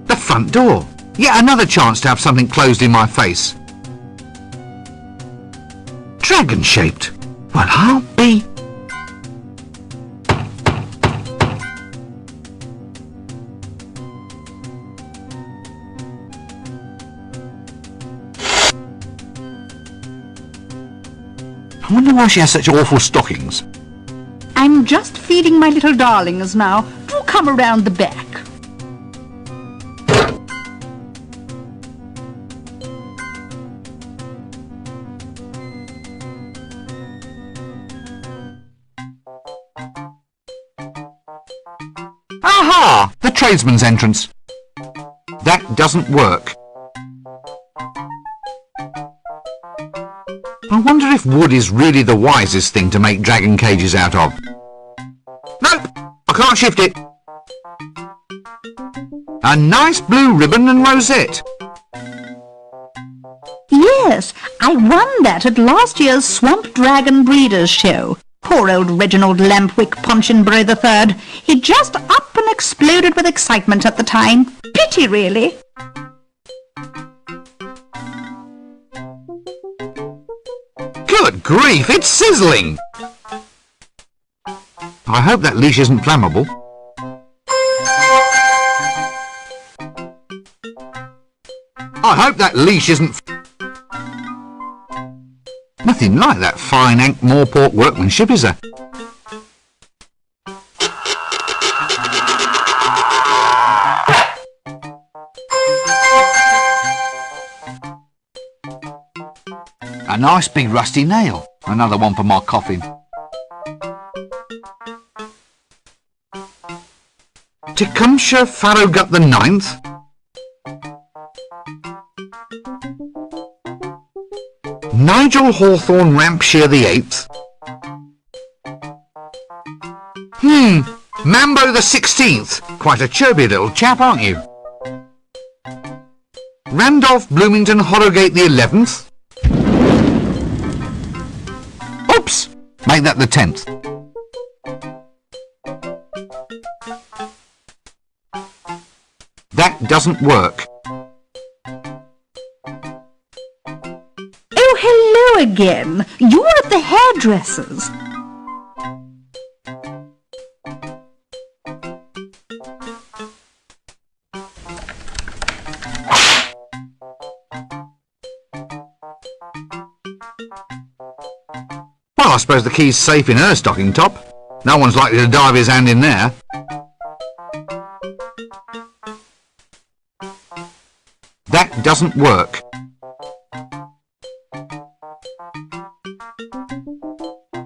The front door. Yet another chance to have something closed in my face. Dragon-shaped. Well, I'll be... I wonder why she has such awful stockings. I'm just feeding my little darlings now. Do come around the back. Aha! The tradesman's entrance. That doesn't work. I wonder if wood is really the wisest thing to make dragon cages out of. Nope! I can't shift it. A nice blue ribbon and rosette. Yes, I won that at last year's Swamp Dragon Breeders' Show. Poor old Reginald Lampwick Punchinbury III. He just up and exploded with excitement at the time. Pity, really. Good grief, it's sizzling! I hope that leash isn't flammable. I hope that leash isn't... Nothing like that fine Ankh-Morpork workmanship, is there? A nice big rusty nail. Another one for my coffin. Tecumseh Farragut the Ninth? Nigel Hawthorne Rampshire the Eighth? Mambo the 16th. Quite a chubby little chap, aren't you? Randolph Bloomington Horrogate the 11th? Oops! Make that the 10th. That doesn't work. Oh, hello again. You're at the hairdresser's. Well, I suppose the key's safe in her stocking top. No one's likely to dive his hand in there. That doesn't work.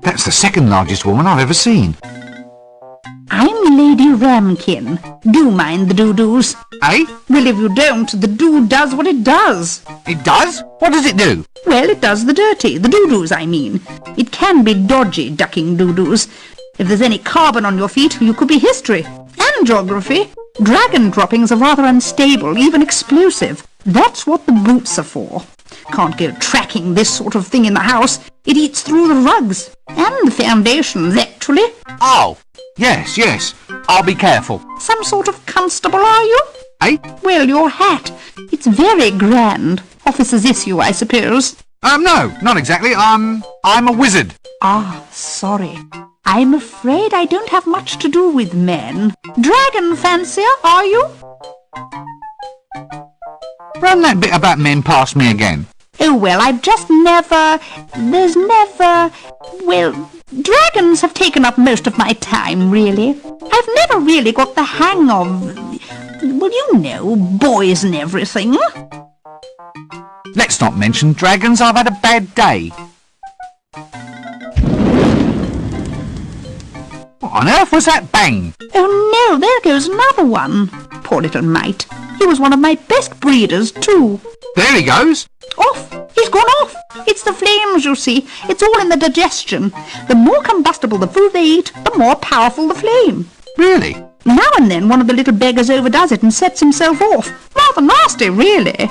That's the second largest woman I've ever seen. I'm Lady Ramkin. Do mind the doo-doos. Eh? Well, if you don't, the doo does what it does. It does? What does it do? Well, it does the dirty. The doo-doos, I mean. It can be dodgy ducking doo-doos. If there's any carbon on your feet, you could be history. And geography. Dragon droppings are rather unstable, even explosive. That's what the boots are for. Can't go tracking this sort of thing in the house. It eats through the rugs. And the foundations, actually. Oh, yes. I'll be careful. Some sort of constable, are you? Eh? Well, your hat. It's very grand. Officer's issue, I suppose. No, not exactly. I'm a wizard. Ah, sorry. I'm afraid I don't have much to do with men. Dragon fancier, are you? Run that bit about men past me again. Oh, well, well, dragons have taken up most of my time, really. I've never really got the hang of, well, you know, boys and everything. Let's not mention dragons. I've had a bad day. What on earth was that bang? Oh, no, there goes another one. Poor little mite. He was one of my best breeders, too. There he goes. Off! He's gone off! It's the flames, you see. It's all in the digestion. The more combustible the food they eat, the more powerful the flame. Really? Now and then one of the little beggars overdoes it and sets himself off. Rather nasty, really.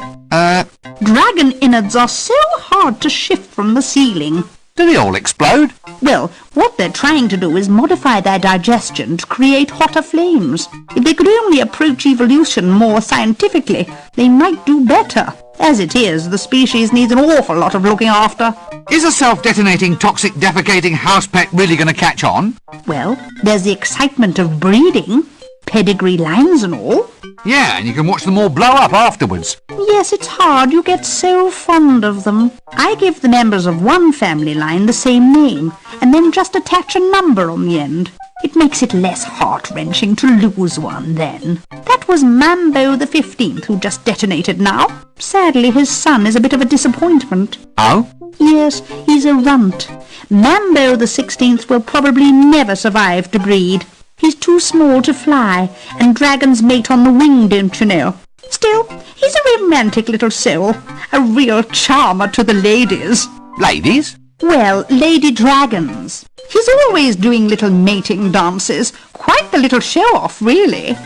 Dragon innards are so hard to shift from the ceiling. Do they all explode? Well, what they're trying to do is modify their digestion to create hotter flames. If they could only approach evolution more scientifically, they might do better. As it is, the species needs an awful lot of looking after. Is a self-detonating, toxic, defecating house pet really going to catch on? Well, there's the excitement of breeding. Pedigree lines and all. Yeah, and you can watch them all blow up afterwards. Yes, it's hard. You get so fond of them. I give the members of one family line the same name, and then just attach a number on the end. It makes it less heart-wrenching to lose one then. That was Mambo the 15th who just detonated now. Sadly, his son is a bit of a disappointment. Oh? Yes, he's a runt. Mambo the 16th will probably never survive to breed. He's too small to fly, and dragons mate on the wing, don't you know? Still, he's a romantic little soul, a real charmer to the ladies. Ladies? Well, lady dragons. He's always doing little mating dances. Quite the little show-off, really.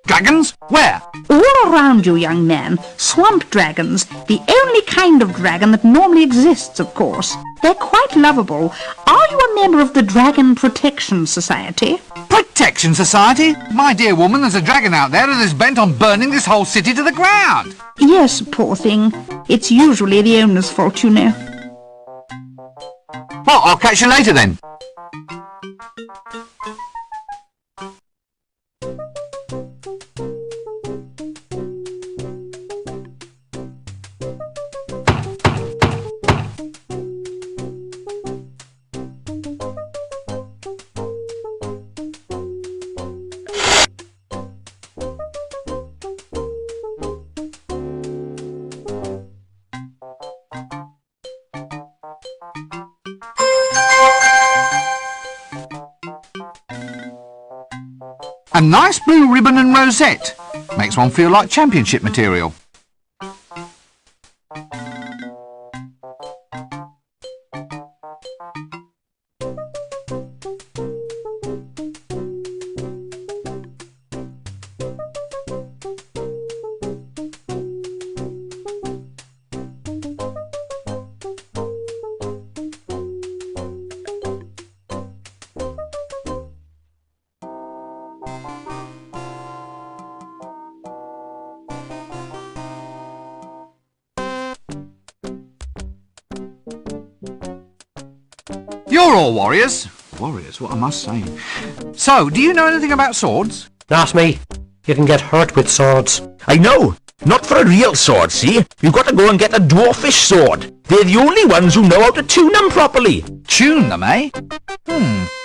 Dragons? Where? All around you, young man. Swamp dragons. The only kind of dragon that normally exists, of course. They're quite lovable. Are you a member of the Dragon Protection Society? Protection Society? My dear woman, there's a dragon out there that is bent on burning this whole city to the ground. Yes, poor thing. It's usually the owner's fault, you know. Well, I'll catch you later then. A nice blue ribbon and rosette. Makes one feel like championship material. You're all warriors. Warriors, what am I saying? So, do you know anything about swords? Ask me. You can get hurt with swords. I know. Not for a real sword, see? You've got to go and get a dwarfish sword. They're the only ones who know how to tune them properly. Tune them, eh?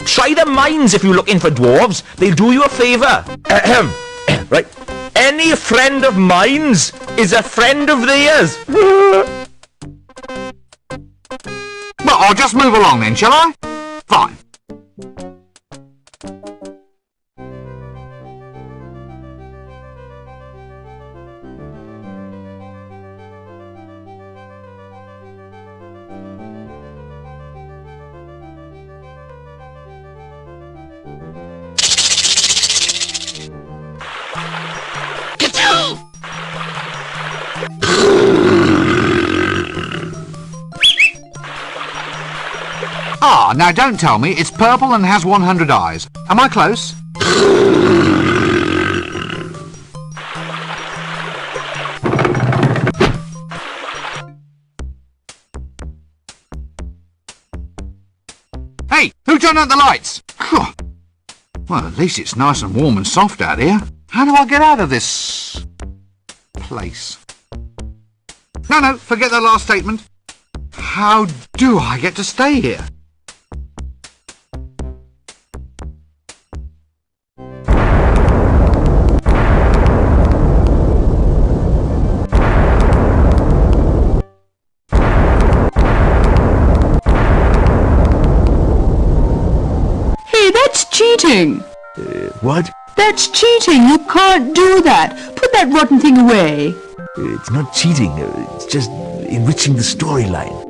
Try the mines if you're looking for dwarves. They'll do you a favour. Ahem. Right. Any friend of mine's is a friend of theirs. Well, I'll just move along then, shall I? Fine. Ah, now don't tell me it's purple and has 100 eyes. Am I close? Hey, who turned out the lights? Well, at least it's nice and warm and soft out here. How do I get out of this place? No, forget that last statement. How do I get to stay here? Hey, that's cheating. What? That's cheating. You can't do that. Put that rotten thing away. It's not cheating. It's just enriching the storyline.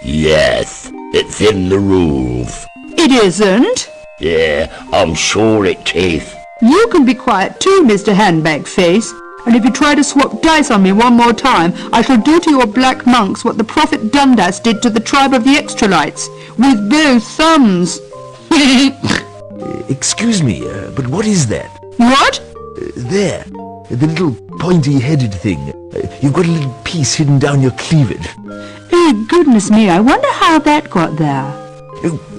Yes, it's in the rules. It isn't. Yeah, I'm sure it is. You can be quiet too, Mr. Handbag Face. And if you try to swap dice on me one more time, I shall do to your black monks what the Prophet Dundas did to the tribe of the Extralites, with both thumbs. Excuse me, but what is that? What? There. The little pointy-headed thing. You've got a little piece hidden down your cleavage. Oh, goodness me, I wonder how that got there.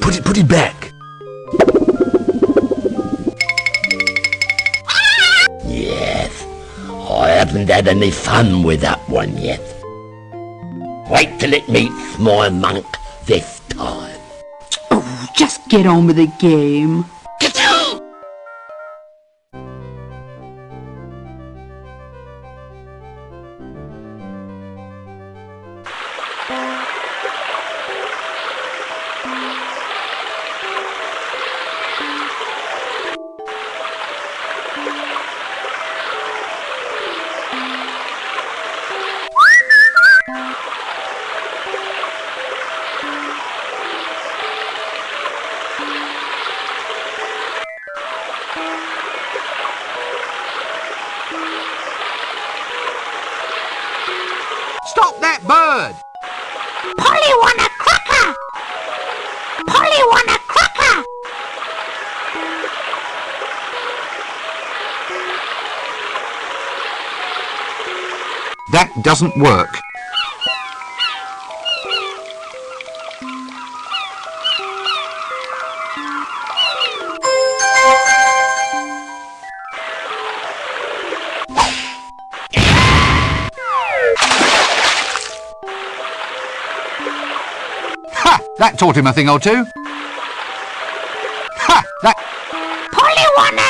Put it back. Yes, I haven't had any fun with that one yet. Wait till it meets my monk this time. Oh, just get on with the game. Stop that bird! Polly want a cracker! Polly want a cracker! That doesn't work. Ha! That taught him a thing or two. Ha! That... Polly want a...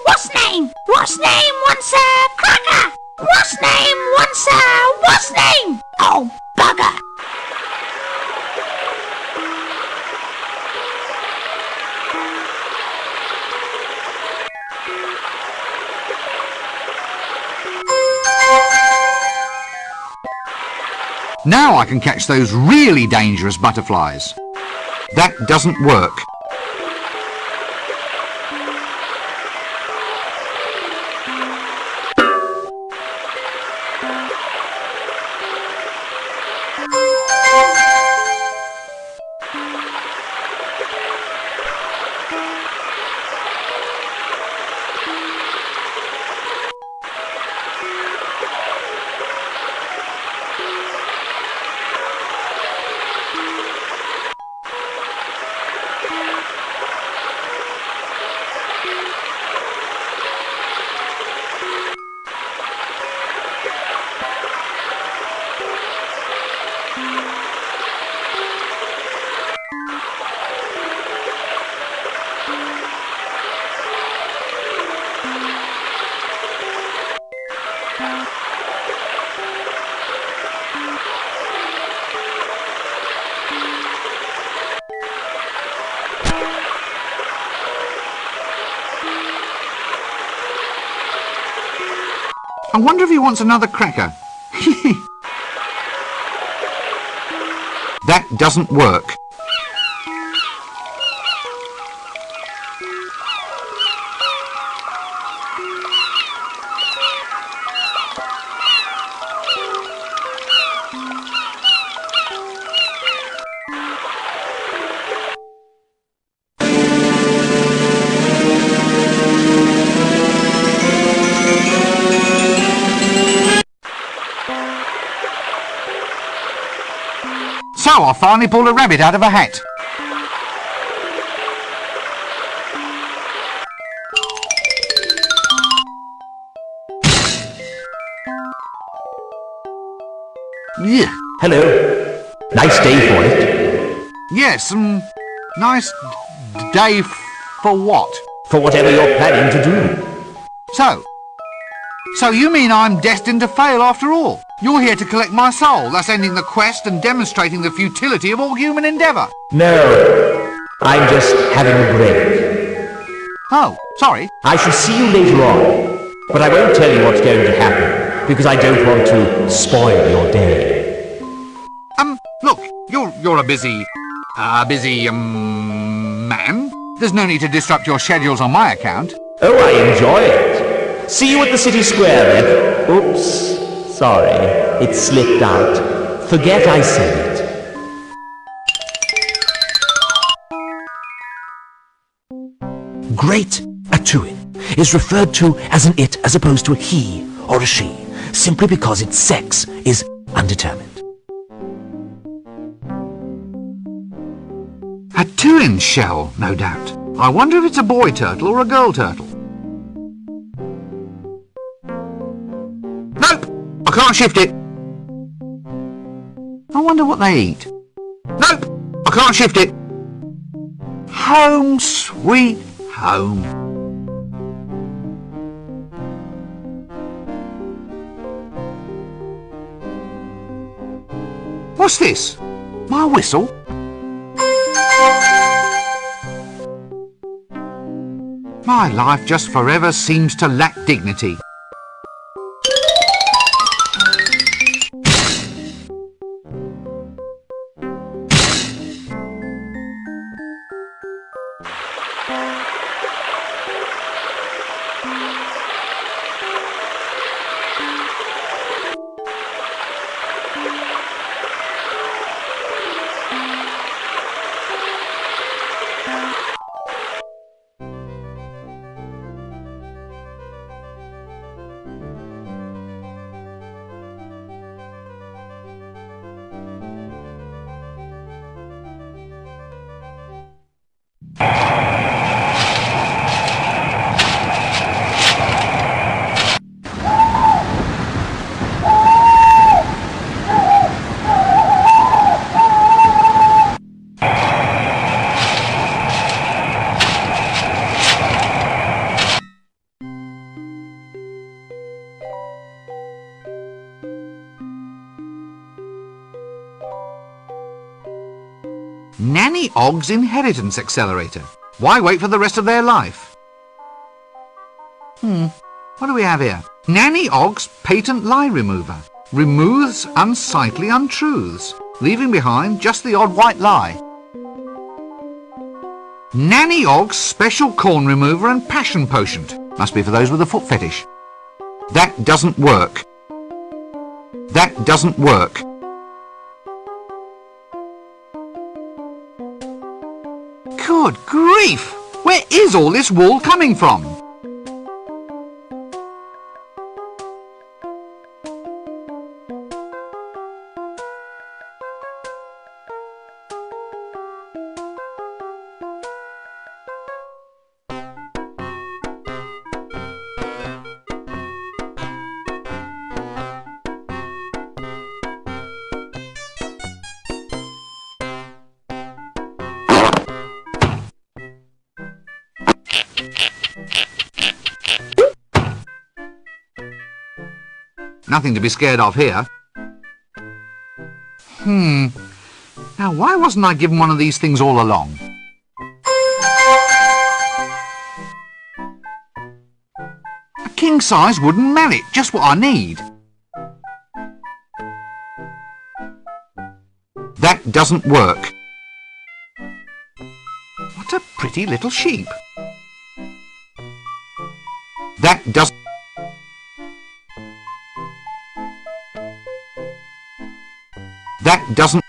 what's name? What's name wants a cracker? What's name wants a... what's name? Oh, bugger! Now I can catch those really dangerous butterflies. That doesn't work. I wonder if he wants another cracker. That doesn't work. So I finally pulled a rabbit out of a hat. Yeah. Hello. Nice day for it. Yes, nice day for what? For whatever you're planning to do. So you mean I'm destined to fail after all? You're here to collect my soul, thus ending the quest and demonstrating the futility of all human endeavour. No. I'm just having a break. Oh, sorry. I shall see you later on. But I won't tell you what's going to happen, because I don't want to spoil your day. Look, you're a busy man. There's no need to disrupt your schedules on my account. Oh, I enjoy it. See you at the city square then. Oops. Sorry, it slipped out. Forget I said it. Great Atuin is referred to as an it as opposed to a he or a she, simply because its sex is undetermined. A two-inch shell, no doubt. I wonder if it's a boy turtle or a girl turtle. Nope! I can't shift it. I wonder what they eat. Nope! I can't shift it. Home sweet home. What's this? My whistle? My life just forever seems to lack dignity. Nanny Ogg's Inheritance Accelerator. Why wait for the rest of their life? What do we have here? Nanny Ogg's Patent Lie Remover. removes unsightly untruths, leaving behind just the odd white lie. Nanny Ogg's special corn remover and passion potion. Must be for those with a foot fetish. That doesn't work. That doesn't work. Good grief! Where is all this wool coming from? Nothing to be scared of here. Now, why wasn't I given one of these things all along? A king-size wooden mallet, just what I need. That doesn't work. What a pretty little sheep. That doesn't... That doesn't...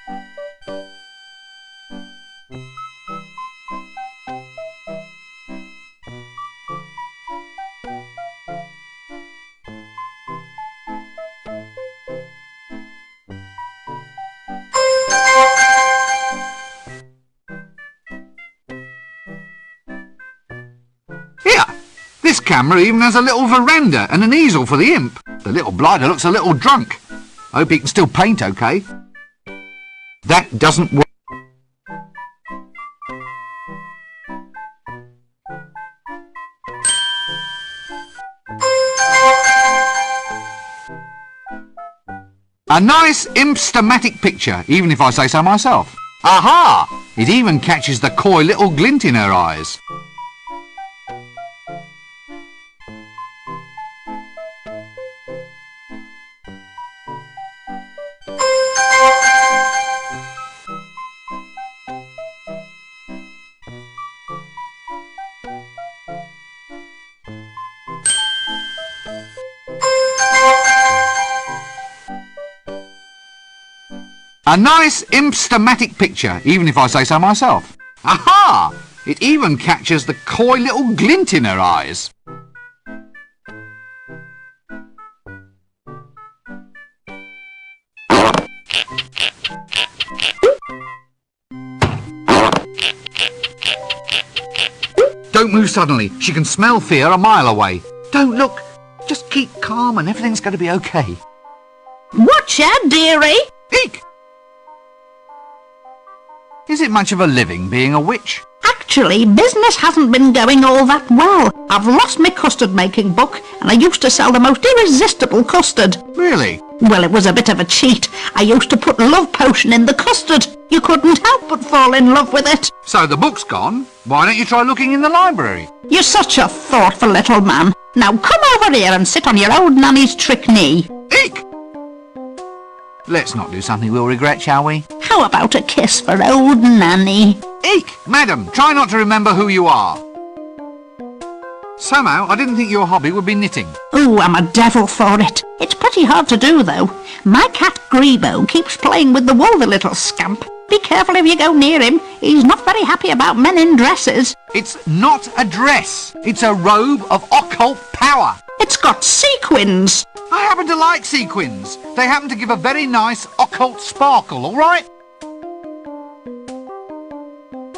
Here! This camera even has a little veranda and an easel for the imp. The little blighter looks a little drunk. Hope he can still paint okay. That doesn't work. A nice imp-stematic picture, even if I say so myself. Aha! It even catches the coy little glint in her eyes. A nice imp-stematic picture, even if I say so myself. Aha! It even catches the coy little glint in her eyes. Don't move suddenly. She can smell fear a mile away. Don't look. Just keep calm and everything's going to be okay. Watch out, dearie! Eek! Is it much of a living being a witch? Actually, business hasn't been going all that well. I've lost my custard-making book, and I used to sell the most irresistible custard. Really? Well, it was a bit of a cheat. I used to put love potion in the custard. You couldn't help but fall in love with it. So the book's gone. Why don't you try looking in the library? You're such a thoughtful little man. Now come over here and sit on your old nanny's trick knee. Eek! Let's not do something we'll regret, shall we? How about a kiss for old Nanny? Eek! Madam, try not to remember who you are. Somehow, I didn't think your hobby would be knitting. Ooh, I'm a devil for it. It's pretty hard to do, though. My cat Grebo keeps playing with the wool, the little scamp. Be careful if you go near him. He's not very happy about men in dresses. It's not a dress. It's a robe of occult power. It's got sequins. I happen to like sequins. They happen to give a very nice occult sparkle, all right?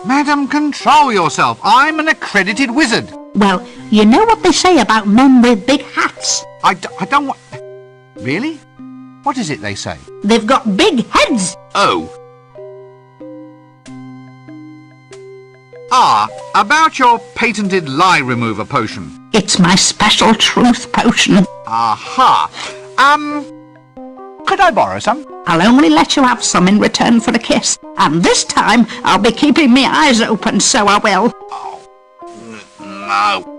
Madam, control yourself. I'm an accredited wizard. Well, you know what they say about men with big hats? I don't want... Really? What is it they say? They've got big heads. Oh. About your patented lie remover potion. It's my special truth potion. Aha. Could I borrow some? I'll only let you have some in return for a kiss. And this time, I'll be keeping my eyes open, so I will. Oh, no.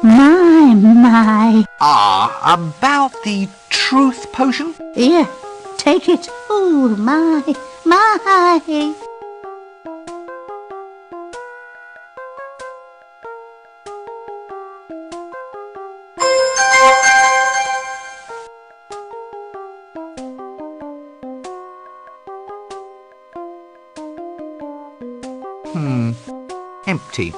My. About the truth potion? Here, take it. Oh, my. Empty.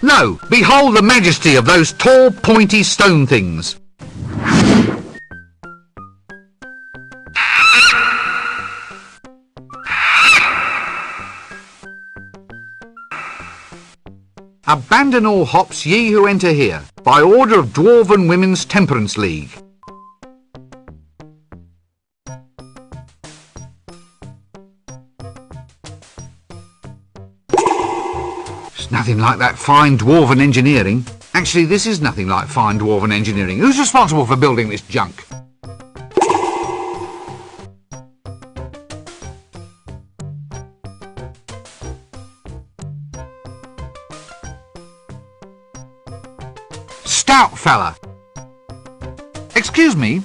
Lo, behold the majesty of those tall, pointy stone things. Abandon all hops, ye who enter here, by order of Dwarven Women's Temperance League. It's nothing like that fine Dwarven engineering. Actually, this is nothing like fine Dwarven engineering. Who's responsible for building this junk? Stout fella. Excuse me,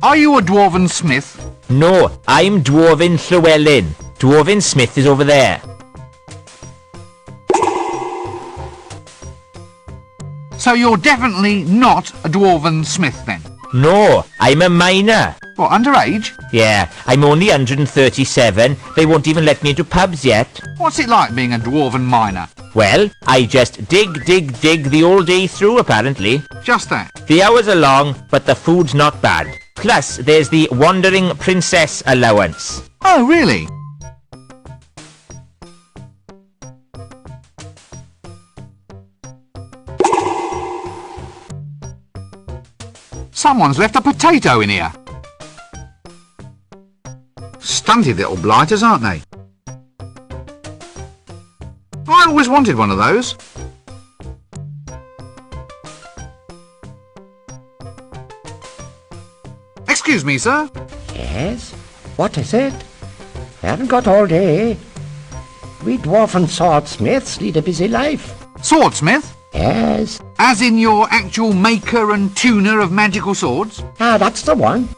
are you a Dwarven smith? No, I'm Dwarven Llewellyn. Dwarven Smith is over there. So you're definitely not a Dwarven smith then? No, I'm a miner. What, underage? Yeah, I'm only 137. They won't even let me into pubs yet. What's it like being a Dwarven miner? Well, I just dig the whole day through, apparently. Just that. The hours are long, but the food's not bad. Plus, there's the Wandering Princess allowance. Oh, really? Someone's left a potato in here. Stunted little blighters, aren't they? I always wanted one of those. Excuse me, sir. Yes? What is it? I haven't got all day. We dwarfen swordsmiths lead a busy life. Swordsmith? Yes. As in your actual maker and tuner of magical swords? Ah, that's the one.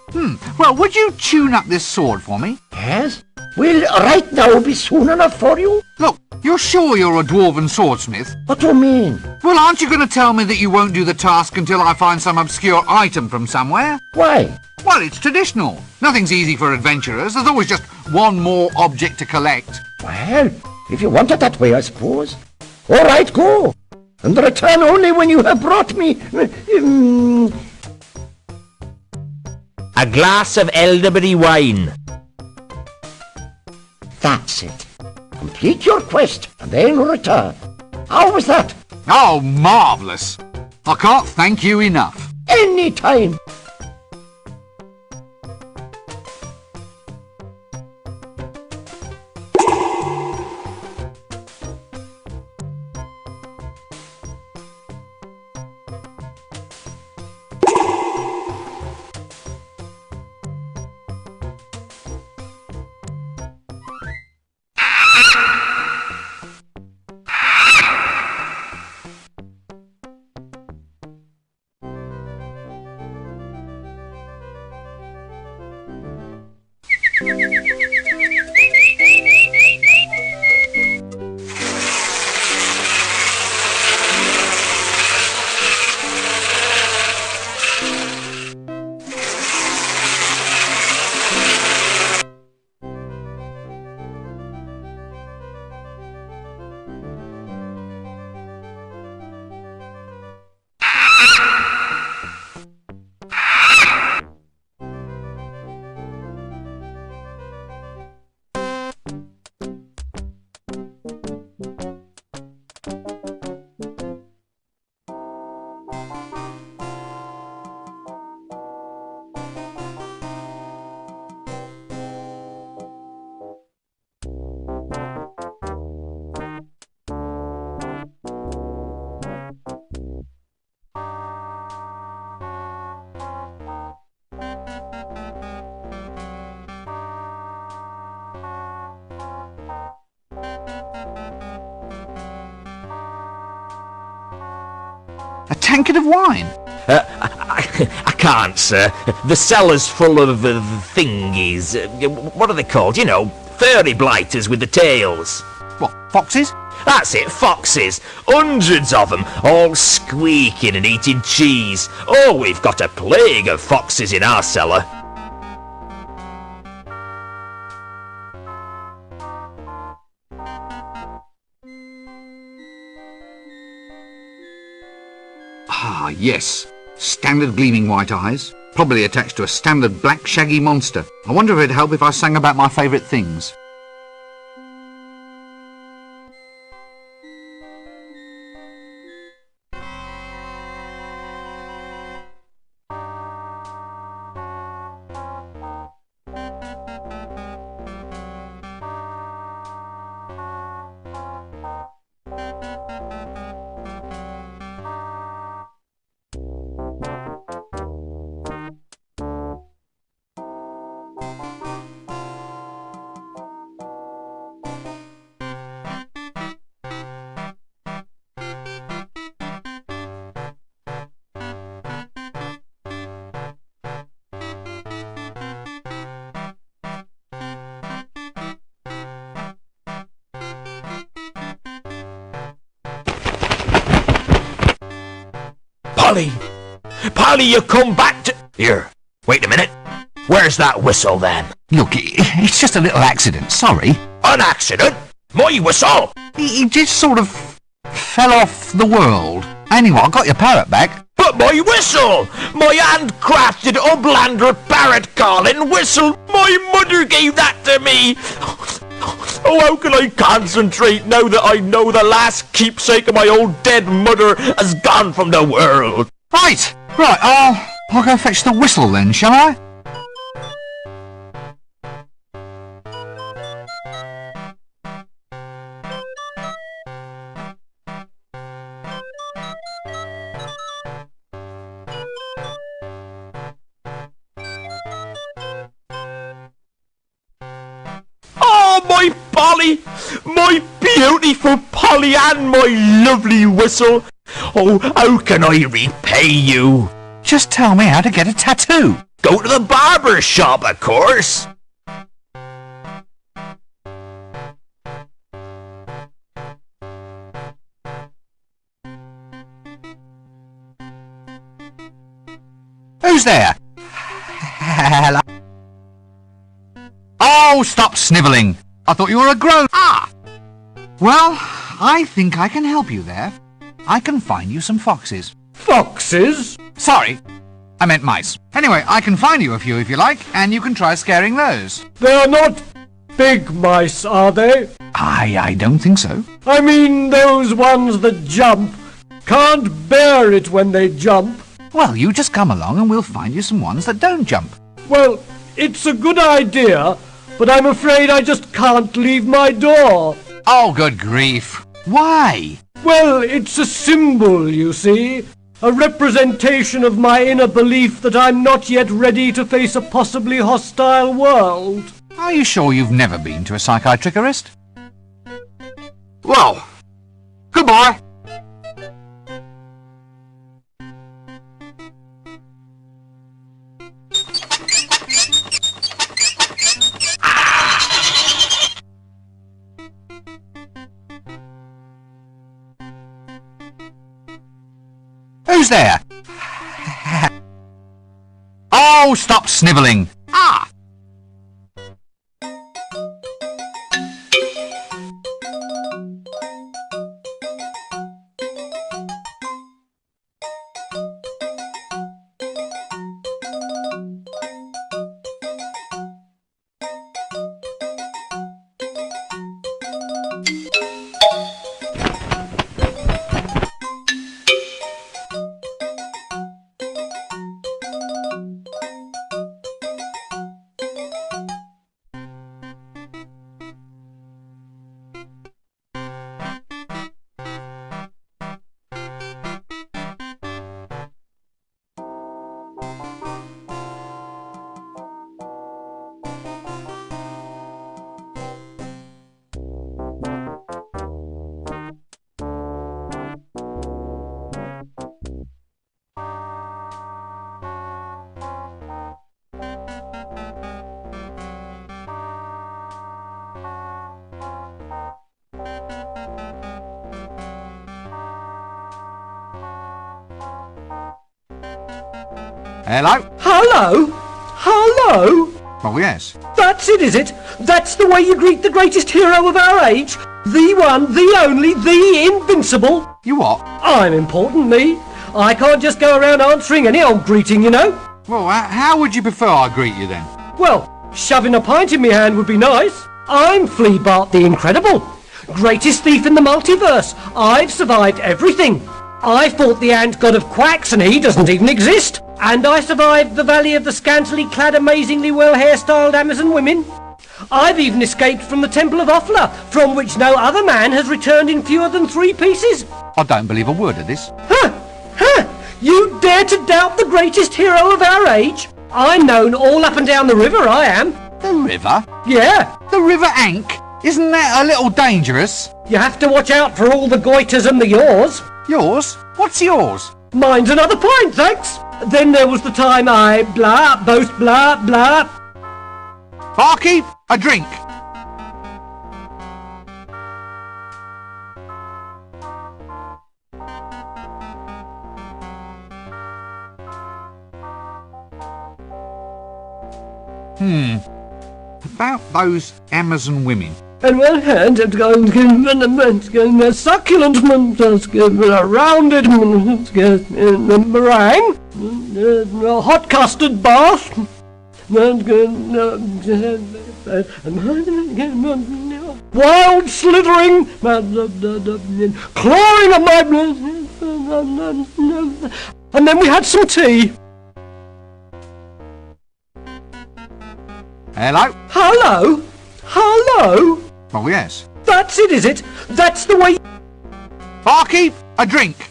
Well, would you tune up this sword for me? Yes? Will right now be soon enough for you? Look, you're sure you're a Dwarven swordsmith? What do you mean? Well, aren't you going to tell me that you won't do the task until I find some obscure item from somewhere? Why? Well, it's traditional. Nothing's easy for adventurers. There's always just one more object to collect. Well, if you want it that way, I suppose. All right, go. And return only when you have brought me... A glass of elderberry wine. That's it. Complete your quest and then return. How was that? Oh, marvellous. I can't thank you enough. Any time. tankard of wine? I can't, sir. The cellar's full of thingies. What are they called? You know, fairy blighters with the tails. What, foxes? That's it, foxes. Hundreds of them, all squeaking and eating cheese. Oh, we've got a plague of foxes in our cellar. Ah, yes. Standard gleaming white eyes. Probably attached to a standard black shaggy monster. I wonder if it'd help if I sang about my favourite things. Polly! Polly, you come back to... Here, wait a minute. Where's that whistle, then? Look, it's just a little accident, sorry. An accident? My whistle? It just sort of fell off the world. Anyway, I got your parrot back. But my whistle! My handcrafted Uplander parrot calling whistle! My mother gave that to me! Oh, how can I concentrate now that I know the last keepsake of my old dead mother has gone from the world? Right, I'll go fetch the whistle then, shall I? Oh, my Polly! My beautiful Polly and my lovely whistle! Oh, how can I repay you? Just tell me how to get a tattoo. Go to the barber shop, of course. Who's there? Hello? Oh, stop snivelling. I thought you were a grown... Ah! Well, I think I can help you there. I can find you some foxes. Foxes? Sorry, I meant mice. Anyway, I can find you a few if you like, and you can try scaring those. They are not big mice, are they? I don't think so. I mean those ones that jump. Can't bear it when they jump. Well, you just come along and we'll find you some ones that don't jump. Well, it's a good idea, but I'm afraid I just can't leave my door. Oh, good grief. Why? Well, it's a symbol, you see. A representation of my inner belief that I'm not yet ready to face a possibly hostile world. Are you sure you've never been to a psychiatrist? Well, goodbye. Who's there? Oh, stop snivelling. Ah! Hello? Hello? Hello? Oh, yes. That's it, is it? That's the way you greet the greatest hero of our age? The one, the only, the invincible? You what? I'm important, me. I can't just go around answering any old greeting, you know. Well, how would you prefer I greet you then? Well, shoving a pint in me hand would be nice. I'm Flea Bart the Incredible. Greatest thief in the multiverse. I've survived everything. I fought the ant god of quacks and he doesn't even exist. And I survived the valley of the scantily clad, amazingly well hairstyled Amazon women. I've even escaped from the Temple of Offla, from which no other man has returned in fewer than 3 pieces. I don't believe a word of this. Huh! You dare to doubt the greatest hero of our age? I'm known all up and down the river, I am. The river? Yeah. The River Ank? Isn't that a little dangerous? You have to watch out for all the goiters and the yaws. Yours? What's yours? Mine's another pint, thanks. Then there was the time I boast blah. Barkeep, a drink. About those Amazon women. And one hand it's going to succulent, rounded meringue, hot custard bath, wild slithering, clawing of my, and then we had some tea. Hello? Hello? Hello? Oh, yes. That's it, is it? That's the way... Barkeep, a drink.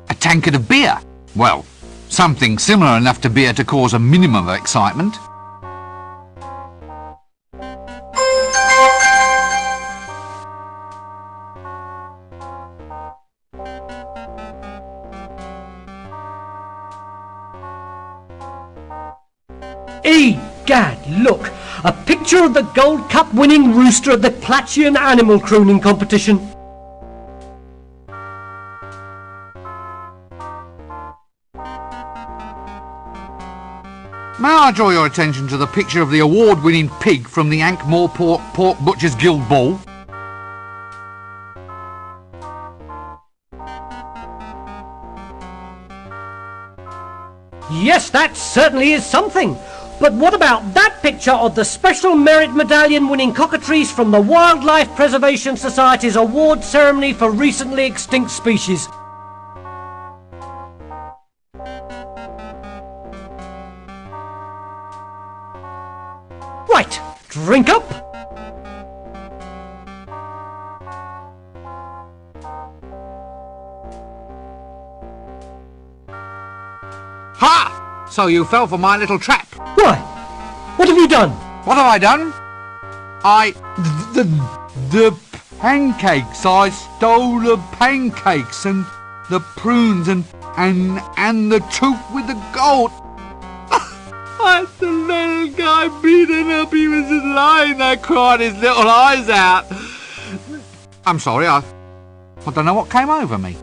A tankard of beer. Well, something similar enough to beer to cause a minimum of excitement. Egad, look! A picture of the Gold Cup winning rooster at the Platchian animal crooning competition. May I draw your attention to the picture of the award-winning pig from the Ankh-Morpork Pork Butchers Guild Ball? Yes, that certainly is something. But what about that picture of the Special Merit Medallion winning cockatrice from the Wildlife Preservation Society's award ceremony for recently extinct species? Right, drink up. Ha! So you fell for my little trap. Why? What have you done? What have I done? The pancakes. I stole the pancakes and the prunes and the tooth with the gold. The little guy beaten up. He was just lying there crying his little eyes out. I'm sorry, I don't know what came over me.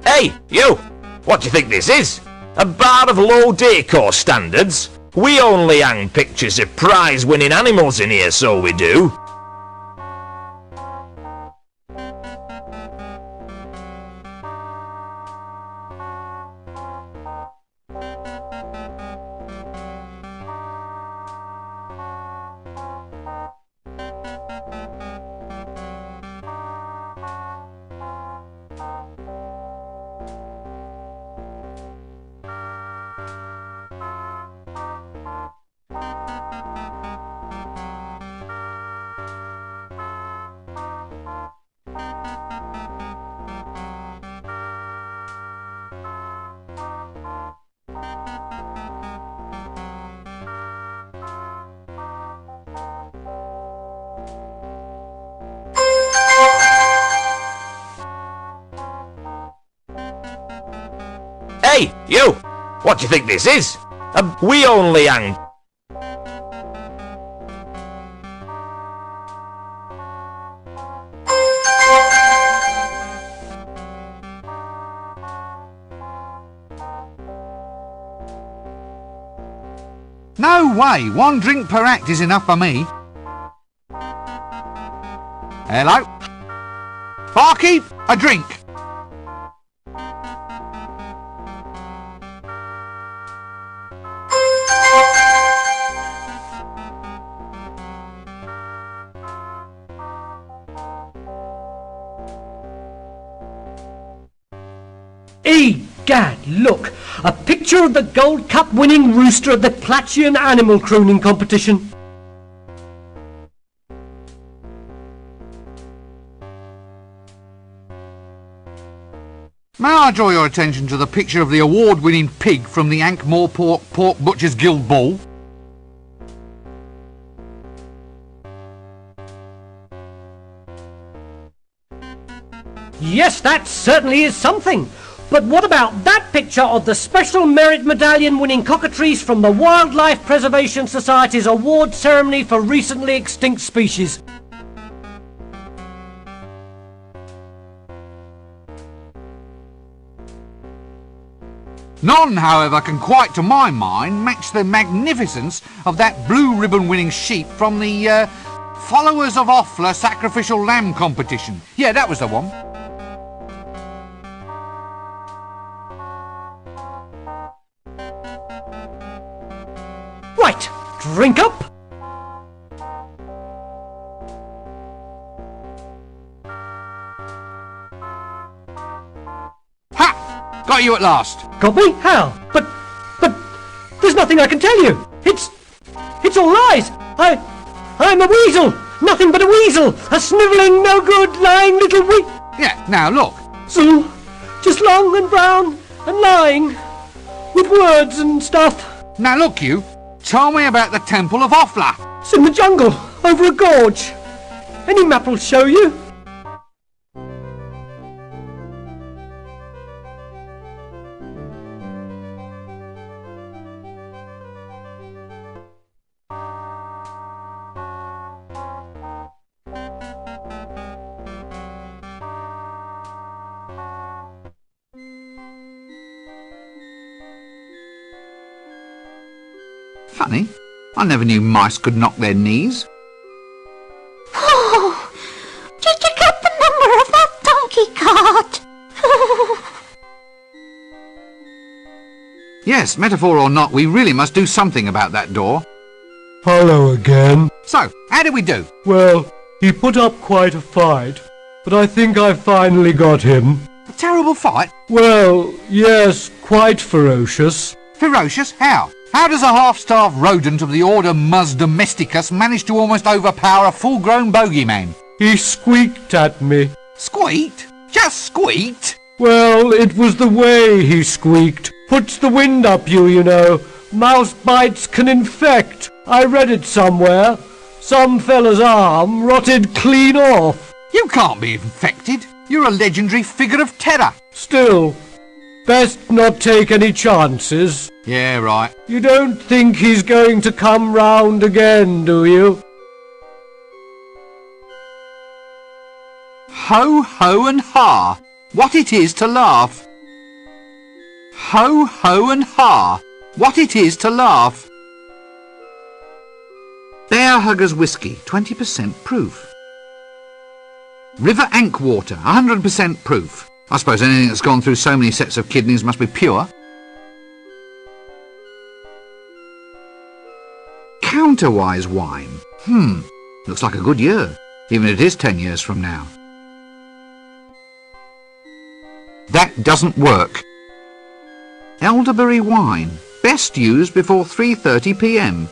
Hey, you! What do you think this is? A bar of low decor standards? We only hang pictures of prize-winning animals in here, so we do. You! What do you think this is? We only hang... No way, 1 drink per act is enough for me. Hello? Barkeep, a drink. Egad, look! A picture of the Gold Cup winning rooster at the Clatchian Animal Crooning Competition. May I draw your attention to the picture of the award-winning pig from the Ankh-Morpork Pork Butchers Guild Ball? Yes, that certainly is something. But what about that picture of the Special Merit Medallion winning cockatrice from the Wildlife Preservation Society's award ceremony for recently extinct species? None, however, can quite to my mind match the magnificence of that blue ribbon winning sheep from the Followers of Offla Sacrificial Lamb competition. Yeah, that was the one. Right, drink up. Ha! Got you at last. Got me? How? But there's nothing I can tell you. It's all lies. I'm a weasel. Nothing but a weasel. A snivelling, no good, lying little Yeah, now look. So, just long and brown and lying. With words and stuff. Now look, you. Tell me about the Temple of Offla. It's in the jungle, over a gorge. Any map will show you. Funny. I never knew mice could knock their knees. Oh, did you get the number of that donkey cart? Yes, metaphor or not, we really must do something about that door. Hello again. So, how did we do? Well, he put up quite a fight, but I think I finally got him. A terrible fight? Well, yes, quite ferocious. Ferocious? How? How does a half-starved rodent of the order Mus Domesticus manage to almost overpower a full-grown bogeyman? He squeaked at me. Squeaked? Just squeaked? Well, it was the way he squeaked. Puts the wind up you know. Mouse bites can infect. I read it somewhere. Some fella's arm rotted clean off. You can't be infected. You're a legendary figure of terror. Still, best not take any chances. Yeah, right. You don't think he's going to come round again, do you? Ho, ho and ha. What it is to laugh. Ho, ho and ha. What it is to laugh. Bear Huggers Whiskey, 20% proof. River Ankh Water, 100% proof. I suppose anything that's gone through so many sets of kidneys must be pure. Counterwise wine. Looks like a good year, even if it is 10 years from now. That doesn't work. Elderberry wine. Best used before 3:30 p.m.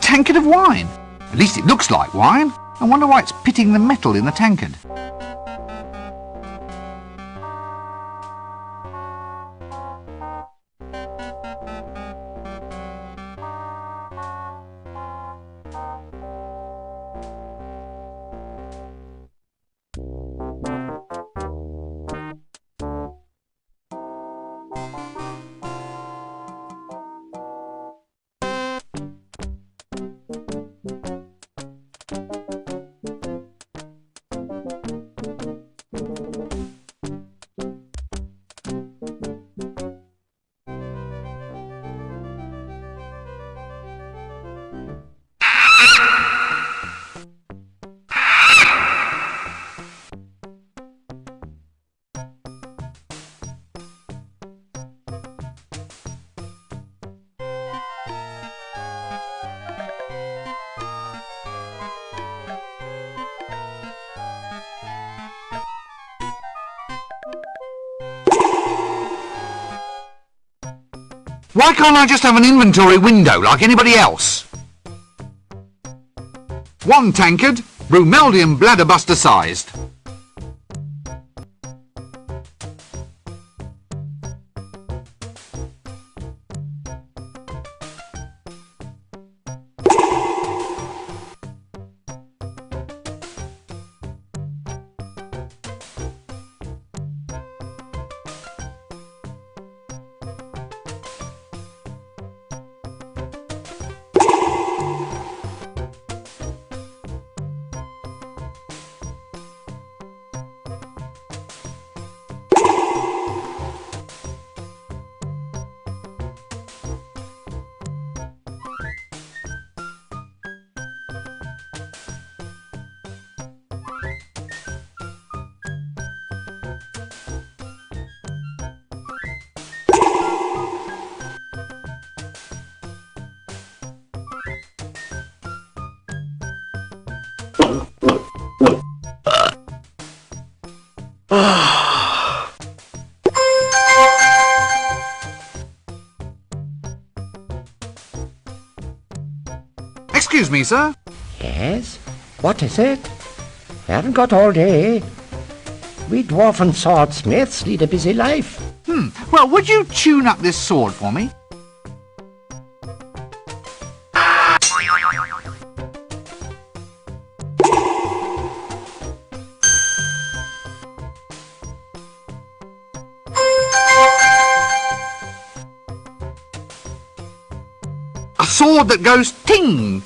tankard of wine. At least it looks like wine. I wonder why it's pitting the metal in the tankard. Why can't I just have an inventory window like anybody else? One tankard, Brumeldian bladderbuster sized. Excuse me, sir. Yes? What is it? Haven't got all day. We dwarf and swordsmiths lead a busy life. Well, would you tune up this sword for me? A sword that goes ting!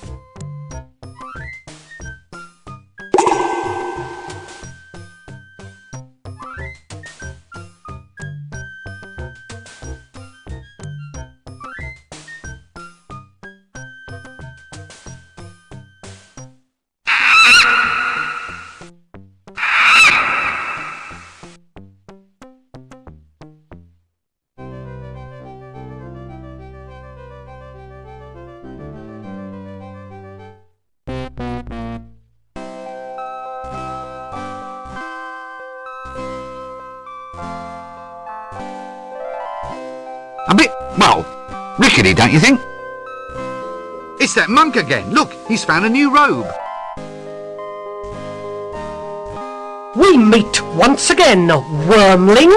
A bit, well, rickety, don't you think? It's that monk again. Look, he's found a new robe. We meet once again, wormling.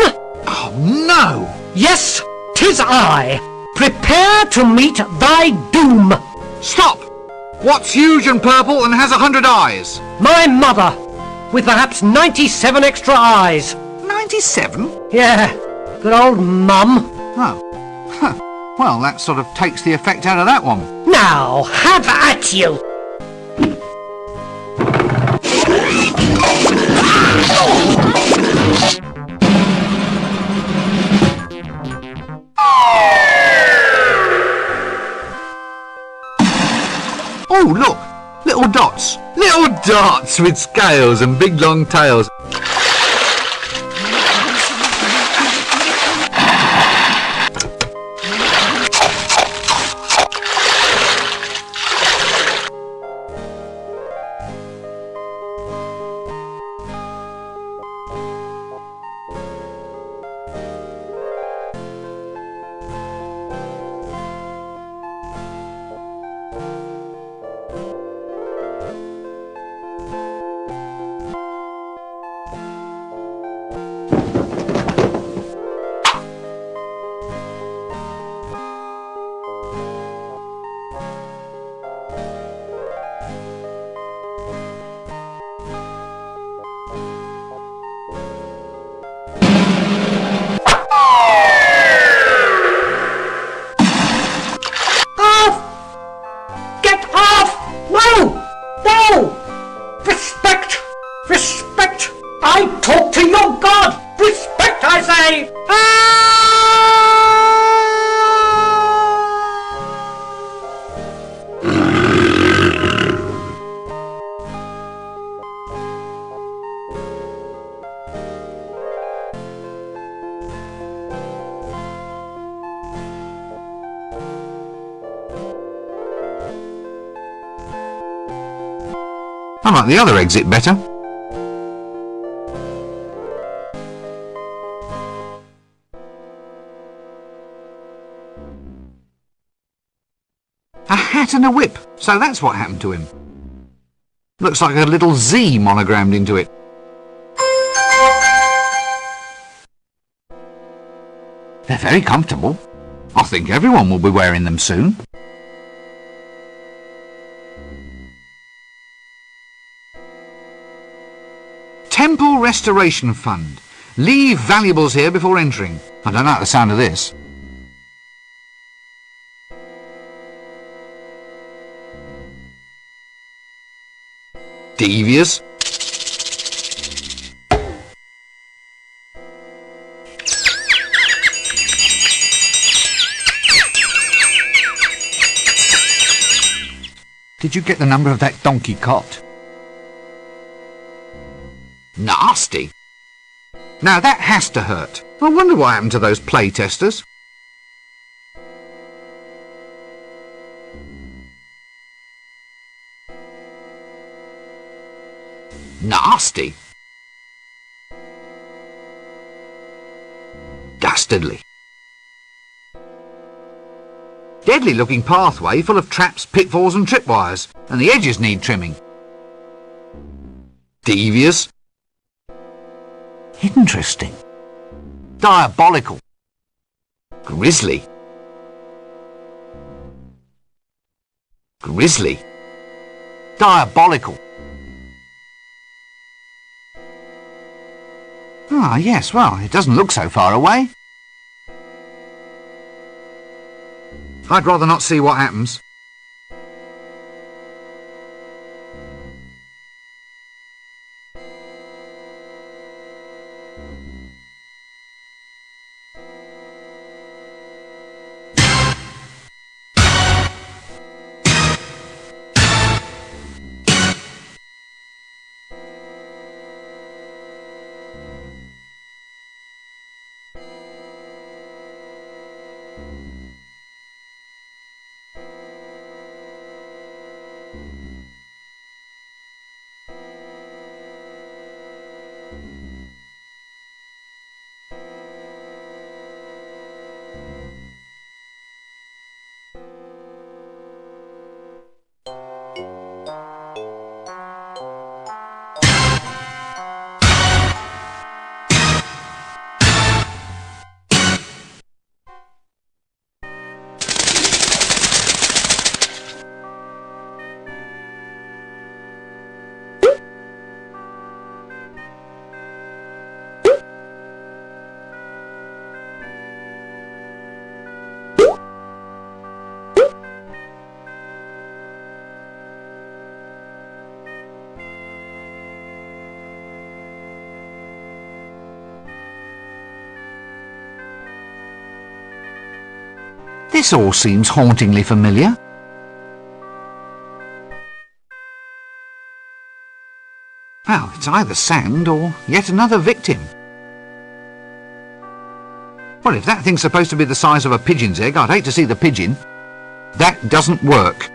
Oh, no! Yes, 'tis I. Prepare to meet thy doom. Stop! What's huge and purple and has 100 eyes? My mother, with perhaps 97 extra eyes. 97? Yeah, good old mum. Oh. Huh. Well, that sort of takes the effect out of that one. Now, have at you. Oh, look! Little dots! Little dots with scales and big long tails. I like the other exit better. A hat and a whip, so that's what happened to him. Looks like a little Z monogrammed into it. They're very comfortable. I think everyone will be wearing them soon. Temple Restoration Fund. Leave valuables here before entering. I don't like the sound of this. Devious. Did you get the number of that donkey cot? Nasty. Now that has to hurt. I wonder what happened to those play testers. Nasty. Dastardly. Deadly looking pathway full of traps, pitfalls and tripwires, and the edges need trimming. Devious. Interesting. Diabolical. Grisly. Grisly. Diabolical. Ah, yes, well, it doesn't look so far away. I'd rather not see what happens. This all seems hauntingly familiar. Well, it's either sand or yet another victim. Well, if that thing's supposed to be the size of a pigeon's egg, I'd hate to see the pigeon. That doesn't work.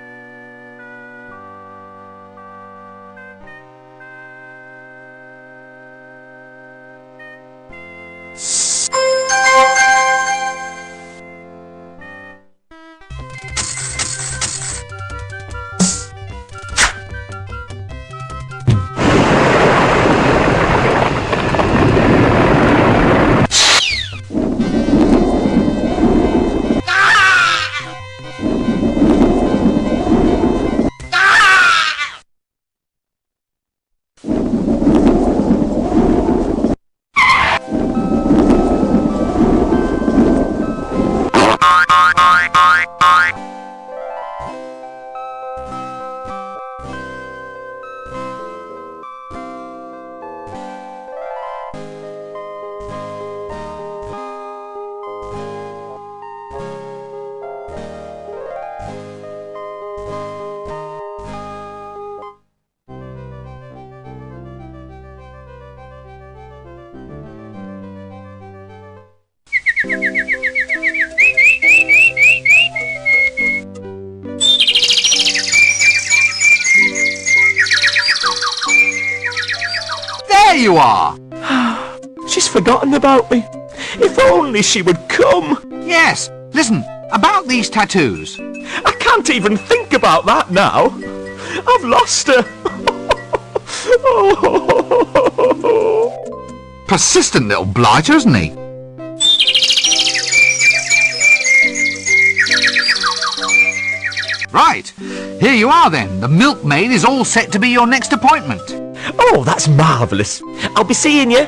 you are! She's forgotten about me. If only she would come. Yes, listen, about these tattoos. I can't even think about that now. I've lost her. Persistent little blighter, isn't he? Right, here you are then. The milkmaid is all set to be your next appointment. Oh, that's marvellous. I'll be seeing you.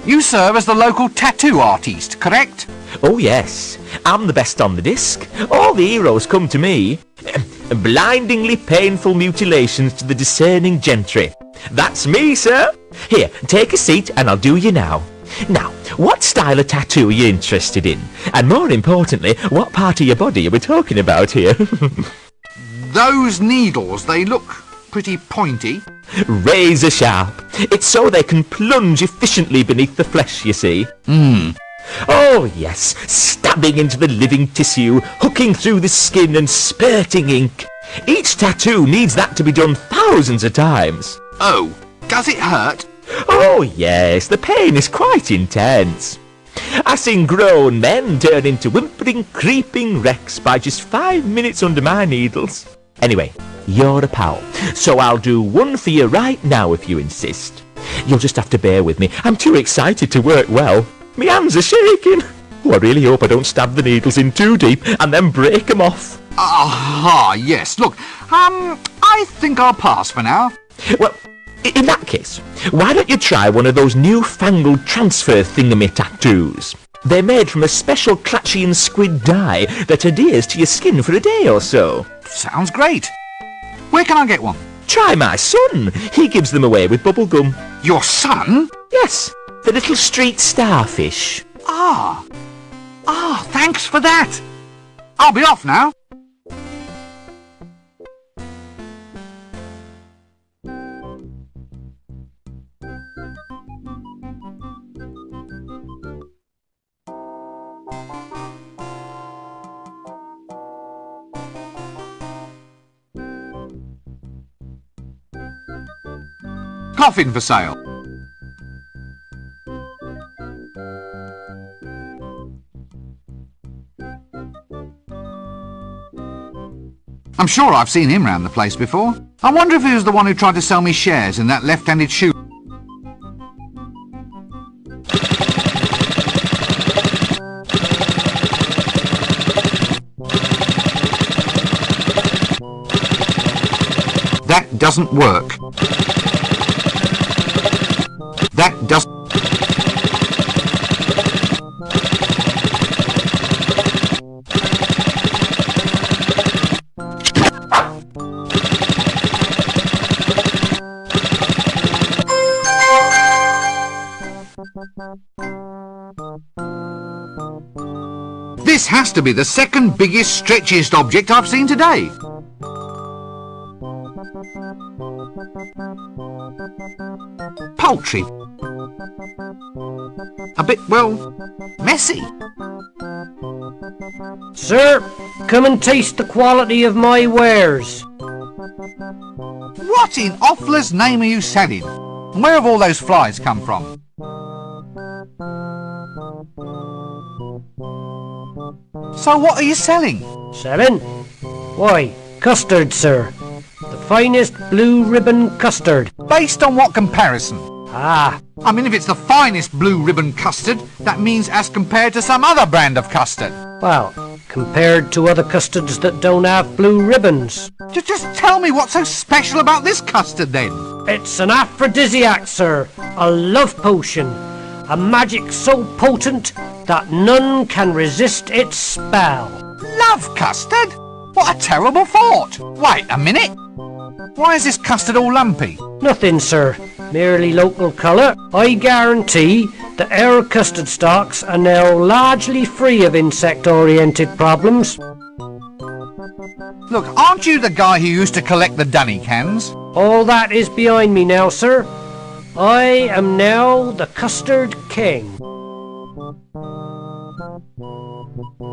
You serve as the local tattoo artiste, correct? Oh yes, I'm the best on the disc. All the heroes come to me. Blindingly painful mutilations to the discerning gentry. That's me, sir. Here, take a seat and I'll do you now. Now, what style of tattoo are you interested in? And more importantly, what part of your body are we talking about here? Those needles, they look pretty pointy. Razor sharp. It's so they can plunge efficiently beneath the flesh, you see. Oh yes, stabbing into the living tissue, hooking through the skin and spurting ink. Each tattoo needs that to be done thousands of times. Oh, does it hurt? Oh yes, the pain is quite intense. I've seen grown men turn into whimpering, creeping wrecks by just 5 minutes under my needles. Anyway, you're a pal, so I'll do one for you right now if you insist. You'll just have to bear with me. I'm too excited to work well. My hands are shaking. Oh, I really hope I don't stab the needles in too deep and then break them off. Aha, yes. Look, I think I'll pass for now. Well, in that case, why don't you try one of those newfangled transfer thingamy tattoos? They're made from a special Clatchian squid dye that adheres to your skin for a day or so. Sounds great. Where can I get one? Try my son. He gives them away with bubble gum. Your son? Yes, the little street starfish. Ah, thanks for that. I'll be off now. Coffin for sale. I'm sure I've seen him round the place before. I wonder if he was the one who tried to sell me shares in that left-handed shoe. That doesn't work. That doesn't... This has to be the second biggest, stretchiest object I've seen today. Poultry. A bit, well, messy. Sir, come and taste the quality of my wares. What in Offler's name are you selling? And where have all those flies come from? So what are you selling? Selling? Why, custard, sir. The finest blue ribbon custard. Based on what comparison? Ah, I mean, if it's the finest blue ribbon custard, that means as compared to some other brand of custard. well, compared to other custards that don't have blue ribbons. Just tell me what's so special about this custard, then. It's an aphrodisiac, sir. A love potion. A magic so potent that none can resist its spell. Love custard? What a terrible thought. Wait a minute. Why is this custard all lumpy? Nothing, sir. Merely local colour. I guarantee that our custard stocks are now largely free of insect-oriented problems. Look, aren't you the guy who used to collect the dunny cans? All that is behind me now, sir. I am now the Custard King.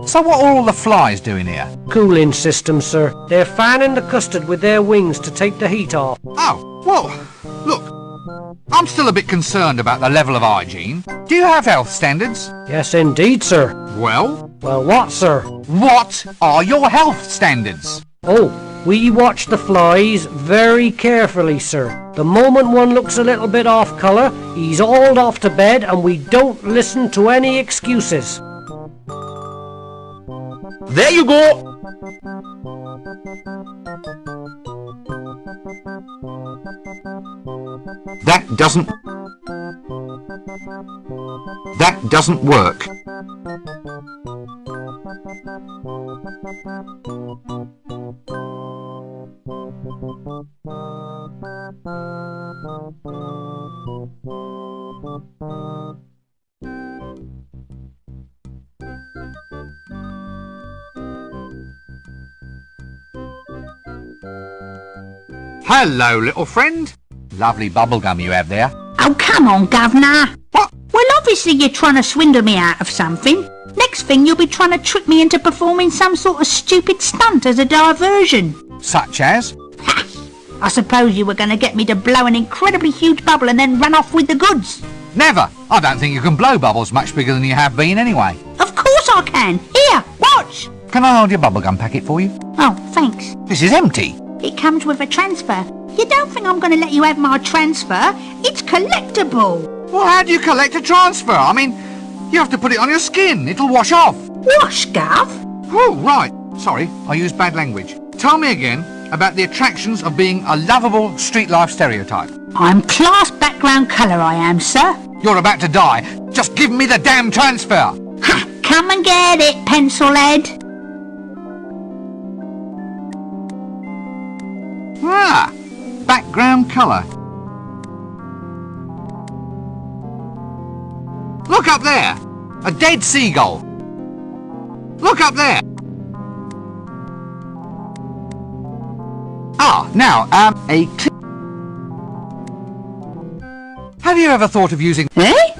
So what are all the flies doing here? Cooling system, sir. They're fanning the custard with their wings to take the heat off. Oh, well, look, I'm still a bit concerned about the level of hygiene. Do you have health standards? Yes, indeed, sir. Well? Well, what, sir? What are your health standards? Oh, we watch the flies very carefully, sir. The moment one looks a little bit off colour, he's hauled off to bed and we don't listen to any excuses. There you go! That doesn't work. Hello, little friend. Lovely bubblegum you have there. Oh, come on, Governor. What? Well, obviously you're trying to swindle me out of something. Next thing you'll be trying to trick me into performing some sort of stupid stunt as a diversion. Such as? Ha! I suppose you were going to get me to blow an incredibly huge bubble and then run off with the goods. Never. I don't think you can blow bubbles much bigger than you have been anyway. Of course I can. Here, watch. Can I hold your bubblegum packet for you? Oh, thanks. This is empty. It comes with a transfer. You don't think I'm going to let you have my transfer? It's collectible. Well, how do you collect a transfer? I mean, you have to put it on your skin. It'll wash off. Wash, Gov? Oh, right. Sorry, I used bad language. Tell me again about the attractions of being a lovable street life stereotype. I'm class background colour, I am, sir. You're about to die. Just give me the damn transfer. Ha! Come and get it, pencilhead. Ah, background colour. Look up there! A dead seagull. Look up there! Ah, now, a clip. Have you ever thought of using... Eh?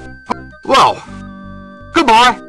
Well, goodbye.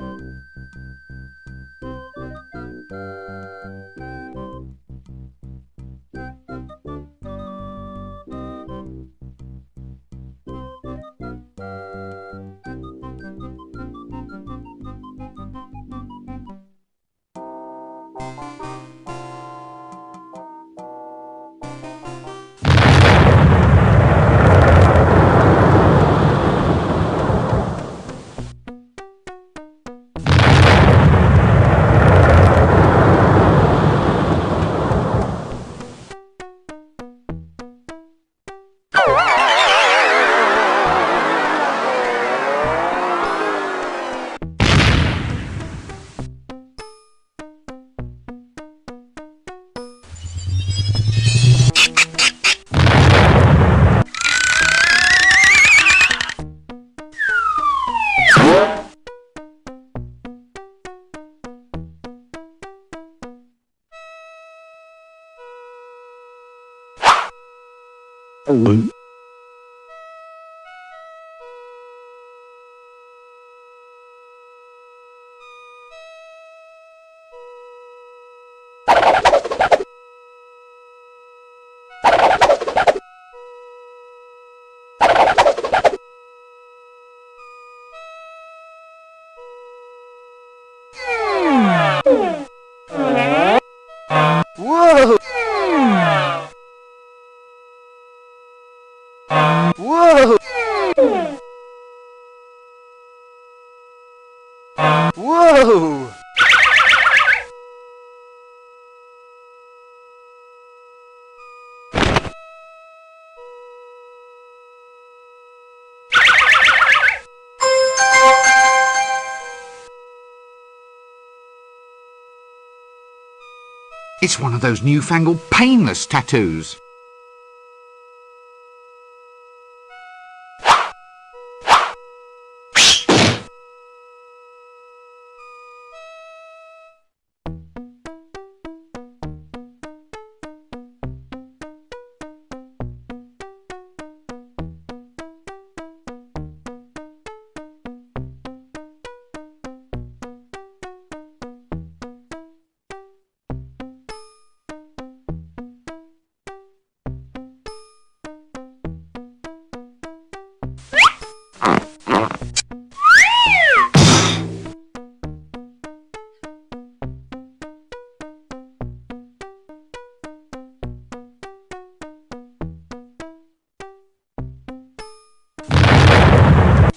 Whoa! Whoa! It's one of those newfangled painless tattoos.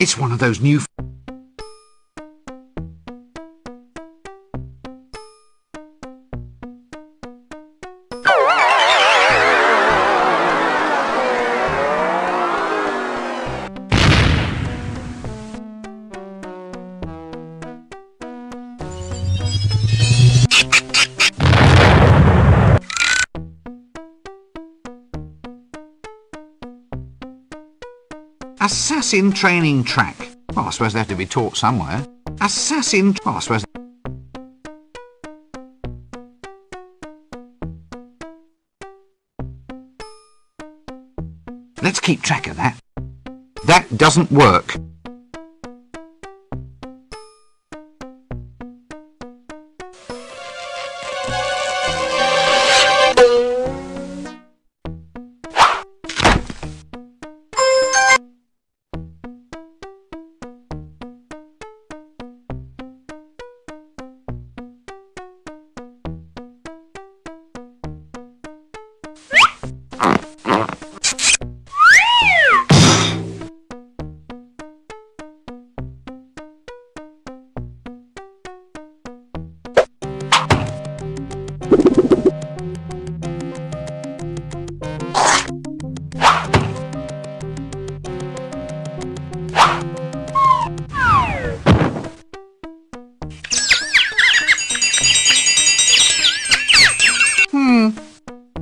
It's one of those new... Assassin training track. Well, I suppose they have to be taught somewhere. Assassin... Well, I suppose... Let's keep track of that. That doesn't work.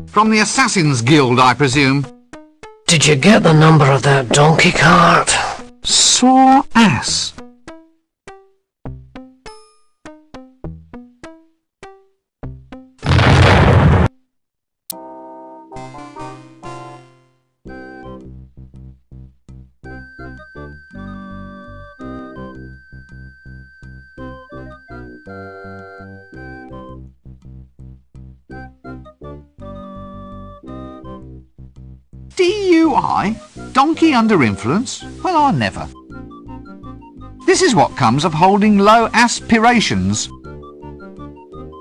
From the Assassin's Guild, I presume. Did you get the number of that donkey cart? Sore ass. DUI? Donkey under influence? Well, I never. This is what comes of holding low aspirations.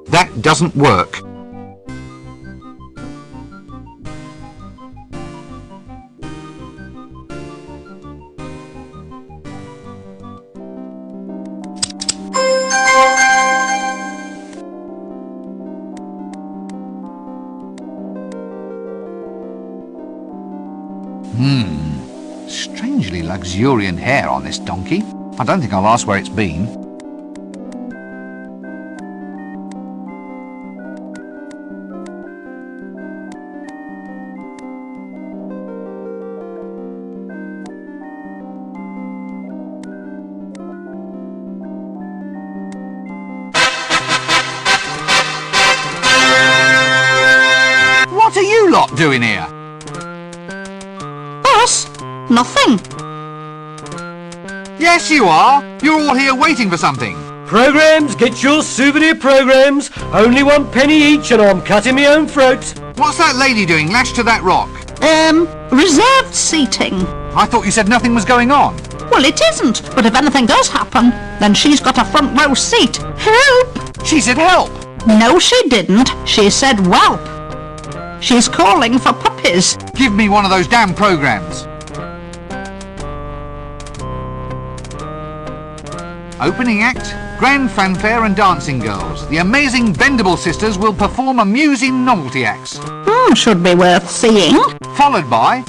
That doesn't work. Strangely luxuriant hair on this donkey. I don't think I'll ask where it's been. What are you lot doing here? Us? Nothing. Yes, you are. You're all here waiting for something. Programs, get your souvenir programs. Only 1 penny each and I'm cutting my own throat. What's that lady doing lashed to that rock? Reserved seating. I thought you said nothing was going on. Well, it isn't, but if anything does happen, then she's got a front row seat. Help! She said help. No, she didn't. She said whelp. She's calling for puppies. Give me one of those damn programs. Opening act, grand fanfare and dancing girls. The amazing Bendable sisters will perform amusing novelty acts. Should be worth seeing. Followed by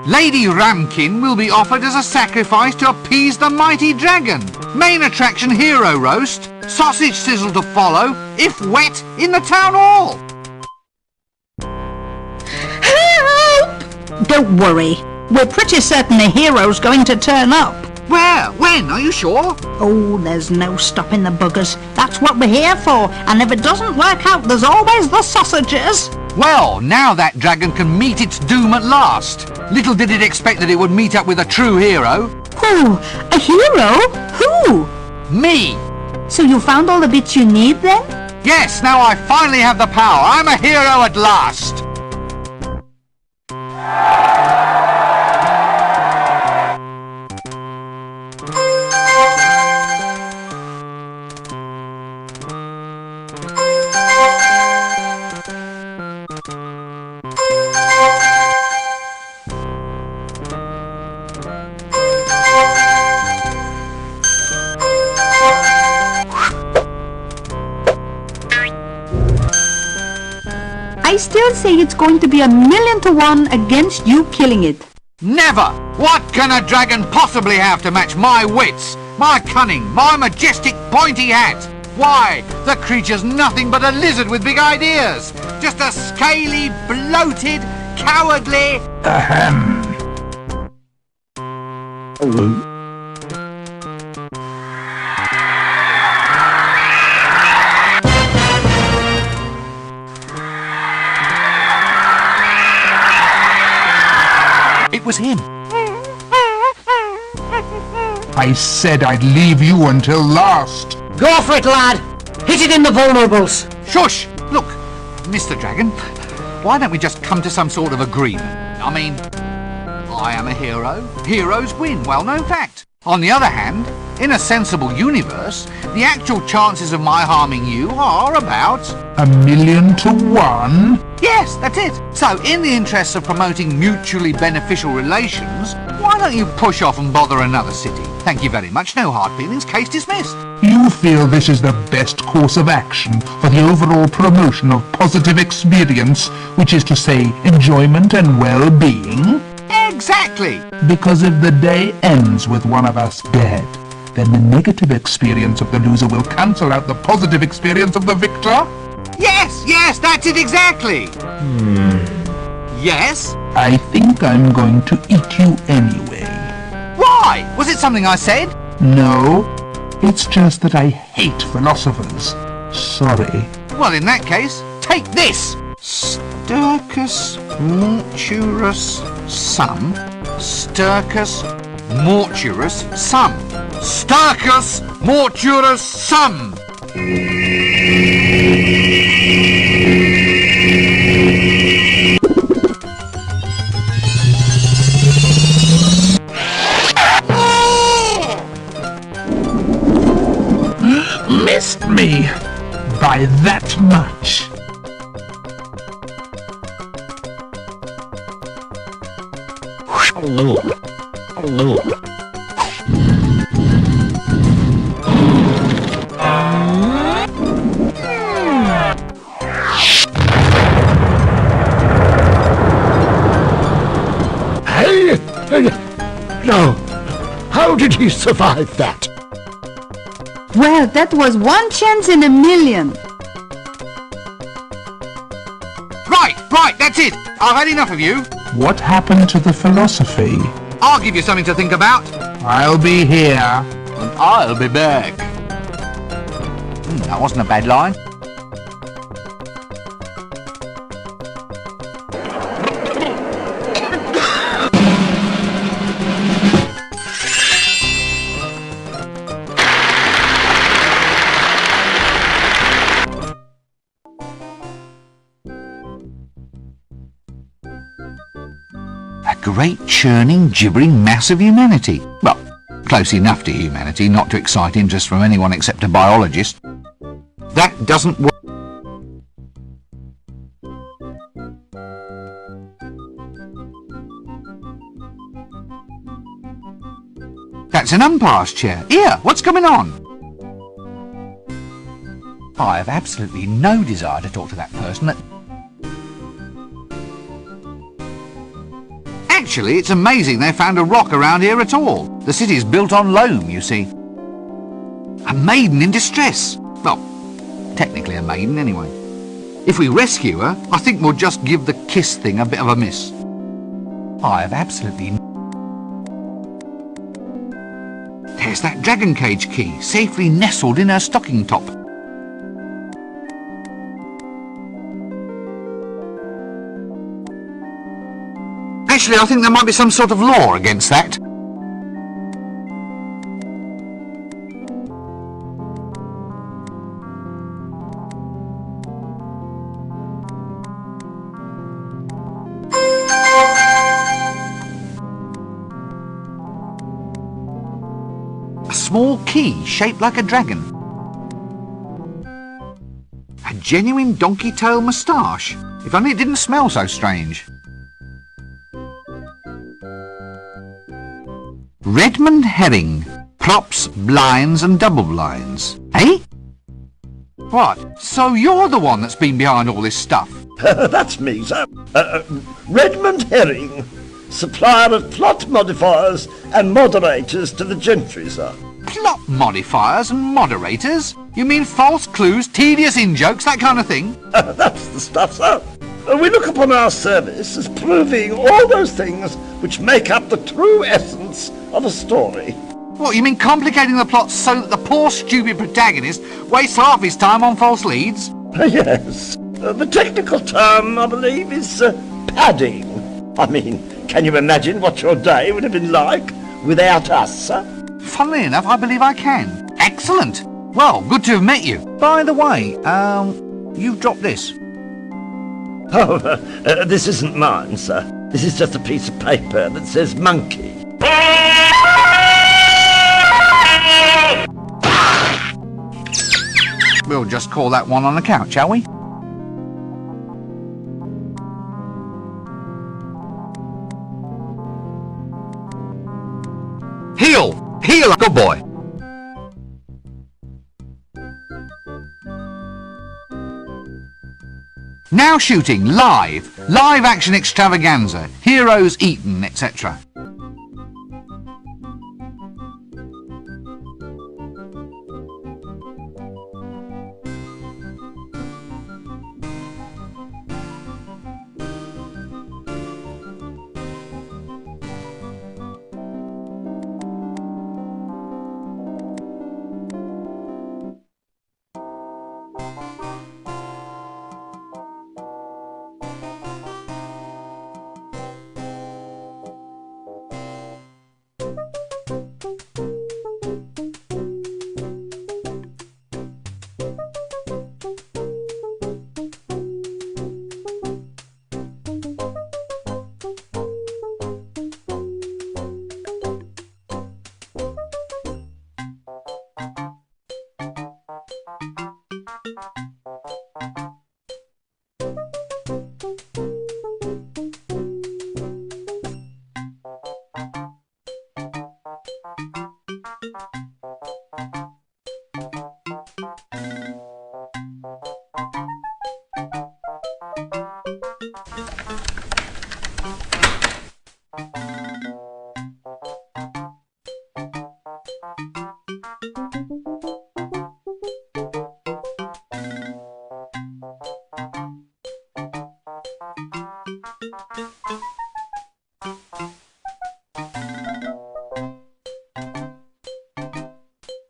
Lady Ramkin will be offered as a sacrifice to appease the mighty dragon. Main attraction hero roast. Sausage sizzle to follow, if wet, in the town hall. Don't worry. We're pretty certain a hero's going to turn up. Where? When? Are you sure? Oh, there's no stopping the buggers. That's what we're here for. And if it doesn't work out, there's always the sausages. Well, now that dragon can meet its doom at last. Little did it expect that it would meet up with a true hero. Who? A hero? Who? Me! So you found all the bits you need then? Yes, now I finally have the power. I'm a hero at last. I still say it's going to be 1,000,000 to 1 against you killing it. Never! What can a dragon possibly have to match my wits, my cunning, my majestic pointy hat? Why, the creature's nothing but a lizard with big ideas. Just a scaly, bloated, cowardly... Ahem. It was him. I said I'd leave you until last. Go for it, lad! Hit it in the vulnerables! Shush! Look, Mr. Dragon, why don't we just come to some sort of agreement? I mean, I am a hero. Heroes win, well-known fact. On the other hand, in a sensible universe, the actual chances of my harming you are about... 1,000,000 to 1? Yes, that's it. So, in the interests of promoting mutually beneficial relations, why don't you push off and bother another city? Thank you very much. No hard feelings. Case dismissed. You feel this is the best course of action for the overall promotion of positive experience, which is to say, enjoyment and well-being? Exactly. Because if the day ends with one of us dead, then the negative experience of the loser will cancel out the positive experience of the victor? Yes, that's it exactly. Yes? I think I'm going to eat you anyway. Why? Was it something I said? No, it's just that I hate philosophers. Sorry. Well, in that case, take this. Sturcus mortuus sum. Sturcus mortuus sum. Sturcus mortuus sum. Missed me by that much. No. How did he survive that? Well, that was 1 chance in 1,000,000. Right, that's it. I've had enough of you. What happened to the philosophy? I'll give you something to think about. I'll be here. And I'll be back. That wasn't a bad line. A great churning, gibbering mass of humanity. Well, close enough to humanity not to excite interest from anyone except a biologist. That doesn't work. That's an umpire's chair. Here, what's going on? I have absolutely no desire to talk to that person. Actually, it's amazing they found a rock around here at all. The city's built on loam, you see. A maiden in distress. Well, technically a maiden anyway. If we rescue her, I think we'll just give the kiss thing a bit of a miss. I have absolutely... There's that dragon cage key, safely nestled in her stocking top. Actually, I think there might be some sort of law against that. A small key shaped like a dragon. A genuine donkey tail moustache. If only it didn't smell so strange. Redmond herring. Props, blinds and double blinds. Eh? What? So you're the one that's been behind all this stuff? That's me, sir. Redmond Herring, supplier of plot modifiers and moderators to the gentry, sir. Plot modifiers and moderators? You mean false clues, tedious in-jokes, that kind of thing? That's the stuff, sir. We look upon our service as proving all those things which make up the true essence of a story. What, you mean complicating the plot so that the poor stupid protagonist wastes half his time on false leads? Yes. The technical term, I believe, is padding. I mean, can you imagine what your day would have been like without us, sir? Funnily enough, I believe I can. Excellent. Well, good to have met you. By the way, you've dropped this. Oh, this isn't mine, sir. This is just a piece of paper that says monkey. We'll just call that one on account, shall we? Heel! Heel, good boy! Now shooting, live action extravaganza, heroes eaten, etc.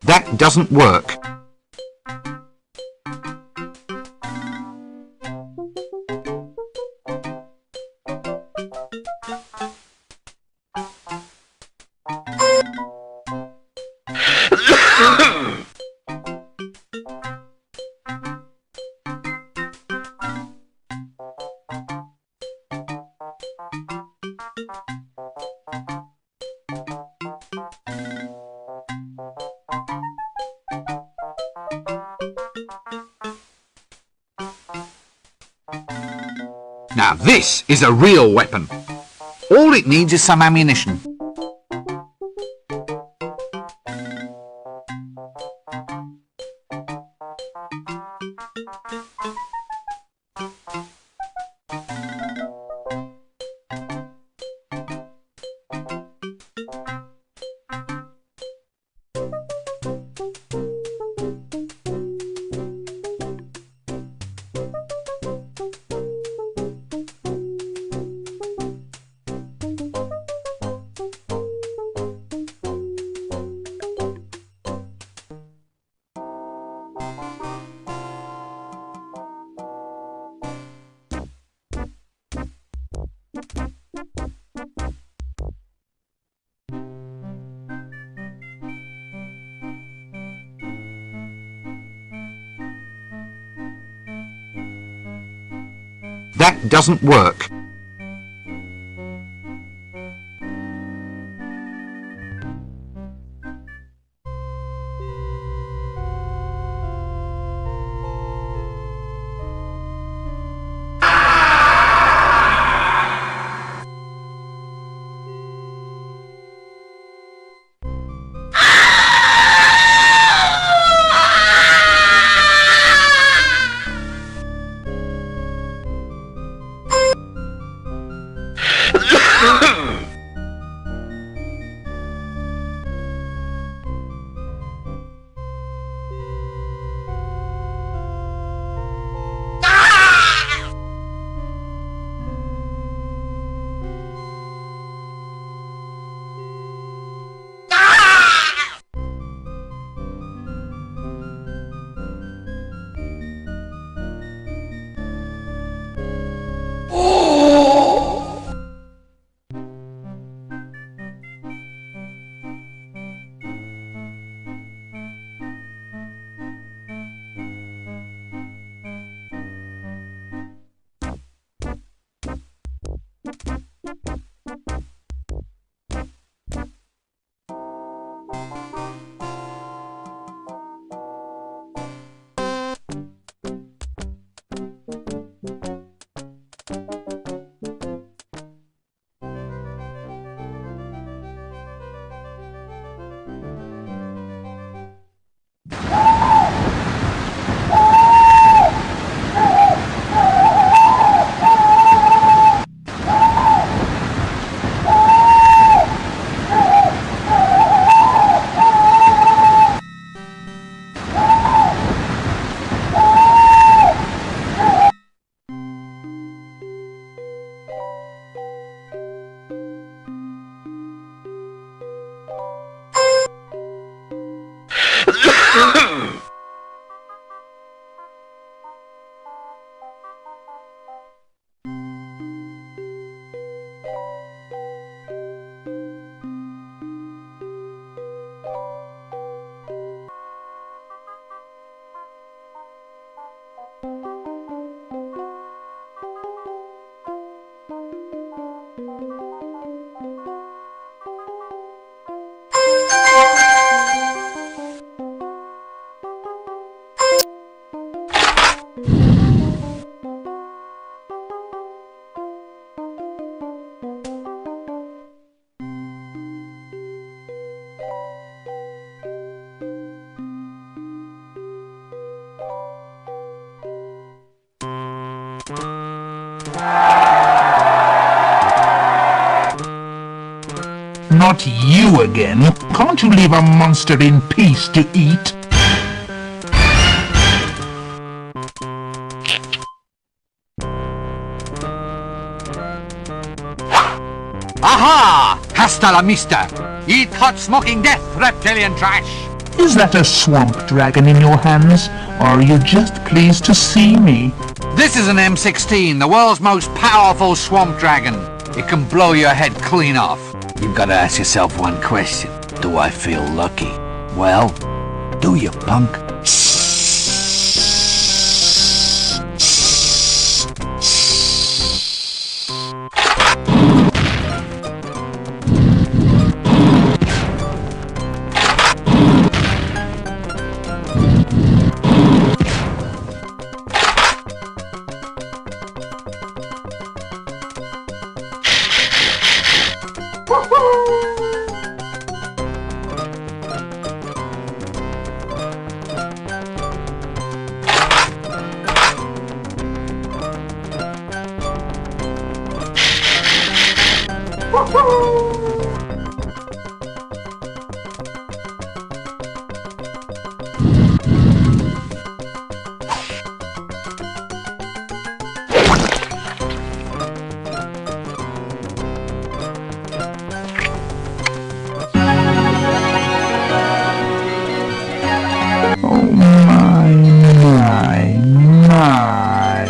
That doesn't work. Now this is a real weapon. All it needs is some ammunition. That doesn't work. Not you again. Can't you leave a monster in peace to eat? Aha! Hasta la vista! Eat hot smoking death, reptilian trash! Is that a swamp dragon in your hands, or are you just pleased to see me? This is an M16, the world's most powerful swamp dragon. It can blow your head clean off. You've got to ask yourself one question. Do I feel lucky? Well, do you, punk? Oh my, my, my.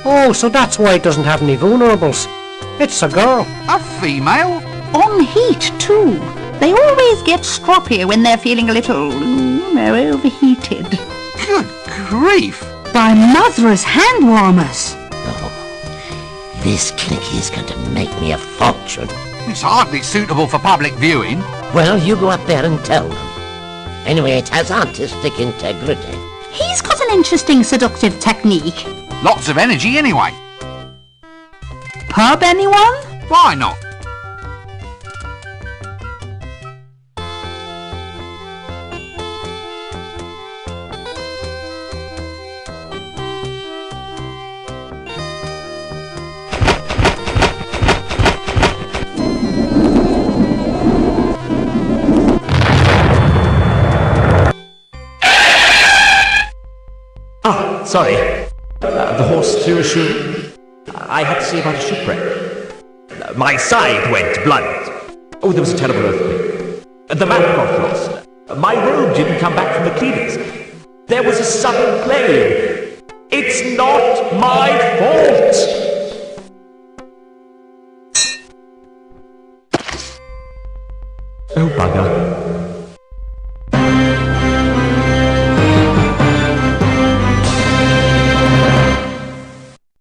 Oh, so that's why it doesn't have any vulnerables. It's a girl. A female? on heat too. They always get stroppy when they're feeling a little, overheated. Good grief! By Mother's hand warmers. Oh, this clicky is going to make me a fortune. It's hardly suitable for public viewing. Well, you go up there and tell them. Anyway, it has artistic integrity. He's got an interesting seductive technique. Lots of energy anyway. Pub, anyone? Why not? Sorry. The horse threw a shoe. I had to see about a shipwreck. My side went blunt. Oh, there was a terrible earthquake. The map got lost. My robe didn't come back from the cleaners. There was a sudden plague. It's not my fault. Oh, bugger.